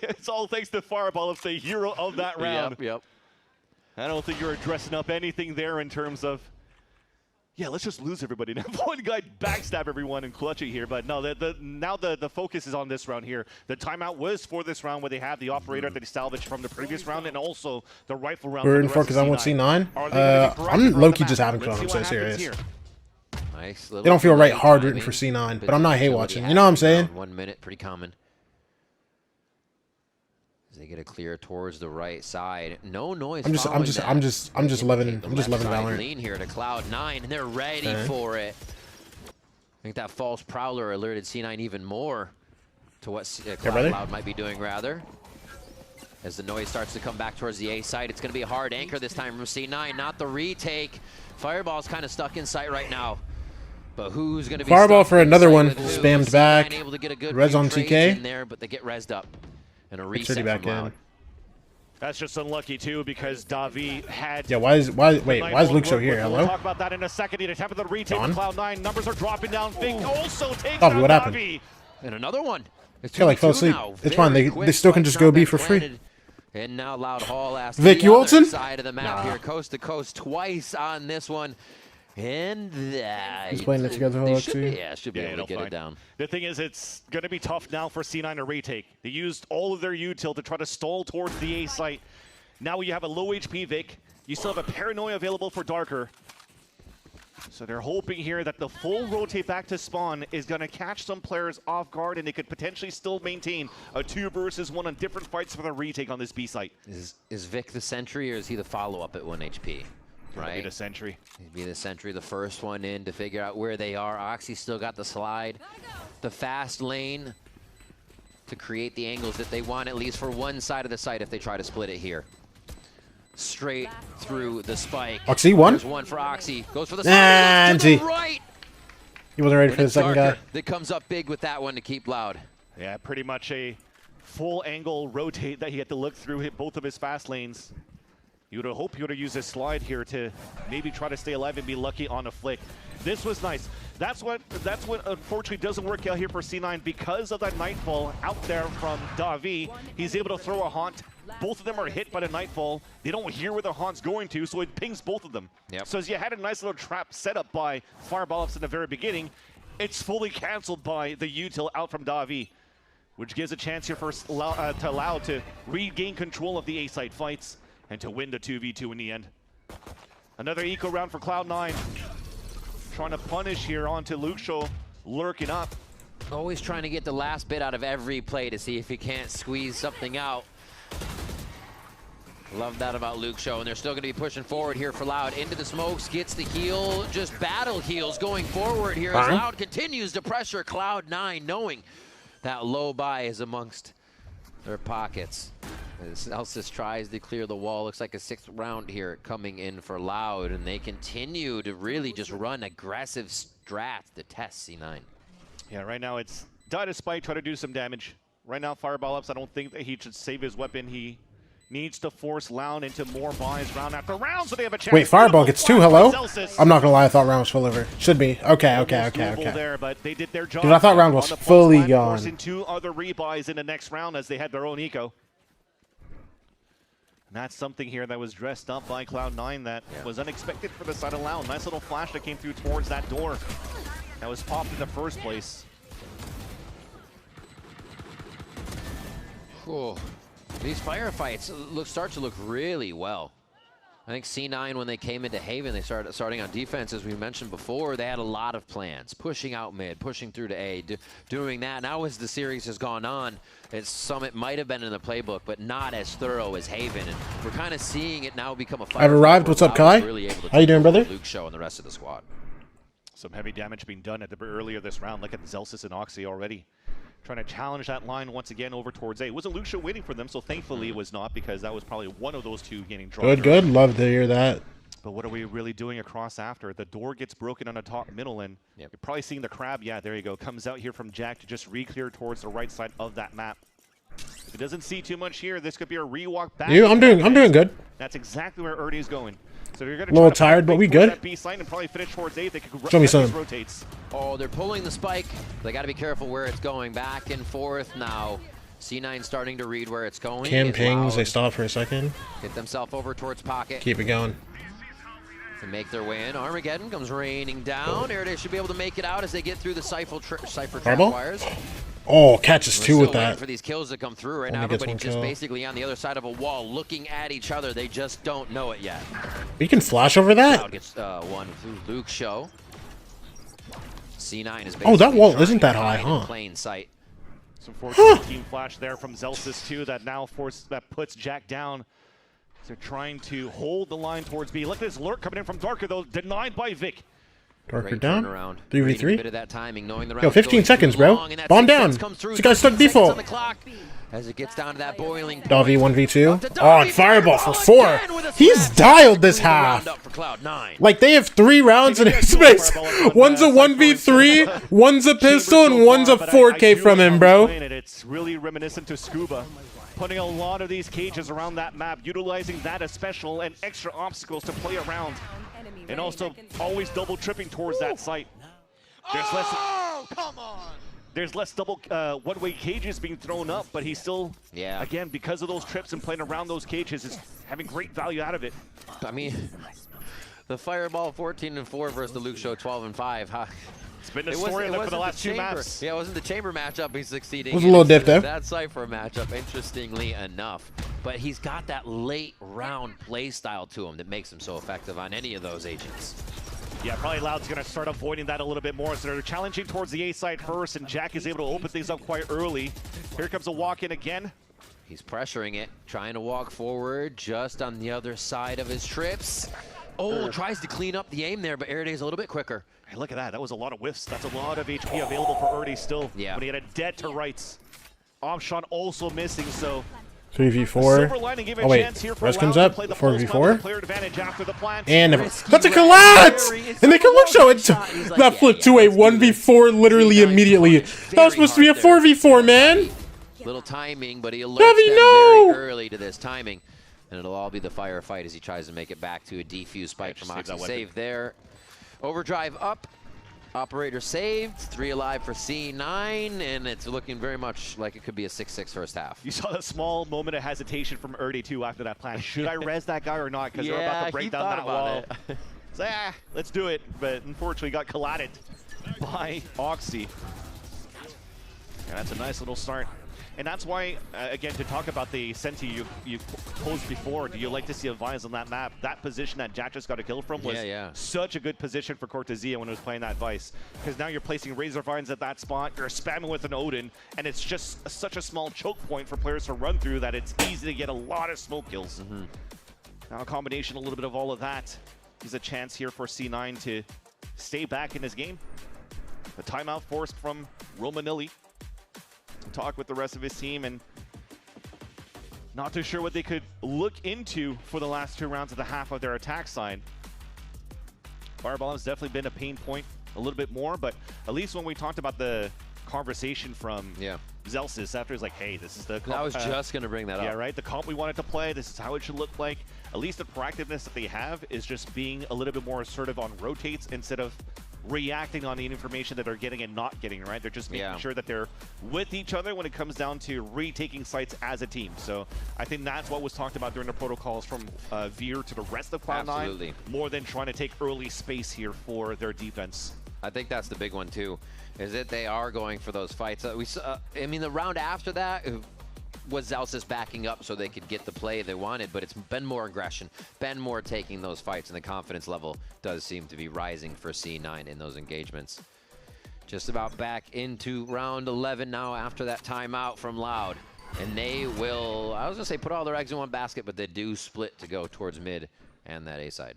It's all thanks to Fireball. It's the hero of that round. Yep. I don't think you're dressing up anything there in terms of, yeah, let's just lose everybody. Now, one guy backstab everyone and clutch it here. But no, now the focus is on this round here. The timeout was for this round where they have the operator that he salvaged from the previous round and also the rifle round. We're in for because I want C9. I'm low-key just having fun. I'm so serious. Nice. They don't feel right hard rooting for C9, but I'm not hate watching. You know what I'm saying? 1 minute, pretty common. As they get a clear towards the right side. No noise. I'm just loving Valorant. Lean here to Cloud9, and they're ready for it. I think that false prowler alerted C9 even more to what Cloud might be doing, rather. As the noise starts to come back towards the A side, it's going to be a hard anchor this time from C9, not the retake. Fireball's kind of stuck in sight right now. But who's going to be Fireball for another one, spammed C9 back. Able to get a good Reds on trades TK. in there, but they get rezzed up. And a reset back from Loud. That's just unlucky too because Davi had. Yeah, why is Luke Show here? Hello? We'll talk about that in a second. He attempted the retake with Cloud9. Numbers are dropping down. Fink also takes Davi, out what happened? Davi. And another one. I feel like fell asleep. It's fine. They still can just go B for free. And now Loud Hall asks Vic, the you other ulting? side of the map here, coast to coast, twice on this one. And he's playing it together. Should be able to get it down. The thing is, it's going to be tough now for C9 to retake. They used all of their util to try to stall towards the A site. Now you have a low HP Vic. You still have a Paranoia available for Darker. So they're hoping here that the full rotate back to spawn is going to catch some players off guard, and they could potentially still maintain a 2 versus 1 on different fights for the retake on this B site. Is Vic the sentry, or is he the follow-up at 1 HP? Right? Be the sentry. He'd be the sentry, the first one in to figure out where they are. Oxy still got the slide, the fast lane to create the angles that they want, at least for one side of the site if they try to split it here. Straight through the spike. Oxy, one? There's one for Oxy. Goes for the side. To the right. He wasn't ready for the second guy. That comes up big with that one to keep Loud. Yeah, pretty much a full angle rotate that he had to look through, hit both of his fast lanes. You would hope he would have used his slide here to maybe try to stay alive and be lucky on a flick. This was nice. That's what unfortunately doesn't work out here for C9 because of that Nightfall out there from Davi. He's able to throw a haunt. Both of them are hit by the Nightfall. They don't hear where the haunt's going to, so it pings both of them. Yep. So as you had a nice little trap set up by Fireball in the very beginning, it's fully canceled by the util out from Davi, which gives a chance here for to Loud to regain control of the A site fights and to win the 2v2 in the end. Another eco round for Cloud9. Trying to punish here onto Luxo, lurking up. Always trying to get the last bit out of every play to see if he can't squeeze something out. Love that about Luxo, and they're still going to be pushing forward here for Loud. Into the smokes, gets the heal, just battle heals going forward here as Loud continues to pressure Cloud9, knowing that low buy is amongst their pockets. As Celsius tries to clear the wall, looks like a 6th round here coming in for Loud, and they continue to really just run aggressive strats to test C9. Yeah, right now it's die to spike, try to do some damage. Right now, Fireball ups, I don't think that he should save his weapon. He needs to force Loud into more buys round after round, so they have a chance. Wait, Fireball gets 2, hello? I'm not gonna lie, I thought round was full over. Should be. Okay. There, but they did their job. Dude, I thought round was fully gone. Forcing 2 other rebuys in the next round as they had their own eco. And that's something here that was dressed up by Cloud9 that was unexpected for the side of Loud. Nice little flash that came through towards that door. That was popped in the first place. Cool. These firefights start to look really well. I think C9, when they came into Haven, they starting on defense, as we mentioned before. They had a lot of plans, pushing out mid, pushing through to A, doing that. Now as the series has gone on, it might have been in the playbook, but not as thorough as Haven. And we're kind of seeing it now become a fight. I've arrived. What's up, Kai? Really How you doing, brother? Luke Show and the rest of the squad. Some heavy damage being done at the earlier this round. Look at Zelsis and Oxy already trying to challenge that line once again over towards A. It wasn't Luke Show waiting for them, so thankfully it was not, because that was probably one of those two getting dropped. Good. Love to hear that. But what are we really doing across after? The door gets broken on the top middle, and you're probably seeing the crab. Yeah, there you go. Comes out here from Jack to just re-clear towards the right side of that map. If it doesn't see too much here, this could be a rewalk back. I'm doing good. That's exactly where Ernie's going. So you're going a little tired, but we good. B-side and probably finish towards A. They could show me some. Rotates. Oh, they're pulling the spike. They got to be careful where it's going. Back and forth now. C9 starting to read where it's going. Cam pings. They stop for a second. Get themselves over towards pocket. Keep it going. To make their way in. Armageddon comes raining down. Erday should be able to make it out as they get through the Cypher trap wires. Oh, catches two with that. For these kills to come through right now, everybody just basically on the other side of a wall looking at each other. They just don't know it yet. We can flash over that. Cloud gets one through Luke Show. C9 is basically that wall isn't that high, huh? Plain sight. Some fortunate team flash there from Zelsis too that now puts Jack down. They're trying to hold the line towards B. Look at this lurk coming in from Darker though, denied by Vic. Darker down. 3v3. Bit of that timing, knowing the Yo, 15 seconds, bro. Bomb down. This guy's stuck default. As it gets down to that boiling. Davi 1v2. Oh, and Fireball for 4. He's dialed this half. Like, they have 3 rounds in his space. One's a 1v3, one's a pistol, and one's a 4K from him, bro. It's really reminiscent to Scuba. Putting a lot of these cages around that map, utilizing that as special and extra obstacles to play around. And also always double tripping towards that site. There's less double one-way cages being thrown up, but he's still, again, because of those trips and playing around those cages, is having great value out of it. I mean, the Fireball 14-4 versus the Luke Show 12-5. Huh? It's been the story for the last 2 maps. Yeah, it wasn't the chamber matchup he's succeeding. It was a little diff there. That Cypher matchup, interestingly enough. But he's got that late round play style to him that makes him so effective on any of those agents. Yeah, probably Loud's going to start avoiding that a little bit more. So they're challenging towards the A side first, and Jack is able to open things up quite early. Here comes a walk-in again. He's pressuring it, trying to walk forward just on the other side of his trips. Oh, tries to clean up the aim there, but Erday's a little bit quicker. Hey, look at that. That was a lot of whiffs. That's a lot of HP available for Erday still. Yeah. When he had a dead to rights. Opshon also missing, so 3v4. Oh wait, Rest comes up. 4v4. And that's a collapse! And they can Luke Show it. That flipped to a 1v4 literally immediately. That was supposed to be a 4v4, man. Little timing, but he alerts them very early to this timing. And it'll all be the firefight as he tries to make it back to a defuse spike from Oxy. Save there. Overdrive up. Operator saved. 3 alive for C9, and it's looking very much like it could be a 6-6 first half. You saw the small moment of hesitation from Erday too after that plan. Should I res that guy or not? Because they're about to break down that wall. So let's do it. But unfortunately got collided by Oxy. And that's a nice little start. And that's why, again, to talk about the Senti you posed before, do you like to see a Vines on that map? That position that Jack just got a kill from was such a good position for Cortezia when he was playing that Vice. Because now you're placing Razor Vines at that spot, you're spamming with an Odin, and it's just such a small choke point for players to run through that it's easy to get a lot of smoke kills. Now a combination, a little bit of all of that, is a chance here for C9 to stay back in his game. The timeout forced from Romanilli. Talk with the rest of his team, and not too sure what they could look into for the last 2 rounds of the half of their attack side. Fireball has definitely been a pain point a little bit more, but at least when we talked about the conversation from Zelsis after, he's like, hey, this is the comp. I was just going to bring that up. Yeah, right? The comp we wanted to play, this is how it should look like. At least the proactiveness that they have is just being a little bit more assertive on rotates instead of reacting on the information that they're getting and not getting, right? They're just making sure that they're with each other when it comes down to retaking sites as a team. So I think that's what was talked about during the protocols from Veer to the rest of Cloud9, more than trying to take early space here for their defense. I think that's the big one too, is that they are going for those fights. We saw, I mean, the round after that, was Zelsis backing up so they could get the play they wanted, but it's been more aggression, been more taking those fights, and the confidence level does seem to be rising for C9 in those engagements. Just about back into round 11 now after that timeout from Loud. And they will, I was going to say put all their eggs in one basket, but they do split to go towards mid and that A side.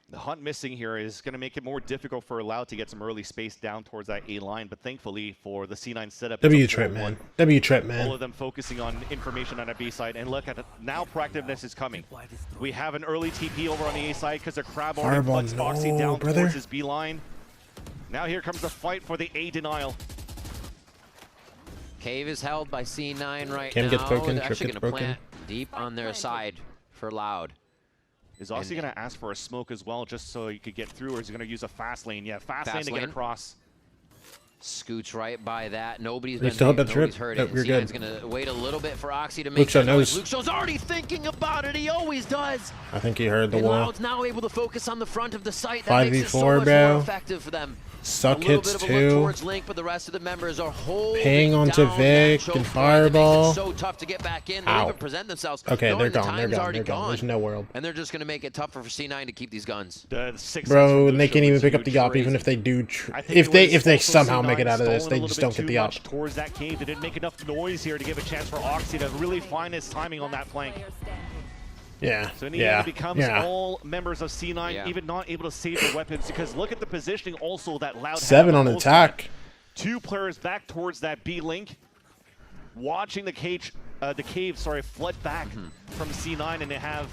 The hunt missing here is going to make it more difficult for Loud to get some early space down towards that A line, but thankfully for the C9 setup, W trip, man. W trip, man. All of them focusing on information on a B side, and look at it, now proactiveness is coming. We have an early TP over on the A side because the crab already puts Oxy down towards his B line. Now here comes the fight for the A denial. Cave is held by C9 right Cam now. gets broken, They're Trip actually gets going to broken. plant deep on their side for Loud. Is Oxy going to ask for a smoke as well just so he could get through, or is he going to use a fast lane? Yeah, fast lane to get across. Scoots right by that. Nobody's We been still have that nobody's trip. heard Nope, it. you're C9's good. going to wait a little bit for Oxy to make Luke Shaw that noise. knows. Luke Shaw's already thinking about it. He always does. I think he heard the And wall. Loud's now able to focus on the front of the site. That makes it so 5v4, much bro. more effective for them. Suck a little hits bit of a look too. towards Link, but the rest of the members are holding Hang on to down Vic that choke and point. It Fireball. makes it so tough to get back in. They don't Ow. even present themselves. Okay, knowing they're the gone. They're time's gone. already They're gone. There's no world. And they're just going to make it tougher for C9 to keep these guns. Bro, and they can't even pick up the op, even if they do. If they somehow make it out of this, they just don't get the op. Towards that cave, they didn't make enough noise here to give a chance for Oxy to really find his timing on that flank. Yeah. So in the end, it becomes all members of C9 Yeah. even not able to save their weapons, because look at the positioning also that Loud had 7 on the most attack. 2 players back towards that B link, watching the cave flood back from C9, and they have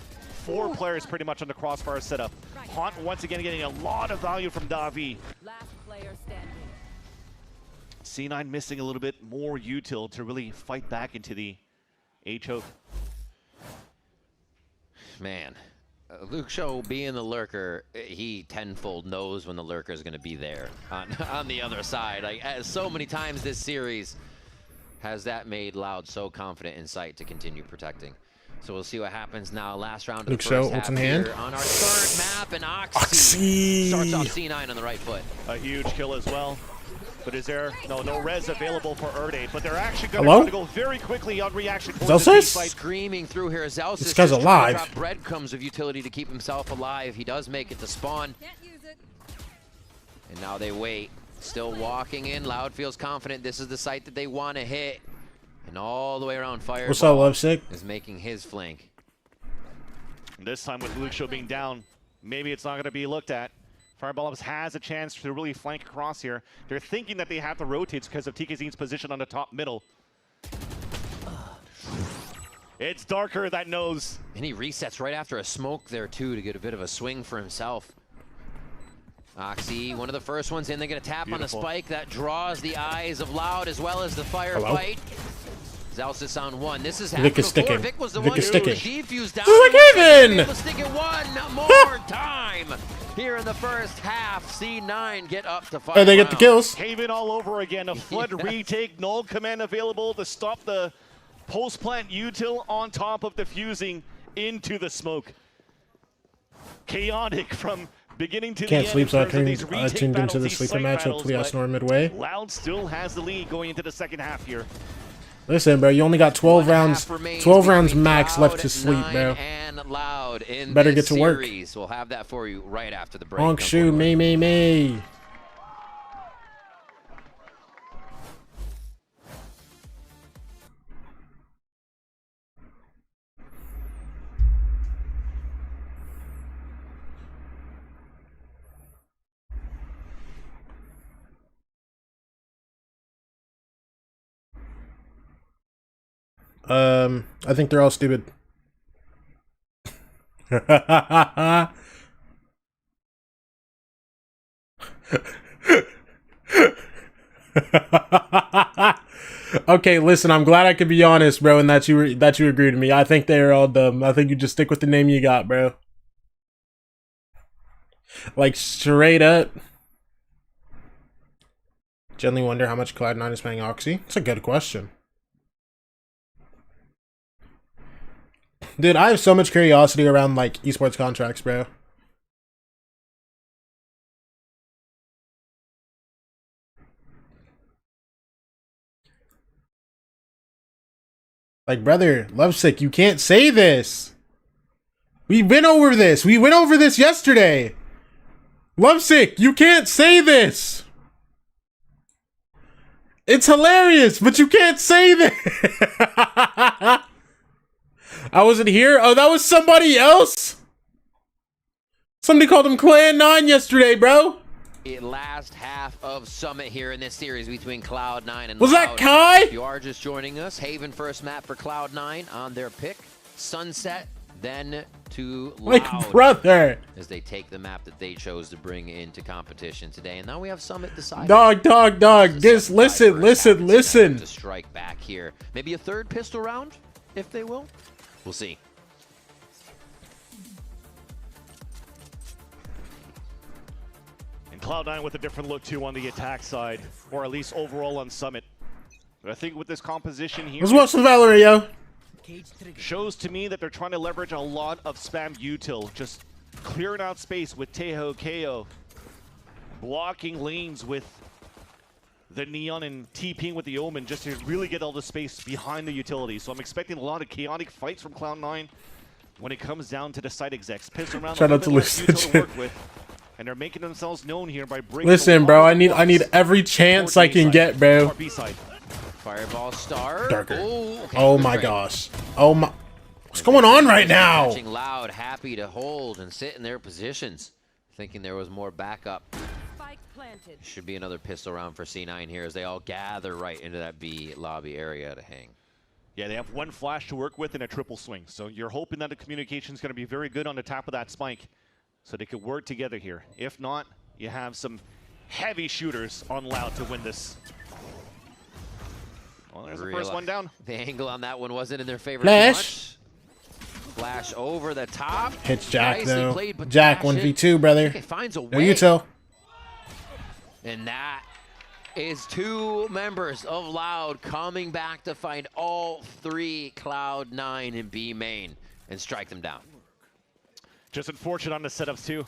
4 players pretty much on the crossfire setup. Haunt once again getting a lot of value from Davi. C9 missing a little bit more util to really fight back into the A choke. Man, Luke Shaw being the lurker, he tenfold knows when the lurker is going to be there on the other side. Like so many times this series has that made Loud so confident in sight to continue protecting. So we'll see what happens now. Last round of Luke the Shaw, first what's half in hand? here on our third map, and Oxy starts off C9 on the right foot. A huge kill as well. But is there no res available for Erde? But they're actually going Hello? to go very quickly on reaction. Zelsis? Screaming through here. Zelsis This guy's just trying to alive. drop breadcrumbs of utility to keep himself alive. He does make it to spawn. And now they wait. Still walking in. Loud feels confident. This is the site that they want to hit. And all the way around, Fireball What's up, Lovesick? is making his flank. This time with Luke Shaw being down, maybe it's not going to be looked at. Fireball has a chance to really flank across here. They're thinking that they have to rotate because of TKZ's position on the top middle. It's Darker that knows. And he resets right after a smoke there, too, to get a bit of a swing for himself. Oxy, one of the first ones in. They're going to tap Beautiful. on a spike that draws the eyes of Loud as well as the firefight. Zelsis on 1. This is happened Vic is before. sticking. Vic was the Vic one is who sticking. defused down. This is like Haven! Vic was sticking one more time. Here in the first half, C9 get up to 5 Oh, they get the kills. Haven all over again. A flood retake. Null command available to stop the post-plant util on top of defusing into the smoke. Chaotic from beginning to Can't the sleep, end. so I in terms of these retake tuned into battles, the these sleeper site match. battles, Hopefully, I but snore midway. Loud still has the lead going into the second half here. Listen, bro, you only got 12 rounds. 12 rounds max left to sleep, bro. And Loud in Better this get to work. series. We'll have that for you right after the break. Honk Don't shoe, go away. me. I think they're all stupid. Okay, listen, I'm glad I could be honest, bro, and that you agreed with me. I think they're all dumb. I think you just stick with the name you got, bro. Like, straight up. Generally wonder how much Cloud9 is paying Oxy. It's a good question. Dude, I have so much curiosity around, like, esports contracts, bro. Like, brother, Lovesick, you can't say this. We went over this. We went over this yesterday. Lovesick, you can't say this. It's hilarious, but you can't say this. I wasn't here. Oh, that was somebody else? Somebody called him Clan 9 yesterday, bro. Last half of Summit here in this series between Cloud9 and Was Loud. that Kai? If you are just joining us, Haven first map for Cloud9 on their pick. Sunset, then to Loud. Like, brother. As they take the map that they chose to bring into competition today. And now we have Summit deciding. Dog. Just listen. To strike back here. Maybe a third pistol round, if they will. We'll see. Cloud9 with a different look too on the attack side, or at least overall on Summit. But I think with this composition here, let's watch some Valorant, yo. Shows to me that they're trying to leverage a lot of spam util, just clearing out space with Teho KO, blocking lanes with the Neon and TPing with the Omen just to really get all the space behind the utility. So I'm expecting a lot of chaotic fights from Cloud9 when it comes down to the site execs. Piss around Shout a out to little bit less util to Lucid. work with. And they're making themselves known here by breaking. Listen, bro, I need every chance I can get, bro. Fireball star. Darker. Oh, okay, oh my gosh. Oh my. What's going on right now? Watching Loud, happy to hold and sit in their positions, thinking there was more backup. Should be another pistol round for C9 here as they all gather right into that B lobby area to hang. Yeah, they have one flash to work with and a triple swing. So you're hoping that the communication is going to be very good on the top of that spike, so they could work together here. If not, you have some heavy shooters on Loud to win this. Well, there's the first one down. The angle on that one wasn't in their favor Flash. too much. Flash over the top. Hits Jack, Nicely though. played, but Jack, Dash 1v2, brother. Okay, finds a No way. util. And that is two members of Loud coming back to find all three Cloud9 in B main and strike them down. Just unfortunate on the setups too.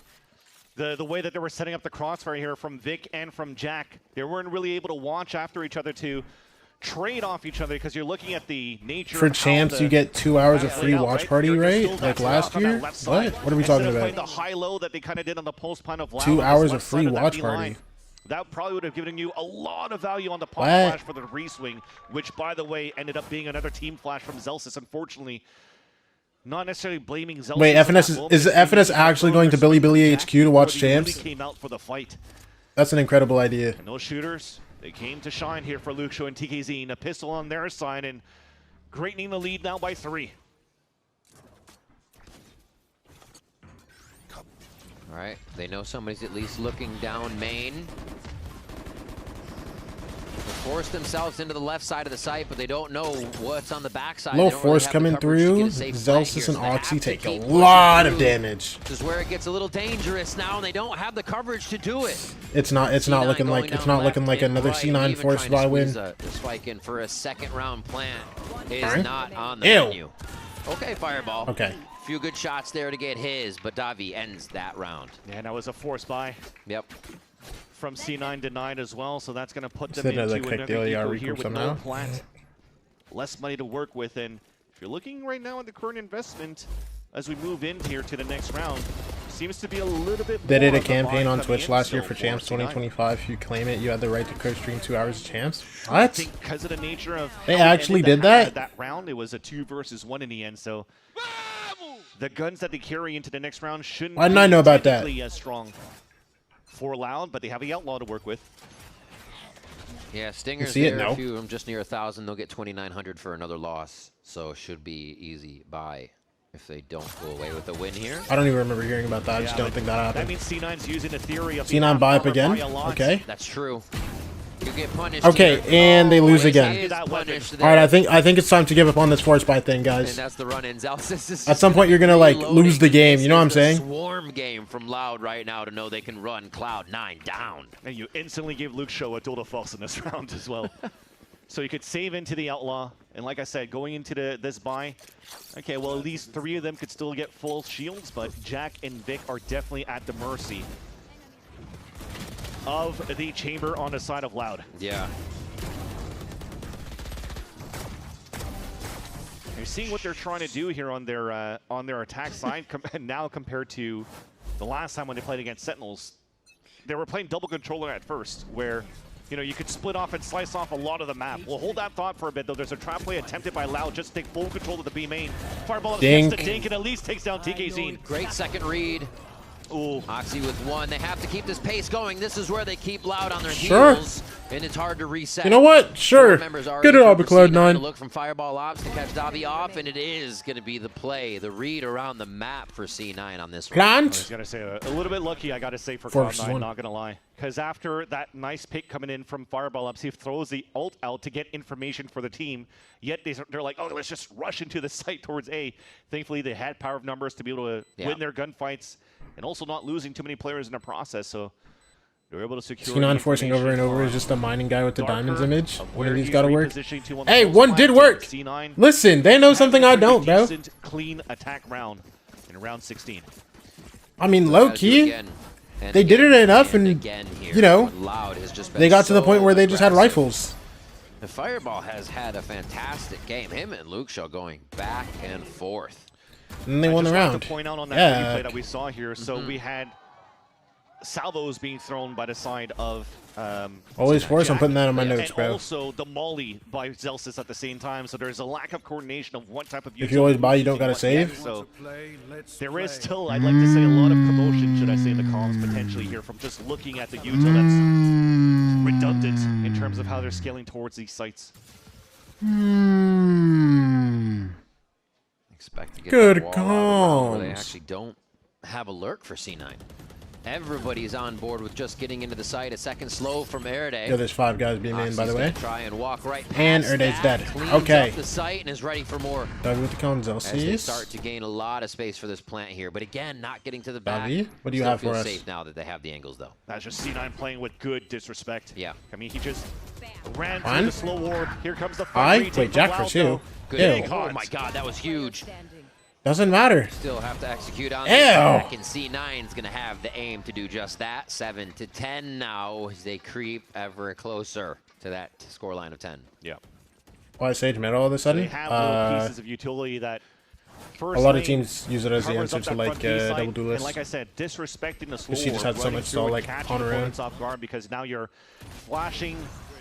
The way that they were setting up the crossfire here from Vic and from Jack, they weren't really able to watch after each other to trade off each other because you're looking at the nature For of how champs, you get 2 hours of free watch party, right? Like last year? What? What are we talking Instead of about? playing the high-low that they kind of did on the post plan of Loud 2 on this hours left of free side that watch B party. line, that probably would have given you a lot of value on the pop What? flash for the re-swing, which, by the way, ended up being another team flash from Zelsis, unfortunately. Not necessarily blaming Zelsis. Wait, FNS is FNS actually going to Billy HQ to watch champs? Came out for the fight. That's an incredible idea. And those shooters, they came to shine here for Luke Show and TKZ. A pistol on their side and greatening the lead now by 3. All right, they know somebody's at least looking down main. They force themselves into the left side of the site, but they don't know what's on the backside. Low They don't really force have the coming coverage to through. get a safe flank Zelsis here, and so they have Oxy to take a keep pushing lot of through. damage. This is where it gets a little dangerous now, and they don't have the coverage to do it. It's not looking like another C9 forced by win. The spike in for a second round plant is Alright. not on the Ew. menu. Okay, Fireball. Okay. Few good shots there to get his, but Davi ends that round. Yeah, and that was a force buy. Yep. From C9 to 9 as well, so that's going to put them Said into another quick another deal, equal yeah, here recoup with no somehow. plant. Less money to work with, and if you're looking right now at the current investment, as we move in here to the next round, seems to be a little bit They more did a of the campaign buy on coming Twitch in last year still for Champs C9. 2025. If you claim it, you had the right to co-stream 2 hours of Champs. I What? think because of the nature of They how we actually ended did that? that round, it was a 2 versus 1 in the end, so the guns that they carry into the next round shouldn't Why didn't be I know about that? technically as strong for Loud, but they have the Outlaw to work with. Yeah, Stinger's see it there. now. A few of them just near 1,000. They'll get 2,900 for another loss, so it should be easy buy if they don't go away with a win here. I don't even remember hearing about that. I just Yeah, don't but think that That happened. means C9's using the theory of C9 buy up being again? by a lot. Okay. That's true. You get punished. Okay, here. and they lose He again. is punished All right, there. I think it's time to give up on this force buy thing, And guys. that's the run-in. Zelsis is At some point, you're gonna like reloading. lose the game. You know what I'm This is the saying? Swarm game from Loud right now to know they can run Cloud9 down. And you instantly gave Luke Show a total false in this round as well. So you could save into the Outlaw, and like I said, going into this buy, okay, well, at least 3 of them could still get full shields, but Jack and Vic are definitely at the mercy of the chamber on the side of Loud. Yeah. You're seeing what they're trying to do here on their attack side now compared to the last time when they played against Sentinels. They were playing double controller at first, where you could split off and slice off a lot of the map. We'll hold that thought for a bit, though. There's a trap play attempted by Loud just to take full control of the B main. Fireball gets the dink and at least takes down TKZ. Great second read. Ooh. Oxy with one. They have to keep this pace going. This is where they keep Loud on their heels, and it's hard to reset. You know what? Sure. Good job, Cloud9. Look from Fireball Ops to catch Davi off, and it is going to be the play, the read around the map for C9 on this one. Plant. I was going to say a little bit lucky, I got to say, for Cloud9, not going to lie. Because after that nice pick coming in from Fireball Ops, he throws the ult out to get information for the team. Yet they're like, oh, let's just rush into the site towards A. Thankfully, they had power of numbers to be able to win their gunfights and also not losing too many players in the process. So they were able to secure. C9 forcing over and over is just a mining guy with the diamonds image. One of these got to work. Hey, one did work. C9 Listen, they know something I don't, bro. Clean attack round in round 16. I mean, low key. They did it enough, and they got to the point where they just had rifles. The Fireball has had a fantastic game. Him and Luke Shaw going back and forth. And they won the round. To point out on that replay that we saw here, so we had salvos being thrown by the side of always force. I'm putting that on my notes, and bro. Also the molly by Zelsis at the same time, so there's a lack of coordination of what type of. If you always buy, you don't gotta save. So there is still, I'd like to say, a lot of commotion, should I say, in the comms potentially here from just looking at the util that's redundant in terms of how they're scaling towards these sites. Expect to get Good calls. Where they actually don't have a lurk for C9. Everybody's on board with just getting into the site. A second slow from Erday. Yeah, there's 5 guys being in, by the way. Try and walk right and Erday's dead. Okay. Up the site and is ready for more. Dog with the cones, As they start to gain a lot of space for this plant here, but again, not getting to the back. Davi, what do you have for us? Safe now that they have the angles, though. That's just C9 playing with good disrespect. Yeah. I mean, he just ran through the slow ward. Here comes the wait, Jack for 2. Good. Oh my God, that was huge. Doesn't matter. Still have to execute on the attack, and C9's going to have the aim to do just that. 7-10 now as they creep ever closer to that scoreline of 10. Yeah. Why Sage mid all of a sudden? They have little pieces of utility that a lot of teams use it as the answer to like double duelist. And like I said, disrespecting the slow she just had so much stall like on her own. Off guard because now you're flashing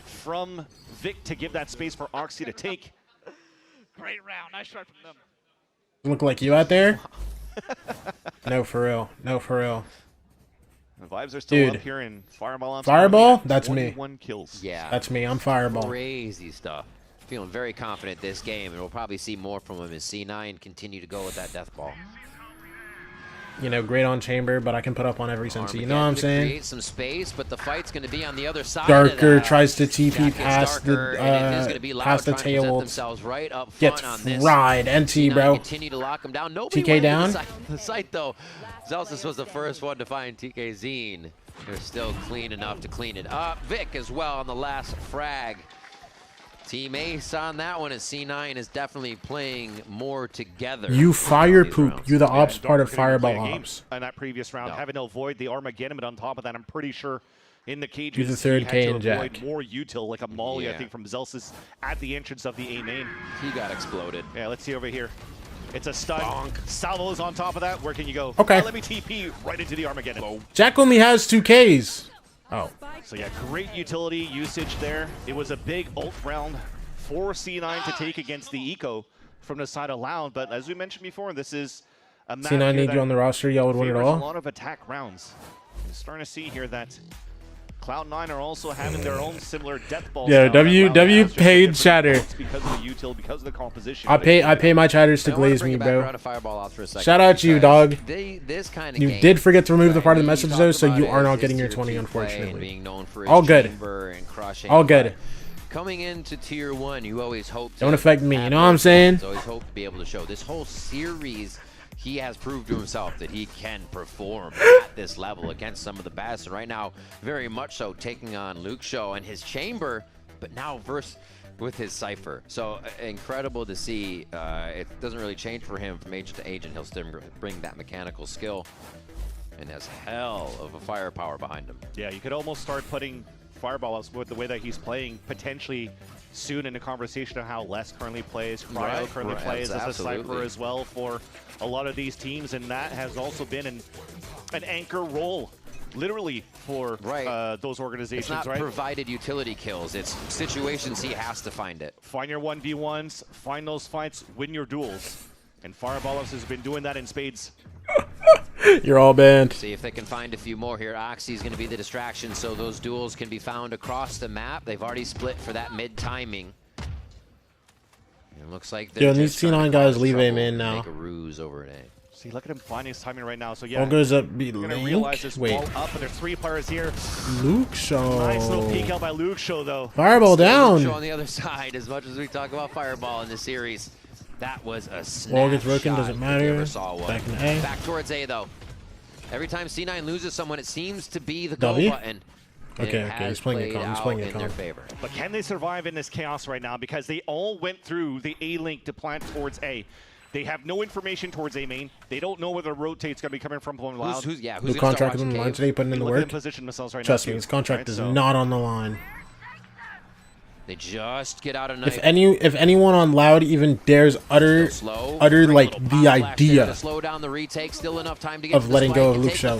from Vic to give that space for Oxy to take. Great round. Nice try from them. Look like you out there? No, for real. No, for real. The vibes are still up here in Fireball. On Fireball? That's me. Kills. Yeah. That's me. I'm Fireball. Crazy stuff. Feeling very confident this game, and we'll probably see more from him as C9 continue to go with that death ball. You know, great on chamber, but I can put up on every sense. You know what I'm saying? Create some space, but the fight's going to be on the other side. Darker of that. tries to TP past the tail. Right up gets fried. NT, bro. Continue to lock him down. Nobody TK down. The site though. Zelsis was the first one to find TK Zine. They're still clean enough to clean it up. Vic as well on the last frag. Team Ace on that one, as C9 is definitely playing more together. You fire poop. You're the ops part of Fireball ops. In that previous round, having to avoid the Armageddon, but on top of that, I'm pretty sure in the cages, you're the third K and Jack. More util, like a molly, I think, from Zelsis at the entrance of the A main. He got exploded. Yeah, let's see over here. It's a stun. Salvo's on top of that. Where can you go? Okay. Let me TP right into the Armageddon. Jack only has 2 Ks. Oh. So yeah, great utility usage there. It was a big ult round for C9 to take against the Eco from the side of Loud, but as we mentioned before, this is a map C9 need you on the roster. Y'all would win it all. A lot of attack rounds. We're starting to see here that Cloud9 are also having their own similar death balls. Yeah, W paid chatter. Because of the util, because of the composition. I pay my chatters to glaze me, bro. Shout out to you, dog. You did forget to remove the part of the message though, so you are not getting your 20, unfortunately. All good. All good. Coming into Tier 1, you always hope to... Don't affect me, you know what I'm saying? Always hope to be able to show. This whole series, he has proved to himself that he can perform at this level against some of the best. And right now, very much so, taking on Luke Shaw and his chamber, but now verse with his Cypher. So incredible to see. It doesn't really change for him from agent to agent. He'll still bring that mechanical skill and has hell of a firepower behind him. Yeah, you could almost start putting Fireball Ops with the way that he's playing, potentially soon in a conversation of how Les currently plays, Cryo currently plays as a Cypher as well for a lot of these teams, and that has also been an anchor role, literally, for those organizations. It's not provided utility kills. It's situations he has to find it. Find your 1v1s, find those fights, win your duels. And Fireball Ops has been doing that in spades. You're all banned. See if they can find a few more here. Oxy's going to be the distraction, so those duels can be found across the map. They've already split for that mid timing. It looks like they're these C9 guys leave A main now. Make a ruse over an A. See, look at him finding his timing right now. So yeah, All goes up B. You're gonna realize this wall up, and there's 3 players here. Luke Show. Nice little peek out by Luke Show though. Fireball down. Luke Show on the other side. As much as we talk about Fireball in this series, that was a snap Wall gets broken, shot doesn't matter. Never saw one. Back in A. Back towards A though. Every time C9 loses someone, it seems to be the W? go button. Okay, he's playing a calm. He's playing a in their calm. favor. But can they survive in this chaos right now? Because they all went through the A link to plant towards A. They have no information towards A main. They don't know where the rotate's going to be coming from. Loud. Who's Luke contracted him in the line today, putting in the work. Position themselves right Trust now me, his contract is not on the line. They just get out of knife. If anyone on Loud even dares utter like the idea to slow down the retake, still enough time to get of letting go of Luke Show,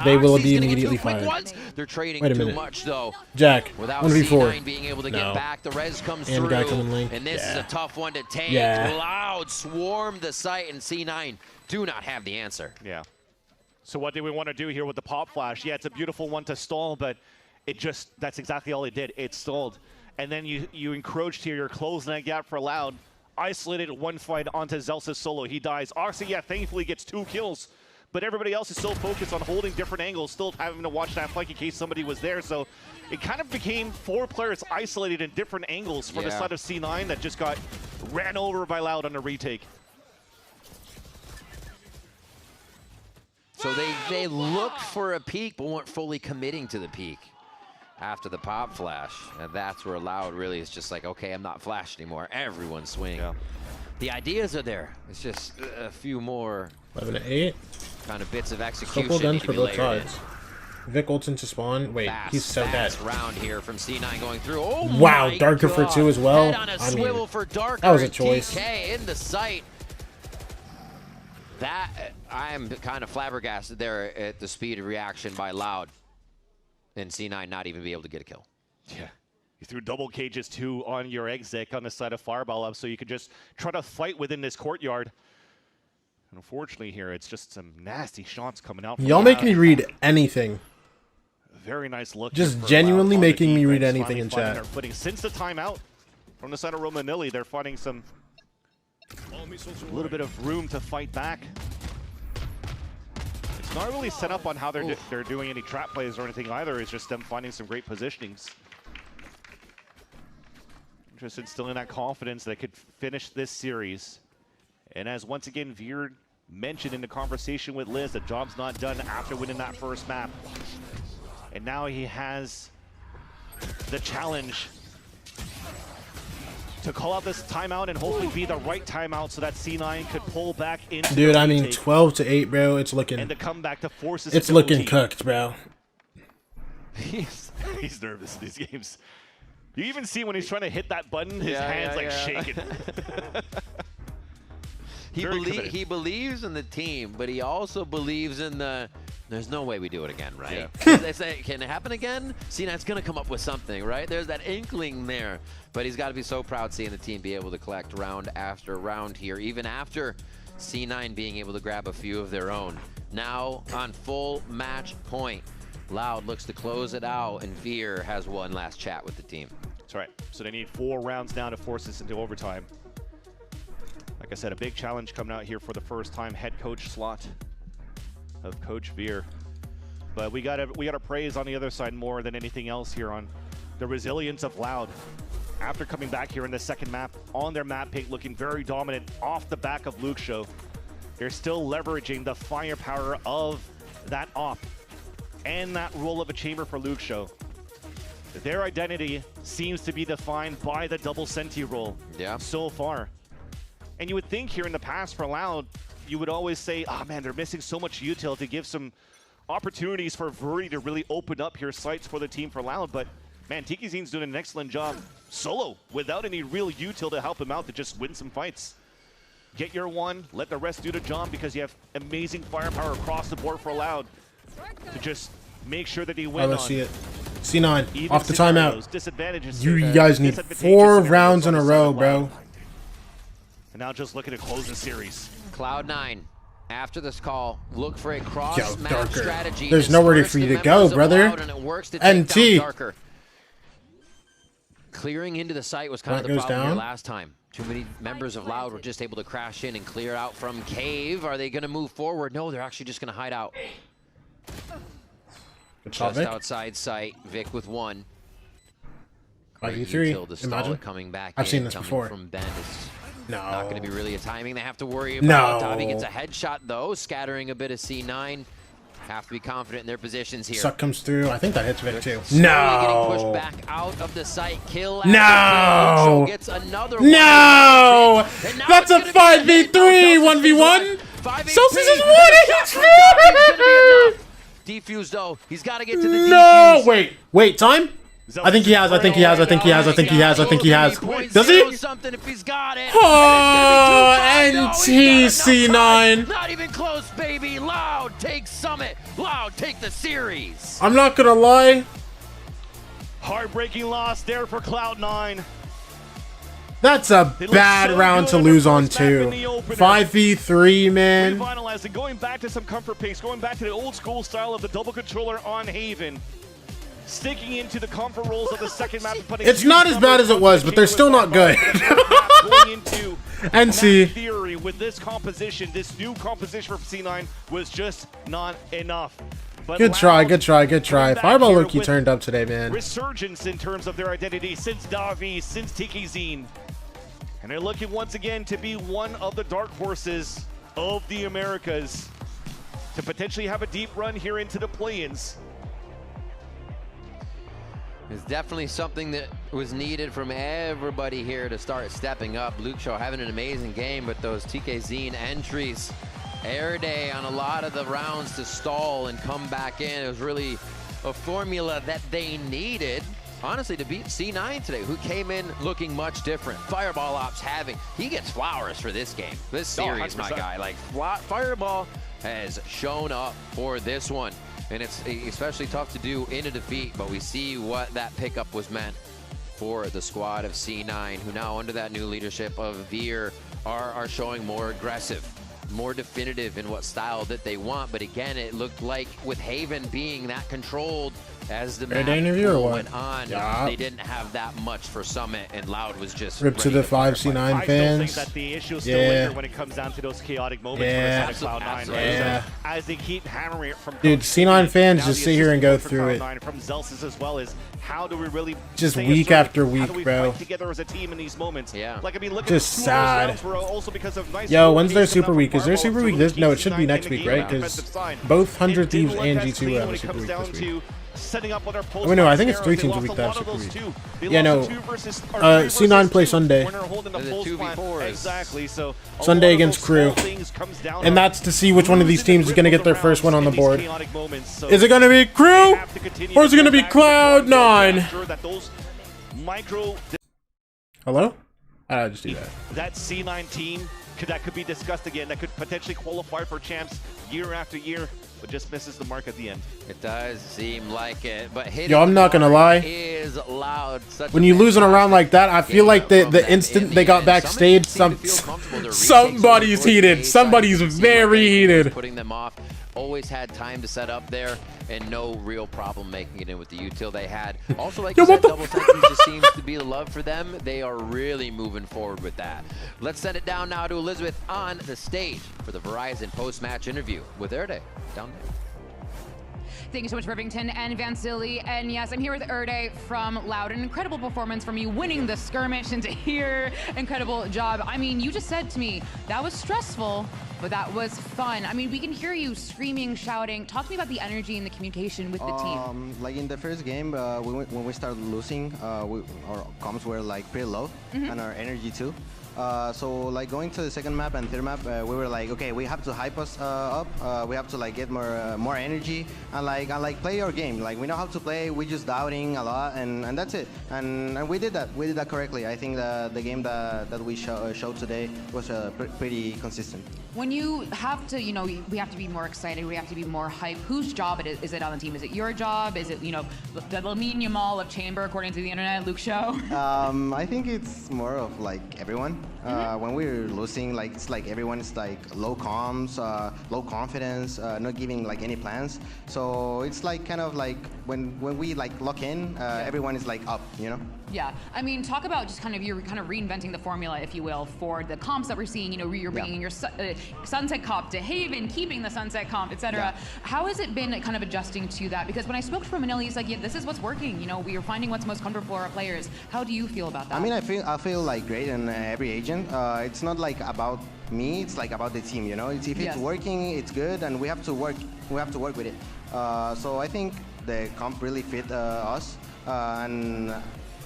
they will be immediately fired. They're trading Wait a too minute. much though. Jack, Without 1v4. C9 being able to get back, the res comes And through, guy coming link. and this is Yeah. a tough one to take. Yeah. Loud swarm the site, and C9 do not have the answer. Yeah. So what do we want to do here with the pop flash? Yeah, it's a beautiful one to stall, but that's exactly all it did. It stalled. And then you encroached here, you're closing that gap for Loud. Isolated one fight onto Zelsa's solo. He dies. Oxy, yeah, thankfully gets 2 kills. But everybody else is still focused on holding different angles, still having to watch that flank in case somebody was there. So it kind of became 4 players isolated in different angles for the side of C9 that just got ran over by Loud on a retake. So they looked for a peek, but weren't fully committing to the peek after the pop flash. And that's where Loud really is just like, okay, I'm not flash anymore. Everyone's swinging. Yeah. The ideas are there. It's just a few more 11-8. kind of bits of execution. Couple guns need to for be both layered sides. Vic ults into spawn. Wait, he's so dead. Round here from C9 going through. Oh wow, my Darker God. for 2 as well. Head on a swivel for Darker. That was a choice. TK in the sight. That I'm kind of flabbergasted there at the speed of reaction by Loud, and C9 not even be able to get a kill. Yeah. You threw double cages too on your exec on the side of Fireball up, so you could just try to fight within this courtyard. And unfortunately here, it's just some nasty shots coming out. Y'all make me read anything. Very nice look. Just genuinely making me read anything in chat. Since the timeout from the side of Romanilli, they're finding a little bit of room to fight back. It's not really set up on how they're doing any trap plays or anything either. It's just them finding some great positionings. Just instilling that confidence that could finish this series. And as once again Veer mentioned in the conversation with Liz, the job's not done after winning that first map. And now he has the challenge to call out this timeout and hopefully be the right timeout so that C9 could pull back into Dude, I mean 12-8, bro. It's looking. And the comeback to force It's looking cooked, bro. He's nervous in these games. You even see when he's trying to hit that button, his hands shaking. He believes in the team, but he also believes in the. There's no way we do it again, right? Can it happen again? C9's going to come up with something, right? There's that inkling there. But he's got to be so proud seeing the team be able to collect round after round here, even after C9 being able to grab a few of their own. Now on full match point, Loud looks to close it out, and Veer has one last chat with the team. That's right. So they need 4 rounds now to force this into overtime. Like I said, a big challenge coming out here for the first time, head coach slot of Coach Veer. But we gotta praise on the other side more than anything else here on the resilience of Loud. After coming back here in the second map, on their map pick, looking very dominant off the back of Luke Show. They're still leveraging the firepower of that op and that role of a chamber for Luke Show. Their identity seems to be defined by the double senti role so far. And you would think here in the past for Loud, you would always say, oh man, they're missing so much util to give some opportunities for Vuri to really open up here sites for the team for Loud, but Man, TikiZine's doing an excellent job solo without any real util to help him out to just win some fights. Get your one, let the rest do the job because you have amazing firepower across the board for Loud to just make sure that they win. Let's see it. C9 even off the timeout. Disadvantages. You guys need 4 rounds in a row, bro. And now just looking to close the series. Cloud9, after this call, look for a cross-map strategy. There's nowhere for you to go, brother. NT. Clearing into the site was kind of the problem here last time. Too many members of Loud were just able to crash in and clear out from Cave. Are they going to move forward? No, they're actually just going to hide out. Just outside site, Vic with 1. 5v3. Imagine. Coming back. I've seen this before. From Ben is no. Not going to be really a timing they have to worry about. Davi gets a headshot though, scattering a bit of C9. Have to be confident in their positions here. Suck comes through. I think that hits Vic too. Getting pushed back out of the site. Kill. No. Gets another no. That's a 5v3. 1v1. Celsius is winning. Defuse though. He's got to get to the defuse. No. Wait. Time. I think he has. Does he? Something if he's got it. Oh, NTC9. Not even close, baby. Loud take Summit. Loud take the series. I'm not gonna lie. Heartbreaking loss there for Cloud9. That's a bad round to lose on too. 5v3, man. Revitalizing, going back to some comfort pace, going back to the old school style of the double controller on Haven. Sticking into the comfort rolls of the second map. It's not as bad as it was, but they're still not good. NC. Theory with this composition, this new composition for C9 was just not enough. But good try. Fireball Loki turned up today, man. Resurgence in terms of their identity since Davi, since TikiZine. And they're looking once again to be one of the dark horses of the Americas to potentially have a deep run here into the play-ins. It's definitely something that was needed from everybody here to start stepping up. Luke Shaw having an amazing game, but those TikiZine entries, air day on a lot of the rounds to stall and come back in. It was really a formula that they needed, honestly, to beat C9 today, who came in looking much different. Fireball Ops he gets flowers for this game. This series, my guy. Like, Fireball has shown up for this one. And it's especially tough to do in a defeat, but we see what that pickup was meant for the squad of C9, who now under that new leadership of Veer are showing more aggressive, more definitive in what style that they want. But again, it looked like with Haven being that controlled as the match went on, they didn't have that much for Summit, and Loud was just rip to the 5C9 fans. I still think that the issue is still linger when it comes down to those chaotic moments for Cloud9, right? So as they keep hammering it from C9 fans just sit here and go through it. From Zelsis as well as how do we really just week after week, how do we bro. fight together as a team in these moments? Like I mean, look just at sad. Also because of nice when's their Super Week? Is there Super Week this? No, it should be next week, right? Because both 100 Thieves and G2 have a Super Week this week. Setting up other I mean, no, I think it's 3 teams a week that have Super Week. Yeah, no. C9 play Sunday. Exactly. So Sunday against Crew. And that's to see which one of these teams is going to get their first one on the board. Is it going to be Crew? Or is it going to be Cloud9? Hello? I'll just do that. That C9 team that could be discussed again, that could potentially qualify for champs year after year, but just misses the mark at the end. It does seem like it, but I'm not gonna lie. Is Loud. When you lose in a round like that, I feel like the instant they got backstage, somebody's heated. Somebody's very heated. Putting them off. Always had time to set up there, and no real problem making it in with the util they had. Also, like you said, double sentries just seems to be the love for them. They are really moving forward with that. Let's send it down now to Elizabeth on the stage for the Verizon post-match interview with Erde. Down there. Thank you so much, Rivington and Vansili. And yes, I'm here with Erde from Loud. An incredible performance from you, winning the skirmish into here. Incredible job. I mean, you just said to me, that was stressful, but that was fun. I mean, we can hear you screaming, shouting. Talk to me about the energy and the communication with the team. Like in the first game, when we started losing, our comms were like pretty low, and our energy too. So like going to the second map and third map, we were like, okay, we have to hype us up. We have to like get more energy and like play our game. Like we know how to play. We just doubting a lot, and that's it. And we did that. We did that correctly. I think the game that we showed today was pretty consistent. When you have to, you know, we have to be more excited, we have to be more hype. Whose job is it on the team? Is it your job? Is it, you know, the Lamine Yamal of Chamber, according to the internet, Luke Show? I think it's more of like everyone. When we're losing, like it's like everyone's like low comms, low confidence, not giving like any plans. So it's like kind of like when we like lock in, everyone is like up, you know. Yeah, I mean, talk about just kind of you're kind of reinventing the formula, if you will, for the comps that we're seeing. You know, you're bringing your Sunset comp to Haven, keeping the Sunset comp, etc. Yeah. How has it been kind of adjusting to that? Because when I spoke to Manili, he's like, yeah, this is what's working. You know, we are finding what's most comfortable for our players. How do you feel about that? I mean, I feel like great in every agent. It's not like about me. It's like about the team. You know, if it's working, it's good, and we have to work. We have to work with it. So I think the comp really fit us and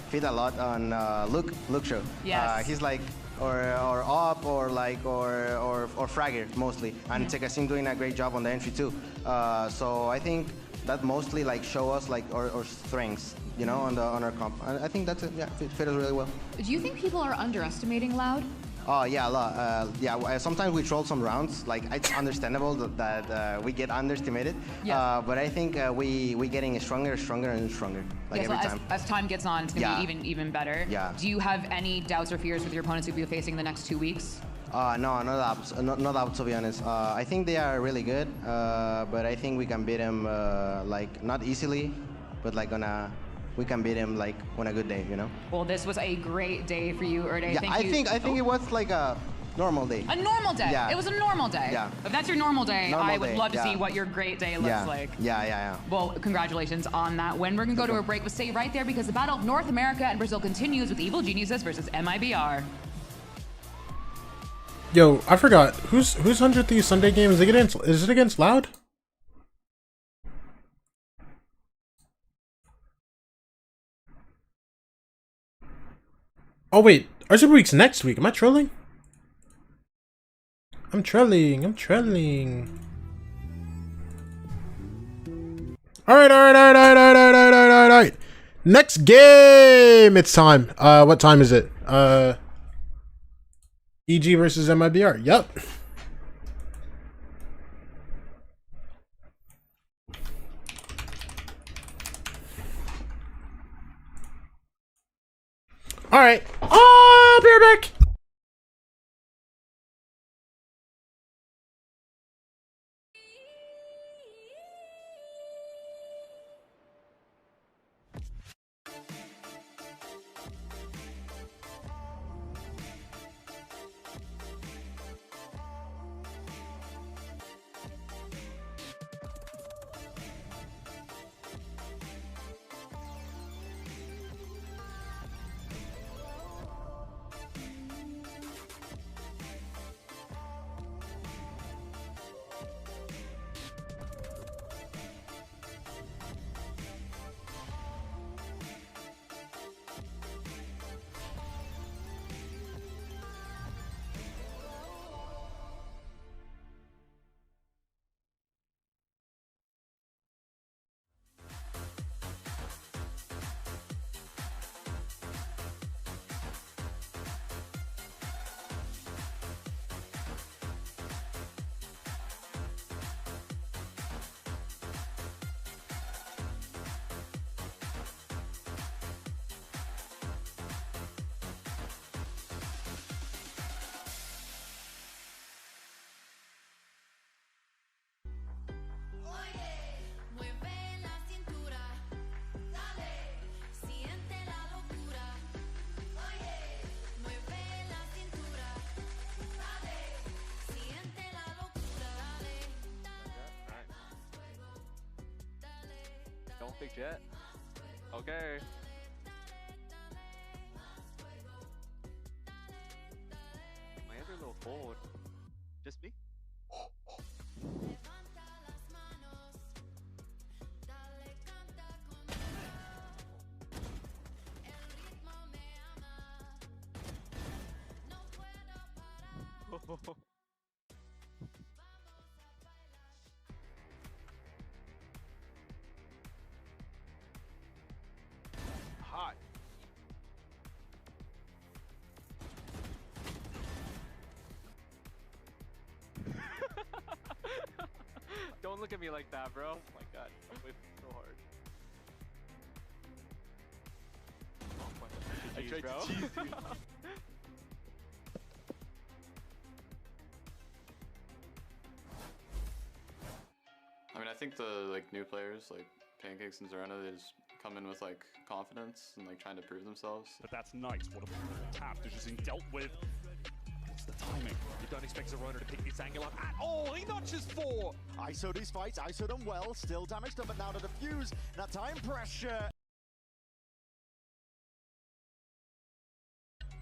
fit a lot on Luke Show. Yes. He's like or up or like or fragger mostly, and Tekasim doing a great job on the entry too. So I think that mostly like show us like our strengths, you know, on our comp. I think that's it. Yeah, it fit us really well. Do you think people are underestimating Loud? Oh yeah, a lot. Yeah, sometimes we troll some rounds. Like it's understandable that we get underestimated. Yeah. But I think we getting stronger and stronger. Like every time. As time gets on, it's gonna be even better. Yeah. Do you have any doubts or fears with your opponents you'll be facing the next 2 weeks? No, not doubts, to be honest. I think they are really good, but I think we can beat them like not easily, but like we can beat him like on a good day, you know. Well, this was a great day for you, Erde. Yeah, I think it was like a normal day. A normal day. Yeah. It was a normal day. Yeah. If that's your normal day, I would love to see yeah. what your great day looks like. Yeah. Well, congratulations on that win. We're gonna go to a break, but stay right there because the battle of North America and Brazil continues with Evil Geniuses versus MIBR. Yo, I forgot. Whose 100th Eve Sunday game is it against Loud? Oh wait, our Super Week's next week. Am I trolling? I'm trolling. Alright. Next game! It's time. What time is it? EG versus MIBR. Yep. Alright. Oh, be right back! Don't pick Jet. Okay. My hands are a little forward. Just me? Hot. Don't look at me like that, bro. Oh my god, I'm whipping so hard. Oh my god. I tried to cheese, dude. I mean, I think the new players like Pancakes and Zerena, they just come in with confidence and trying to prove themselves. But that's nice. What a brutal tap that is being dealt with. What's the timing? You don't expect Zerena to pick this angle up at all. He notches 4. ISO these fights, ISO them well. Still damaged them, but now to the fuse. Now time pressure.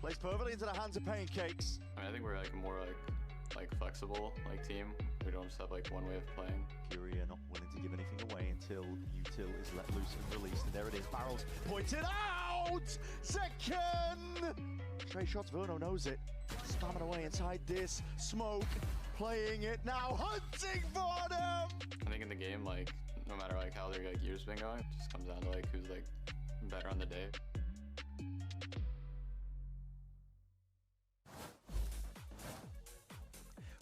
Plays perfectly into the hands of Pancakes. I mean, I think we're a more flexible team. We don't just have one way of playing. Furia not willing to give anything away until Util is let loose and released, and there it is. Barrels pointed out! Second! Straight shots, Verno knows it. Spamming away inside this. Smoke, playing it now, hunting for them! I think in the game, no matter how their year's been going, it just comes down to who's better on the day.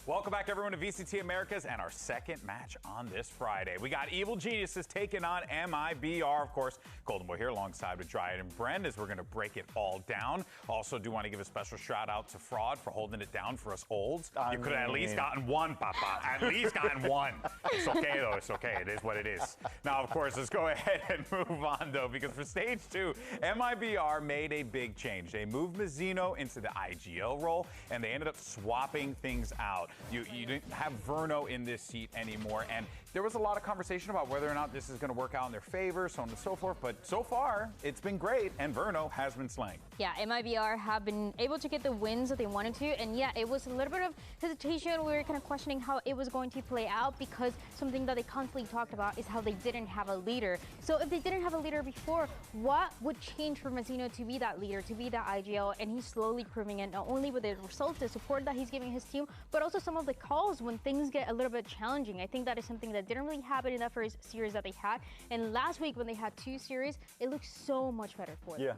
Welcome back, everyone, to VCT Americas and our second match on this Friday. We got Evil Geniuses taking on MIBR, of course. Golden Boy here alongside with Dryad and Brend as we're going to break it all down. Also, do want to give a special shout out to Fraud for holding it down for us olds. You could have at least gotten one, Papa. At least gotten one. It's okay, though. It's okay. It is what it is. Now, of course, let's go ahead and move on, though, because for stage 2, MIBR made a big change. They moved Mazzino into the IGL role, and they ended up swapping things out. You didn't have Verno in this seat anymore, and there was a lot of conversation about whether or not this is going to work out in their favor, so on and so forth, but so far, it's been great, and Verno has been slaying. Yeah, MIBR have been able to get the wins that they wanted to, and yeah, it was a little bit of hesitation. We were kind of questioning how it was going to play out, because something that they constantly talked about is how they didn't have a leader. So if they didn't have a leader before, what would change for Mazzino to be that leader, to be that IGL? And he's slowly proving it, not only with the results, the support that he's giving his team, but also some of the calls when things get a little bit challenging. I think that is something that didn't really happen in that first series that they had. And last week when they had 2 series, it looked so much better for them.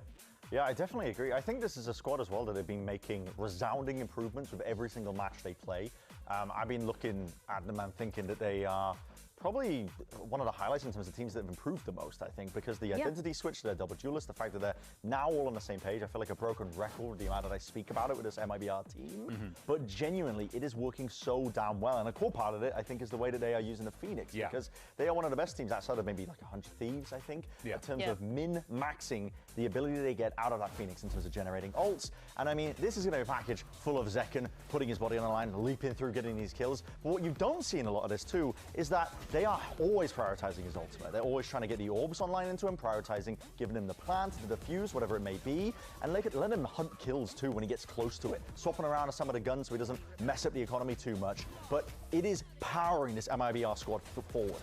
Yeah, I definitely agree. I think this is a squad as well that have been making resounding improvements with every single match they play. I've been looking at them and thinking that they are probably one of the highlights in terms of teams that have improved the most, I think, because the identity switch to their double duelist, the fact that they're now all on the same page, I feel like a broken record the amount that I speak about it with this MIBR team, but genuinely it is working so damn well, and a cool part of it, I think, is the way that they are using the Phoenix, because they are one of the best teams outside of maybe 100 Thieves, I think, in terms of min-maxing the ability they get out of that Phoenix in terms of generating ults, and I mean, this is going to be a package full of Zekken putting his body on the line, leaping through, getting these kills, but what you don't see in a lot of this too, is that they are always prioritizing his ultimate. They're always trying to get the orbs online into him, prioritizing, giving him the plant, the defuse, whatever it may be, and let him hunt kills too when he gets close to it, swapping around some of the guns so he doesn't mess up the economy too much. But it is powering this MIBR squad forward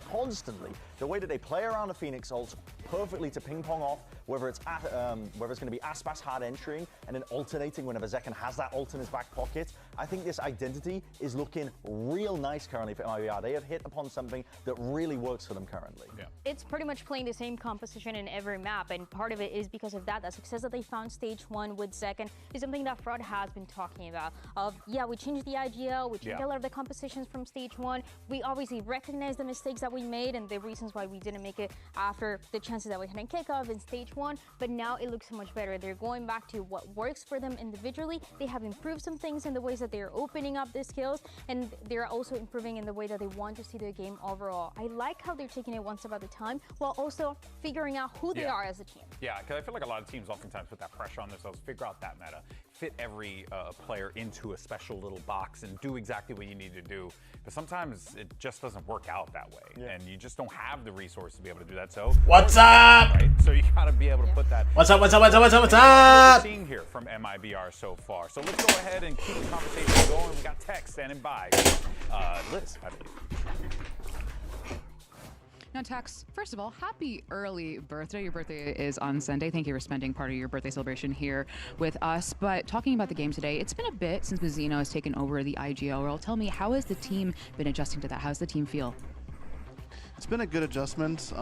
constantly. The way that they play around the Phoenix ults perfectly to ping pong off, whether it's going to be Aspas hard entering and then alternating whenever Zekken has that ult in his back pocket. I think this identity is looking real nice currently for MIBR. They have hit upon something that really works for them currently. It's pretty much playing the same composition in every map, and part of it is because of that. The success that they found stage 1 with Zekken is something that Fraud has been talking about. We changed the IGL, we changed a lot of the compositions from stage 1. We obviously recognize the mistakes that we made and the reasons why we didn't make it after the chances that we had in kickoff in stage 1, but now it looks so much better. They're going back to what works for them individually. They have improved some things in the ways that they're opening up the skills, and they're also improving in the way that they want to see the game overall. I like how they're taking it one step at a time while also figuring out who they are as a team. Yeah, because I feel like a lot of teams oftentimes put that pressure on themselves, figure out that meta, fit every player into a special little box and do exactly what you need to do. But sometimes it just doesn't work out that way, and you just don't have the resources to be able to do that. So what's up? Right? So you got to be able to put that. What's up? What's up? What's up? What's up? What's What up? we're seeing here from MIBR so far. So let's go ahead and keep the conversation going. We got Tech standing by. Liz, I believe. Now, Tex, first of all, happy early birthday. Your birthday is on Sunday. Thank you for spending part of your birthday celebration here with us. But talking about the game today, it's been a bit since Mazzino has taken over the IGL role. Tell me, how has the team been adjusting to that? How's the team feel? It's been a good adjustment.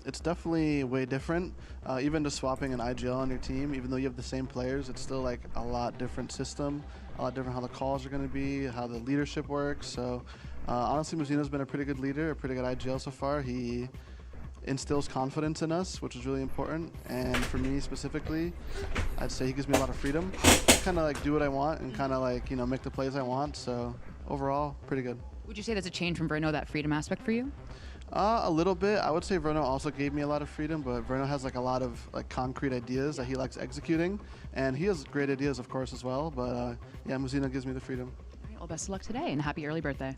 It's definitely way different. Even just swapping an IGL on your team, even though you have the same players, it's still like a lot different system, a lot different how the calls are going to be, how the leadership works. So honestly, Mazzino's been a pretty good leader, a pretty good IGL so far. He instills confidence in us, which is really important. And for me specifically, I'd say he gives me a lot of freedom. Kind of like do what I want and kind of like, you know, make the plays I want. So overall, pretty good. Would you say that's a change from Verno, that freedom aspect for you? A little bit. I would say Verno also gave me a lot of freedom, but Verno has like a lot of like concrete ideas that he likes executing, and he has great ideas, of course, as well. But yeah, Mazzino gives me the freedom. All right, well, best of luck today, and happy early birthday.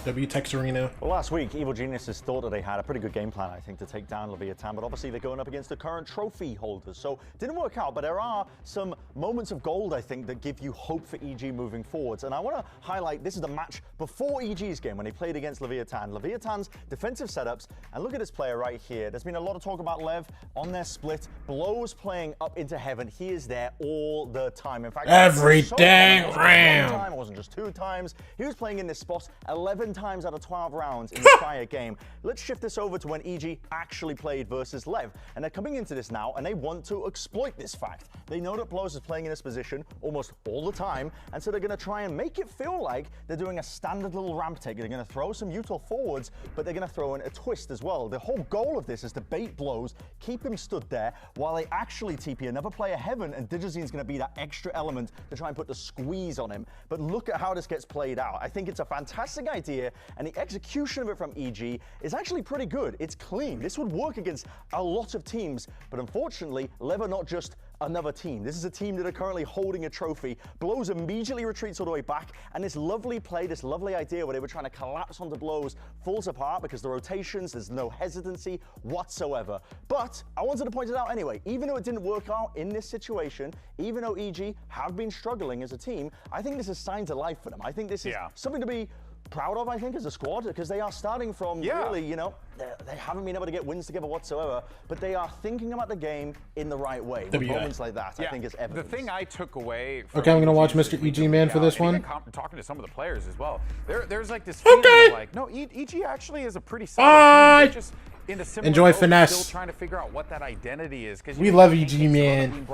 W Texarino. Well, last week, Evil Geniuses thought that they had a pretty good game plan, I think, to take down Leviathan, but obviously they're going up against the current trophy holders, so it didn't work out, but there are some moments of gold, I think, that give you hope for EG moving forwards, and I want to highlight, this is the match before EG's game when they played against Leviathan. Leviathan's defensive setups, and look at this player right here. There's been a lot of talk about Lev on their split. Blow's playing up into heaven. He is there all the time. In fact, every dang round. It wasn't just 2 times. He was playing in this spot 11 times out of 12 rounds in the prior game. Let's shift this over to when EG actually played versus Lev. And they're coming into this now, and they want to exploit this fact. They know that Blows is playing in this position almost all the time, and so they're going to try and make it feel like they're doing a standard little ramp take. They're going to throw some util forwards, but they're going to throw in a twist as well. The whole goal of this is to bait Blows, keep him stood there, while they actually TP another player heaven, and Digizine's going to be that extra element to try and put the squeeze on him. But look at how this gets played out. I think it's a fantastic idea, and the execution of it from EG is actually pretty good. It's clean. This would work against a lot of teams, but unfortunately, Lev are not just another team. This is a team that are currently holding a trophy. Blows immediately retreats all the way back, and this lovely play, this lovely idea where they were trying to collapse onto Blows falls apart because the rotations, there's no hesitancy whatsoever. But I wanted to point it out anyway. Even though it didn't work out in this situation, even though EG have been struggling as a team, I think this is signs of life for them. I think this is something to be proud of, I think, as a squad, because they are starting from really, you know, they haven't been able to get wins together whatsoever, but they are thinking about the game in the right way. With moments like that, I think, is evidence. The thing I took away from okay, I'm going to watch Mr. EG Man for this one. Talking to some of the players as well, there's like this feeling of like, no, EG actually is a pretty solid team. Just in a similar enjoy mode, finesse. Still trying to figure out what that identity is. We love EG, man.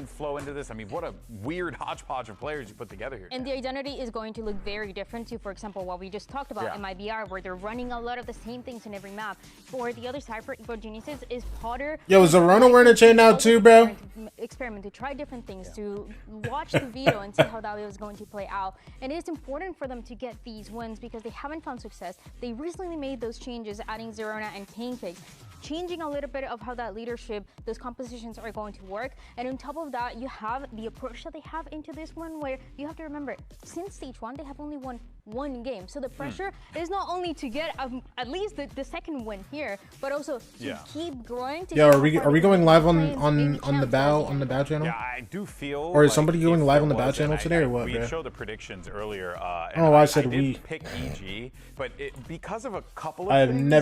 Flow into this. I mean, what a weird hodgepodge of players you put together here. And the identity is going to look very different to, for example, what we just talked about MIBR, where they're running a lot of the same things in every map. For the other side, for Evil Geniuses, is Potter. Yo, is Zerona wearing a chain now too, bro? Experiment, to try different things, to watch the video and see how that is going to play out. And it is important for them to get these wins because they haven't found success. They recently made those changes, adding Zerona and Pancakes, changing a little bit of how that leadership, those compositions are going to work. And on top of that, you have the approach that they have into this one, where you have to remember, since stage 1, they have only won 1 game. So the pressure is not only to get at least the second win here, but also to keep growing. Yo, are we going live on the Bow channel? Yeah, I do feel. Or is somebody going live on the Bow channel today, or what? We showed the predictions earlier. Oh, I said I we. did pick EG, but because of a couple of I have things, never.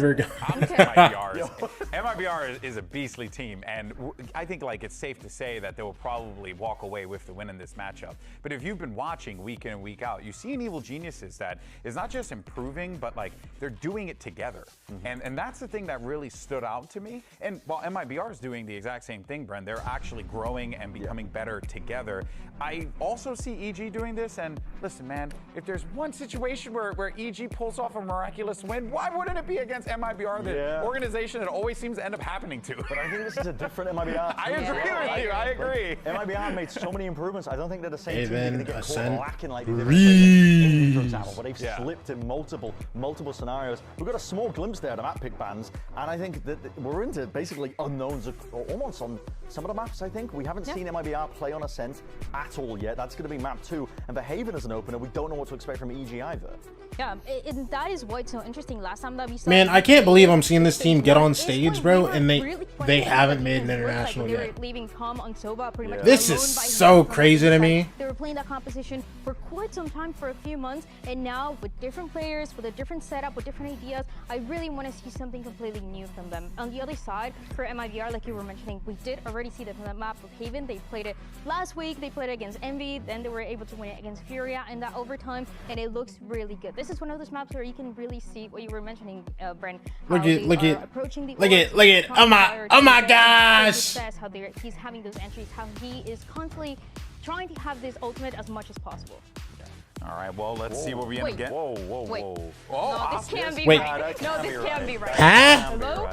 MIBR is a beastly team, and I think like it's safe to say that they will probably walk away with the win in this matchup. But if you've been watching week in and week out, you see an Evil Geniuses that is not just improving, but like they're doing it together. And that's the thing that really stood out to me. And while MIBR is doing the exact same thing, Bren, they're actually growing and becoming better together. I also see EG doing this, and listen, man, if there's one situation where EG pulls off a miraculous win, why wouldn't it be against MIBR, the organization that always seems to end up happening to? But I think this is a different MIBR. I agree with you. I agree. MIBR made so many improvements. I don't think they're the same team. They're going to get caught lacking like they did in for example, but they've slipped in multiple scenarios. We've got a small glimpse there of the map pick bans, and I think that we're into basically unknowns almost on some of the maps. I think we haven't seen MIBR play on Ascent at all yet. That's going to be map 2, and for Haven as an opener, we don't know what to expect from EG either. Yeah, and that is what's so interesting. Last time that we saw, man, I can't believe I'm seeing this team get on stage, bro, and they haven't made an international yet. They were leaving Calm on Soba pretty much. This is so crazy to me. They were playing that composition for quite some time, for a few months, And now with different players, with a different setup, with different ideas, I really want to see something completely new from them. On the other side, for MIBR, like you were mentioning, we did already see the map of Haven. They played it last week. They played it against Envy. Then they were able to win it against Furia in that overtime, and it looks really good. This is one of those maps where you can really see what you were mentioning, Bren. Look it. Oh my gosh. How he's having those entries, how he is constantly trying to have this ultimate as much as possible. All right, well, let's see what we end up getting. Wait. Oh, no, this can't be wait. right. No, this can't be right. Huh? Hello?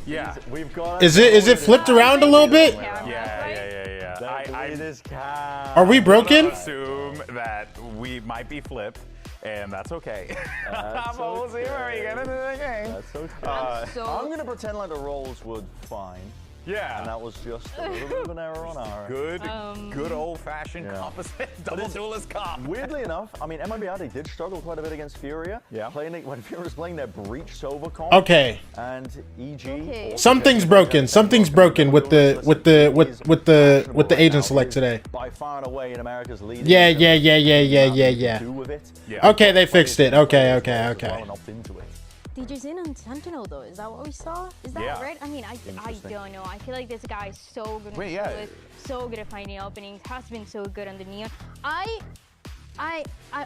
Yeah. We've got Is it flipped around a little bit? Are we broken? I assume that we might be flipped, and that's okay. But we'll see where we get into the game. That's okay. I'm going to pretend like the rolls were fine. Yeah. And that was just a little bit of an error on our end. Good old-fashioned composite double duelist comp. Weirdly enough, I mean, MIBR, they did struggle quite a bit against Furia. Yeah. When Furia was playing their Breach Sova comp. Okay. And EG. Something's broken. Something's broken with the agent select today. By far and away in America's lead. Yeah. Okay, they fixed it. Okay. DJ's in on Sentinel though. Is that what we saw? Is that right? I mean, I don't know. I feel like this guy is so good so good at finding openings. Has been so good on the Neon.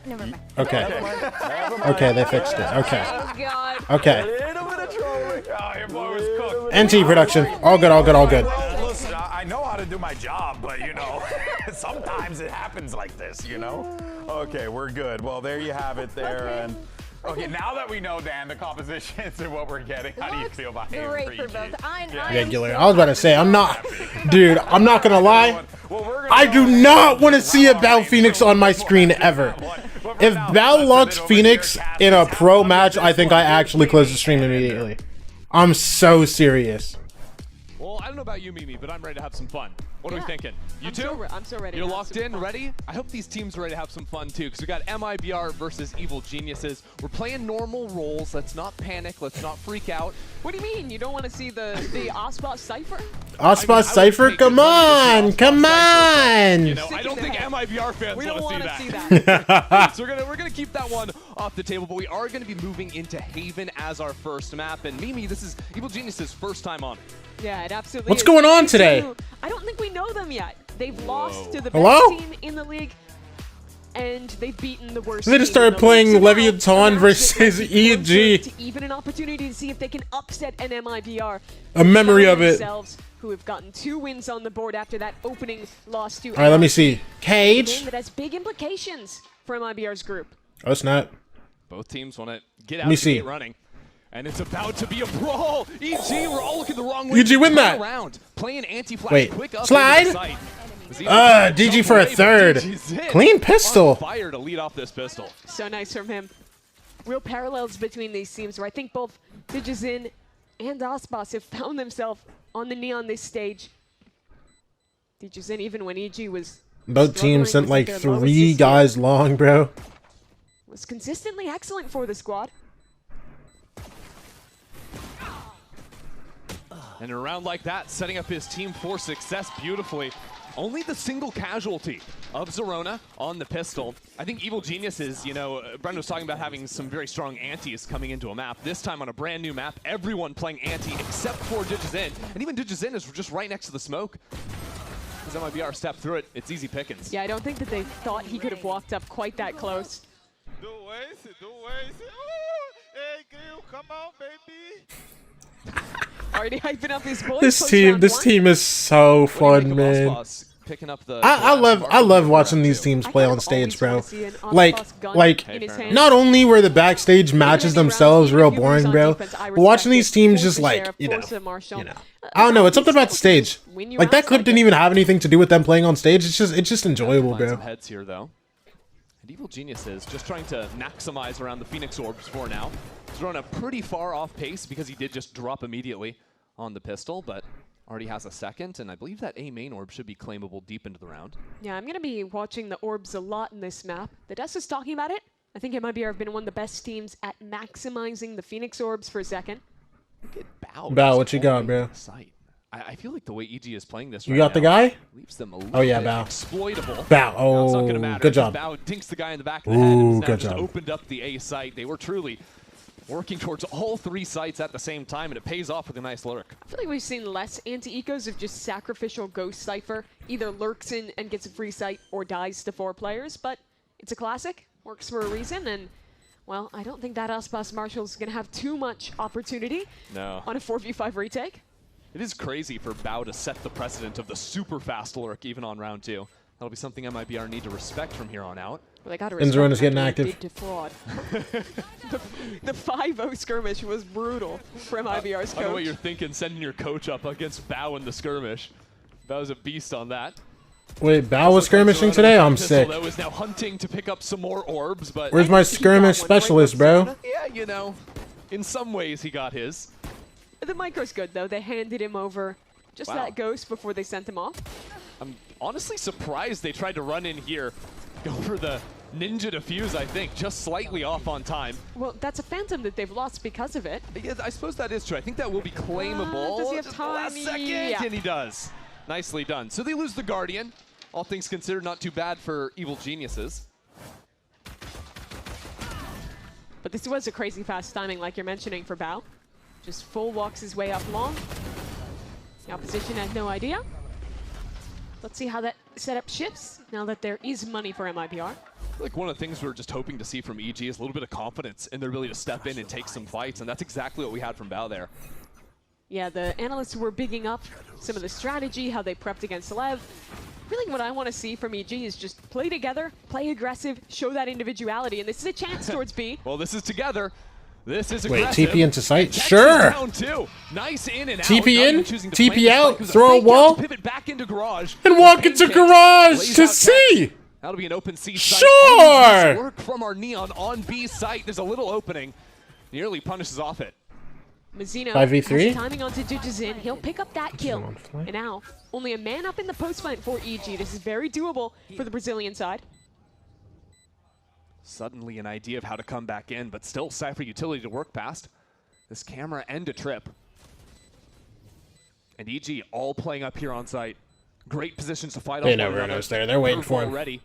Never mind. Okay, they fixed it. Okay. Oh God. Okay. A little bit of trolling. Oh, your boy was cooked. NT production. All good. Well, listen, I know how to do my job, but you know, sometimes it happens like this, you know? Okay, we're good. Well, there you have it there. And okay, now that we know, Dan, the compositions and what we're getting, how do you feel about Haven Great for both. Regular. I was about to say, I'm not gonna lie. I do not want to see a Bell Phoenix on my screen ever. If Bell locks Phoenix in a pro match, I think I actually close the stream immediately. I'm so serious. Well, I don't know about you, Mimi, but I'm ready to have some fun. What are we thinking? You two? I'm so ready. You're locked in, ready? I hope these teams are ready to have some fun too, because we got MIBR versus Evil Geniuses. We're playing normal roles. Let's not panic. Let's not freak out. What do you mean? You don't want to see the Osbot Cypher? Osbot Cypher? Come on! Come on! You know, I don't think MIBR fans want to see that. So we're gonna keep that one off the table, but we are gonna be moving into Haven as our first map. And Mimi, this is Evil Geniuses' first time on. Yeah, it absolutely What's is. going on today? I don't think we know them yet. They've lost to the Hello? best team in the league, and they've beaten the worst They just team in started the playing league. So now, Leviathan versus EG. to even an opportunity to see if they can upset an MIBR. A memory of it. Themselves, who have gotten 2 wins on the board after that opening loss to. All right, let me see. Cage. A game that has big implications for MIBR's group. Oh, it's not. Both teams want to get Let out me the see. gate running. And it's about to be a brawl. EG, we're all looking the wrong way. EG win that. Around, playing anti-flash. Wait, quick up slide. DG for a third. Clean pistol. Fire to lead off this pistol. So nice from him. Real parallels between these teams where I think both Digizin and Osbos have found themselves on the knee on this stage. Digizin, even when EG was Both teams sent like 3 guys long, bro. was consistently excellent for the squad. And in a round like that, setting up his team for success beautifully. Only the single casualty of Zerona on the pistol. I think Evil Geniuses, you know, Brendan was talking about having some very strong antis coming into a map. This time on a brand new map, everyone playing anti except for Digizin. And even Digizin is just right next to the smoke. As MIBR stepped through it, it's easy pickings. Yeah, I don't think that they thought he could have walked up quite that close. Do ways. Hey, Gil, come on, baby. Already hyping up his boys. This team is so fun, man. Picking up the I love watching these teams play on stage, bro. Like not only were the backstage matches themselves real boring, bro, but watching these teams just like, you know, I don't know, it's something about the stage. Like that clip didn't even have anything to do with them playing on stage. It's just enjoyable, bro. Some heads here though. And Evil Geniuses just trying to maximize around the Phoenix Orbs for now. He's run a pretty far off pace because he did just drop immediately on the pistol, but already has a second, and I believe that A main orb should be claimable deep into the round. Yeah, I'm going to be watching the orbs a lot in this map. The Dust is talking about it. I think MIBR have been one of the best teams at maximizing the Phoenix orbs for a second. Bow, what you got, bro? I feel like the way EG is playing this You right got the now guy? leaves them a Oh yeah, bit Bao. exploitable. Bao. Now, it's not gonna Oh, matter good because job. Bao dinks the guy in the back of the head and Ooh, has now good just job. opened up the A site. They were truly working towards all 3 sites at the same time, and it pays off with a nice lurk. I feel like we've seen less anti-ecos of just sacrificial Ghost Cypher. Either lurks in and gets a free site or dies to 4 players, but it's a classic. Works for a reason, and, well, I don't think that Aspas Marshall's going to have too much opportunity on a 4v5 retake. It is crazy for Bao to set the precedent of the super fast lurk even on round 2. That'll be something MIBR need to respect from here on out. Well, they got to Inzerona's getting active. Big defraud. the 5-0 skirmish was brutal for MIBR's coach. I know what you're thinking, sending your coach up against Bao in the skirmish. Bao's a beast on that. Wait, Bao was skirmishing today? I'm sick. Though is now hunting to pick up some more orbs, but Where's my skirmish specialist, bro? Yeah, you know, in some ways he got his. The micro's good, though. They handed him over just that ghost before they sent him off. I'm honestly surprised they tried to run in here, go for the ninja defuse, I think, just slightly off on time. Well, that's a Phantom that they've lost because of it. Yeah, I suppose that is true. I think that will be claimable. Does he have Just time? last second, Yeah. and he does. Nicely done. So they lose the Guardian. All things considered, not too bad for Evil Geniuses. But this was a crazy fast timing, like you're mentioning, for Bao. Just full walks his way up long. The opposition had no idea. Let's see how that setup shifts now that there is money for MIBR. Like one of the things we're just hoping to see from EG is a little bit of confidence in their ability to step in and take some fights, and that's exactly what we had from Bao there. Yeah, the analysts were bigging up some of the strategy, how they prepped against Lev. Really what I want to see from EG is just play together, play aggressive, show that individuality, and this is a chance towards B. Well, this is together. This is Wait, aggressive. TP into sight? Texas Sure. down two. Nice in and out. TP Not in, even choosing to TP plant the out, spike. It was throw a fake out wall, to pivot back into garage. and walk into garage to C. That'll be an open C site. Sure. Work from our Neon on B site. There's a little opening. Nearly punishes off it. Mazzino 5v3? has timing onto Jujuzin. He'll pick up that kill. And now, only a man up in the post fight for EG. This is very doable for the Brazilian side. Suddenly an idea of how to come back in, but still Cypher utility to work past. This camera and a trip. And EG all playing up here on site. Great positions to fight They off know one another. Bruno's there. They're waiting for him. Ready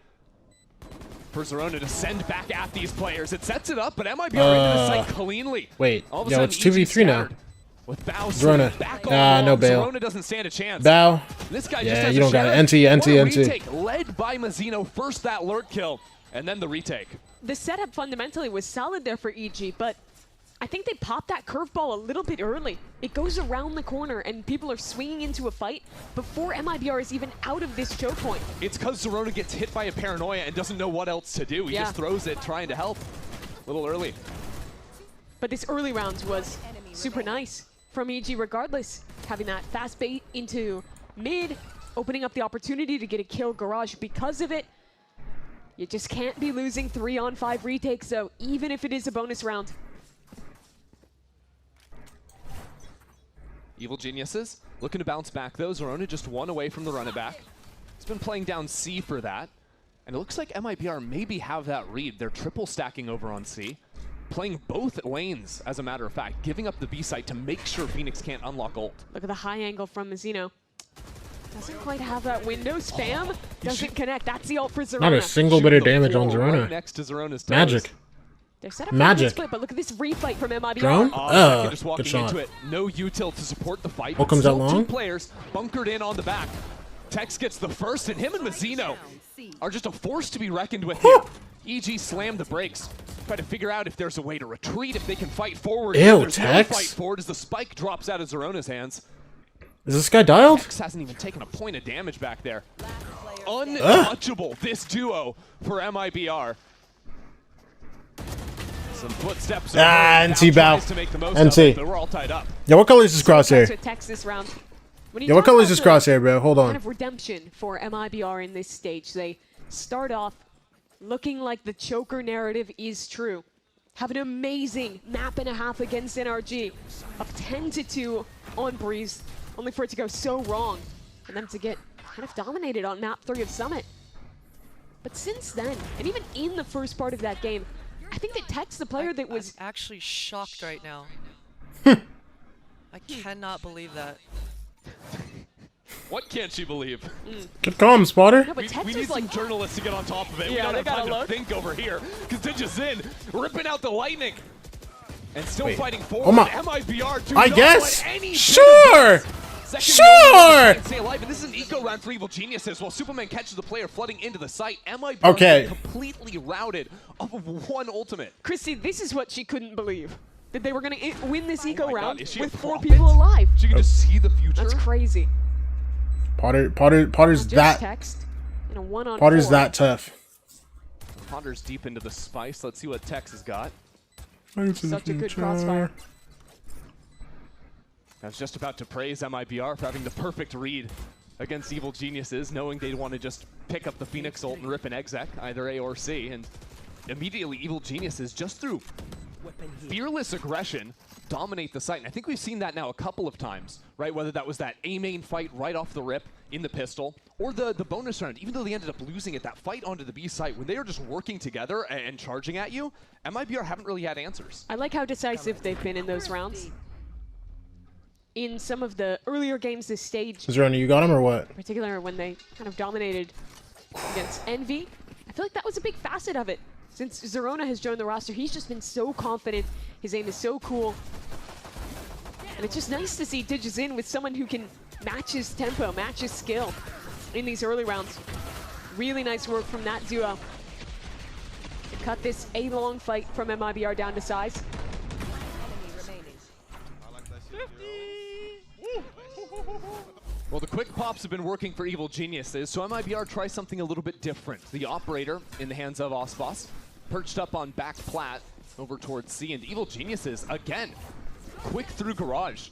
for Zerona to send back at these players. It sets it up, but MIBR into the site cleanly. Wait, All of a yo, sudden, it's 2v3 now. scattered. With Bao Zerona. back No bail. Zerona doesn't stand a chance. Bao. This guy Yeah, just has you a don't got it. sheriff. NT, What a NT. retake led by Mazzino. First that lurk kill, and then the retake. The setup fundamentally was solid there for EG, but I think they popped that curveball a little bit early. It goes around the corner, and people are swinging into a fight before MIBR is even out of this choke point. It's because Zerona gets hit by a paranoia and doesn't know what else to do. He just throws it, trying to help. A little early. But this early round was super nice from EG regardless. Having that fast bait into mid, opening up the opportunity to get a kill garage because of it. You just can't be losing 3-on-5 retakes, though, even if it is a bonus round. Evil Geniuses looking to bounce back though. Zerona just one away from the run it back. He's been playing down C for that. And it looks like MIBR maybe have that read. They're triple stacking over on C. Playing both lanes, as a matter of fact. Giving up the B site to make sure Phoenix can't unlock ult. Look at the high angle from Mazzino. Doesn't quite have that window. Spam doesn't connect. That's the ult for Zerona. Not a single bit of damage on Zerona. Right next to Zerona's toes. Magic. They're set up Magic. for a split, but look at this refight from MIBR. Drone? Just Good walking shot. into it. No util to support the fight. What comes Still out long? 2 players bunkered in on the back. Tex gets the first, and him and Mazzino are just a force to be reckoned with here. EG slammed the brakes. Try to figure out if there's a way to retreat, if they can fight forward. Ew, There's Tex. no fight forward as the spike drops out of Zerona's hands. Is this guy dialed? Tex hasn't even taken a point of damage back there. Untouchable, this duo for MIBR. Some footsteps. NT Bao. NT. But we're all tied up. Yo, what color is this crosshair? With Texas round. When you Yo, what talk color about is this the crosshair, bro? Hold kind on. of redemption for MIBR in this stage. They start off looking like the choker narrative is true. Have an amazing map and a half against NRG. Up 10-2 on Breeze, only for it to go so wrong. And them to get kind of dominated on map 3 of Summit. But since then, and even in the first part of that game, I think that Tex, the player that was... I'm actually shocked right now. I cannot believe that. What can't she believe? Good calm, Spotter. No, but We need some journalists to get on top of it. Yeah, we don't they have time gotta to think over here. Because Digizin ripping out the lightning. And still Wait. fighting forward. Oh my. MIBR do I not guess. let any Sure. Sure. Stay alive, and this is an eco round for Evil Geniuses. While Superman catches the player flooding into the site, MIBR Okay. completely routed off of one ultimate. Chrissy, this is what she couldn't believe. That they were going to win this eco round is she with a 4 prophet? people alive. She can just see the future. That's crazy. Potter's Just that. text in a 1-on-4. Potter's that tough. Potter's deep into the spice. Let's see what Tex has got. Such a good crossfire. I was just about to praise MIBR for having the perfect read against Evil Geniuses, knowing they'd want to just pick up the Phoenix ult and rip an exec, either A or C, and immediately Evil Geniuses, just through fearless aggression, dominate the site. And I think we've seen that now a couple of times, right? Whether that was that A main fight right off the rip in the pistol, or the bonus round, even though they ended up losing it, that fight onto the B site, when they are just working together and charging at you, MIBR haven't really had answers. I like how decisive they've been in those rounds. In some of the earlier games this stage, Zerona, you got him or what? in particular when they kind of dominated against Envy, I feel like that was a big facet of it. Since Zerona has joined the roster, he's just been so confident. His aim is so cool. And it's just nice to see Digizin with someone who can match his tempo, match his skill in these early rounds. Really nice work from that duo to cut this A-long fight from MIBR down to size. Well, the quick pops have been working for Evil Geniuses, so MIBR tries something a little bit different. The operator in the hands of Osbos, perched up on back plat over towards C, and Evil Geniuses, again, quick through garage.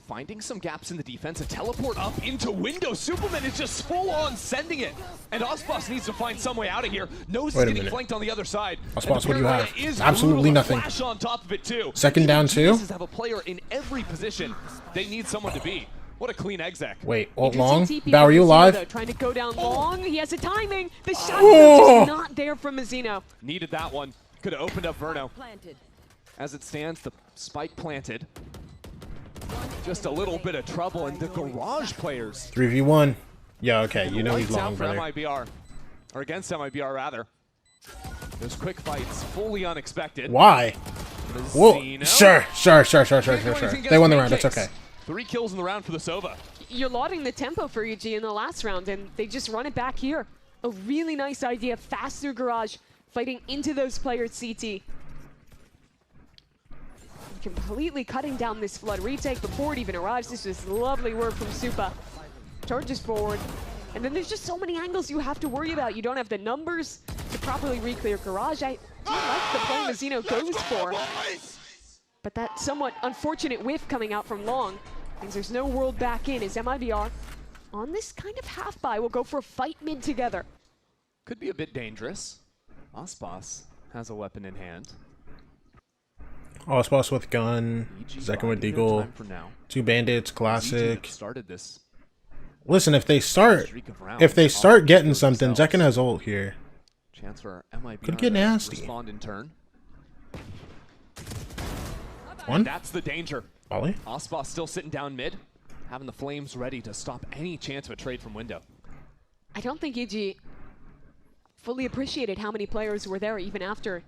Finding some gaps in the defense, a teleport up into window. Superman is just full on sending it. And Osbos needs to find some way out of here. Knows he's getting flanked on the other side. Osbos, what do you have? Is Absolutely brutal. nothing. Flash on top of it too. Second down two? Geniuses have a player in every position they need someone to be. What a clean exec. Wait, ult long? Bow, are you alive? Trying to go down long. He has the timing. The shot Oh. is not there from Mazino. Needed that one. Could have opened up Verno. As it stands, the spike planted. Just a little bit of trouble, and the garage players. 3v1. Yeah, okay, you know he's Lights long, out for brother. MIBR. Or against MIBR, rather. Those quick fights, fully unexpected. Why? Whoa, Mazino. sure. They won the round, it's okay. 3 kills in the round for the Sova. You're lauding the tempo for EG in the last round, and they just run it back here. A really nice idea, fast through garage, fighting into those players CT. Completely cutting down this flood retake before it even arrives. This is lovely work from Supa. Charges forward. And then there's just so many angles you have to worry about. You don't have the numbers to properly re-clear garage. I do like the play Mazino goes for. But that somewhat unfortunate whiff coming out from long means there's no world back in as MIBR on this kind of half buy will go for a fight mid together. Could be a bit dangerous. Osbos has a weapon in hand. Osbos with gun, second with Deagle, 2 bandits, classic. Started this. Listen, if they start getting something, Zekin has ult here. Chance for MIBR Could get nasty. Respond in turn. One. That's the danger. Ollie. Osbos still sitting down mid, having the flames ready to stop any chance of a trade from window. I don't think EG fully appreciated how many players were there even after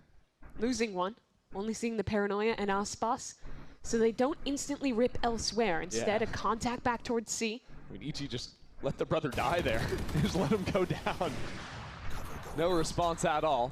losing one. Only seeing the paranoia and Osbos. So they don't instantly rip elsewhere. Instead, a contact back towards C. I mean, EG just let the brother die there. Just let him go down. No response at all.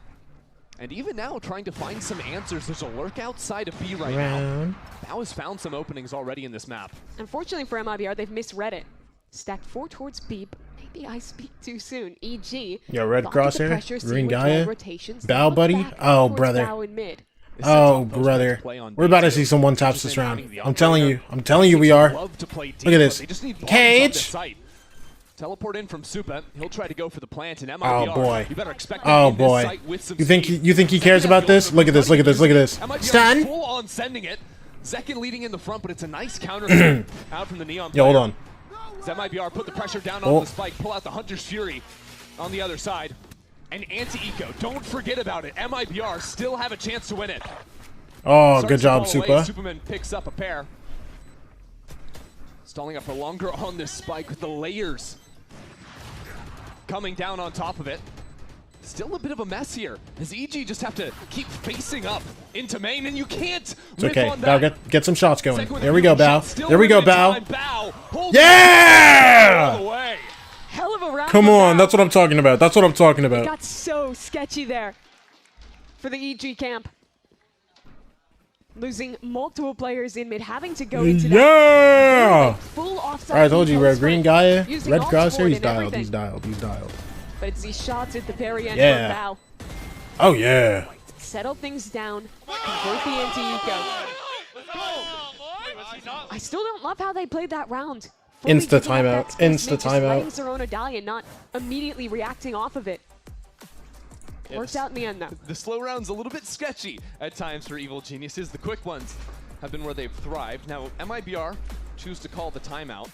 And even now, trying to find some answers. There's a lurk outside of B right now. Bao has found some openings already in this map. Unfortunately for MIBR, they've misread it. Stacked 4 towards B, but maybe I speak too soon. EG. Yeah, red crosshair, green Gaia, rotations, Bao buddy. Oh, brother. Oh, brother. We're about to see some one taps this round. I'm telling you we are. Look at this. Cage. Teleport in from Supa. He'll try to go for the plant and MIBR. Oh boy. You better expect oh boy. You think he cares about this? Look at this. Look at this. Look at this. Stun. Full on sending it. Zekin leading in the front, but it's a nice counter out from the Neon player. Yo, hold on. MIBR put the pressure down on the spike, pull out the Hunter's Fury on the other side. And anti-eco, don't forget about it. MIBR still have a chance to win it. Oh, good job, Supa. Superman picks up a pair. Stalling up for longer on this spike with the layers coming down on top of it. Still a bit of a mess here, as EG just have to keep facing up into main, and you can't live Okay, on Bao, that. get some shots going. Second with There a we go, beautiful Bao. shot, still There we go, limited Bao. time. Hold Yeah! all the way. Hell of a round. Come for on, Bao. that's what I'm talking about. That's what I'm talking It about. got so sketchy there for the EG camp. Losing multiple players in mid, having to go into that Yeah! full offside. I told you, bro. Green guy, using red alt crosshair, board he's and dialed. everything. He's dialed. He's dialed. But it's these shots at the very end Yeah. for Bao. Oh, yeah. Settle things down, convert the anti-eco. I still don't love how they played that round. Fully Insta giving up timeout. that space, Insta just letting timeout. Zerona die and not immediately reacting off of it. Yeah, Worked out in the end, though. The slow round's a little bit sketchy at times for Evil Geniuses. The quick ones have been where they've thrived. Now, MIBR choose to call the timeout.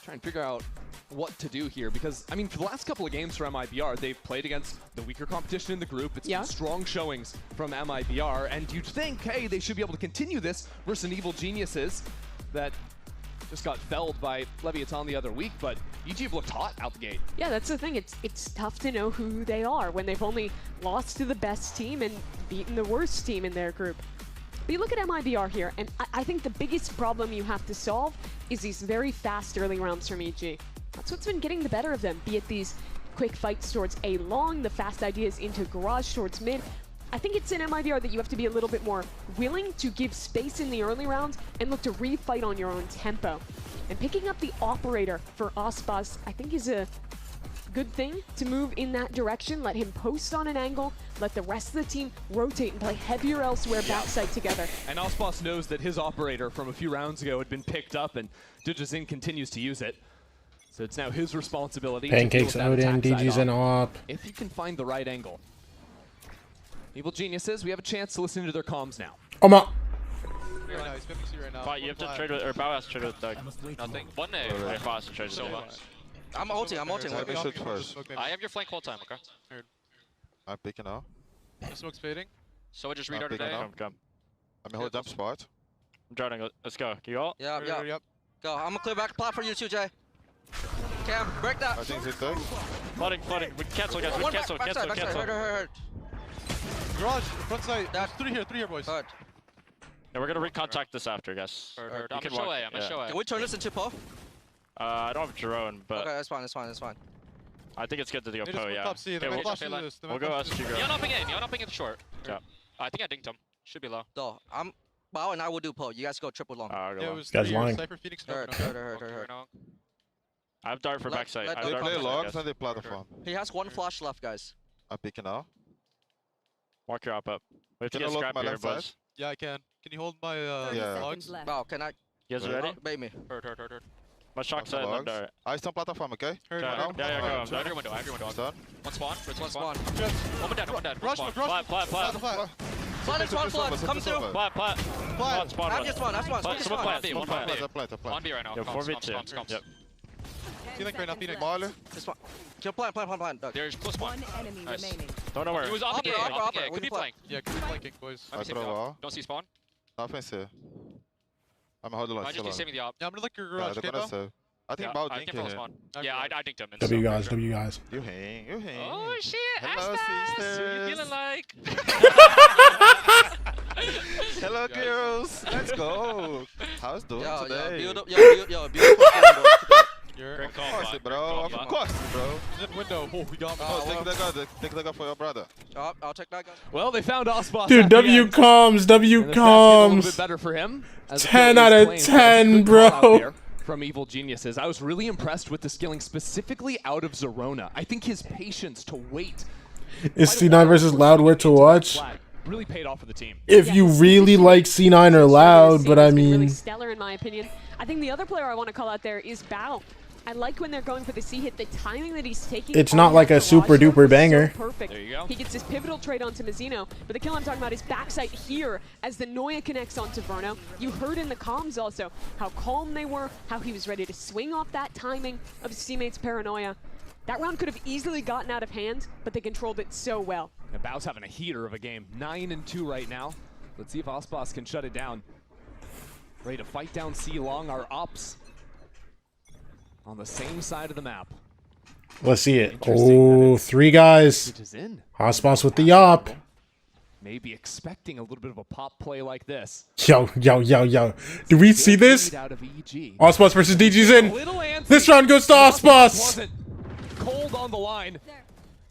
Try and figure out what to do here, because, I mean, for the last couple of games for MIBR, they've played against the weaker competition in the group. It's been strong showings from MIBR, and you'd think, hey, they should be able to continue this versus an Evil Geniuses that just got felled by Leviathan the other week, but EG have looked hot out the gate. Yeah, that's the thing. It's tough to know who they are when they've only lost to the best team and beaten the worst team in their group. But you look at MIBR here, and I think the biggest problem you have to solve is these very fast early rounds from EG. That's what's been getting the better of them, be it these quick fights towards A long, the fast ideas into garage towards mid. I think it's in MIBR that you have to be a little bit more willing to give space in the early rounds and look to refight on your own tempo. And picking up the operator for Aspas, I think, is a good thing to move in that direction. Let him post on an angle, let the rest of the team rotate and play heavier elsewhere backside together. And Aspas knows that his operator from a few rounds ago had been picked up, and Digizin continues to use it. So it's now his responsibility. Pancakes to Odin, DG's in op. If he can find the right angle. Evil Geniuses, we have a chance to listen to their comms now. Oh my. Right now, he's 50 right now. But you have to trade with, or Bao has to trade with Doug. Nothing. 1A. Or Bao has to trade with Doug. I'm ulting, I'm ulting. Let me shoot first. I have your flank whole time, okay? I'm picking now. The smoke's fading. So I just read our today. Come. I'm in hold jump spot. I'm drowning. Let's go. Can you all? Yep. Go. I'm gonna clear back plat for you too, Jay. Cam, break that. I think it's Doug. Flooding. We cancel, guys. We cancel. Hurt. Garage, front side. There's three here, boys. Hurt. Yeah, we're gonna recontact this after, guys. Hurt. I'm gonna show it. Can we turn this into Poe? I don't have drone, but. Okay, that's fine. I think it's good to go Poe, yeah. Top C, Okay, we'll go SG go. You're not picking it short. Yeah. I think I dinked him. Should be low. No, I'm Bao and I will do Poe. You guys go triple long. Guys lying. Hurt. I have dart for backside. They play logs and they platform. He has one flash left, guys. I'm picking now. Mark your op up. We have to Can I get lock scrap my here, left side? boys. Yeah, I can. Can you hold my logs? Bao, can I? You guys ready? Bait me. Hurt. My shock side and dart. I stand platform, okay? Yeah, go. I have your window. Done. One spawn. One spawn. One dead. Rush. Plat. Flood is one flood. Come through. Plat. Spawn. I have your spawn. Someone plant B. Plant. On B right now. Yeah, 4v2. Yep. Feeling right now, Phoenix. Molly. This one. Kill plant. Doug. There's plus one. Enemy remaining. Don't worry. He was off the Upper. Could be flank. Yeah, keep flanking, boys. I throw wall. Don't see spawn. Nothing here. I'm holding on. I just save me the op. Yeah, I'm gonna look your garage. They're gonna save. I think about I can dinking spawn. here. Yeah, I dinked him. W guys. You hang. Oh shit, Hello, Aspas! What you sisters. feeling like? Hello, girls. Let's go. How's doing today? Beautiful. Great call, Of course, bro. Of course, bro. In window. Oh, we got me. Take the gun for your brother. I'll take that gun. Well, they found Aspas. Dude, W comms. A little bit better for him. 10 out of 10, bro. From Evil Geniuses. I was really impressed with the skilling specifically out of Zerona. I think his patience to wait. Is C9 versus Loud where to watch? Really paid off for the team. If you really like C9 or Loud, but I mean... Really stellar in my opinion. I think the other player I want to call out there is Bao. I like when they're going for the C hit, the timing that he's taking. It's not like a super duper banger. So perfect. There you go. He gets his pivotal trade onto Mazzino, but the kill I'm talking about is backside here as the Noya connects onto Verno. You heard in the comms also how calm they were, how he was ready to swing off that timing of his teammates' paranoia. That round could have easily gotten out of hand, but they controlled it so well. And Bao's having a heater of a game. 9-2 right now. Let's see if Aspas can shut it down. ready to fight down C long. Our ops on the same side of the map. Let's see it. Oh, 3 guys. Hotspots with the op. Maybe expecting a little bit of a pop play like this. Yo. Do we see this? Ospas versus DG's in. This round goes to Ospas. Cold on the line.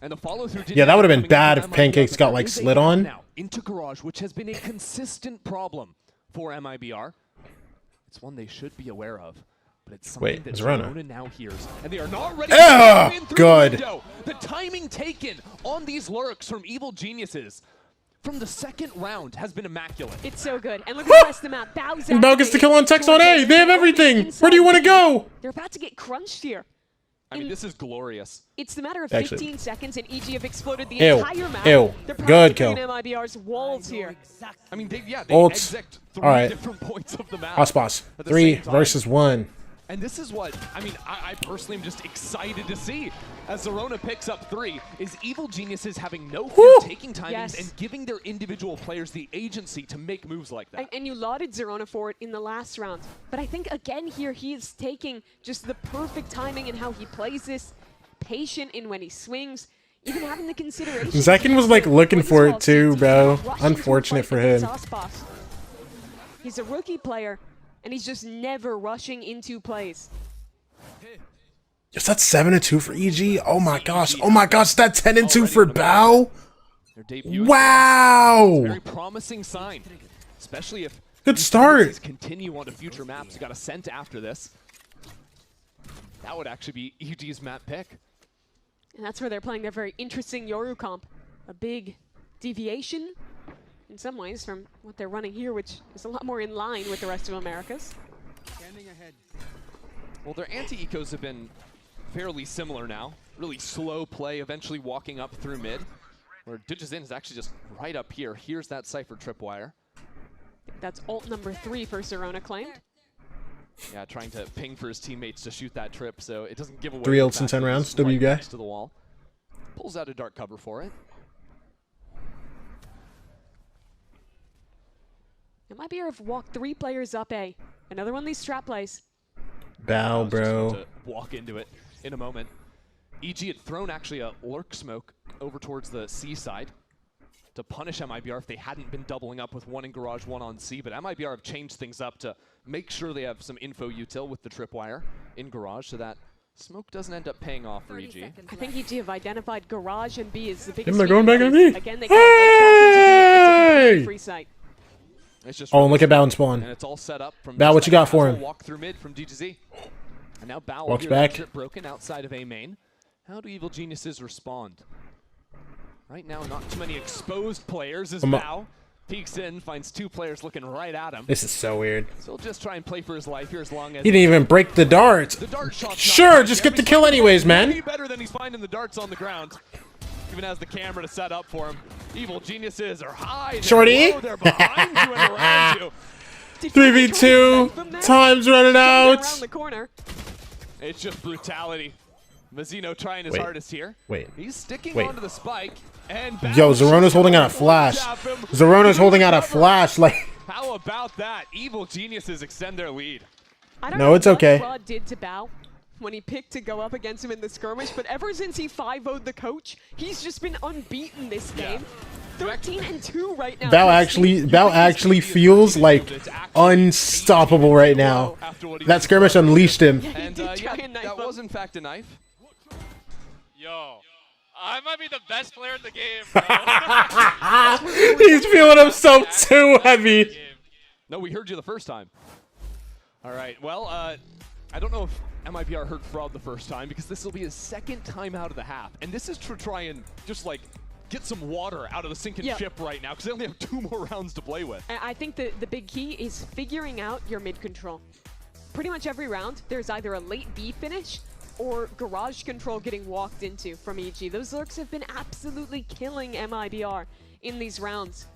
And the follow through. Yeah, that would have been bad if Pancakes got like slid on. Now into Garage, which has been a consistent problem for MIBR. It's one they should be aware of. But it's something that Zerona now hears, and they are not ready to in through good. The window. The timing taken on these lurks from Evil Geniuses from the second round has been immaculate. It's so good. And look at the rest of the map. Bao gets to kill on Tex on A. They have everything. Where do you want to go? They're about to get crunched here. I mean, this is glorious. It's the matter of 15 seconds, and EG have exploded the entire map. They're good kill. MIBR's walls here. I mean, they Ults. exec 3 All right. different points of the map. Ospas. 3 versus 1. And this is what, I mean, I personally am just excited to see as Zerona picks up 3, is Evil Geniuses having no fear taking timings and giving their individual players the agency to make moves like that. And you lauded Zerona for it in the last round. But I think, again, here he is taking just the perfect timing in how he plays this, patient in when he swings, even having the consideration. Zekin was like looking for it too, bro. Unfortunate for him. He's a rookie player. And he's just never rushing into plays. Yes, that's 7-2 for EG. Oh my gosh. Oh my gosh, that's 10-2 for Bao. Wow. Very promising sign, especially if good start. Continue on to future maps. You got a Scent after this. That would actually be EG's map pick. And that's where they're playing their very interesting Yoru comp. A big deviation in some ways from what they're running here, which is a lot more in line with the rest of Americas. Well, their anti-ecos have been fairly similar now. Really slow play, eventually walking up through mid. Where Digizin is actually just right up here. Here's that Cypher tripwire. That's ult number 3 for Zerona claimed. Yeah, trying to ping for his teammates to shoot that trip, so it doesn't give away. 3 ults in 10 rounds, W guy. To the wall. Pulls out a dark cover for it. MIBR have walked 3 players up A. Another one of these strat plays. Bao, bro. To walk into it in a moment. EG had thrown actually a lurk smoke over towards the C side to punish MIBR if they hadn't been doubling up with 1 in Garage, 1 on C, but MIBR have changed things up to make sure they have some info util with the tripwire in Garage so that smoke doesn't end up paying off for EG. I think EG have identified Garage and B as the biggest. They're going back on me. Again, they hey! Free site. Oh, and look at Bao and Spawn. And it's all set up from Bao, what you got for him? Walk through mid from DGZ. And now Bao walks back. Trip broken outside of A main. How do Evil Geniuses respond? Right now, not too many exposed players as Bao peeks in, finds 2 players looking right at him. This is so weird. So he'll just try and play for his life here as long as he didn't even break the darts. The dart sure, just get the kill anyways, man. Better than he's finding the darts on the ground. Even has the camera to set up for him. Evil Geniuses are high. Shorty. They're behind you and around you. 3v2. Time's running out. Around the corner. It's just brutality. Mazzino trying his hardest here. He's sticking onto the spike. And yo, Zerona's holding out a flash. Zerona's holding out a flash. Like. How about that? Evil Geniuses extend their lead. I don't know it's okay. what Rod did to Bao when he picked to go up against him in the skirmish, but ever since he 5-0'd the coach, he's just been unbeaten this game. 13-2 right now. Bao actually feels like unstoppable right now. That skirmish unleashed him. And that was in fact a knife. Yo, I might be the best player in the game, bro. He's feeling himself too heavy. No, we heard you the first time. All right, well, I don't know if MIBR heard Fraud the first time because this will be his 2nd time out of the half. And this is to try and just like get some water out of the sinking ship right now because they only have 2 more rounds to play with. I think the big key is figuring out your mid control. Pretty much every round, there's either a late B finish or Garage control getting walked into from EG. Those lurks have been absolutely killing MIBR in these rounds.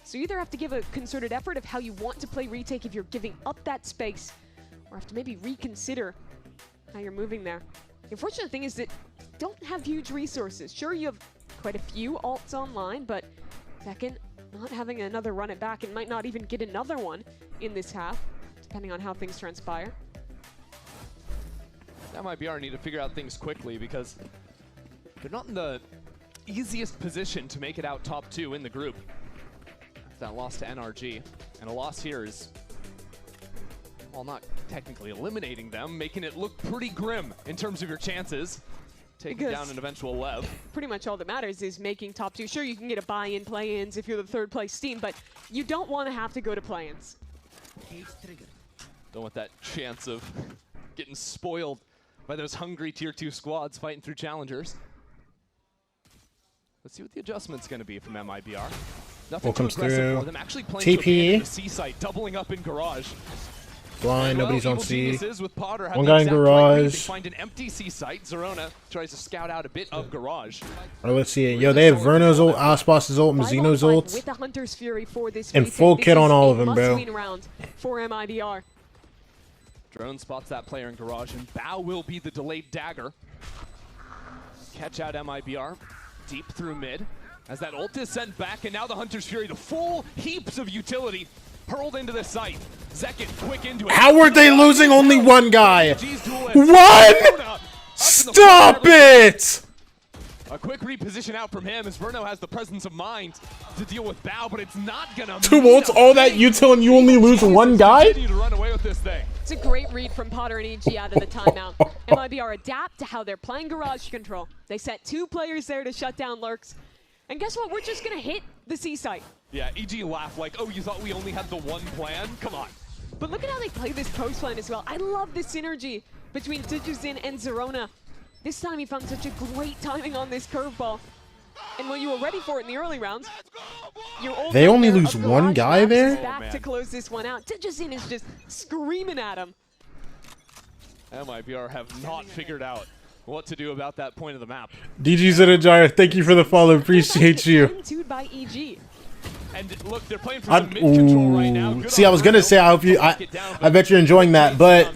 So you either have to give a concerted effort of how you want to play retake if you're giving up that space, or have to maybe reconsider how you're moving there. The unfortunate thing is that you don't have huge resources. Sure, you have quite a few ults online, but second, not having another run it back and might not even get another one in this half. depending on how things transpire. MIBR need to figure out things quickly because they're not in the easiest position to make it out top 2 in the group. That loss to NRG, and a loss here is, well, not technically eliminating them, making it look pretty grim in terms of your chances. Taking down an eventual Lev. Pretty much all that matters is making top 2. Sure, you can get a buy-in, play-ins if you're the 3rd place team, but you don't want to have to go to play-ins. Don't want that chance of getting spoiled by those hungry tier 2 squads fighting through challengers. Let's see what the adjustment's going to be from MIBR. Nothing comes too aggressive through. for them. Actually playing TP. to the C site, doubling up in garage. Blind, Well, nobody's on Evil C. Geniuses with Potter have One the guy in exact right read. They garage. find an empty C site. Zerona tries to scout out a bit of garage. Alright, let's see it. Yo, they have Verno's ult, Aspas' ult, Mazzino's ult. With the Hunter's Fury for this And retake, full this kit on is all a of them, bro. must-win round for MIBR. Drone spots that player in garage, and Bao will be the delayed dagger. Catch out MIBR deep through mid. As that ult is sent back, and now the Hunter's Fury, the full heaps of utility hurled into the site. Zekin quick into it. How are they losing only one guy? One? Stop it! A quick reposition out from him as Verno has the presence of mind to deal with Bao, but it's not gonna 2 ults, all that util, and you only lose one guy? continue to run away with this thing. It's a great read from Potter and EG out of the timeout. MIBR adapt to how they're playing garage control. They set 2 players there to shut down lurks. And guess what? We're just going to hit the C site. Yeah, EG laughed like, oh, you thought we only had the one plan? Come on. But look at how they play this post plan as well. I love the synergy between Digizin and Zerona. This time he found such a great timing on this curveball. And when you were ready for it in the early rounds, They only lose one guy there? back to close this one out. Digizin is just screaming at him. MIBR have not figured out what to do about that point of the map. DG Zenajaya, thank you for the follow. Appreciate you. By EG. And look, they're playing for some mid-control right now. Good See, I was gonna say, I hope you. I bet you're enjoying that, but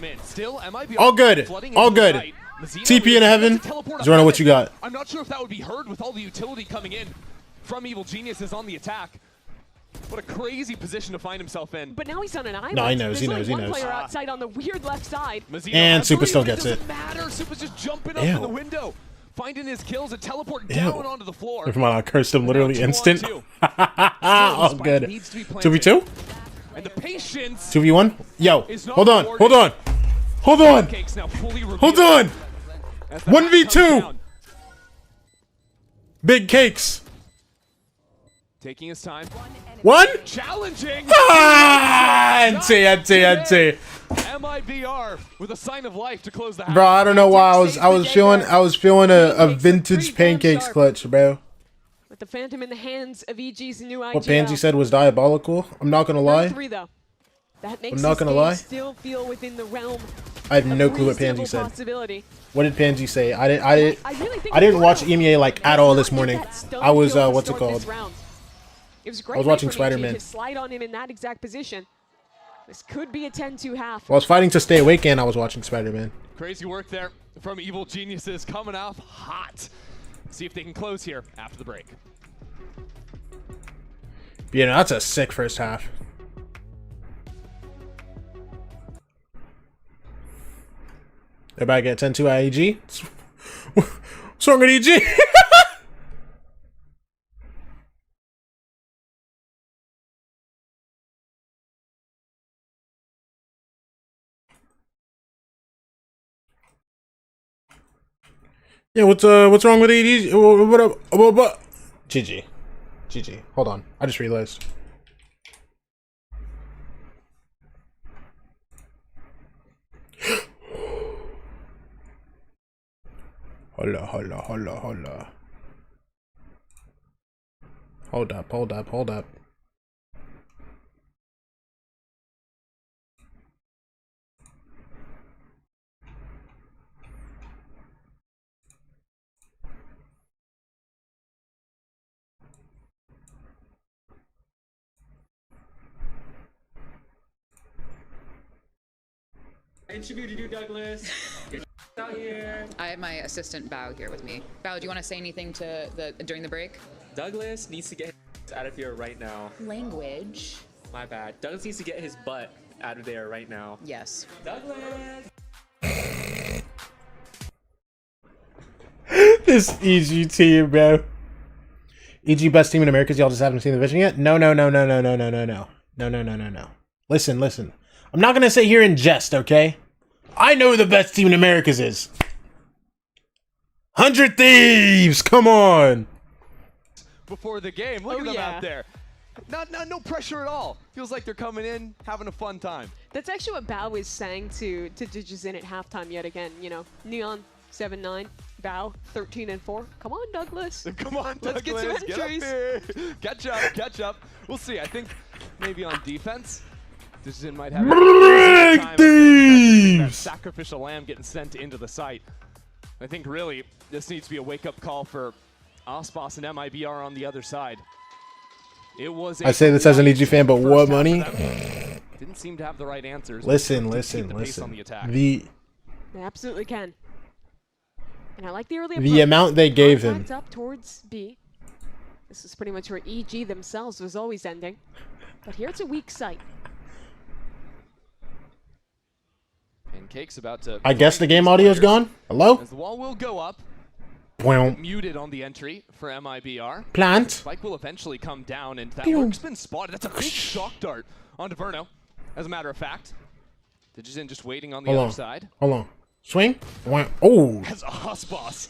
all good, all good. TP in heaven. Zerona, what you got? I'm not sure if that would be heard with all the utility coming in from Evil Geniuses on the attack. What a crazy position to find himself in. But now he's on an island. No, he knows, he There's knows, only he one knows. player outside on the weird left side. And Super still gets it. Doesn't matter. Super's just jumping up Ew. in the window, finding his kills and teleport Ew. down onto the floor. Never mind, I cursed him literally Now 2 on instant. 2. All Spike good. needs to be planted. 2v2? And the patience 2v1? Yo, is not hold on, rewarded. hold on. Hold on. Pancakes now fully Hold revealed on. as the map comes 1v2. down. Big cakes. Taking his time. One? Challenging. Ah, NT. MIBR with a sign of life to close the house. Bro, I don't know why I was feeling a vintage pancakes clutch, bro. With the Phantom in the hands of EG's new IGL. What Pansy said was diabolical. I'm not gonna lie. 3 though. That makes I'm not this gonna game lie. still feel within the realm. I have no of clue what Pansy reasonable said. possibility. What did Pansy say? I really think didn't watch Verno EMEA like at all this morning. I was what's it called? It was great I was watching play from EG Spider-Man. to slide on him in that exact position. This could be a 10-2 half. I was fighting to stay awake and I was watching Spider-Man. Crazy work there from Evil Geniuses coming off hot. See if they can close here after the break. Yeah, no, that's a sick first half. Everybody get 10-2 at EG? What's wrong with EG? Yeah, what's wrong with EG? What up? What? GG. Hold on. I just realized. Holla. Hold up. Interview to do, Douglas. Get out here. I have my assistant Bao here with me. Bao, do you want to say anything to during the break? Douglas needs to get his out of here right now. Language. My bad. Douglas needs to get his butt out of there right now. Yes. Douglas! This EG team, bro. EG best team in America. Y'all just haven't seen the vision yet? No. Listen. I'm not gonna sit here and jest, okay? I know who the best team in Americas is. 100 Thieves! Come on! Before the game, look at them out there. No pressure at all. Feels like they're coming in, having a fun time. That's actually what Bao was saying to Digizin at halftime yet again. You know, Neon 7-9, Bao 13-4. Come on, Douglas. Come on, Let's get some Douglas. entries. Get up here. Catch up. We'll see. I think maybe on defense, Digizin might have that sacrificial lamb getting sent into the site. I think really this needs to be a wake-up call for Osbos and MIBR on the other side. It was. I say this as an EG fan, but what money? Didn't seem to have the right answers. Listen. They absolutely can. And I like the early The amount they gave him. Up towards B. This is pretty much where EG themselves was always ending. But here it's a weak site. Pancake's about to. I guess the game audio's gone. Hello? As the wall will go up. Well. Muted on the entry for MIBR. Plant. Spike will eventually come down, and that work's been spotted. That's a big shock dart onto Verno, as a matter of fact. Digizin just waiting on the other side. Hold on. Swing. Oh. As Osbos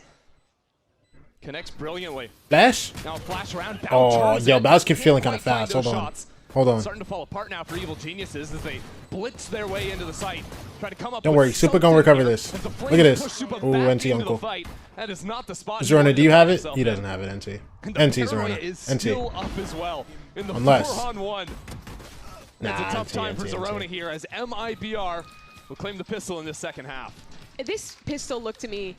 connects brilliantly. Flash. Now flash around. Oh, yo, Bao's feeling kind of fast. Hold on. Hold on. Starting to fall apart now for Evil Geniuses as they blitz their way into the site. Try to come up. Don't worry, Super gonna recover this. Look at this. Ooh, NT Uncle. That is not the spot. Zerona, do you have it? He doesn't have it, NT. NT Zerona. Still up as well in the Unless. 4-on-1. It's a tough time for Zerona here as MIBR will claim the pistol in this second half. This pistol looked to me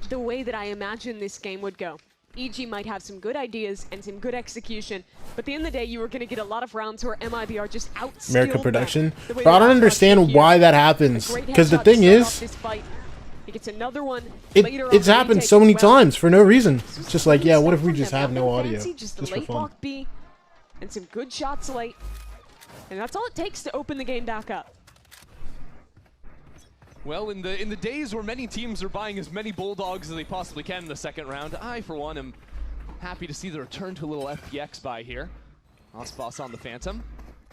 the way that I imagined this game would go. EG might have some good ideas and some good execution, but at the end of the day, you were going to get a lot of rounds where MIBR just outskilled American production. them. But I don't understand why that happens. Because the thing is, he gets another one it's happened so many times for no reason. It's just like, yeah, what if we just have no audio? Just for late fun. block B and some good shots late. And that's all it takes to open the game back up. Well, in the days where many teams are buying as many Bulldogs as they possibly can in the second round, I, for one, am happy to see the return to a little FPX buy here. Osbos on the Phantom,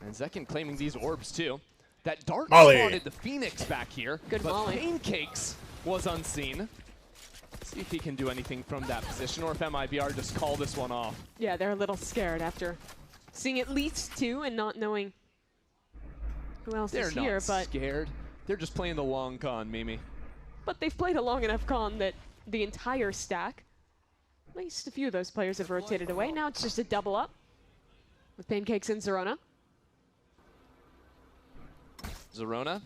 and Zekin claiming these orbs too. That dart spotted the Phoenix back here, but Pancakes was unseen. Let's see if he can do anything from that position, or if MIBR just call this one off. Yeah, they're a little scared after seeing at least two and not knowing who else is here. They're not scared. They're just playing the long con, Mimi. But they've played a long enough con that the entire stack, at least a few of those players have rotated away. Now it's just a double up with Pancakes and Zerona. Zerona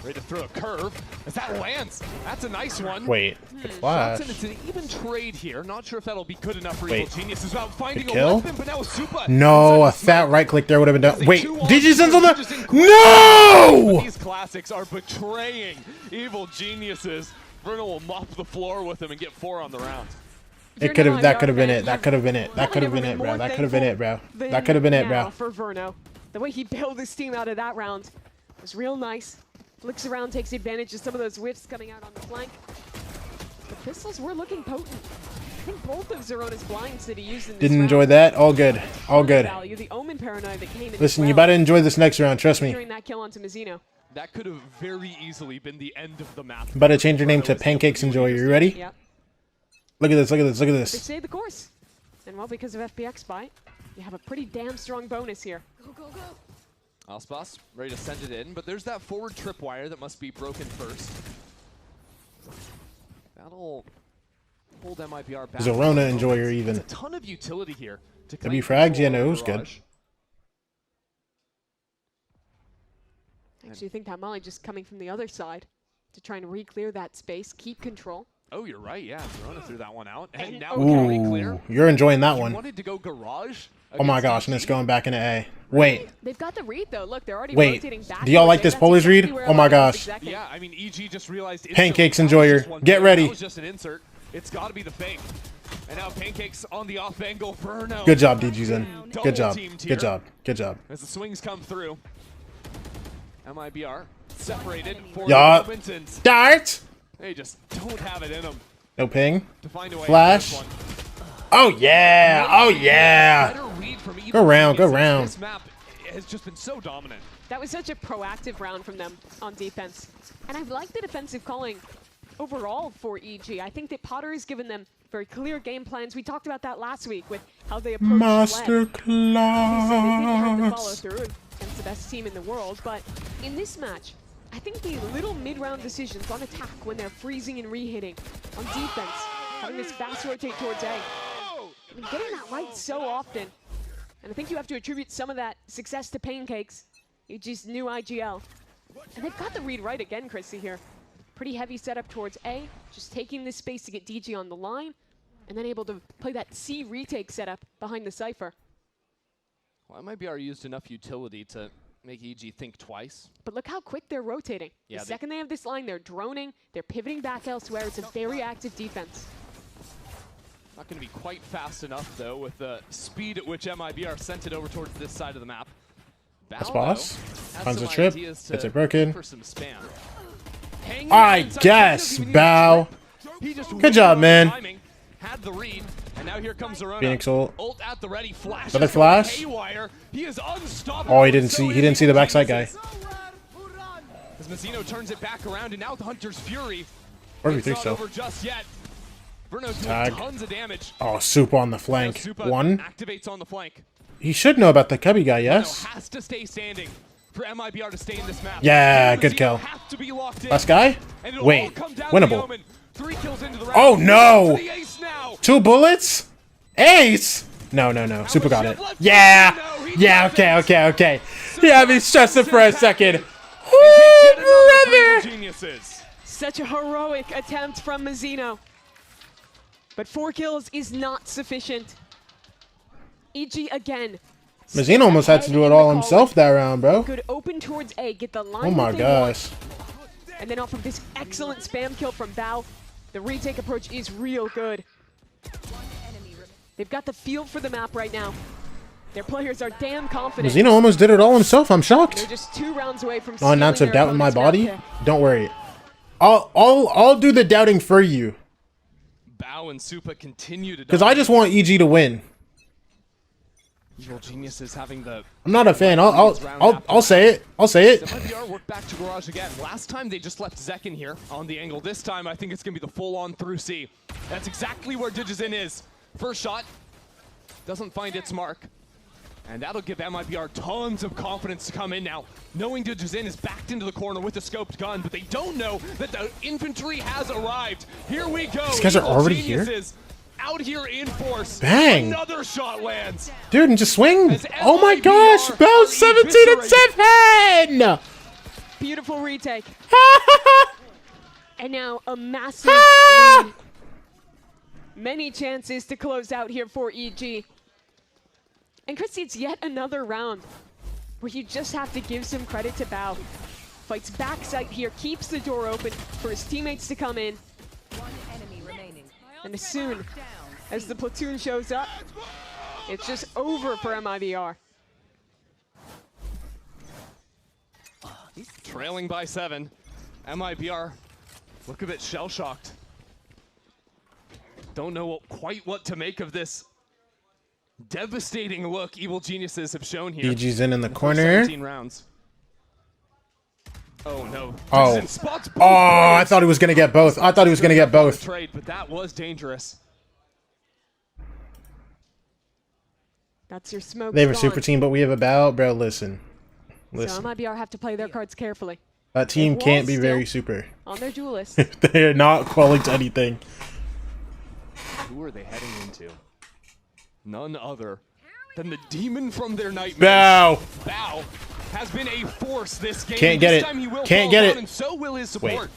ready to throw a curve. As that lands, that's a nice one. Wait, flash. Shots, and it's an even trade here. Not sure if that'll be good enough for Evil Geniuses about finding a kill? weapon, but now Supa. No, a fat right click there would have been done. Wait, Digizin's on the. No! These classics are betraying Evil Geniuses. Bruno will mop the floor with him and get 4 on the round. It could have. That could have been it. That could have been it. That could have been it, bro. That could have been it, bro. That could have been it, bro. For Verno, the way he bailed his team out of that round was real nice. Flicks around, takes advantage of some of those whiffs coming out on the flank. The pistols were looking potent. I think both of Zerona's blinds that he used in this Didn't round enjoy that. All good. All good. value. The Omen Paranoid that came in Listen, you better enjoy this next round. Trust me. during that kill onto Mizuno. That could have very easily been the end of the map. Better change your name to Pancakes Enjoyer. You ready? Yep. Look at this. Look at this. Look at They this. stayed the course. And well, because of FPX buy, you have a pretty damn strong bonus here. Go, go, go. Osbos ready to send it in, but there's that forward tripwire that must be broken first. That'll hold MIBR back. Zerona Enjoyer even. There's a ton of utility here. W frags? Yeah, no, it was good. Actually, I think that Molly just coming from the other side to try and re-clear that space, keep control. Oh, you're right. Yeah, Zerona threw that one out, and now Ooh, you're enjoying that one. wanted to go garage. Oh my gosh, and it's going back into A. Wait. They've got the read though. Look, they're already Wait. rotating back. Do y'all like this Polish read? Oh my gosh. Yeah, I mean, EG just realized. Pancakes Enjoyer. Get ready. That was just an insert. It's got to be the fake. And now Pancakes on the off angle. Verno. Good job, DGZen. Good job. Good job. Good job. As the swings come through. MIBR separated for Yup. the moment, and Dart. they just don't have it in them. No ping. To find a way Flash. out of this one. Oh yeah. Oh yeah. Better read from Go Evil round. Go Geniuses. round. This map has just been so dominant. That was such a proactive round from them on defense. And I like the defensive calling overall for EG. I think that Potter has given them very clear game plans. We talked about that last week with how they approach Master They said they didn't have to follow class. through against the best team in the world. But in this match, I think the little mid-round decisions on attack when they're freezing and re-hitting, on defense, having this fast rotate towards A. I mean, getting that right so often. And I think you have to attribute some of that success to Pancakes, EG's new IGL. And they've got the read right again, Chrissy, here. Pretty heavy setup towards A, just taking this space to get DG on the line, and then able to play that C retake setup behind the Cypher. Well, MIBR used enough utility to make EG think twice. But look how quick they're rotating. Yeah, The second they have this line, they're droning, they're pivoting back elsewhere. It's a very active defense. Not going to be quite fast enough, though, with the speed at which MIBR sent it over towards this side of the map. That's Bao, boss. though, has Finds a some trip. ideas Gets to it broken. for some spam. Hanging I inside, guess. doesn't even need a Bow. trip. He just Good job, waited on man. the timing, had the read, and now here comes Zerona. Phoenix ult. Ult at the ready. Flash. Another flash. Haywire. He is unstoppable. Oh, he didn't see the backside guy. As Mazzino turns it back around, and now the Hunter's Fury. Or It's V3 not still. over just yet. Bruno's doing Tag. tons of damage. Oh, Super on the flank. Supa One. activates on the flank. He should know about the cubby guy, yes? Bruno has to stay standing for MIBR to stay in this map. Yeah, Mazzino good kill. have to be locked in, Last guy? and it'll all Wait, come down to the winnable. omen. 3 kills into the round. Oh no! To the ace now. 2 bullets? Ace! No, no, no. Super got it. Yeah! Yeah, okay. Yeah, me stressing for a second. Oh, brother! Geniuses. Such a heroic attempt from Mazzino. But 4 kills is not sufficient. EG again. Mazzino almost had to do it all himself that round, bro. Could open towards A, get the line. Oh my that they want. gosh. And then off of this excellent spam kill from Bao, the retake approach is real good. They've got the feel for the map right now. Their players are damn confident. Mazzino almost did it all himself. I'm They're shocked. just 2 rounds away from Oh, not to stealing their doubt in my opponent's body. map pick. Don't worry. I'll do the doubting for you. Bao and Supa continue to Because I just want EG to win. Evil Geniuses having the I'm not a fan. I'll say it. I'll say it. MIBR work back to Garage again. Last time they just left Zek in here on the angle. This time I think it's going to be the full-on through C. That's exactly where Digizin is. First shot doesn't find its mark. And that'll give MIBR tons of confidence to come in now, knowing Digizin is backed into the corner with a scoped gun, but they don't know that the infantry has arrived. Here we go. These guys are Evil already here? Geniuses out here in force. Bang. Another shot lands. Dude, and just swing. Oh my gosh. Bell 17 and 7. Beautiful retake. And now a massive lead. Many chances to close out here for EG. And Christy, it's yet another round where you just have to give some credit to Bao. Fights backside here, keeps the door open for his teammates to come in. And as soon as the platoon shows up, it's just over for MIBR. Trailing by 7. MIBR look a bit shell-shocked. Don't know quite what to make of this devastating look Evil Geniuses have shown here. EG's in the first corner. 17 rounds. Oh no. Oh. Digizin spots both I players. thought he was going to get both. I thought he was going to get both. Trade, but that was dangerous. That's your smoke. They have a super team, but we have a bow. Bro, listen. So Listen. MIBR have to play their cards carefully. That team They can't be wall very still super. on their duelist. They're not quelling to anything. Who are they heading into? None other than the demon from their nightmares. Bow. Bao has been a force this game. Can't get This it. time he will Can't fall get down, it. and so will his support. Wait.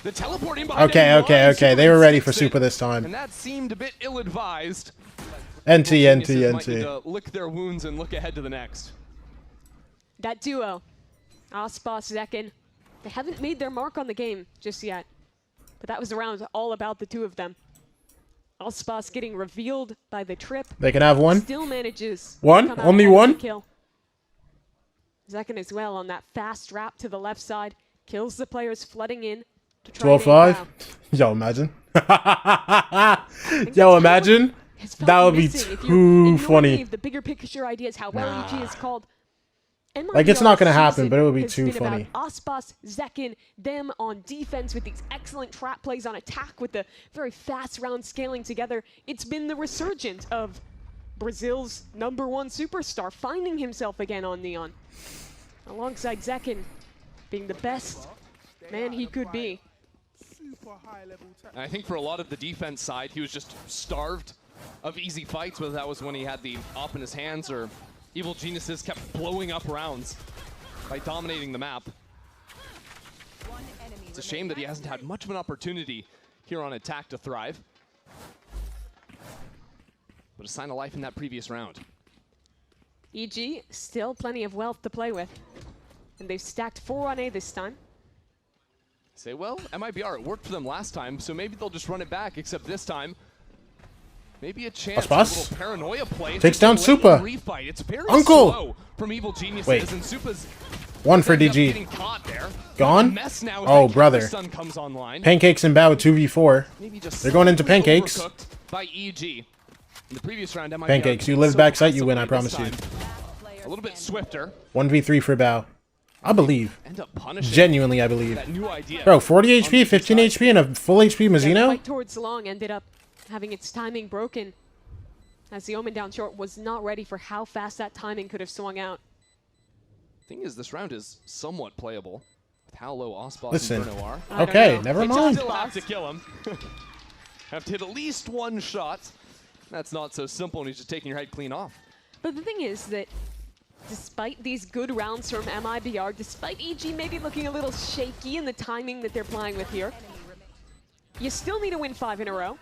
The teleporting behind Okay, him okay, was okay. They super were ready for insistent, super this time. and that seemed a bit ill-advised. NT, Geniuses NT, might need NT. to lick their wounds and look ahead to the next. That duo, Aspas, Zekin, they haven't made their mark on the game just yet. But that was the round all about the two of them. Aspas getting revealed by the trip. They can have one. Still manages. One? to come out Only ahead with one? the kill. Zekin as well on that fast wrap to the left side. Kills the players flooding in to try 12-5. Yo, imagine. Yo, imagine. That would be too funny. The bigger picture idea is how well EG is called. Like, it's not going to happen, but it would be too funny. Aspas, Zekin, them on defense with these excellent trap plays on attack with the very fast round scaling together. It's been the resurgence of Brazil's #1 superstar finding himself again on Neon. Alongside Zekin being the best man he could be. And I think for a lot of the defense side, he was just starved of easy fights, whether that was when he had the op in his hands or Evil Geniuses kept blowing up rounds by dominating the map. It's a shame that he hasn't had much of an opportunity here on attack to thrive. But a sign of life in that previous round. EG, still plenty of wealth to play with. And they've stacked 4 on A this time. Say, well, MIBR, it worked for them last time, so maybe they'll just run it back, except this time, maybe a chance, a little paranoia play. Takes down Supa. It's very Uncle. slow from Evil Geniuses. Wait. And Supa's 1 for DG. Gone? Oh, brother. Comes online. Pancakes and Bao 2v4. They're going into Pancakes. By EG. In the previous round, MIBR Pancakes, you live backside, you win, I promise you. A little bit swifter. 1v3 for Bao. I believe. End up punishing Genuinely, I believe. that new idea. Bro, 40 HP, 15 HP, and a full HP Mazzino? Fight towards long ended up having its timing broken as the Omen down short was not ready for how fast that timing could have swung out. Thing is, this round is somewhat playable with how low Osbos Listen. and Bruno are. Okay, never mind. Still have to kill him. Have to hit at least 1 shot. That's not so simple, and he's just taking your head clean off. But the thing is that despite these good rounds from MIBR, despite EG maybe looking a little shaky in the timing that they're playing with here, you still need to win 5 in a row.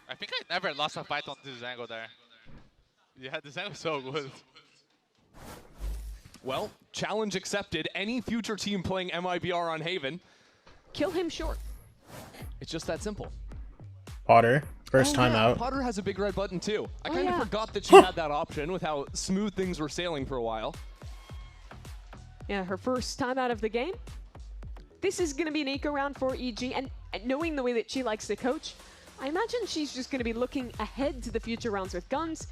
I think I never lost a fight on this angle there. Yeah, this angle is so good. Well, challenge accepted. Any future team playing MIBR on Haven, kill him short. It's just that simple. Potter, first time yeah. out. Potter has a big red button too. I kind of forgot that she had that option with how smooth things were sailing for a while. Yeah, her first time out of the game. This is going to be an eco round for EG, and knowing the way that she likes to coach, I imagine she's just going to be looking ahead to the future rounds with guns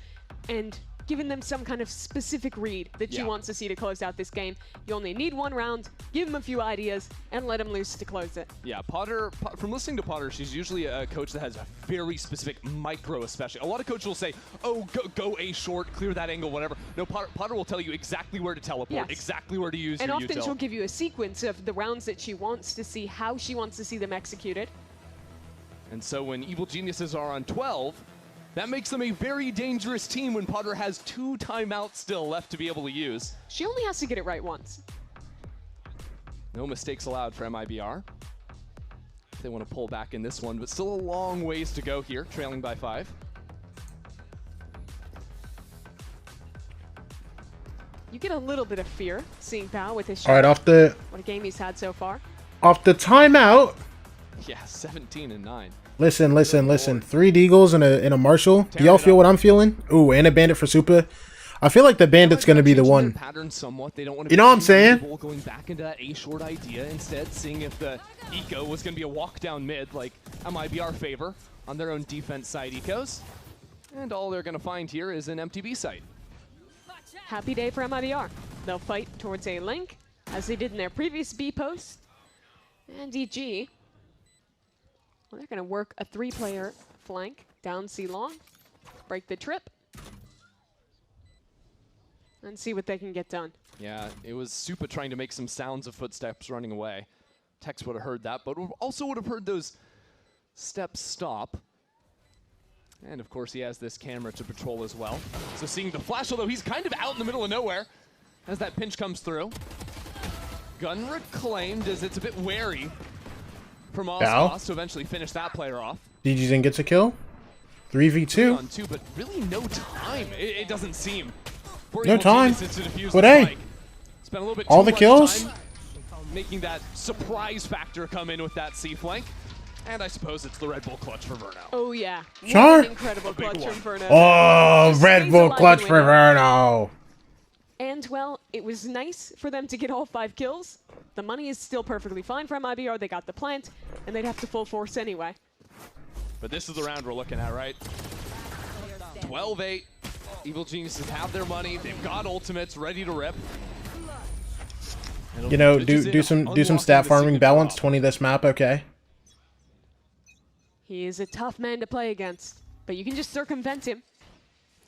and giving them some kind of specific read that she wants to see to close out this game. You only need 1 round, give them a few ideas, and let them loose to close it. Yeah, Potter, from listening to Potter, she's usually a coach that has a very specific micro, especially. A lot of coaches will say, oh, go A short, clear that angle, whatever. No, Potter will tell you exactly where to teleport, exactly where to use your util. And often she'll give you a sequence of the rounds that she wants to see, how she wants to see them executed. And so when Evil Geniuses are on 12, that makes them a very dangerous team when Potter has 2 timeouts still left to be able to use. She only has to get it right once. No mistakes allowed for MIBR. They want to pull back in this one, but still a long ways to go here, trailing by 5. You get a little bit of fear seeing Bao with his shot. All right, off the... What a game he's had so far. Off the timeout. Yeah, 17 and 9. Listen. 3 Deagles and a Marshall. Do y'all feel what I'm feeling? Ooh, and a Bandit for Supa. I feel like the Bandit's going to be the one. Pattern somewhat. They don't want to you know what I'm saying? Going back into that A-short idea, instead seeing if the eco was going to be a walk down mid like MIBR favor on their own defense side ecos. And all they're going to find here is an empty B site. Happy day for MIBR. They'll fight towards a link, as they did in their previous B post. And EG, well, they're going to work a 3-player flank down C long, break the trip, and see what they can get done. Yeah, it was Supa trying to make some sounds of footsteps running away. Tex would have heard that, but also would have heard those steps stop. And of course he has this camera to patrol as well. So seeing the flash, although he's kind of out in the middle of nowhere as that pinch comes through. Gun reclaimed as it's a bit wary from Osbos to eventually finish that player off. DGZin gets a kill. 3v2. On 2, but really no time. It doesn't seem. No time. But hey, spent a little bit all the kills. Time making that surprise factor come in with that C flank. And I suppose it's the Red Bull clutch for Verno. Oh yeah. Sure. Incredible clutch from Verno. Oh, Red Bull clutch for Verno. And, well, it was nice for them to get all 5 kills. The money is still perfectly fine for MIBR. They got the plant, and they'd have to full force anyway. But this is the round we're looking at, right? 12-8. Evil Geniuses have their money. They've got ultimates ready to rip. You know, do some stat farming. Balance 20 this map, okay? He is a tough man to play against, but you can just circumvent him.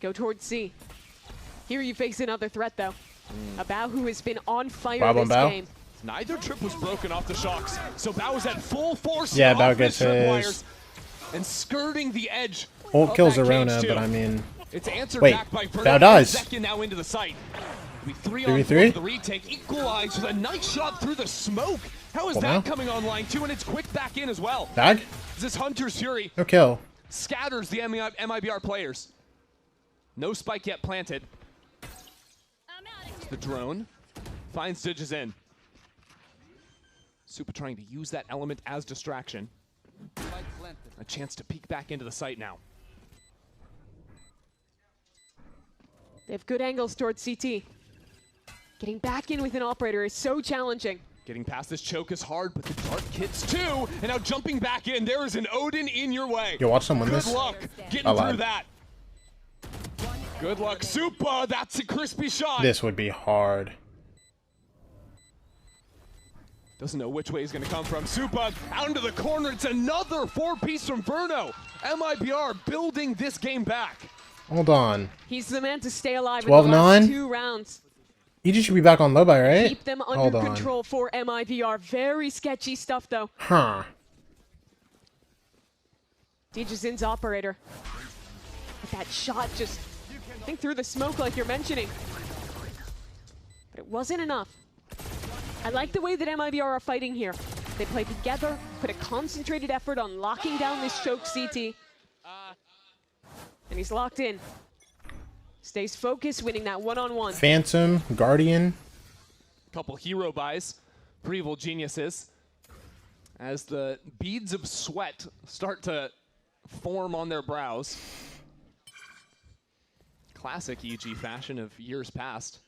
Go towards C. Here you face another threat, though. A Bao who has been on fire this game. Neither trip was broken off the shocks, so Bao was at full force. Yeah, Bao gets his. And skirting the edge. Ult kills Arona, but I mean. It's answered wait, back by Bao dies. Second now into the site. 3v3? The retake, equalized with a nice shot through the smoke. How is that coming online too? And it's quick back in as well. Bag? This Hunter's Fury. No kill. Scatters the MIBR players. No spike yet planted. The drone finds Digis in. Supa trying to use that element as distraction. A chance to peek back into the site now. They have good angles towards CT. Getting back in with an operator is so challenging. Getting past this choke is hard, but the dart hits too. And now jumping back in, there is an Odin in your way. Yo, watch someone this. Good luck getting through that. Good luck, Supa. That's a crispy shot. This would be hard. Doesn't know which way he's going to come from. Supa out into the corner. It's another 4-piece from Verno. MIBR building this game back. Hold on. He's the man to stay alive 12-9? in the last 2 rounds. EG should be back on low by, right? Keep them under control for MIBR. Very sketchy stuff, though. Huh. Digizin's operator. But that shot just, I think, through the smoke like you're mentioning. But it wasn't enough. I like the way that MIBR are fighting here. They play together, put a concentrated effort on locking down this choke CT. And he's locked in. Stays focused, winning that one-on-one. Phantom, Guardian. Couple hero buys for Evil Geniuses. As the beads of sweat start to form on their brows. Classic EG fashion of years past.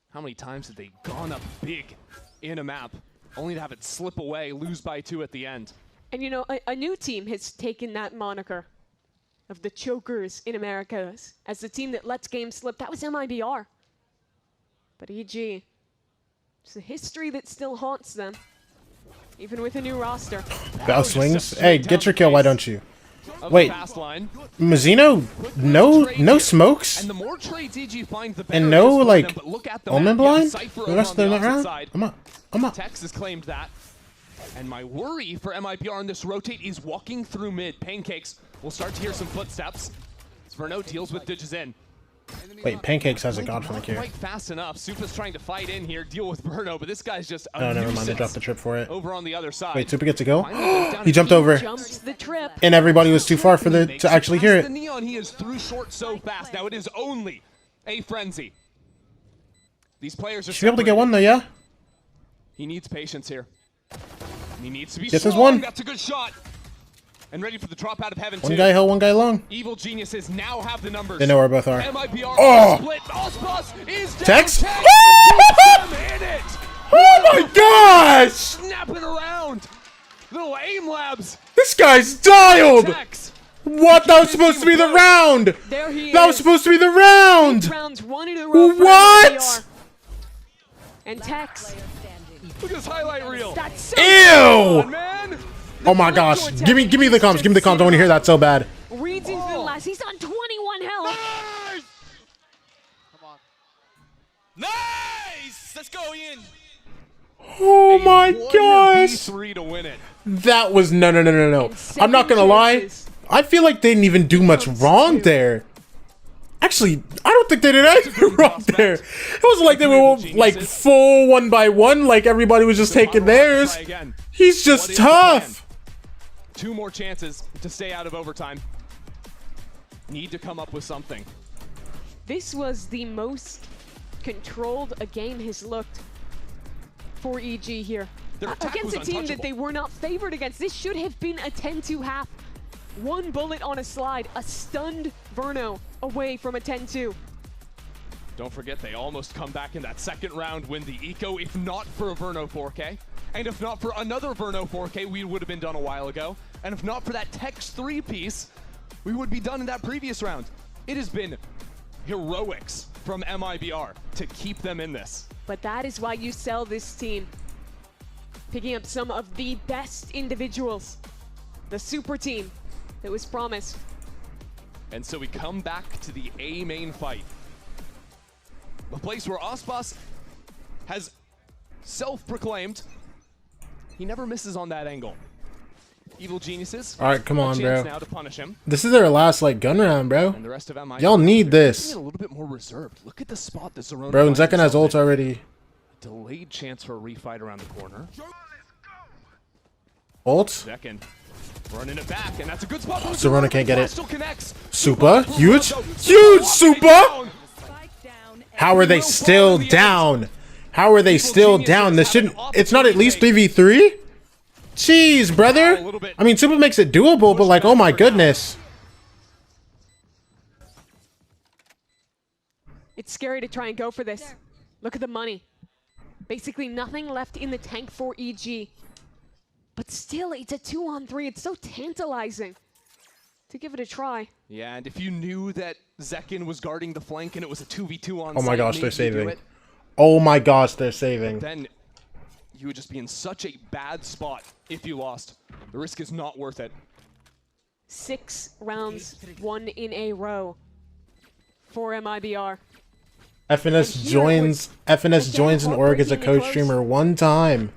How many times have they gone up big in a map, only to have it slip away, lose by 2 at the end? And you know, a new team has taken that moniker of the chokers in America as the team that lets games slip. That was MIBR. But EG, it's a history that still haunts them, even with a new roster. Bao swings. Hey, get your kill, why don't you? Wait, Mazzino, no smokes? And the more trades EG finds, the better. And no, like, Omen blind? The rest of the round? I'm up. Texas claimed that. And my worry for MIBR on this rotate is walking through mid. Pancakes will start to hear some footsteps. Verno deals with Digis in. Wait, Pancakes has a godflake here. Quite fast enough. Supa's trying to fight in here, deal with Verno, but this guy's just a never mind. They dropped the trip for it. Over on the other side. Wait, Supa gets to go? He jumped over. The trip. And everybody was too far for to actually hear it. The Neon, he is through short so fast. Now it is only a frenzy. These players are Should be able to get one though, yeah? He needs patience here. He needs to be Gets strong. his one. That's a good shot. And ready for the drop out of heaven, One guy hill, one guy long. Evil Geniuses now have the numbers. They know where both are. MIBR split. Ospas is down. Tex? In it. Oh my gosh! Snapping around. Little aim labs. This guy's dialed! Tex. What? That was supposed to be the round! There he that was supposed to be the round! 6 rounds, 1 in a row for what? MIBR. And Tex. Look at this highlight reel. That's so Ew! good, man. Oh my gosh. Give me the comms. Give me the comms. I want to hear that so bad. Reads into the last. He's on 21 health. Nice! Come on. Nice! Let's go, Ian. Oh my gosh. V3 to win it. That was no. I'm not gonna lie. I feel like they didn't even do much wrong there. Actually, I don't think they did anything wrong there. It wasn't like they were like full 1 by 1, like everybody was just taking theirs. He's just tough. 2 more chances to stay out of overtime. Need to come up with something. This was the most controlled a game has looked for EG here. Against a team that they were not favored against. This should have been a 10-2 half. 1 bullet on a slide, a stunned Verno away from a 10-2. Don't forget, they almost come back in that second round, win the eco, if not for a Verno 4K. And if not for another Verno 4K, we would have been done a while ago. And if not for that Tex 3 piece, we would be done in that previous round. It has been heroics from MIBR to keep them in this. But that is why you sell this team. Picking up some of the best individuals. The super team that was promised. And so we come back to the A main fight. A place where Ospas has self-proclaimed he never misses on that angle. Evil Geniuses. All right, come on, bro. Now to punish him. This is their last like gun round, bro. And the rest of MIBR, y'all need this. A little bit more reserved. Look at the spot that Zerona. Bro, and Zekken has ult already. Delayed chance for a refight around the corner. Ult. Zekken running it back, and that's a good spot. Zerona can't get it. Still connects. Super huge, huge super. How are they still down? How are they still down? This shouldn't. It's not at least 3v3. Jeez, brother. I mean, Super makes it doable, but like, oh my goodness. It's scary to try and go for this. Look at the money. Basically nothing left in the tank for EG. But still, it's a 2-on-3. It's so tantalizing to give it a try. Yeah, and if you knew that Zekken was guarding the flank and it was a 2v2 on Oh my site, gosh, they're maybe saving. Oh my gosh, they're saving. Then you would just be in such a bad spot if you lost. The risk is not worth it. 6 rounds, 1 in a row for MIBR. FNS joins an org as a co-streamer one time.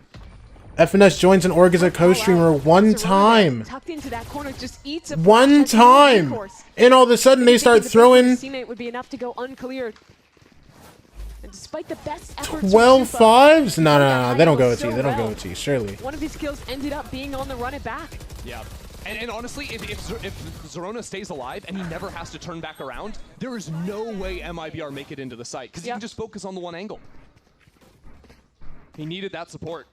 FNS joins an org as a co-streamer one time. Tucked into that corner, just eats a one time. And all of a sudden they start throwing teammate would be enough to go uncleared. And despite the best efforts 12 fives? No, they don't go OT. They don't go OT, surely. One of his kills ended up being on the run it back. Yeah. And honestly, if Zerona stays alive and he never has to turn back around, there is no way MIBR make it into the site because he can just focus on the one angle. He needed that support.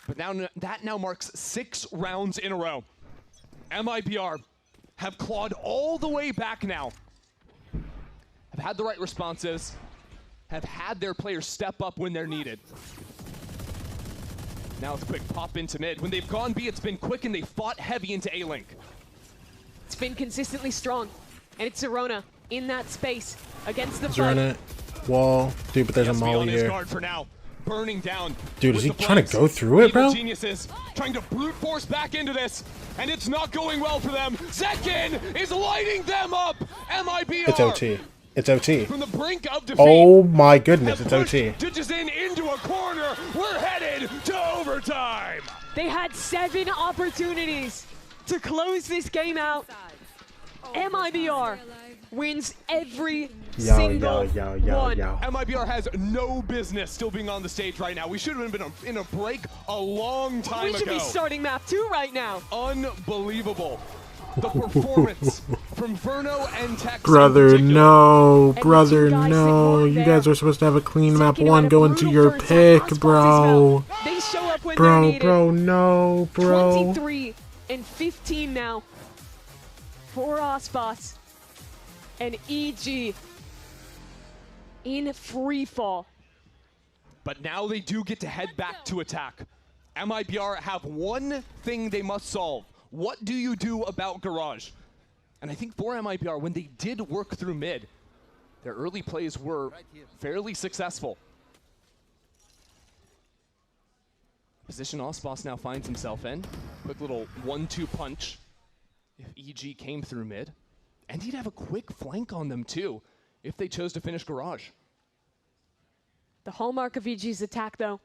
But now that marks 6 rounds in a row. MIBR have clawed all the way back now. Have had the right responses. Have had their players step up when they're needed. Now it's a quick pop into mid. When they've gone B, it's been quick and they fought heavy into A-Link. It's been consistently strong. And it's Zerona in that space against the Zerona, wall. Dude, but there's a molly here. Guard for now. Burning down. Dude, is he trying to go through it, bro? Geniuses trying to brute force back into this, and it's not going well for them. Zekken is lighting them up. MIBR. It's OT. It's OT. From the brink of defeat. Oh my goodness, it's OT. Ditches into a corner. We're headed to overtime. They had 7 opportunities to close this game out. MIBR wins every single one. MIBR has no business still being on the stage right now. We should have been in a break a long time ago. We should be starting map 2 right now. Unbelievable. The performance from Verno and Tex. Brother, no. Brother, no. You guys are supposed to have a clean map 1 going to your pick, bro. They show up when they're needed. Bro, no, bro. 23 and 15 now for Ospas and EG in free fall. But now they do get to head back to attack. MIBR have one thing they must solve. What do you do about Garage? And I think for MIBR, when they did work through mid, their early plays were fairly successful. Position Ospas now finds himself in. Quick little 1-2 punch if EG came through mid. And he'd have a quick flank on them too, if they chose to finish Garage. The hallmark of EG's attack, though,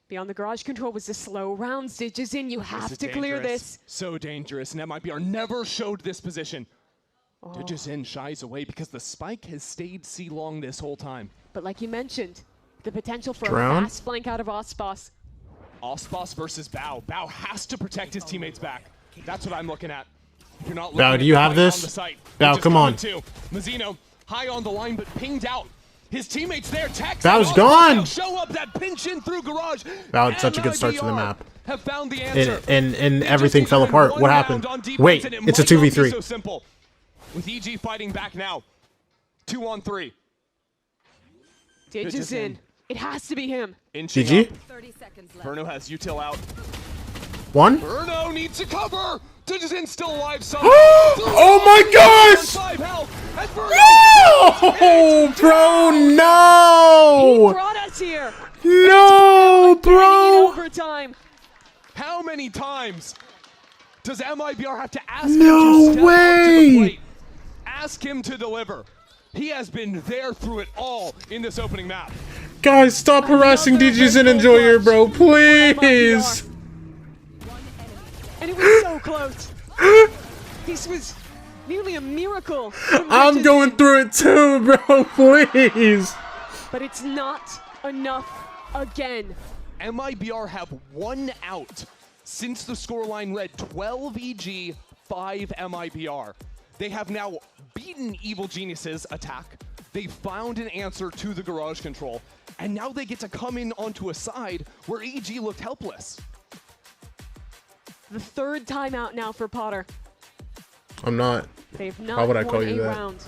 beyond the Garage control, was the slow round. Stitches in, you have to clear this. So dangerous, and MIBR never showed this position. Stitches in, shies away, because the spike has stayed C-long this whole time. But like you mentioned, the potential for a fast flank out of Ospas. Ospas versus Bao. Bao has to protect his teammates back. That's what I'm looking at. If you're not Bao, do you have this? Bao, come on. Mazzino, high on the line, but pinged out. His teammates there, Tex. Bao's gone. Show up that pinch in through Garage. Bao had such a good start to the map. Have found the answer. And everything fell apart. What happened? Wait, it's a 2v3. So simple. With EG fighting back now. 2-on-3. Ditch is in. It has to be him. GG. Verno has util out. One. Verno needs to cover. Digizin still alive somehow. Oh my gosh! 5 health. And Verno No, bro, no! He brought us here. No, bro! Overtime. How many times does MIBR have to ask No him to step way! up to the plate? Ask him to deliver. He has been there through it all in this opening map. Guys, stop harassing DJs and Enjoyer, bro, please! And it was so close. This was nearly a miracle. I'm going through it too, bro, please! But it's not enough again. MIBR have 1 out since the scoreline read 12 EG, 5 MIBR. They have now beaten Evil Genius's attack. They found an answer to the garage control, and now they get to come in onto a side where EG looked helpless. The 3rd timeout now for Potter. I'm not. They've not How would I won call you a that? round.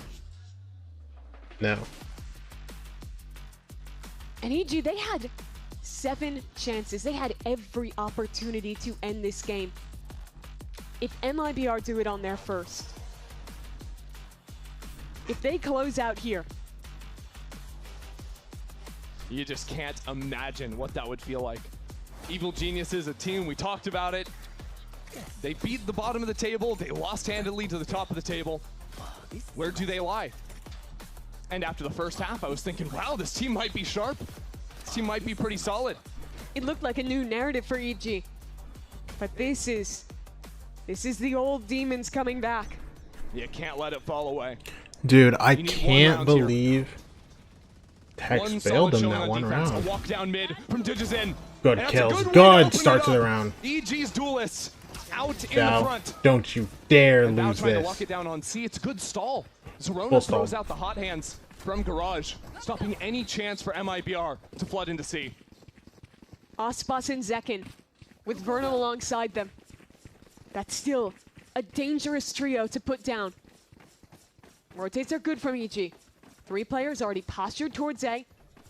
No. And EG, they had 7 chances. They had every opportunity to end this game. If MIBR do it on their first, if they close out here, You just can't imagine what that would feel like. Evil Genius is a team, we talked about it. They beat the bottom of the table, they lost handedly to the top of the table. Where do they lie? And after the first half, I was thinking, wow, this team might be sharp. This team might be pretty solid. it looked like a new narrative for EG. But this is the old demons coming back. You can't let it fall away. Dude, I You need can't 1 round here. believe Tex One failed solid him showing that on one defense. round. A walk down mid from Digizin. Good And that's a kills. good way to Good open start it to the up. round. EG's duelists out in the Val, front. don't you dare And now lose trying to this. lock it down on C. It's a good stall. Zerona Full throws stall. out the hot hands from Garage, stopping any chance for MIBR to flood into C. Ospas and Zekin with Verno alongside them. That's still a dangerous trio to put down. Rotates are good from EG. 3 players already postured towards A.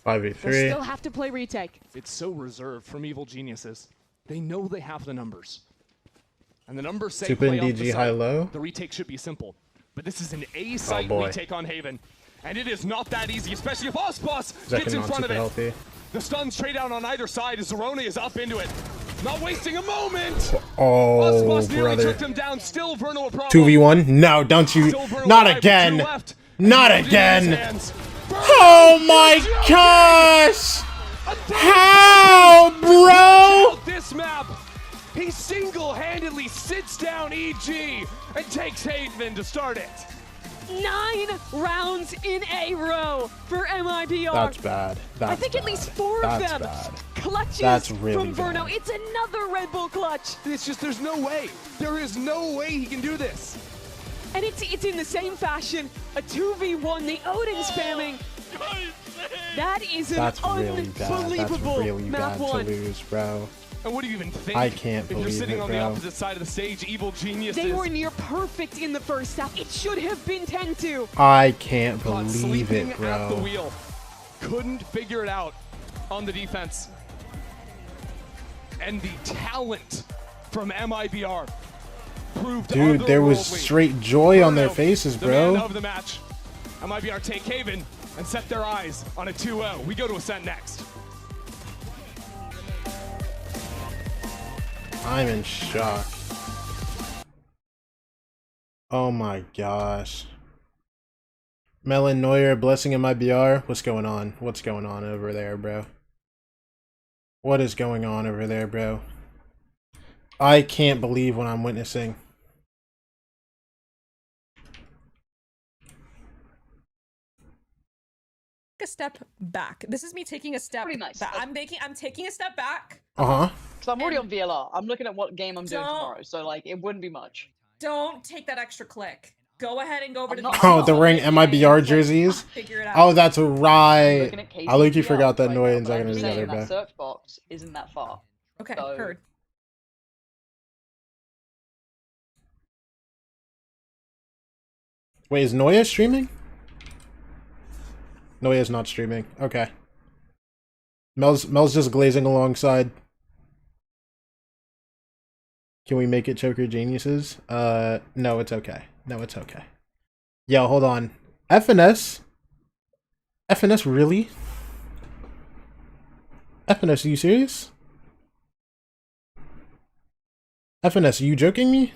5v3. They'll still have to play retake. It's so reserved from Evil Geniuses. They know they have the numbers. And the numbers say Super play off the DG site. high-low. The retake should be simple. But this is an A site boy. retake on Haven. And it is not that easy, especially if Ospas Zekin gets in not front of super it. healthy. The stuns trade out on either side as Zerona is up into it. Not wasting a moment. Oh, Ospas nearly brother. took them down. Still Verno a problem. 2v1? No, don't you. Still Verno Not alive with again. 2 left. Not Evil Genius again. hands. Oh my gosh! How, bro? Out this map, he single-handedly sits down EG and takes Haven to start it. 9 rounds in a row for MIBR. That's bad. That's I think bad. at least 4 That's of them. bad. Clutches That's really from Verno. bad. It's another Red Bull clutch. It's just, there's no way. There is no way he can do this. And it's in the same fashion. A 2v1, the Odin spamming. That is an That's really bad. That's unbelievable really map bad 1. to lose, bro. And what do you even think? I can't if you're believe sitting it, on the bro. opposite side of the stage, Evil Geniuses. They were near perfect in the first half. It should have been 10-2. I can't Caught believe sleeping it, at the bro. wheel. Couldn't figure it out on the defense. And the talent from MIBR proved Dude, there was otherworldly. straight joy on their Verno, faces, the man bro. of the match. MIBR take Haven and set their eyes on a 2-0. We go to Ascent next. I'm in shock. Oh my gosh. Melon Neuer, blessing in my BR. What's going on? What's going on over there, bro? What is going on over there, bro? I can't believe what I'm witnessing. A step back. This is me taking a step back. I'm taking a step back. Uh-huh. So I'm already on VLR. I'm looking at what game I'm doing tomorrow. So like it wouldn't be much. Don't take that extra click. Go ahead and go over to the Oh, the ring MIBR jerseys? Figure it out. Oh, that's Looking right. at I look-y KCPR forgot that right Neuer now, and but I'm Zekin are just saying together, that bro. search box isn't that far. Okay, So- heard. Wait, is Neuer streaming? Neuer's not streaming. Okay. Mel's just glazing alongside. Can we make it Choker Geniuses? No, it's okay. No, it's okay. Yo, hold on. FNS? FNS, really? FNS, are you serious? FNS, are you joking me?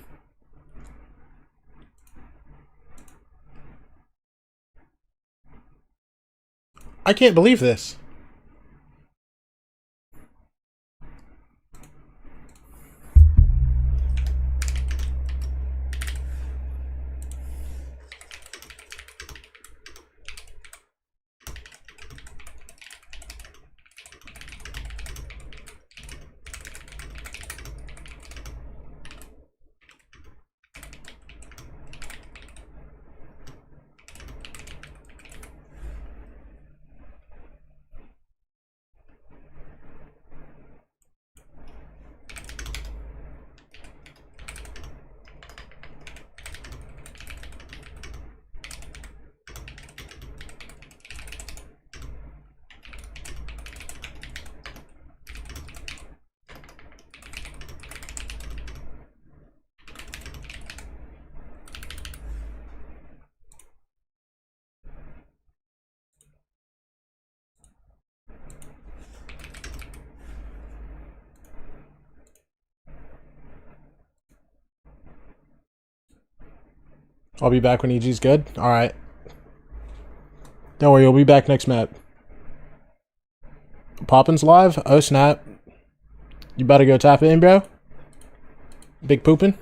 I can't believe this. I'll be back when EG's good. Alright. Don't worry, we'll be back next map. Poppin's live? Oh snap. You better go tap it in, bro? Big poopin'?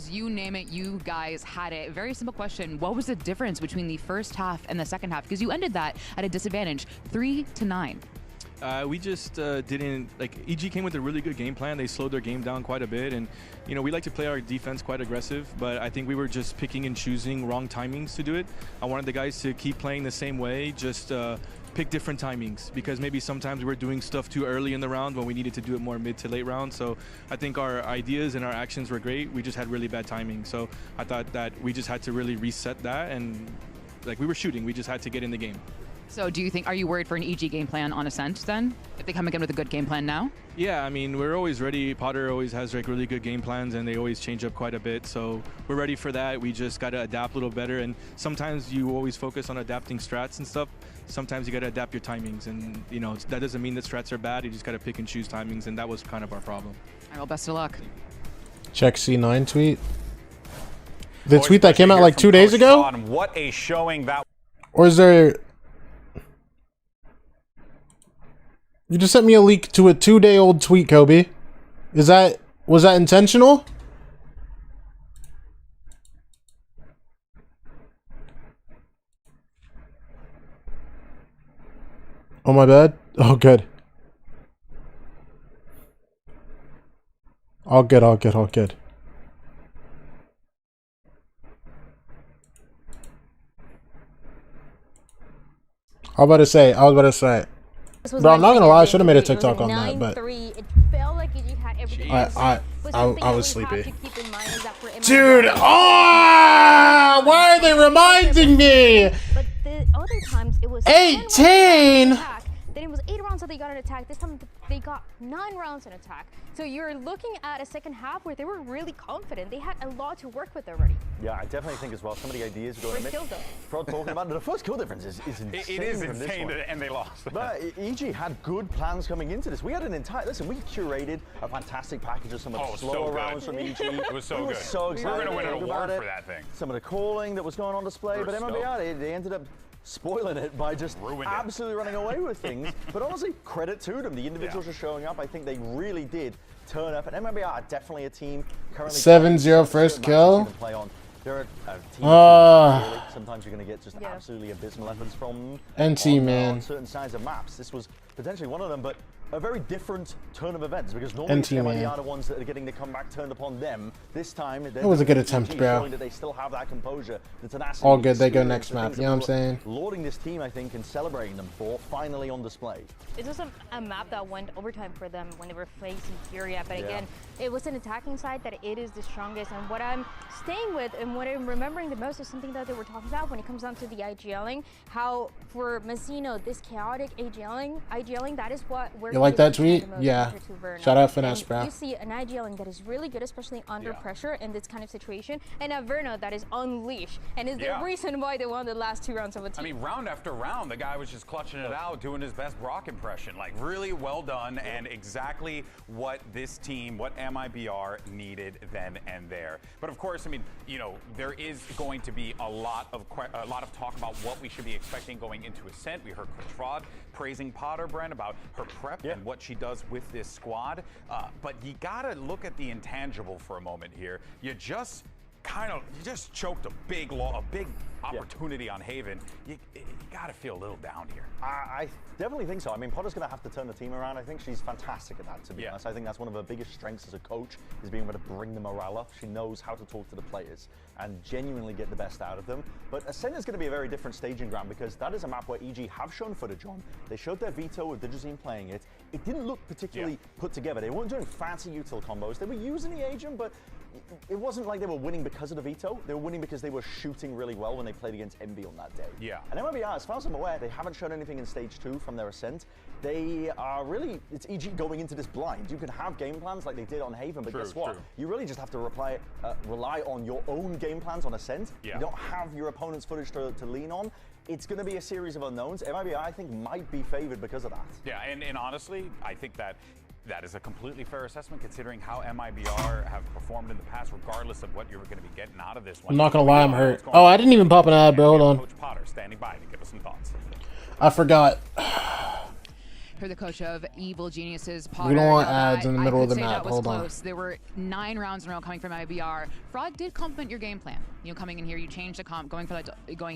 You name it, you guys had it. Very simple question. What was the difference between the first half and the second half? Because you ended that at a disadvantage, 3-9. We just didn't, like, EG came with a really good game plan. They slowed their game down quite a bit, and you know, we like to play our defense quite aggressive, but I think we were just picking and choosing wrong timings to do it. I wanted the guys to keep playing the same way, just pick different timings, because maybe sometimes we were doing stuff too early in the round when we needed to do it more mid to late round. So I think our ideas and our actions were great. We just had really bad timing. So I thought that we just had to really reset that, and like, we were shooting, we just had to get in the game. So do you think, are you worried for an EG game plan on Ascent then? If they come again with a good game plan now? Yeah, I mean, we're always ready. Potter always has like really good game plans, and they always change up quite a bit. So we're ready for that. We just got to adapt a little better. And sometimes you always focus on adapting strats and stuff. Sometimes you got to adapt your timings. And, you know, that doesn't mean that strats are bad. You just got to pick and choose timings. And that was kind of our problem. All right, well, best of luck. Check C9 tweet. The tweet that came out like 2 days ago? What a showing that. Or is there... You just sent me a leak to a 2-day-old tweet, Kobe. Was that intentional? Oh, my bad. Oh, good. All good, all good, all good. I was about to say. Bro, I'm not gonna lie, I should have made a TikTok on that, but it felt like you had everything. I was sleepy. Dude, why are they reminding me? But the other times it was 18. Then it was 8 rounds that they got an attack. This time they got 9 rounds in attack. So you're looking at a second half where they were really confident. They had a lot to work with already. Yeah, I definitely think as well. Some of the ideas going to kills them. From talking about the first kill difference is insane. It is insane, and they lost. But EG had good plans coming into this. We had an entire we curated a fantastic package of some of the slower rounds from EG. It was so good. So excited. We were going to win an award for that thing. Some of the calling that was going on display, but MIBR, they ended up spoiling it by just absolutely running away with things. But honestly, credit to them. The individuals are showing up. I think they really did turn up. And MIBR are definitely a team currently 7-0 first kill. They're a team. Sometimes you're going to get just absolutely abysmal efforts from NT, man. On certain sides of maps. This was potentially one of them, but a very different turn of events because normally NT, the man. are the ones that are getting the comeback turned upon them. This time, it was a good attempt, bro. That they still have that composure, the tenacity. All good. They go next map. You know what I'm saying? Lauding this team, I think, and celebrating them for finally on display. It's just a map that went overtime for them when they were facing Furia, but again, it was an attacking side that it is the strongest. And what I'm staying with and what I'm remembering the most is something that they were talking about when it comes down to the IGLing. How for Mazzino, this chaotic IGLing, that is what we're. You like that tweet? Yeah. Shout out Finesse, bro. You see an IGLing that is really good, especially under pressure in this kind of situation, and a Verno that is unleashed, and is the reason why they won the last 2 rounds of a team. I mean, round after round, the guy was just clutching it out, doing his best Brock impression. Like, really well done, and exactly what this team, what MIBR needed then and there. But of course, I mean, you know, there is going to be a lot of talk about what we should be expecting going into Ascent. We heard Coach Rod praising Potter, Brent, about her prep and what she does with this squad. But you gotta look at the intangible for a moment here. You just choked a big opportunity on Haven. You gotta feel a little down here. I definitely think so. I mean, Potter's gonna have to turn the team around. I think she's fantastic at that, to be honest. I think that's one of her biggest strengths as a coach, is being able to bring the morale up. She knows how to talk to the players and genuinely get the best out of them. But Ascent is going to be a very different staging ground because that is a map where EG have shown footage on. They showed their veto with Digizine playing it. It didn't look particularly put together. They weren't doing fancy util combos. They were using the agent, but it wasn't like they were winning because of the veto. They were winning because they were shooting really well when they played against Envy on that day. Yeah. And MIBR, as far as I'm aware, they haven't shown anything in stage 2 from their Ascent. They are really, it's EG going into this blind. You can have game plans like they did on Haven, but guess what? You really just have to rely on your own game plans on Ascent. You don't have your opponent's footage to lean on. It's going to be a series of unknowns. MIBR, I think, might be favored because of that. Yeah, and honestly, I think that is a completely fair assessment considering how MIBR have performed in the past, regardless of what you're going to be getting out of this one. I'm not going to lie, I'm hurt. Oh, I didn't even pop an ad, bro. Hold on. Coach Potter standing by to give us some thoughts. I forgot. For the coach of Evil Geniuses, Potter. We don't want ads in the middle of the map. Hold on. There were 9 rounds in a row coming from IBR. Fraud did compliment your game plan. You know, coming in here, you changed the comp, going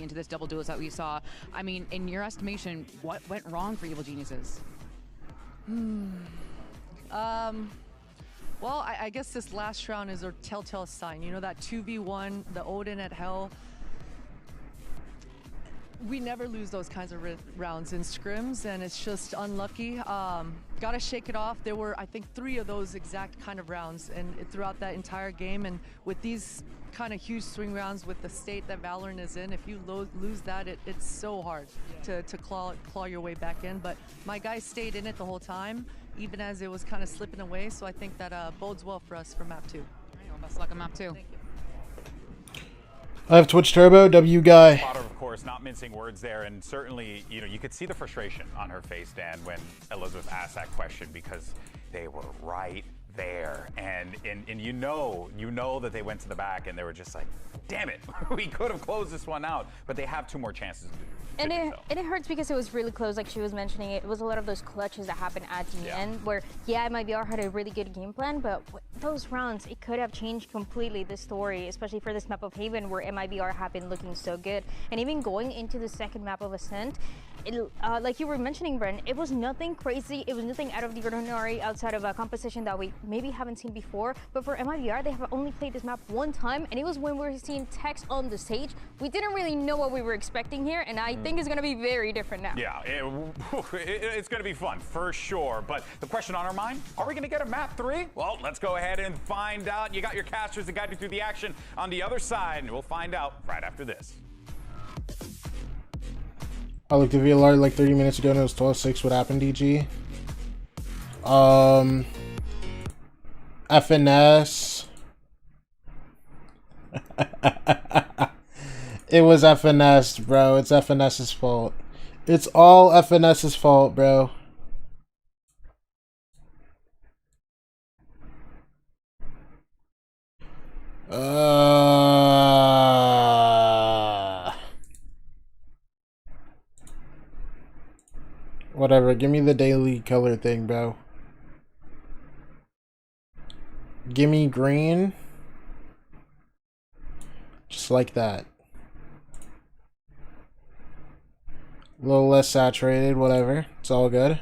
into this double duels that we saw. I mean, in your estimation, what went wrong for Evil Geniuses? Well, I guess this last round is a telltale sign. You know, that 2v1, the Odin at Hell. We never lose those kinds of rounds in scrims, and it's just unlucky. Gotta shake it off. There were, I think, 3 of those exact kind of rounds and throughout that entire game. And with these kind of huge swing rounds with the state that Valorant is in, if you lose that, it's so hard to claw your way back in. But my guys stayed in it the whole time, even as it was kind of slipping away. So I think that bodes well for us for map 2. Best luck on map 2. I have Twitch Turbo, W guy. Potter, of course, not mincing words there, and certainly, you know, you could see the frustration on her face, Dan, when Elizabeth asked that question because they were right there, and you know that they went to the back and they were just like, damn it, we could have closed this one out, but they have 2 more chances. And it hurts because it was really close, like she was mentioning. It was a lot of those clutches that happened at the end where, MIBR had a really good game plan, but those rounds, it could have changed completely the story, especially for this map of Haven where MIBR have been looking so good. And even going into the second map of Ascent, like you were mentioning, Brent, it was nothing crazy. It was nothing out of the ordinary outside of a composition that we maybe haven't seen before. But for MIBR, they have only played this map 1 time, and it was when we were seeing text on the stage. We didn't really know what we were expecting here, and I think it's going to be very different now. Yeah, it's going to be fun for sure. But the question on our mind, are we going to get a map 3? Well, let's go ahead and find out. You got your casters to guide you through the action on the other side, and we'll find out right after this. I looked at VLR like 30 minutes ago and it was 12-6. What happened, DG? FNS. It was FNS, bro. It's FNS's fault. It's all FNS's fault, bro. Whatever, give me the daily color thing, bro. Give me green. Just like that. A little less saturated, whatever. It's all good.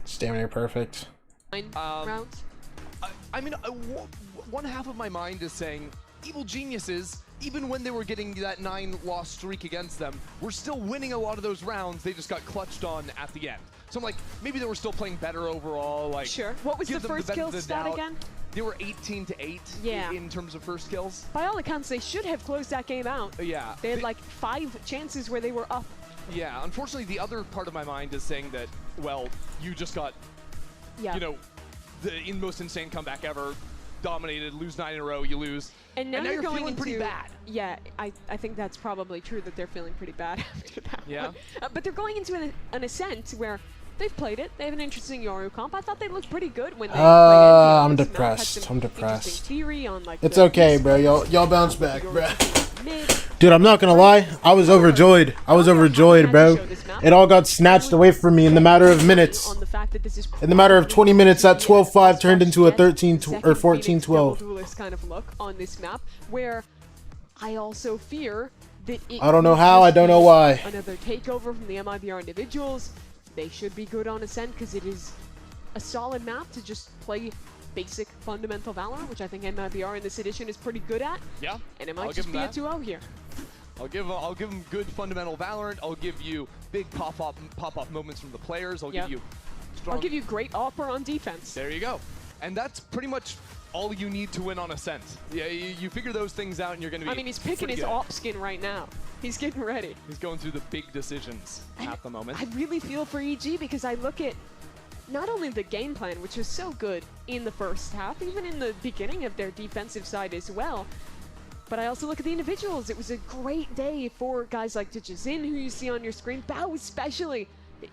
Stamina perfect. Rounds. I mean, one half of my mind is saying Evil Geniuses, even when they were getting that 9-loss streak against them, were still winning a lot of those rounds. They just got clutched on at the end. So I'm like, maybe they were still playing better overall. Like, sure. What was the first kill stat again? They were 18-8 in terms of first kills. By all accounts, they should have closed that game out. Yeah. They had like 5 chances where they were up. Yeah, unfortunately, the other part of my mind is saying that, well, you just got, you know, the most insane comeback ever, dominated, lose 9 in a row, you lose. And now you're going feeling pretty bad. Yeah, I think that's probably true that they're feeling pretty bad after that one. But they're going into an ascent where they've played it. They have an interesting Yoru comp. I thought they looked pretty good when they played it. I'm depressed. I'm depressed. Theory on, like, it's okay, bro. Y'all bounce back, bro. Dude, I'm not gonna lie. I was overjoyed. I was overjoyed, bro. It all got snatched away from me in the matter of minutes. In the matter of 20 minutes, that 12-5 turned into a 13 or 14-12. Kind of look on this map, where I also fear that I don't know how. I don't know why. Another takeover from the MIBR individuals. They should be good on Ascent because it is a solid map to just play basic fundamental Valorant, which I think MIBR in this edition is pretty good at. Yeah. And it might just be a 2-0 here. I'll give them good fundamental Valorant. I'll give you big pop-up moments from the players. I'll give you strong... I'll give you great Opera on defense. There you go. And that's pretty much all you need to win on Ascent. Yeah, you figure those things out and you're going to be I mean, he's picking his op skin right now. He's getting ready. He's going through the big decisions at the moment. I really feel for EG because I look at not only the game plan, which was so good in the first half, even in the beginning of their defensive side as well, but I also look at the individuals. It was a great day for guys like Dijazin, who you see on your screen, Bao especially.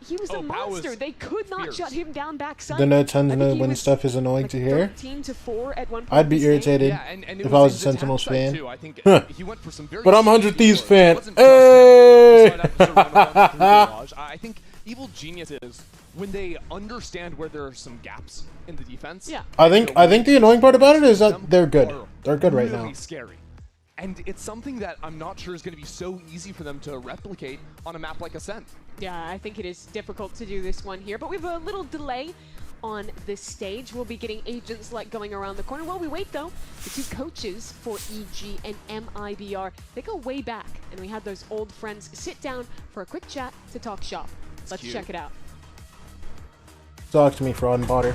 He was a monster. They could not shut him down backside. The no tons no win stuff is annoying to hear. 13-4 at one point. I'd be irritated if I was a Sentinels fan. But I'm 100 Thieves fan. Hey! I think Evil Geniuses, when they understand where there are some gaps in the defense. Yeah. I think the annoying part about it is that they're good. They're good right now. Scary. And it's something that I'm not sure is going to be so easy for them to replicate on a map like Ascent. Yeah, I think it is difficult to do this one here, but we have a little delay on this stage. We'll be getting agents like going around the corner. While we wait though, the two coaches for EG and MIBR, they go way back, and we had those old friends sit down for a quick chat to talk shop. Let's check it out. Talk to me, Fraud and Potter.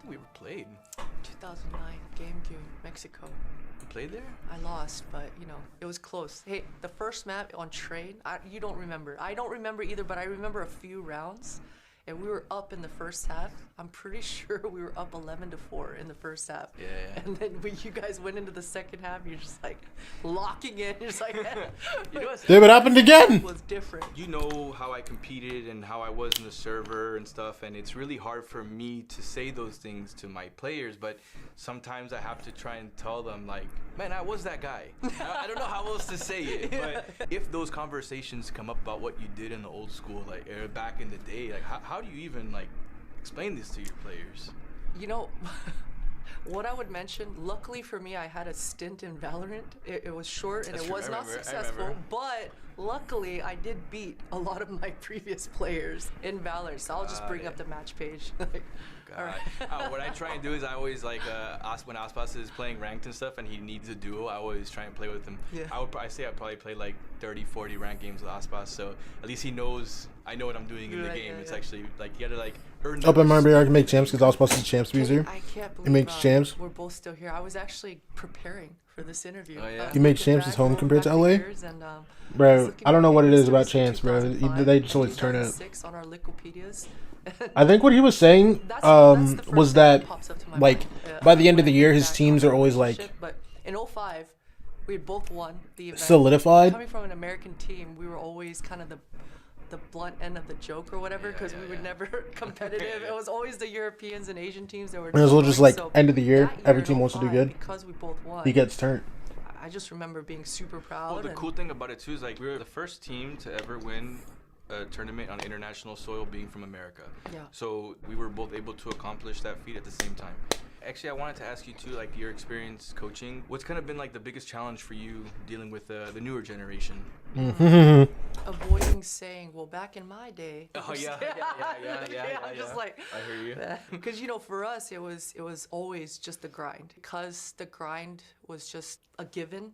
We were played. 2009 GameCube, Mexico. You played there? I lost, but you know, it was close. Hey, the first map on trade, you don't remember. I don't remember either, but I remember a few rounds. And we were up in the first half. I'm pretty sure we were up 11-4 in the first half. Yeah. And then when you guys went into the second half, you're just like locking in. You're just like, you know what's it happened again. It was different. You know how I competed and how I was in the server and stuff, and it's really hard for me to say those things to my players, but sometimes I have to try and tell them, like, man, I was that guy. I don't know how else to say it, but if those conversations come up about what you did in the old school, like back in the day, like how do you even like explain this to your players? You know, what I would mention, luckily for me, I had a stint in Valorant. It was short and it was not successful, but luckily I did beat a lot of my previous players in Valorant, so I'll just bring up the match page. All right. What I try and do is I always like when Aspas is playing ranked and stuff and he needs a duo, I always try and play with him. Yeah. I say I probably play like 30-40 ranked games with Aspas, so at least he knows I know what I'm doing in the game. It's actually like you gotta like earn. Up in MIBR, I can make champs because Aspas is champs user. I can't believe he makes champs. We're both still here. I was actually preparing for this interview. Oh, yeah. He makes champs his home compared to LA. Bro, I don't know what it is about champs, bro. They just always turn up. On our Wikipedias. I think what he was saying was that, like, by the end of the year, his teams are always like... But in 05, We had both won the event. Solidified? Coming from an American team, we were always kind of the blunt end of the joke or whatever, because we were never competitive. It was always the Europeans and Asian teams that were. And as well, just like end of the year, every team in wants to do 05, good. Because we both won. He gets turned. I just remember being super proud. Well, the cool thing about it too is like we were the first team to ever win a tournament on international soil, being from America. Yeah. So we were both able to accomplish that feat at the same time. Actually, I wanted to ask you too, like your experience coaching. What's kind of been like the biggest challenge for you dealing with the newer generation? Avoiding saying, well, back in my day. Oh yeah. I'm just like, I hear you. Because for us, it was always just the grind. Because the grind was just a given.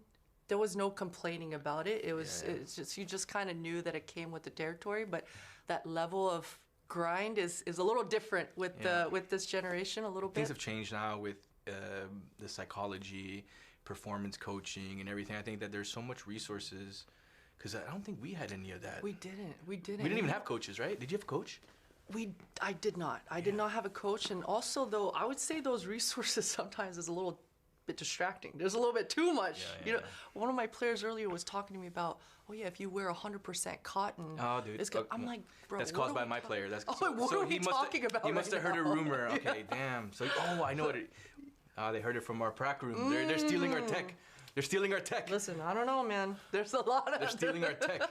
There was no complaining about it. It's just you just kind of knew that it came with the territory. But that level of grind is a little different with with this generation a little bit. Things have changed now with the psychology, performance coaching, and everything. I think that there's so much resources, because I don't think we had any of that. We didn't. We didn't even have coaches, right? Did you have a coach? I did not. I did not have a coach, and also though I would say those resources sometimes is a little bit distracting. There's a little bit too much. One of my players earlier was talking to me about, oh yeah, if you wear 100% cotton, oh dude, it's good. I'm like, bro, that's caused by my player. That's what are we talking about? He must have heard a rumor. Okay, damn. So I know it. They heard it from our prac room. They're stealing our tech. They're stealing our tech. Listen, I don't know, man. There's a lot of. They're stealing our tech.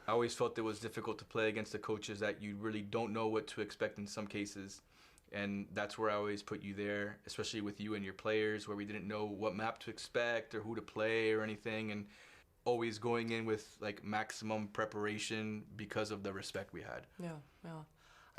I always felt it was difficult to play against the coaches that you really don't know what to expect in some cases. And that's where I always put you there, especially with you and your players, where we didn't know what map to expect or who to play or anything, and always going in with like maximum preparation because of the respect we had. Yeah.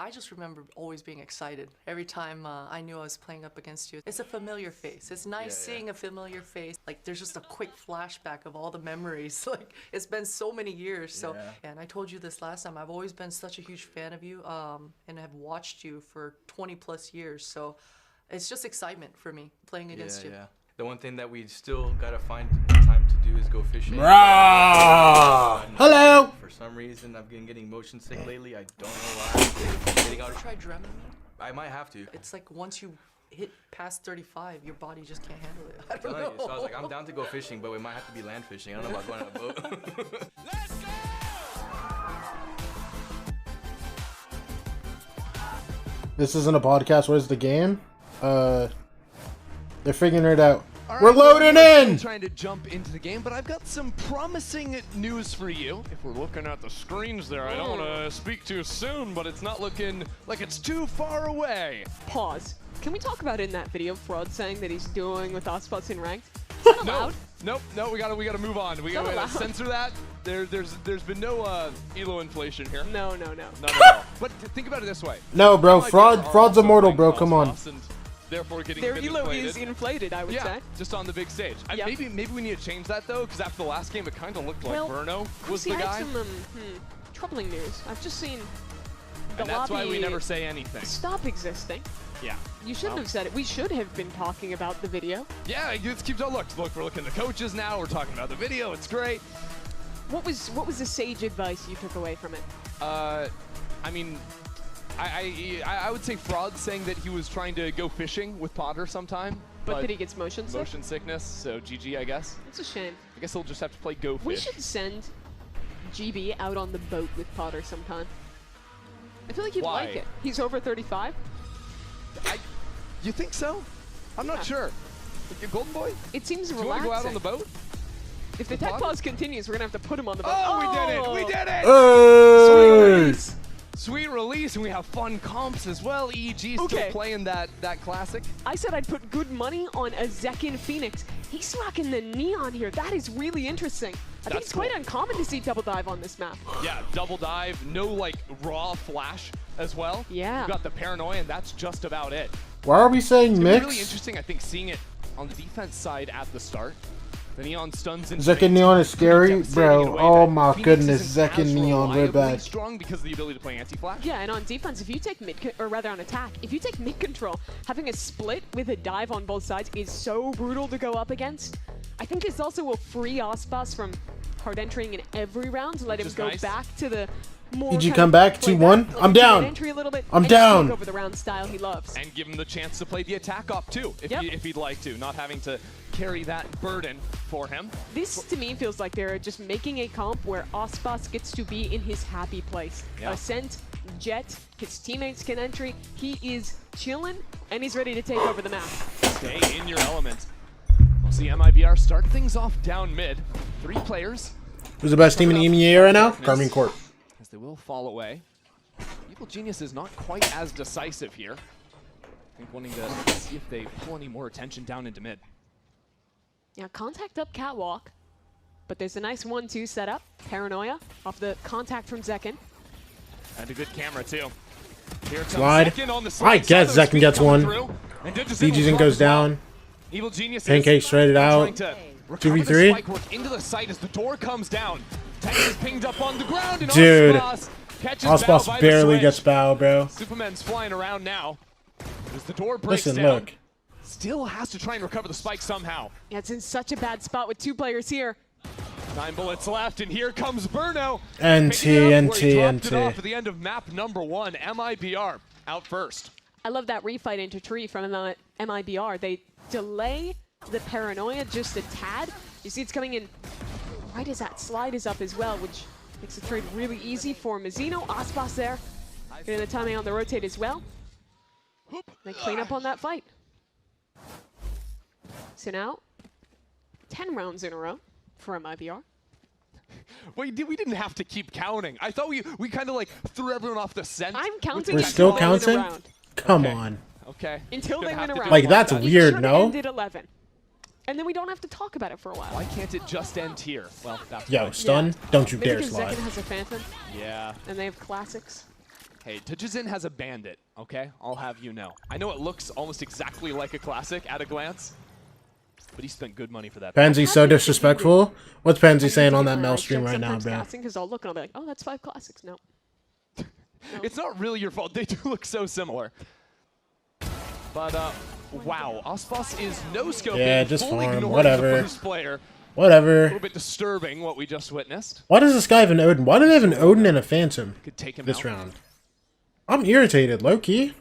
I just remember always being excited every time I knew I was playing up against you. It's a familiar face. It's nice seeing a familiar face. Like there's just a quick flashback of all the memories. Like it's been so many years. So and I told you this last time. I've always been such a huge fan of you, and have watched you for 20+ years. So it's just excitement for me playing against you. Yeah. The one thing that we still gotta find time to do is go fishing. Hello. For some reason, I've been getting motion sick lately. I don't know why. Getting out. Try Dramamine? I might have to. It's like once you hit past 35, your body just can't handle it. I'm telling you. So I was like, I'm down to go fishing, but we might have to be land fishing. I don't know about going on a boat. Let's go! This isn't a podcast. Where's the game? They're figuring it out. We're loading in! Trying to jump into the game, but I've got some promising news for you. If we're looking at the screens there, I don't want to speak too soon, but it's not looking like it's too far away. Pause. Can we talk about in that video Fraud saying that he's doing with Ospots in ranked? Is that allowed? Nope. We gotta move on. We gotta censor that. There's been no elo inflation here. No. But think about it this way. No, bro. Fraud's immortal, bro. Come on. Therefore getting their elo is inflated, I would say. Just on the big stage. Maybe we need to change that though, because after the last game, it kind of looked like Verno was the guy. Some troubling news. I've just seen the and that's why we never say anything. Stop existing. Yeah. You shouldn't have said it. We should have been talking about the video. Yeah, it just keeps on look, we're looking at the coaches now. We're talking about the video. It's great. What was the sage advice you took away from it? I mean, I would say Fraud saying that he was trying to go fishing with Potter sometime. But that he gets motion sick? Motion sickness, so GG, I guess. It's a shame. I guess he'll just have to play Go Fish. We should send GB out on the boat with Potter sometime. I feel like he'd like it. He's over 35. You think so? I'm not sure. Golden Boy? It seems relaxing. Do you want to go out on the boat? If the tech pause continues, we're going to have to put him on the boat. Oh, we did it! We did it! Hey! Sweet release, and we have fun comps as well. EEG still playing that classic. I said I'd put good money on a Zekin Phoenix. He's rocking the neon here. That is really interesting. I think it's quite uncommon to see double dive on this map. Yeah, double dive, no like raw flash as well. Yeah. You've got the paranoia, and that's just about it. Why are we saying mix? It's really interesting, I think, seeing it on the defense side at the start. The neon stuns in Zekin Neon is scary, bro. Oh my goodness, Zekin Neon, we're back. Strong because of the ability to play anti-flash. Yeah, and on defense, if you take on attack, if you take mid control, having a split with a dive on both sides is so brutal to go up against. I think this also will free Ospas from hard entering in every round to let him go back to the more. Did you come back 2-1? I'm down. I'm down. Over the round style he loves. And give him the chance to play the attack off too, if he'd like to, not having to carry that burden for him. This, to me, feels like they're just making a comp where Aspas gets to be in his happy place. Yeah. Ascent, Jet, his teammates can entry. He is chilling, and he's ready to take over the map. Stay in your element. We'll see MIBR start things off down mid. 3 players. Who's the best team in EMEA right now? Carmine Corp. As they will fall away. Evil Genius is not quite as decisive here. I think wanting to see if they pull any more attention down into mid. Yeah, contact up catwalk, but there's a nice 1-2 setup. Paranoia off the contact from Zekin. And a good camera too. Here comes Slide. Zekin on the I slide. guess Zekin gets one. DG's goes down. Evil Genius Pancake straight it out. 2v3. Spike work into the site as the door comes down. Tex is pinged up on the ground and Dude, Aspas barely gets bow, bro. Superman's flying around now. As the door breaks down. Look. Still has to try and recover the spike somehow. Yeah, it's in such a bad spot with 2 players here. 9 bullets left, and here comes Burno. NT. Off at the end of map number 1, MIBR out first. I love that refight into tree from the MIBR. They delay the Paranoia just a tad. You see it's coming in right as that slide is up as well, which makes the trade really easy for Mazzino. Aspas there, getting the timing on the rotate as well. They clean up on that fight. So now, 10 rounds in a row for MIBR. We didn't have to keep counting. I thought we kind of like threw everyone off the scent. I'm counting. We're still counting? Come on. Okay. Until they win a round. Like, that's weird, no? Ended 11. And then we don't have to talk about it for a while. Why can't it just end here? Well, that's Yo, fine. stun? Yeah. Don't you Maybe dare because slide. Zekin has a Phantom. Yeah. And they have classics. Hey, Tajizin has a bandit, okay? I'll have you know. I know it looks almost exactly like a classic at a glance, but he spent good money for that. Pansy's so disrespectful. What's Pansy saying on that Mel stream right now, bro? Because I'll look and I'll be like, oh, that's 5 classics. No. It's not really your fault. They do look so similar. But, wow. Aspas is no-scoping. Yeah, just fully farm. ignoring Whatever. the first player. Whatever. A little bit disturbing what we just witnessed. Why does this guy have an Odin? Why do they have an Odin and a Phantom Could take him this out. round? I'm irritated, low-key.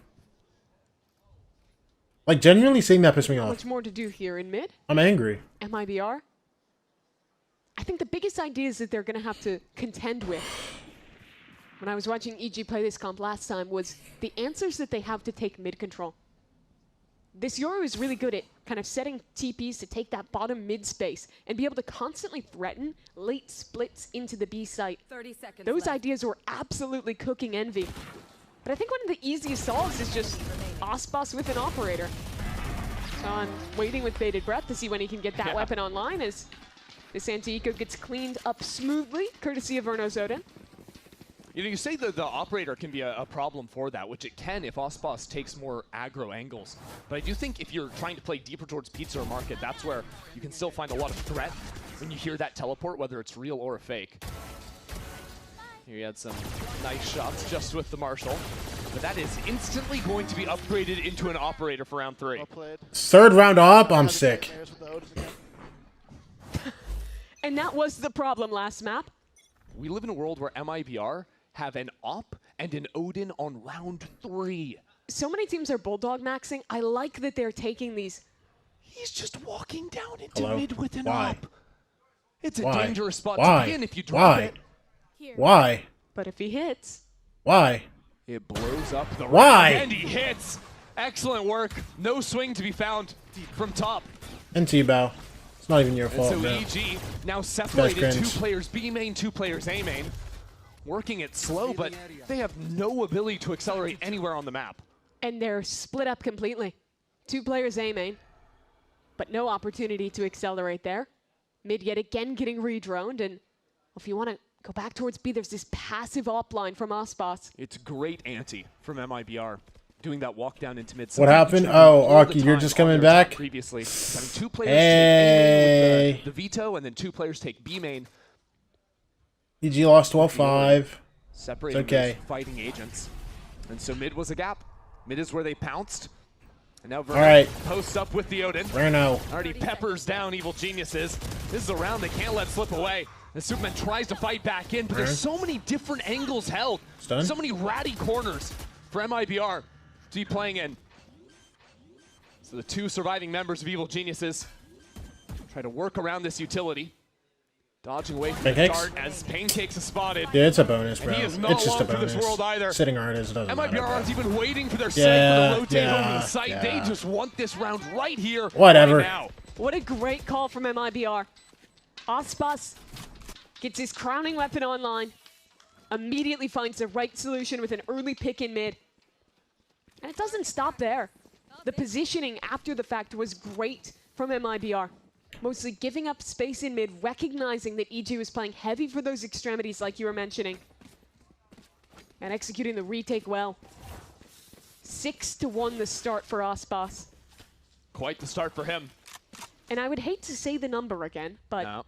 Like, genuinely seeing that piss me off. Much more to do here in mid. I'm angry. MIBR. I think the biggest ideas that they're going to have to contend with when I was watching EG play this comp last time was the answers that they have to take mid control. This Yoru is really good at kind of setting TPs to take that bottom mid space and be able to constantly threaten late splits into the B site. 30 seconds Those left. ideas were absolutely cooking Envy. But I think one of the easiest solves is just Aspas with an operator. So I'm waiting with bated breath to see when he can get that weapon online as this anti-eco gets cleaned up smoothly, courtesy of Vernos Odin. You know, you say that the operator can be a problem for that, which it can if Aspas takes more aggro angles. But I do think if you're trying to play deeper towards Pizza or Market, that's where you can still find a lot of threat when you hear that teleport, whether it's real or a fake. Here he had some nice shots just with the Marshall. But that is instantly going to be upgraded into an operator for round 3. Third round up, I'm sick. And that was the problem last map. We live in a world where MIBR have an op and an Odin on round 3. So many teams are bulldog maxing. I like that they're taking these. He's just walking down into Hello? mid with an Why? op. It's a Why? dangerous spot Why? to be in if you drop it. Why? But if he hits. Why? It blows up the Why? ramp, and he hits. Excellent work. No swing to be found from top. NT bow. It's not even your And fault, so bro. EG now separated, 2 cringe. players B main, 2 players A main. Working it slow, but they have no ability to accelerate anywhere on the map. And they're split up completely. 2 players A main, but no opportunity to accelerate there. Mid yet again getting redroned, and if you want to go back towards B, there's this passive op line from Aspas. It's great ante from MIBR. Doing that walk down into mid. What happened? Oh, Aki, you're just coming back? Previously, having 2 players Hey. take A main with the veto, and then 2 players take B main. EG lost 12-5. Separating okay. those fighting agents. And so mid was a gap. Mid is where they pounced. And now Verno right. posts up with the Odin. Verno. Already peppers down Evil Geniuses. This is a round they can't let slip away. The Superman tries to fight back in, but there's so many different angles held. Stun. So many ratty corners for MIBR to be playing in. So the 2 surviving members of Evil Geniuses Try to work around this utility. Dodging away from Pancakes? the dart as Pancakes is spotted. Yeah, it's a bonus, bro. And he is not It's just a long for this world either. bonus. Sitting hard as it doesn't matter, MIBR bro. aren't even waiting for their sight Yeah, to rotate over yeah, the site. yeah. They just want this round right here, Whatever. right now. What a great call from MIBR. Aspas gets his crowning weapon online, immediately finds the right solution with an early pick in mid. And it doesn't stop there. The positioning after the fact was great from MIBR. Mostly giving up space in mid, recognizing that EG was playing heavy for those extremities like you were mentioning. And executing the retake well. 6-1 the start for Aspas. Quite the start for him. And I would hate to say the number again, but no.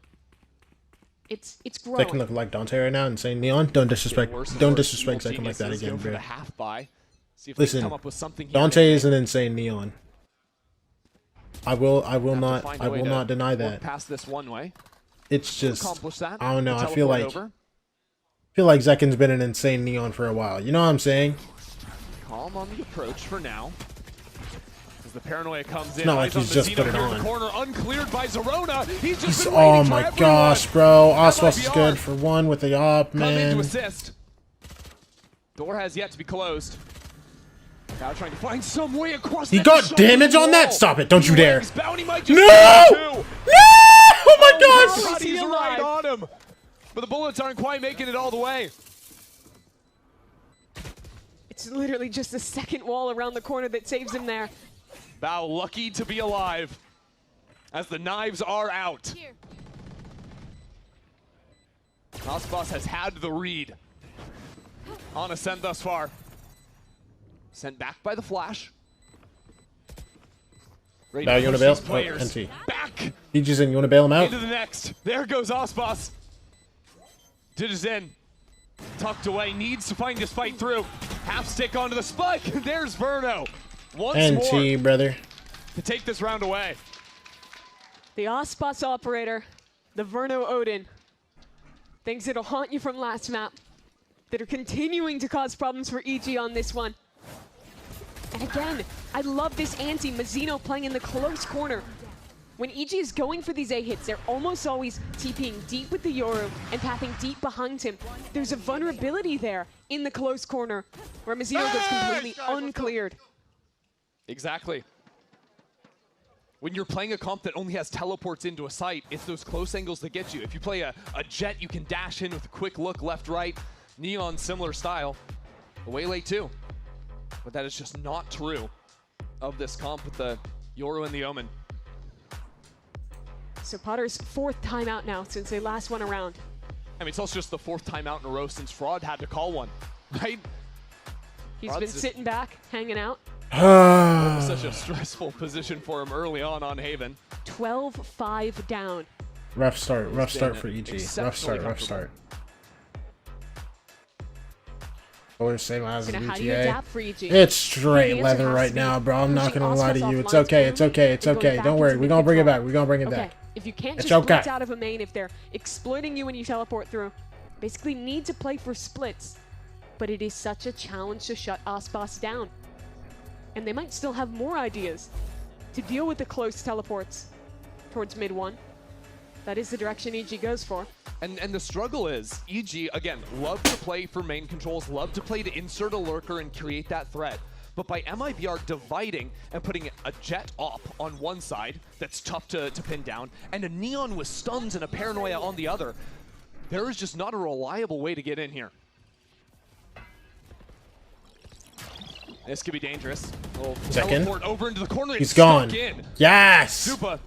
it's They growing. can look like Dante right now and say Neon. Don't disrespect Second like that again, bro. Listen, Dante is an insane Neon. I will not deny that. Pass this one way. It's just, that, I don't know. I feel teleport like over. Zekin's been an insane Neon for a while. You know what I'm saying? Calm on the approach for now. As the paranoia comes in. Not like he's just put it here on. in the corner, uncleared by Zerona. He's just been Oh waiting for my everyone. gosh, bro. Aspas is MIBR good for one with the op, come in man. to assist. Door has yet to be closed. Now trying to find some way across. He that got shoulder damage on that? wall. Stop it. Don't you dare. Bounty might No! just No! Oh my gosh! He's right on him. But the bullets aren't quite making it all the way. It's literally just the second wall around the corner that saves him there. Bao lucky to be alive as the knives are out. Aspas has had the read on Ascent thus far. Sent back by the flash. Ready Now to you want push to these bail? Oh, players NT. back He just in. You want to bail him out? into the next. There goes Aspas. Digis in. Tucked away. Needs to find his fight through. Half stick onto the spike. There's Verno. Once more NT, brother. to take this round away. The Aspas operator, the Verno Odin. Things that'll haunt you from last map, that are continuing to cause problems for EG on this one. And again, I love this anti Mazzino playing in the close corner. When EG is going for these A hits, they're almost always TPing deep with the Yoru and pathing deep behind him. There's a vulnerability there in the close corner where Mazzino goes completely uncleared. Exactly. When you're playing a comp that only has teleports into a site, it's those close angles that get you. If you play a Jet, you can dash in with a quick look left, right. Neon, similar style. Waylay too. But that is just not true of this comp with the Yoru and the Omen. So Potter's 4th timeout now since they last went around. I mean, it's also just the 4th timeout in a row since Fraud had to call one, right? He's Fraud's been sitting back, hanging out. Such a stressful position for him early on Haven. 12-5 down. Rough start for EG. Rough exceptionally start. Or same as Gonna how do you GTA. adapt for EG? It's straight The answer leather has right to be now, bro. I'm not pushing gonna lie to Aspas you. It's offline okay. It's early okay. It's and going okay. back Don't worry. into We're gonna bring it mid-control. back. We're gonna bring it Okay, back. if you can't It's just okay. blitz out of a main, if they're exploiting you when you teleport through, basically need to play for splits. But it is such a challenge to shut Aspas down. And they might still have more ideas to deal with the close teleports towards mid 1. That is the direction EG goes for. And the struggle is, EG, again, love to play for main controls, love to play to insert a lurker and create that threat. But by MIBR dividing and putting a Jet op on one side, that's tough to pin down, and a Neon with stuns and a Paranoia on the other, there is just not a reliable way to get in here. This could be dangerous. Second. Teleport over into the corner. He's it's gone. stuck in. Yes. Supa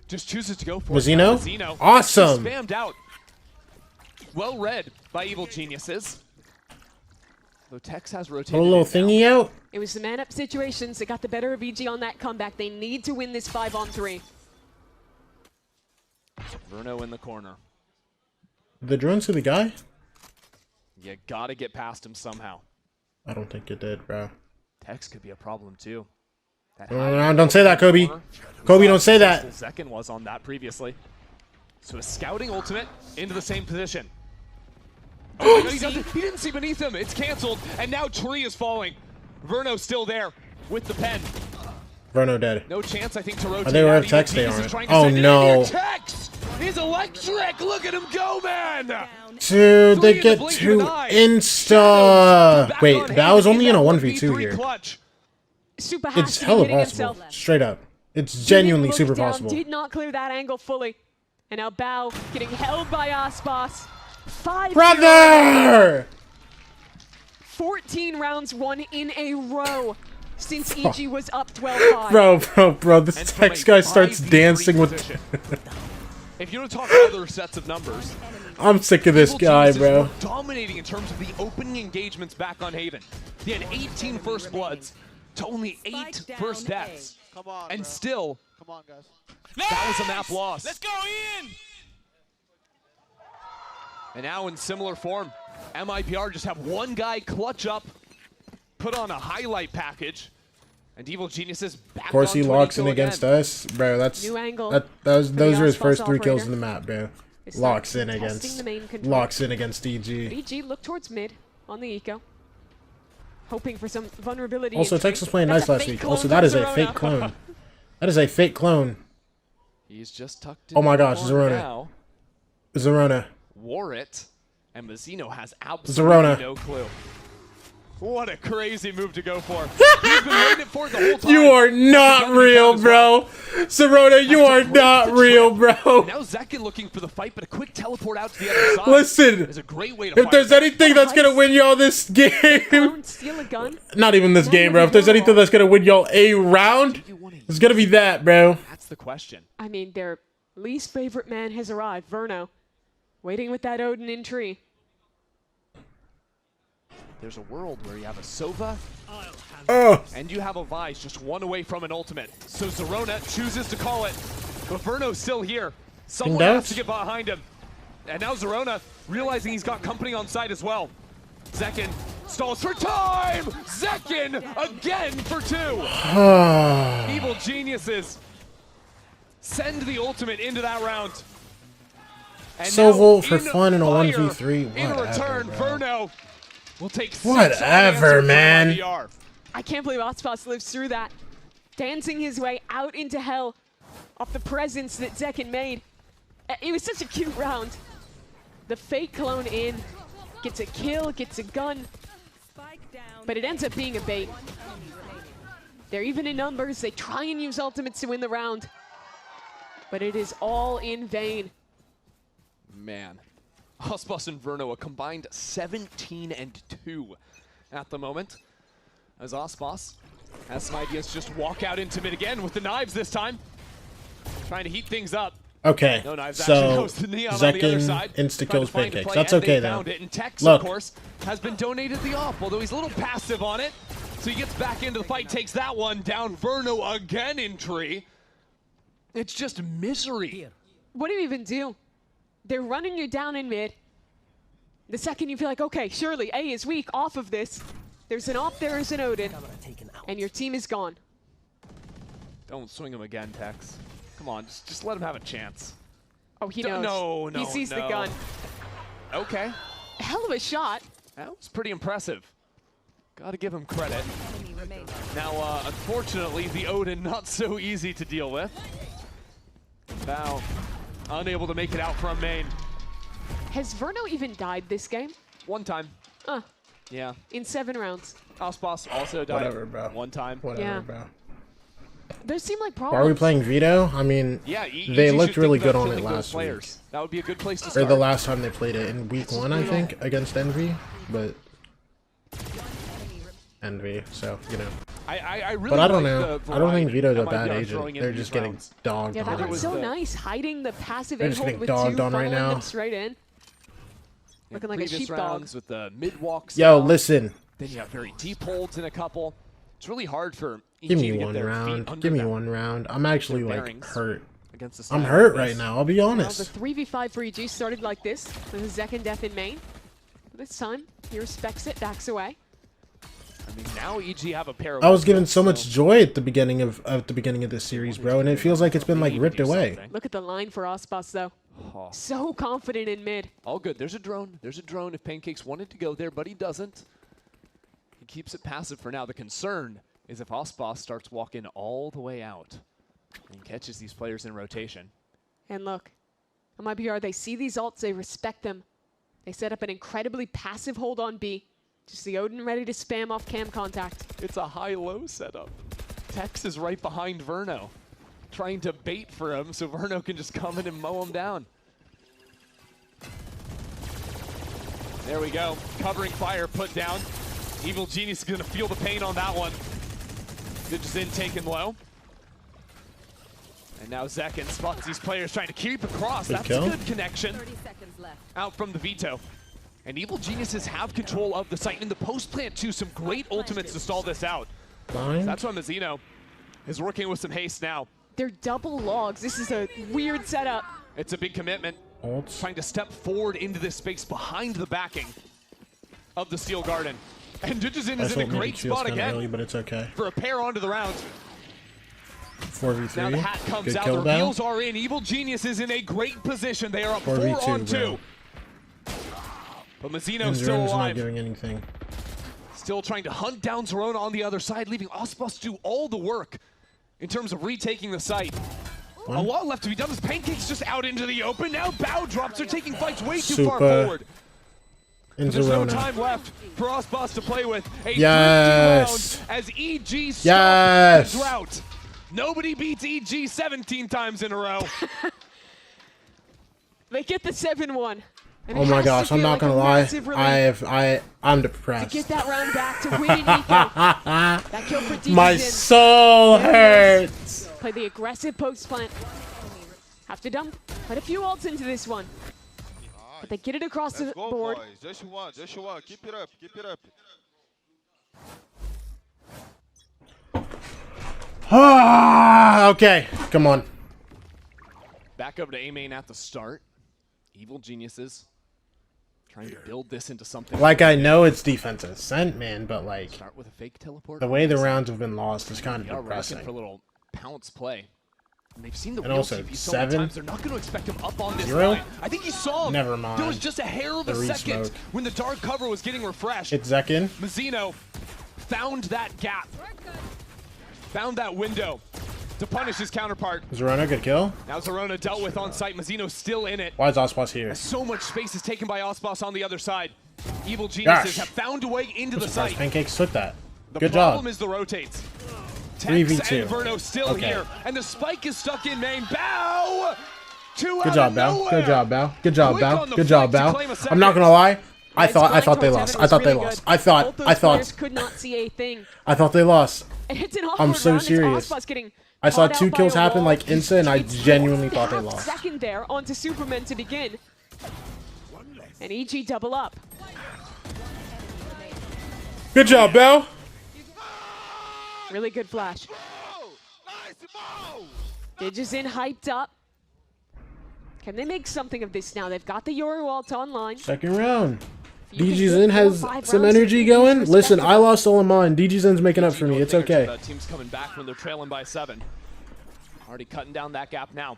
just chooses to go for Mazzino? it. Mazzino. Awesome. He's spammed out. Well read by Evil Geniuses. Though Tex has rotated. Put a little thingy out. It was the man-up situations that got the better of EG on that comeback. They need to win this 5-on-3. Verno in the corner. The drones to the guy? You gotta get past him somehow. I don't think it did, bro. Tex could be a problem too. That Don't say that, Kobe. Kobe, don't say that. Second was on that previously. So a scouting ultimate into the same position. Oh, no, he didn't see beneath him. It's canceled, and now Tree is falling. Verno still there with the pen. Verno dead. No chance, I think, to rotate. Are they aware of text? They aren't. Oh no. He's electric. Look at him go, man. Dude, they get 2 insta. Wait, that was only in a 1v2 here. Super It's hella possible. Straight up. It's genuinely super possible. Did not clear that angle fully. And now Bao getting held by Aspas. 5 Brother! 14 rounds won in a row since EG was up 12-5. Bro, this text guy starts dancing with... If you want to talk about other sets of numbers, I'm sick of this guy, bro. Dominating in terms of the opening engagements back on Haven. He had 18 first bloods to only 8 first deaths. Come on, and bro. still, come on, guys. That was a map loss. Let's go in. And now in similar form, MIBR just have one guy clutch up, put on a highlight package, and Evil Geniuses back. Of course, he locks in again. against us, bro. That's New angle. those are his first 3 operator. kills in the map, bro. Locks in against EG. EG look towards mid on the eco, hoping for some vulnerability. Also, Texas was playing nice last week. Also, that is a fake clone. That is a fake clone. He's just tucked in. Oh my gosh, Zerona. Zerona. Wore it, and Mazzino has absolutely no clue. What a crazy move to go for. He's been waiting for it the whole time. You are not real, bro. Serona, you are not real, bro. Now Zekin looking for the fight, but a quick teleport out to the other side. Listen, is a great way to if there's anything that's going to win y'all this game, steal a gun. Not even this game, bro. If there's anything that's going to win y'all a round, it's going to be that, bro. That's the question. I mean, their least favorite man has arrived, Verno, waiting with that Odin in tree. There's a world where you have a Sova, and you have a Vise just one away from an ultimate. So Zerona chooses to call it, but Verno's still here. Someone has to get behind him. And now Zerona, realizing he's got company on site as well. Zekin stalls for time! Zekin again for 2! Evil Geniuses send the ultimate into that round. And Sovo for fun in a 1v3. In return, Verno will take whatever, man. I can't believe Aspas lives through that. Dancing his way out into hell off the presence that Zekin made. It was such a cute round. The fake clone in, gets a kill, gets a gun, but it ends up being a bait. They're even in numbers. They try and use ultimates to win the round, but it is all in vain. Man. Aspas and Verno a combined 17-2 at the moment. As Aspas has some ideas, just walk out into mid again with the knives this time. Trying to heat things up. Okay, no knives, so Zekin insta-kills pancakes. That's okay, though. And Tex, Look. of course, has been donated the off, although he's a little passive on it. So he gets back into the fight, takes that one down. Verno again in tree. It's just misery. What do you even do? They're running you down in mid. The second you feel like, okay, surely A is weak off of this. There's an op, there is an Odin, and your team is gone. Don't swing him again, Tex. Come on, just let him have a chance. Oh, he knows. No, he sees the gun. Okay. Hell of a shot. That was pretty impressive. Gotta give him credit. Now, unfortunately, the Odin not so easy to deal with. Bao unable to make it out from main. Has Verno even died this game? One time. Yeah. In 7 rounds. Aspas also died. Whatever, bro. One time. Whatever, bro. There seem like problems. Are we playing Veto? I mean, yeah, they looked really good on it last week. That would be a good place to start. Or the last time they played it in week 1, I think, against Envy. But Envy, so, you know. I really but I don't like know. I don't think Vito's a bad agent. They're just getting dogged on. Yeah, that was so nice, hiding the passive They're just A-hold getting with dogged 2, on right following now. them straight in. Looking like a sheepdog. With the mid-walks. Yo, listen. Then you have very deep holds in a couple. It's really hard for EG Give me to get one their round. feet under Give me them. one round. I'm actually Their like bearings hurt. against the I'm style hurt of right this. now. I'll be honest. The 3v5 for EG started like this, with a Zekin death in main. This time, he respects it, backs away. I mean, now EG have a pair of. I was given so much joy at the beginning of this series, bro, and it feels like it's been like ripped away. Look at the line for Aspas, though. So confident in mid. All good. There's a drone. There's a drone if Pancakes wanted to go there, but he doesn't. He keeps it passive for now. The concern is if Osboss starts walking all the way out and catches these players in rotation. And look, MIBR, they see these ults, they respect them. They set up an incredibly passive hold on B. Just the Odin ready to spam off cam contact. It's a high-low setup. Tex is right behind Verno, trying to bait for him so Verno can just come in and mow him down. There we go. Covering fire put down. Evil Genius is going to feel the pain on that one. Digizin taken low. And now Zekin spots these players trying to keep across. That's a good connection. 30 seconds left. Out from the veto. And Evil Geniuses have control of the site. In the post plant too, some great ultimates to stall this out. So that's why Mazzino is working with some haste now. They're double logs. This is a weird setup. It's a big commitment. Trying to step forward into this space behind the backing of the Steel Garden. And Digizin is in a great spot again. Early, but it's okay. For a pair onto the round. 4v3. Now the hat comes Good out, kill the battle. reveals are in. Evil Genius is in a great position. They are up 4v2, 4 on 2. bro. But Mazzino's still not alive. doing anything. Still trying to hunt down Zerona on the other side, leaving Osboss to do all the work in terms of retaking the site. A lot left to be done. This Pancake's just out into the open. Now Bow drops are taking fights way too far forward. There's no time left for Osboss to play with. A 3 round as EG stops the drought. Nobody beats EG 17 times in a row. They get the 7-1. Oh my gosh, I'm not gonna lie. I'm depressed. To get that round back to win in Eco. That kill for Digizin. My soul hurts. Play the aggressive post plant. Have to dump quite a few ults into this one. But they get it across the board. Boys. Just one. Keep it up. Okay, come on. Back over to A main at the start. Evil Geniuses trying to build this into something. Like, I know it's defensive ascent, man, but like, start with a fake teleport. the way the rounds have been lost is kind of depressing. For a little pounce play. And they've seen the And real also, TP so many 7? times, they're not going to expect him up on this 0? line. I think he saw him. Never mind. There was just a hair of a second when the dark cover was getting refreshed. It's Zekin. Mazzino found that gap. Found that window to punish his counterpart. Zerona, good kill. Now Zerona dealt with on site. Mazzino still in it. Why is Osboss here? So much space is taken by Osboss on the other side. Evil Geniuses have found a way into the site. Pancakes took that. The Good problem job. is the rotates. 3v2. Tex and Verno still here, and the spike is stuck in main. Bow! Good job, Bow. Good job, Bow. Good job, Bow. Good job, Bow. I'm not gonna lie. I thought they lost. I thought they lost. I thought could not see a thing. I thought they lost. It's an I'm so serious. I saw 2 kills happen like insta, and I genuinely thought they lost. Second there onto Superman to begin. And EG double up. Good job, Bow. Really good flash. Digizin hyped up. Can they make something of this now? They've got the Yoru ult online. Second round. Digizin has some energy going. Listen, I lost all of mine. Digizin's making up for me. It's okay. Team's coming back when they're trailing by 7. Already cutting down that gap now.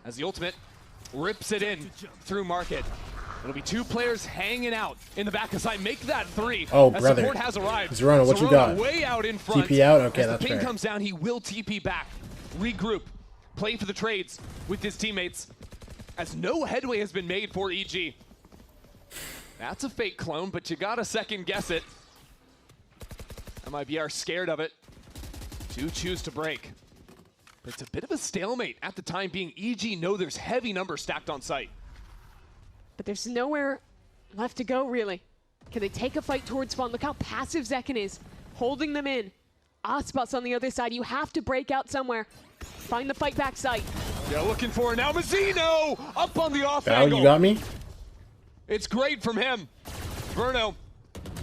As the ultimate rips it in through market. It'll be 2 players hanging out in the back of side. Make that 3. Oh, as brother. Support has arrived. Zerona, what you got? Way out in front. TP out? Okay, as that's the ping fair. comes down, he will TP back. Regroup. Play for the trades with his teammates. As no headway has been made for EG. That's a fake clone, but you gotta second guess it. MIBR scared of it. 2 choose to break. But it's a bit of a stalemate at the time being. EG know there's heavy numbers stacked on site. But there's nowhere left to go, really. Can they take a fight towards spawn? Look how passive Zekin is, holding them in. Osboss on the other side. You have to break out somewhere. Find the fight back site. Yeah, looking for it now. Mazzino up on the off Bow, angle. you got me? It's great from him. Verno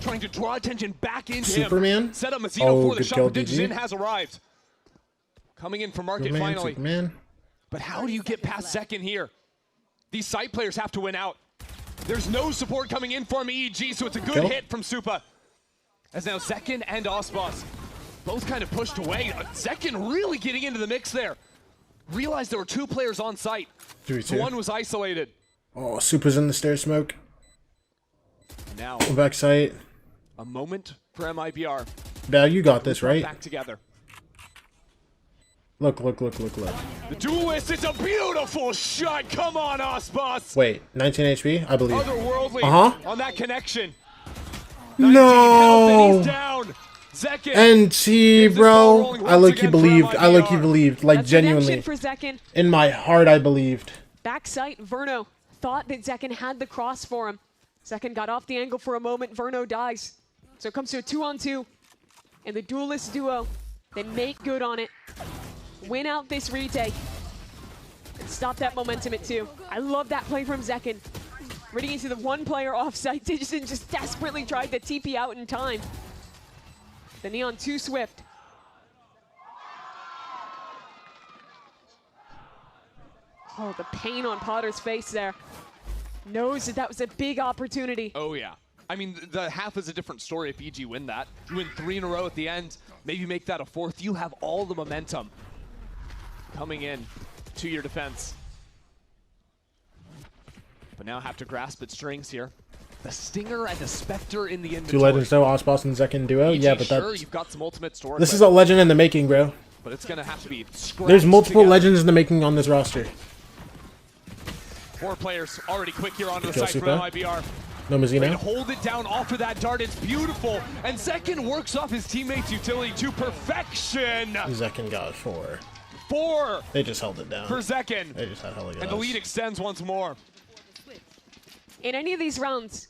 trying to draw attention back into Superman? him. Set up Mazzino for the good shot, kill, but Digizin DG. has arrived. Coming in for market Superman, finally. Superman. But how do you get past second here? These side players have to win out. There's no support coming in from EG, so it's a good hit from Supa. As now Zekin and Osboss both kind of pushed away. Zekin really getting into the mix there. Realized there were 2 players on site. 3v2. One was isolated. Oh, Supa's in the stair smoke. Now, Back site. a moment for MIBR. Now you got this, right? Back together. Look. The duelist, it's a beautiful shot. Come on, Osbos. Wait, 19 HP, I believe. Otherworldly on that connection. No. He's down. NT, bro. I low-key believed. I low-key believed. Like, That's genuinely. for Zekin. In my heart, I believed. Backside, Verno thought that Zekin had the cross for him. Zekin got off the angle for a moment. Verno dies. So it comes to a 2-on-2. And the duelist duo, they make good on it. Win out this retake. And stop that momentum at 2. I love that play from Zekin. Reading into the one-player offside. Digison just desperately tried to TP out in time. The Neon too swift. Oh, the pain on Potter's face there. Knows that that was a big opportunity. Oh, yeah. I mean, the half is a different story if EG win that. You win 3 in a row at the end, maybe make that a 4th. You have all the momentum coming in to your defense. But now have to grasp at strings here. The Stinger and the Spectre in the inventory. 2 legends though, Osboss and Zekin duo. EG, Yeah, but sure, that's... you've got some ultimate store. This is a legend in the making, bro. But it's going to have to be There's multiple together. legends in the making on this roster. 4 players already quick here onto the Kill side for Super. MIBR. No Mazino. Hold it down off of that dart. It's beautiful. And Zekin works off his teammate's utility to perfection. Zekin got 4. 4. They just held it down. For Zekin. They just had hella And the lead extends once more. In any of these rounds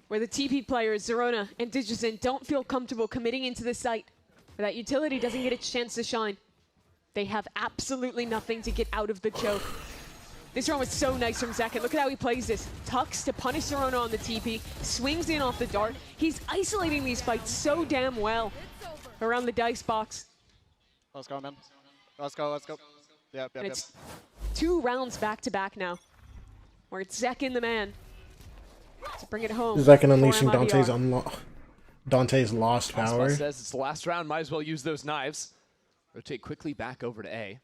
where the TP players, Zerona and Digison, don't feel comfortable committing into the site, where that utility doesn't get its chance to shine, they have absolutely nothing to get out of the choke. This round was so nice from Zekin. Look at how he plays this. Tucks to punish Zerona on the TP, swings in off the dart. He's isolating these fights so damn well around the dice box. Let's go, man. Let's go. Yep. And it's 2 rounds back-to-back now, where it's Zekin the man to bring it home. Zekin unleashing for MIBR. Dante's lost power. Says it's the last round. Might as well use those knives. Rotate quickly back over to A.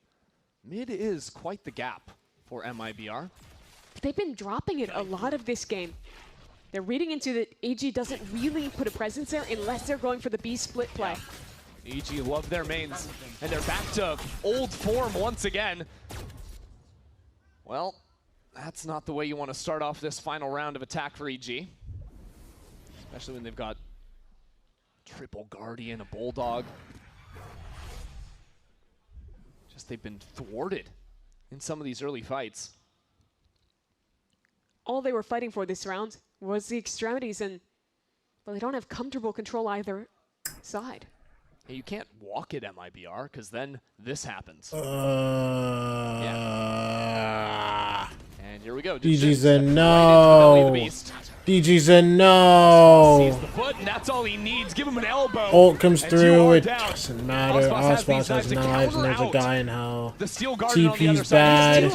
Mid is quite the gap for MIBR. They've been dropping it a lot of this game. They're reading into that AG doesn't really put a presence there unless they're going for the B split play. EG love their mains, and they're back to old form once again. Well, that's not the way you want to start off this final round of attack for EG. Especially when they've got triple Guardian, a Bulldog. Just they've been thwarted in some of these early fights. All they were fighting for this round was the extremities, and well, they don't have comfortable control either side. Hey, you can't walk at MIBR, because then this happens. Yeah. And here we go. DG's a no. DG's a no. Sees the foot, and that's all he needs. Give him an elbow. Ult comes through. It down. doesn't matter. Osboss has knives, and there's a guy in hell. The steel guardian on the other TP's side.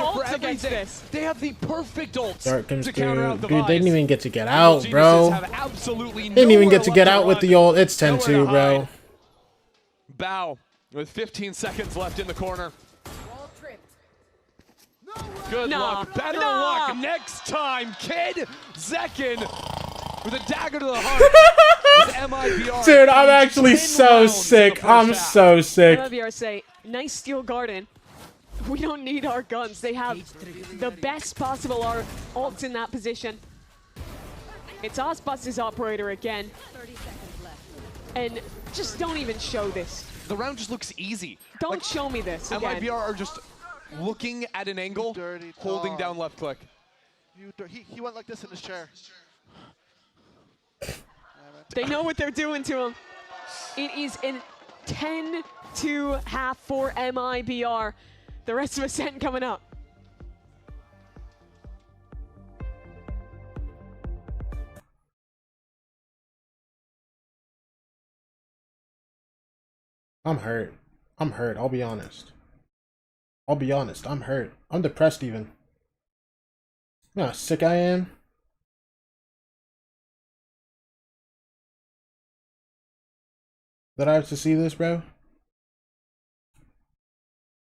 bad. They have the perfect ults. Dart comes to counter through. out the Dude, they didn't Vise. even get to get out, bro. They Didn't even get to get out with the ult. It's 10-2, bro. Bow with 15 seconds left in the corner. Good luck. Better luck next time, kid. Zekin with a dagger to the heart. With MIBR. Dude, I'm actually so sick. I'm so sick. MIBR say, nice steel garden. We don't need our guns. They have the best possible ults in that position. It's Osbus's operator again. And just don't even show this. The round just looks easy. Don't show me this again. MIBR are just looking at an angle, holding down left click. He went like this in his chair. They know what they're doing to him. It is a 10-2 half for MIBR. The rest of Ascent coming up. I'm hurt. I'm hurt. I'll be honest. I'm hurt. I'm depressed even. You know how sick I am? That I have to see this, bro?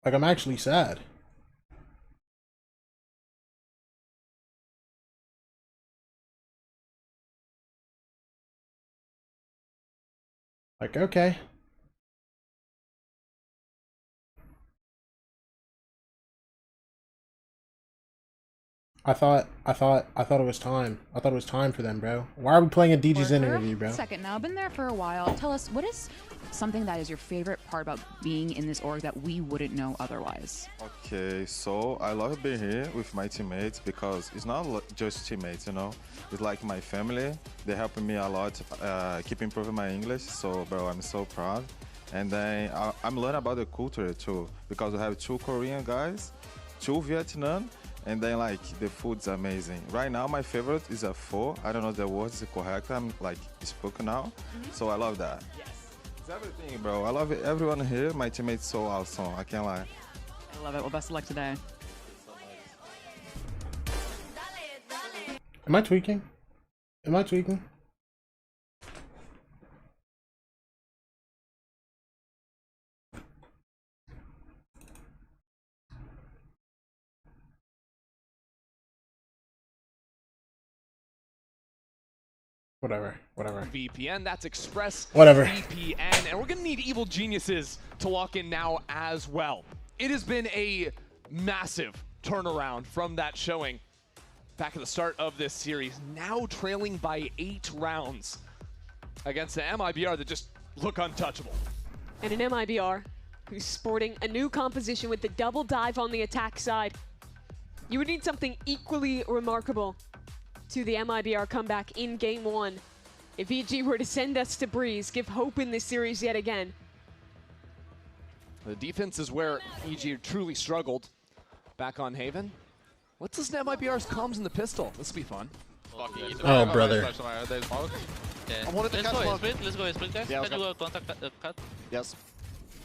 Like, I'm actually sad. Like, okay. I thought it was time. I thought it was time for them, bro. Why are we playing a DG's interview, bro? Second now, been there for a while. Tell us, what is something that is your favorite part about being in this org that we wouldn't know otherwise? Okay, so I love being here with my teammates because it's not just teammates, you know. It's like my family. They help me a lot, keep improving my English. So, bro, I'm so proud. And then I'm learning about the culture too, because we have 2 Korean guys, 2 Vietnam, and then like the food's amazing. Right now, my favorite is a pho. I don't know if the word is correct. I'm like spoken now, so I love that. Yes. It's everything, bro. I love it. Everyone here. My teammates so awesome. I can't lie. I love it. Well, best of luck today. Am I tweaking? Am I tweaking? Whatever. VPN, that's Express Whatever. VPN, and we're gonna need Evil Geniuses to lock in now as well. It has been a massive turnaround from that showing back at the start of this series, now trailing by 8 rounds against the MIBR that just look untouchable. And an MIBR who's sporting a new composition with the double dive on the attack side. You would need something equally remarkable to the MIBR comeback in Game 1. If EG were to send us to Breeze, give hope in this series yet again. The defense is where EG truly struggled back on Haven. Let's listen to MIBR's comms in the pistol. This will be fun. Oh, brother. I wanted to catch one. Let's go, split guys. Yeah, Can you contact cut? Yes.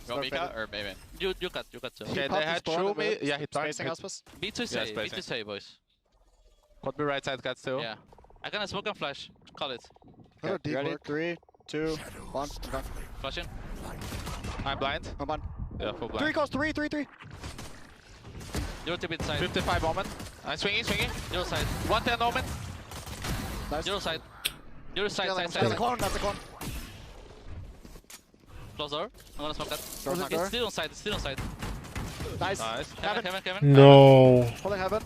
Go me cut or maybe? You cut. So. Okay, they had two me. Yeah, he tried. B2 say, boys. Could be right side cuts too. Yeah. I can smoke and flash. Call it. Okay, ready? 3, 2, 1. Flash in. I'm blind. I'm blind. Yeah, full blind. 3 calls, 3. You're to bit side. 55 moment. I'm swinging. Your side. 110 moment. Nice. Your side. Side. That's a clone. Close door. I'm gonna smoke that. It's still on side. Nice. Kevin. No. Holding heaven.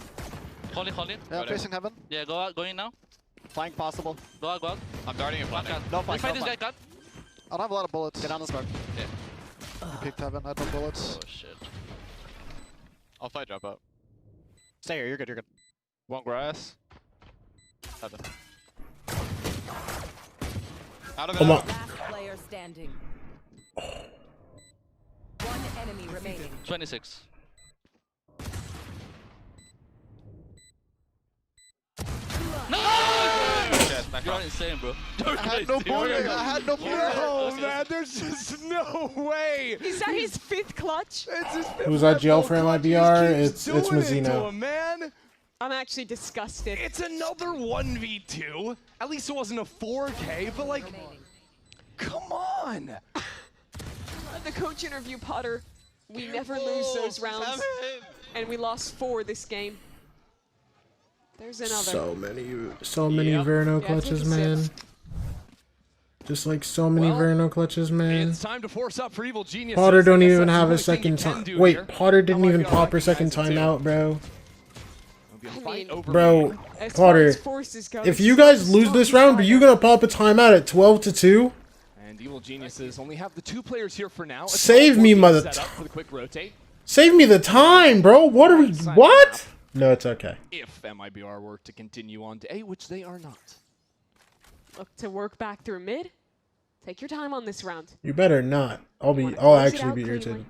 Hold in. Yeah, facing heaven. Yeah, go out. Go in now. Flank possible. Go out. I'm darting in front. No flank. Fight this guy, cut. I don't have a lot of bullets. Get on this card. Yeah. He picked heaven. I had no bullets. Oh shit. I'll fight drop out. Stay here. You're good. One grass. Heaven. Out of it. Last player standing. One enemy remaining. 26. You're insane, bro. I had no bullets. No, man, there's just no way. Is that his 5th clutch? Who's at jail for MIBR? It's Mazzino. Man. I'm actually disgusted. It's another 1v2. At least it wasn't a 4K, but like, come on. The coach interview, Potter. We never lose those rounds. And we lost 4 this game. There's another. So many Verno clutches, man. Just like so many Verno clutches, man. It's time to force up for Evil Genius. Potter don't even have a second time. Wait, Potter didn't even pop her second timeout, bro. Bro, Potter, if you guys lose this round, are you gonna pop a timeout at 12-2? And Evil Geniuses only have the 2 players here for now. Save me, mother. For the quick rotate. Save me the time, bro. What are we? What? No, it's okay. If MIBR were to continue on to A, which they are not. Look to work back through mid. Take your time on this round. You better not. I'll actually be irritated.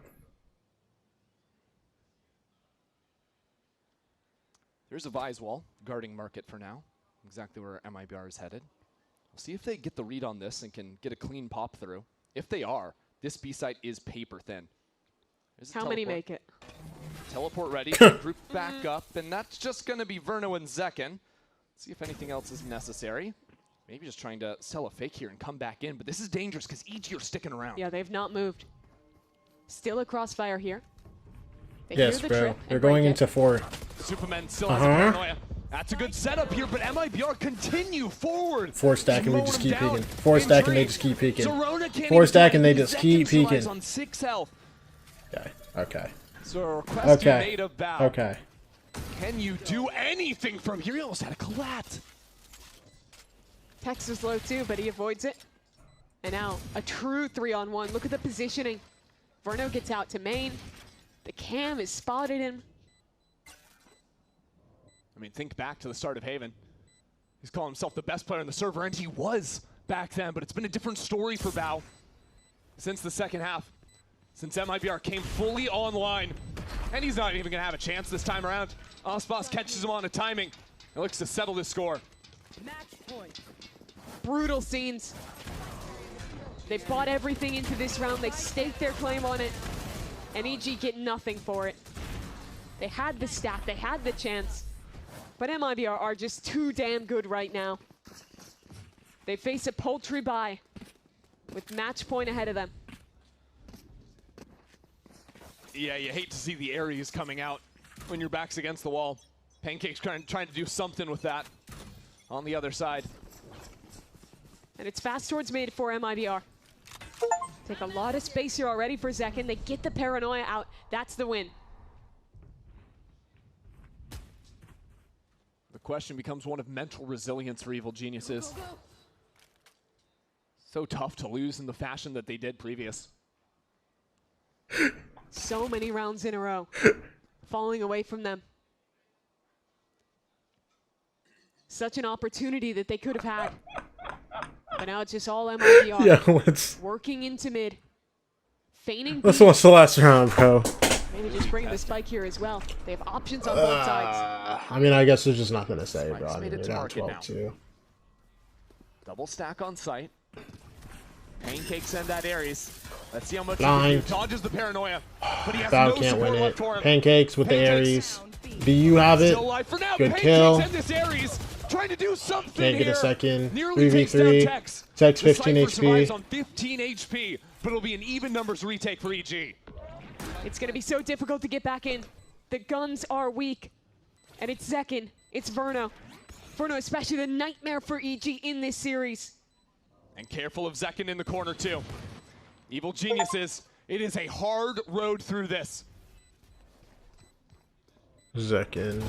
There's a Vise wall guarding market for now. Exactly where MIBR is headed. We'll see if they get the read on this and can get a clean pop through. If they are, this B site is paper thin. How many make it? Teleport ready, group back up, and that's just going to be Verno and Zekin. See if anything else is necessary. Maybe just trying to sell a fake here and come back in, but this is dangerous because EG are sticking around. Yeah, they've not moved. Still a crossfire here. Yes, bro. They're going into 4. Superman still has a paranoia. That's a good setup here, but MIBR continue forward. 4 stack and they just keep peeking. 4 stack and they just keep peeking. Zorona can't 4 even stack and they find just keep peeking. on 6 health. Okay. Okay. So a request you made of Bao. Okay. Can you do anything from here? He almost had a collat. Tex was low too, but he avoids it. And now a true 3-on-1. Look at the positioning. Verno gets out to main. The cam has spotted him. I mean, think back to the start of Haven. He's calling himself the best player on the server, and he was back then, but it's been a different story for Bao since the second half, since MIBR came fully online. And he's not even going to have a chance this time around. Osbos catches him on a timing and looks to settle this score. Match point. Brutal scenes. They bought everything into this round. They staked their claim on it. And EG get nothing for it. They had the stat. They had the chance. But MIBR are just too damn good right now. They face a paltry bye with match point ahead of them. Yeah, you hate to see the Ares coming out when your back's against the wall. Pancake's trying to do something with that on the other side. And it's fast towards mid for MIBR. Take a lot of space here already for Zekin. They get the paranoia out. That's the win. The question becomes one of mental resilience for Evil Geniuses. So tough to lose in the fashion that they did previous. So many rounds in a row, falling away from them. Such an opportunity that they could have had. But now it's just all MIBR. Yeah, let's... Working into mid. Feigning. Let's watch the last round, bro. Maybe just bring the spike here as well. They have options on both sides. I mean, I guess there's just nothing to say, bro. I mean, Made you're it down target 12-2. Double stack on site. Pancake send that Ares. Let's see how much Line. he dodges the paranoia. But he has Bao no can't support win left it. for him. Pancakes with the Ares. Do you have it? Still alive for now. Good Pancakes kill. and this Ares trying to do something Can't get here. a second. Nearly takes down 3v3. Tex. Tex The 15 Cypher survives HP. on 15 HP, but it'll be an even numbers retake for EG. It's going to be so difficult to get back in. The guns are weak. And it's Zekin. It's Verno. Verno, especially the nightmare for EG in this series. And careful of Zekin in the corner, too. Evil Geniuses, it is a hard road through this. Zekin.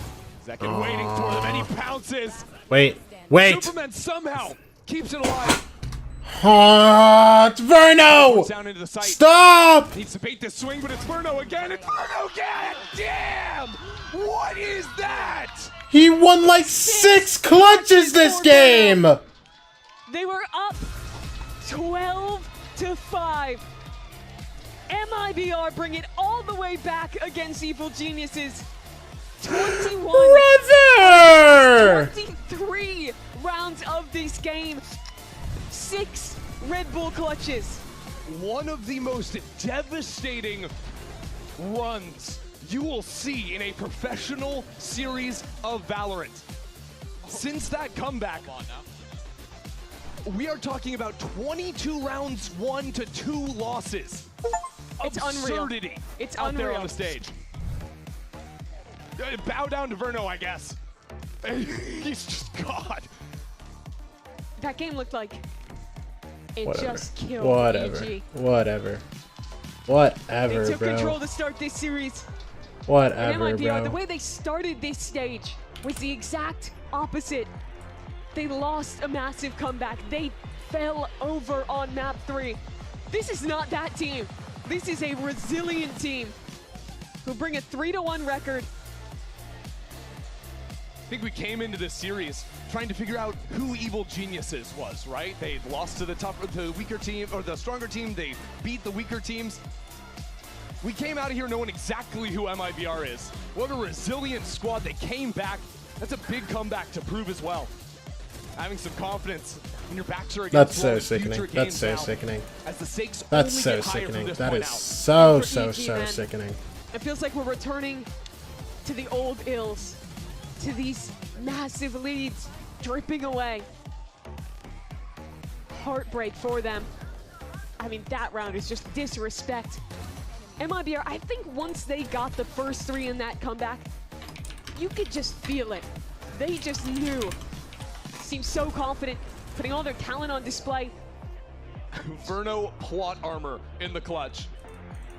Zekin waiting for them, and he pounces. Wait. Wait. Superman somehow keeps it alive. It's Verno! Down into the site. Stop! Needs to bait this swing, but it's Verno again. It's Verno again! Damn! What is that? He won like 6 clutches this game! They were up 12-5. MIBR bring it all the way back against Evil Geniuses. 21. Brother! 23 rounds of this game. 6 Red Bull clutches. One of the most devastating runs you will see in a professional series of Valorant. Since that comeback, we are talking about 22 rounds won to 2 losses. It's Absurdity unreal. It's out unreal. there on the stage. Bow down to Verno, I guess. He's just God. That game looked like it Whatever. just killed Whatever. EG. Whatever. They Whatever, took control bro. to start this series. Whatever, And MIBR, the bro. way they started this stage was the exact opposite. They lost a massive comeback. They fell over on map 3. This is not that team. This is a resilient team who bring a 3-1 record. I think we came into this series trying to figure out who Evil Geniuses was, right? They lost to the weaker team, or the stronger team. They beat the weaker teams. We came out of here knowing exactly who MIBR is. What a resilient squad. They came back. That's a big comeback to prove as well. Having some confidence when your backs are against That's so walls, sickening. future That's games so now, sickening. as the stakes That's only so get higher from sickening. this That point is out. so, For so, EG, so man. sickening. It feels like we're returning to the old ills, to these massive leads dripping away. Heartbreak for them. I mean, that round is just disrespect. MIBR, I think once they got the first 3 in that comeback, you could just feel it. They just knew. Seemed so confident, putting all their talent on display. Verno plot armor in the clutch.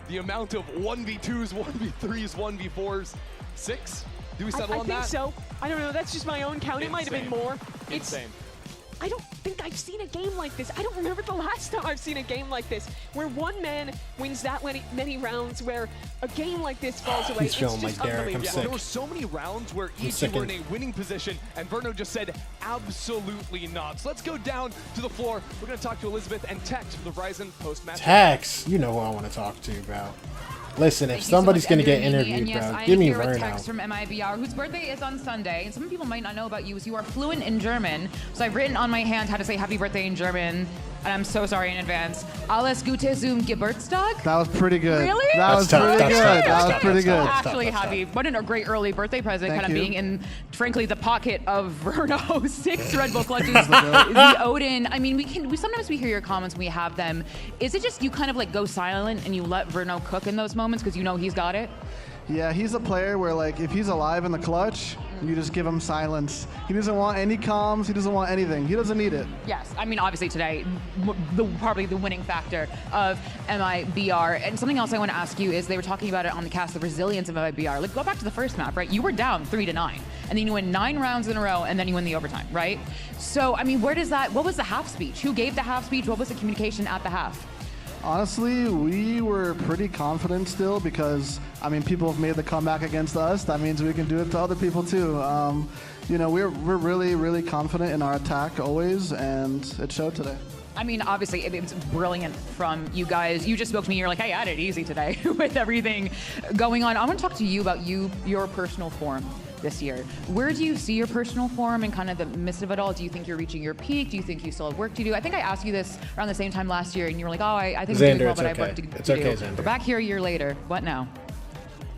The amount of 1v2s, 1v3s, 1v4s. 6? Do we settle on that? I think so. I don't know. That's just my own count. It might have been more. Insane. I don't think I've seen a game like this. I don't remember the last time I've seen a game like this, where one man wins that many rounds, where a game like this falls away. He's feeling just like Derek. I'm sick. There were so many rounds where EG were in a winning position, and Verno just said, absolutely not. So let's go down to the floor. We're going to talk to Elizabeth and Tex for the Verizon post-match. Tex, you know who I want to talk to about. Listen, if somebody's going to get interviewed, yes, bro, give me Verno. Verno. From MIBR, whose birthday is on Sunday, and some people might not know about you, is you are fluent in German. So I've written on my hand how to say happy birthday in German, and I'm so sorry in advance. Alles Gute zum Geburtstag? That was pretty good. Really? That was pretty good. That was pretty good. Actually happy. What a great early birthday present, kind of being in, frankly, the pocket of Verno. 6 Red Bull clutches. The Odin. I mean, we sometimes hear your comments when we have them. Is it just you kind of like go silent and you let Verno cook in those moments because you know he's got it? Yeah, he's a player where, like, if he's alive in the clutch, you just give him silence. He doesn't want any comms. He doesn't want anything. He doesn't need it. Yes, I mean, obviously today, probably the winning factor of MIBR. And something else I want to ask you is they were talking about it on the cast, the resilience of MIBR. Like, go back to the first map, right? You were down 3-9, and then you win 9 rounds in a row, and then you win the overtime, right? So, I mean, where does that? What was the half speech? Who gave the half speech? What was the communication at the half? Honestly, we were pretty confident still because, I mean, people have made the comeback against us. That means we can do it to other people too. You know, we're really, really confident in our attack always, and it showed today. I mean, obviously, it's brilliant from you guys. You just spoke to me. You're like, hey, I had it easy today with everything going on. I want to talk to you about your personal form this year. Where do you see your personal form and kind of the midst of it all? Do you think you're reaching your peak? Do you think you still have work to do? I think I asked you this around the same time last year, and you were like, oh, I think I'm doing well, but I have work to do. It's okay, Xander. We're back here a year later. What now?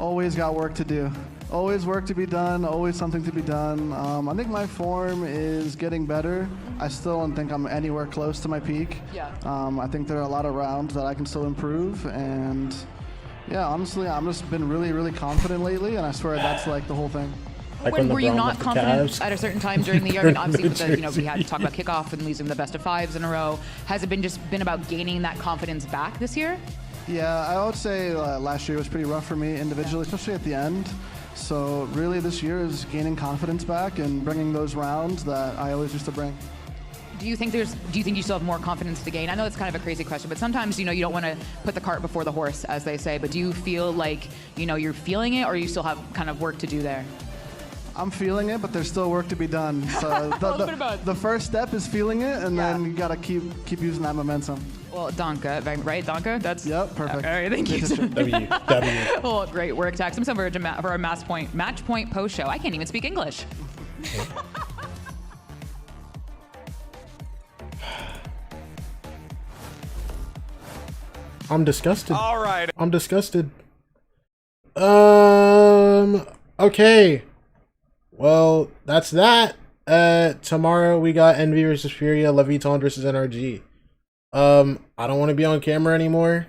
Always got work to do. Always work to be done, always something to be done. I think my form is getting better. I still don't think I'm anywhere close to my peak. Yeah. I think there are a lot of rounds that I can still improve, and yeah, honestly, I've just been really, really confident lately, and I swear that's like the whole thing. Like when were you not confident at a certain time during the year? I mean, obviously, with the, we had to talk about kickoff and losing the best of 5s in a row. Has it been about gaining that confidence back this year? Yeah, I would say last year was pretty rough for me individually, especially at the end. So really, this year is gaining confidence back and bringing those rounds that I always used to bring. Do you think you still have more confidence to gain? I know it's kind of a crazy question, but sometimes, you don't want to put the cart before the horse, as they say. But do you feel like, you're feeling it, or you still have kind of work to do there? I'm feeling it, but there's still work to be done. So the first step is feeling it, and then you gotta keep using that momentum. Well, Donka, right? Donka? That's yep, perfect. All right, thank you. W. Well, great work, Tax. I'm for a match point post show. I can't even speak English. I'm disgusted. All right. I'm disgusted. Okay. Well, that's that. Tomorrow we got Envy versus Furia, Leviton versus NRG. I don't want to be on camera anymore.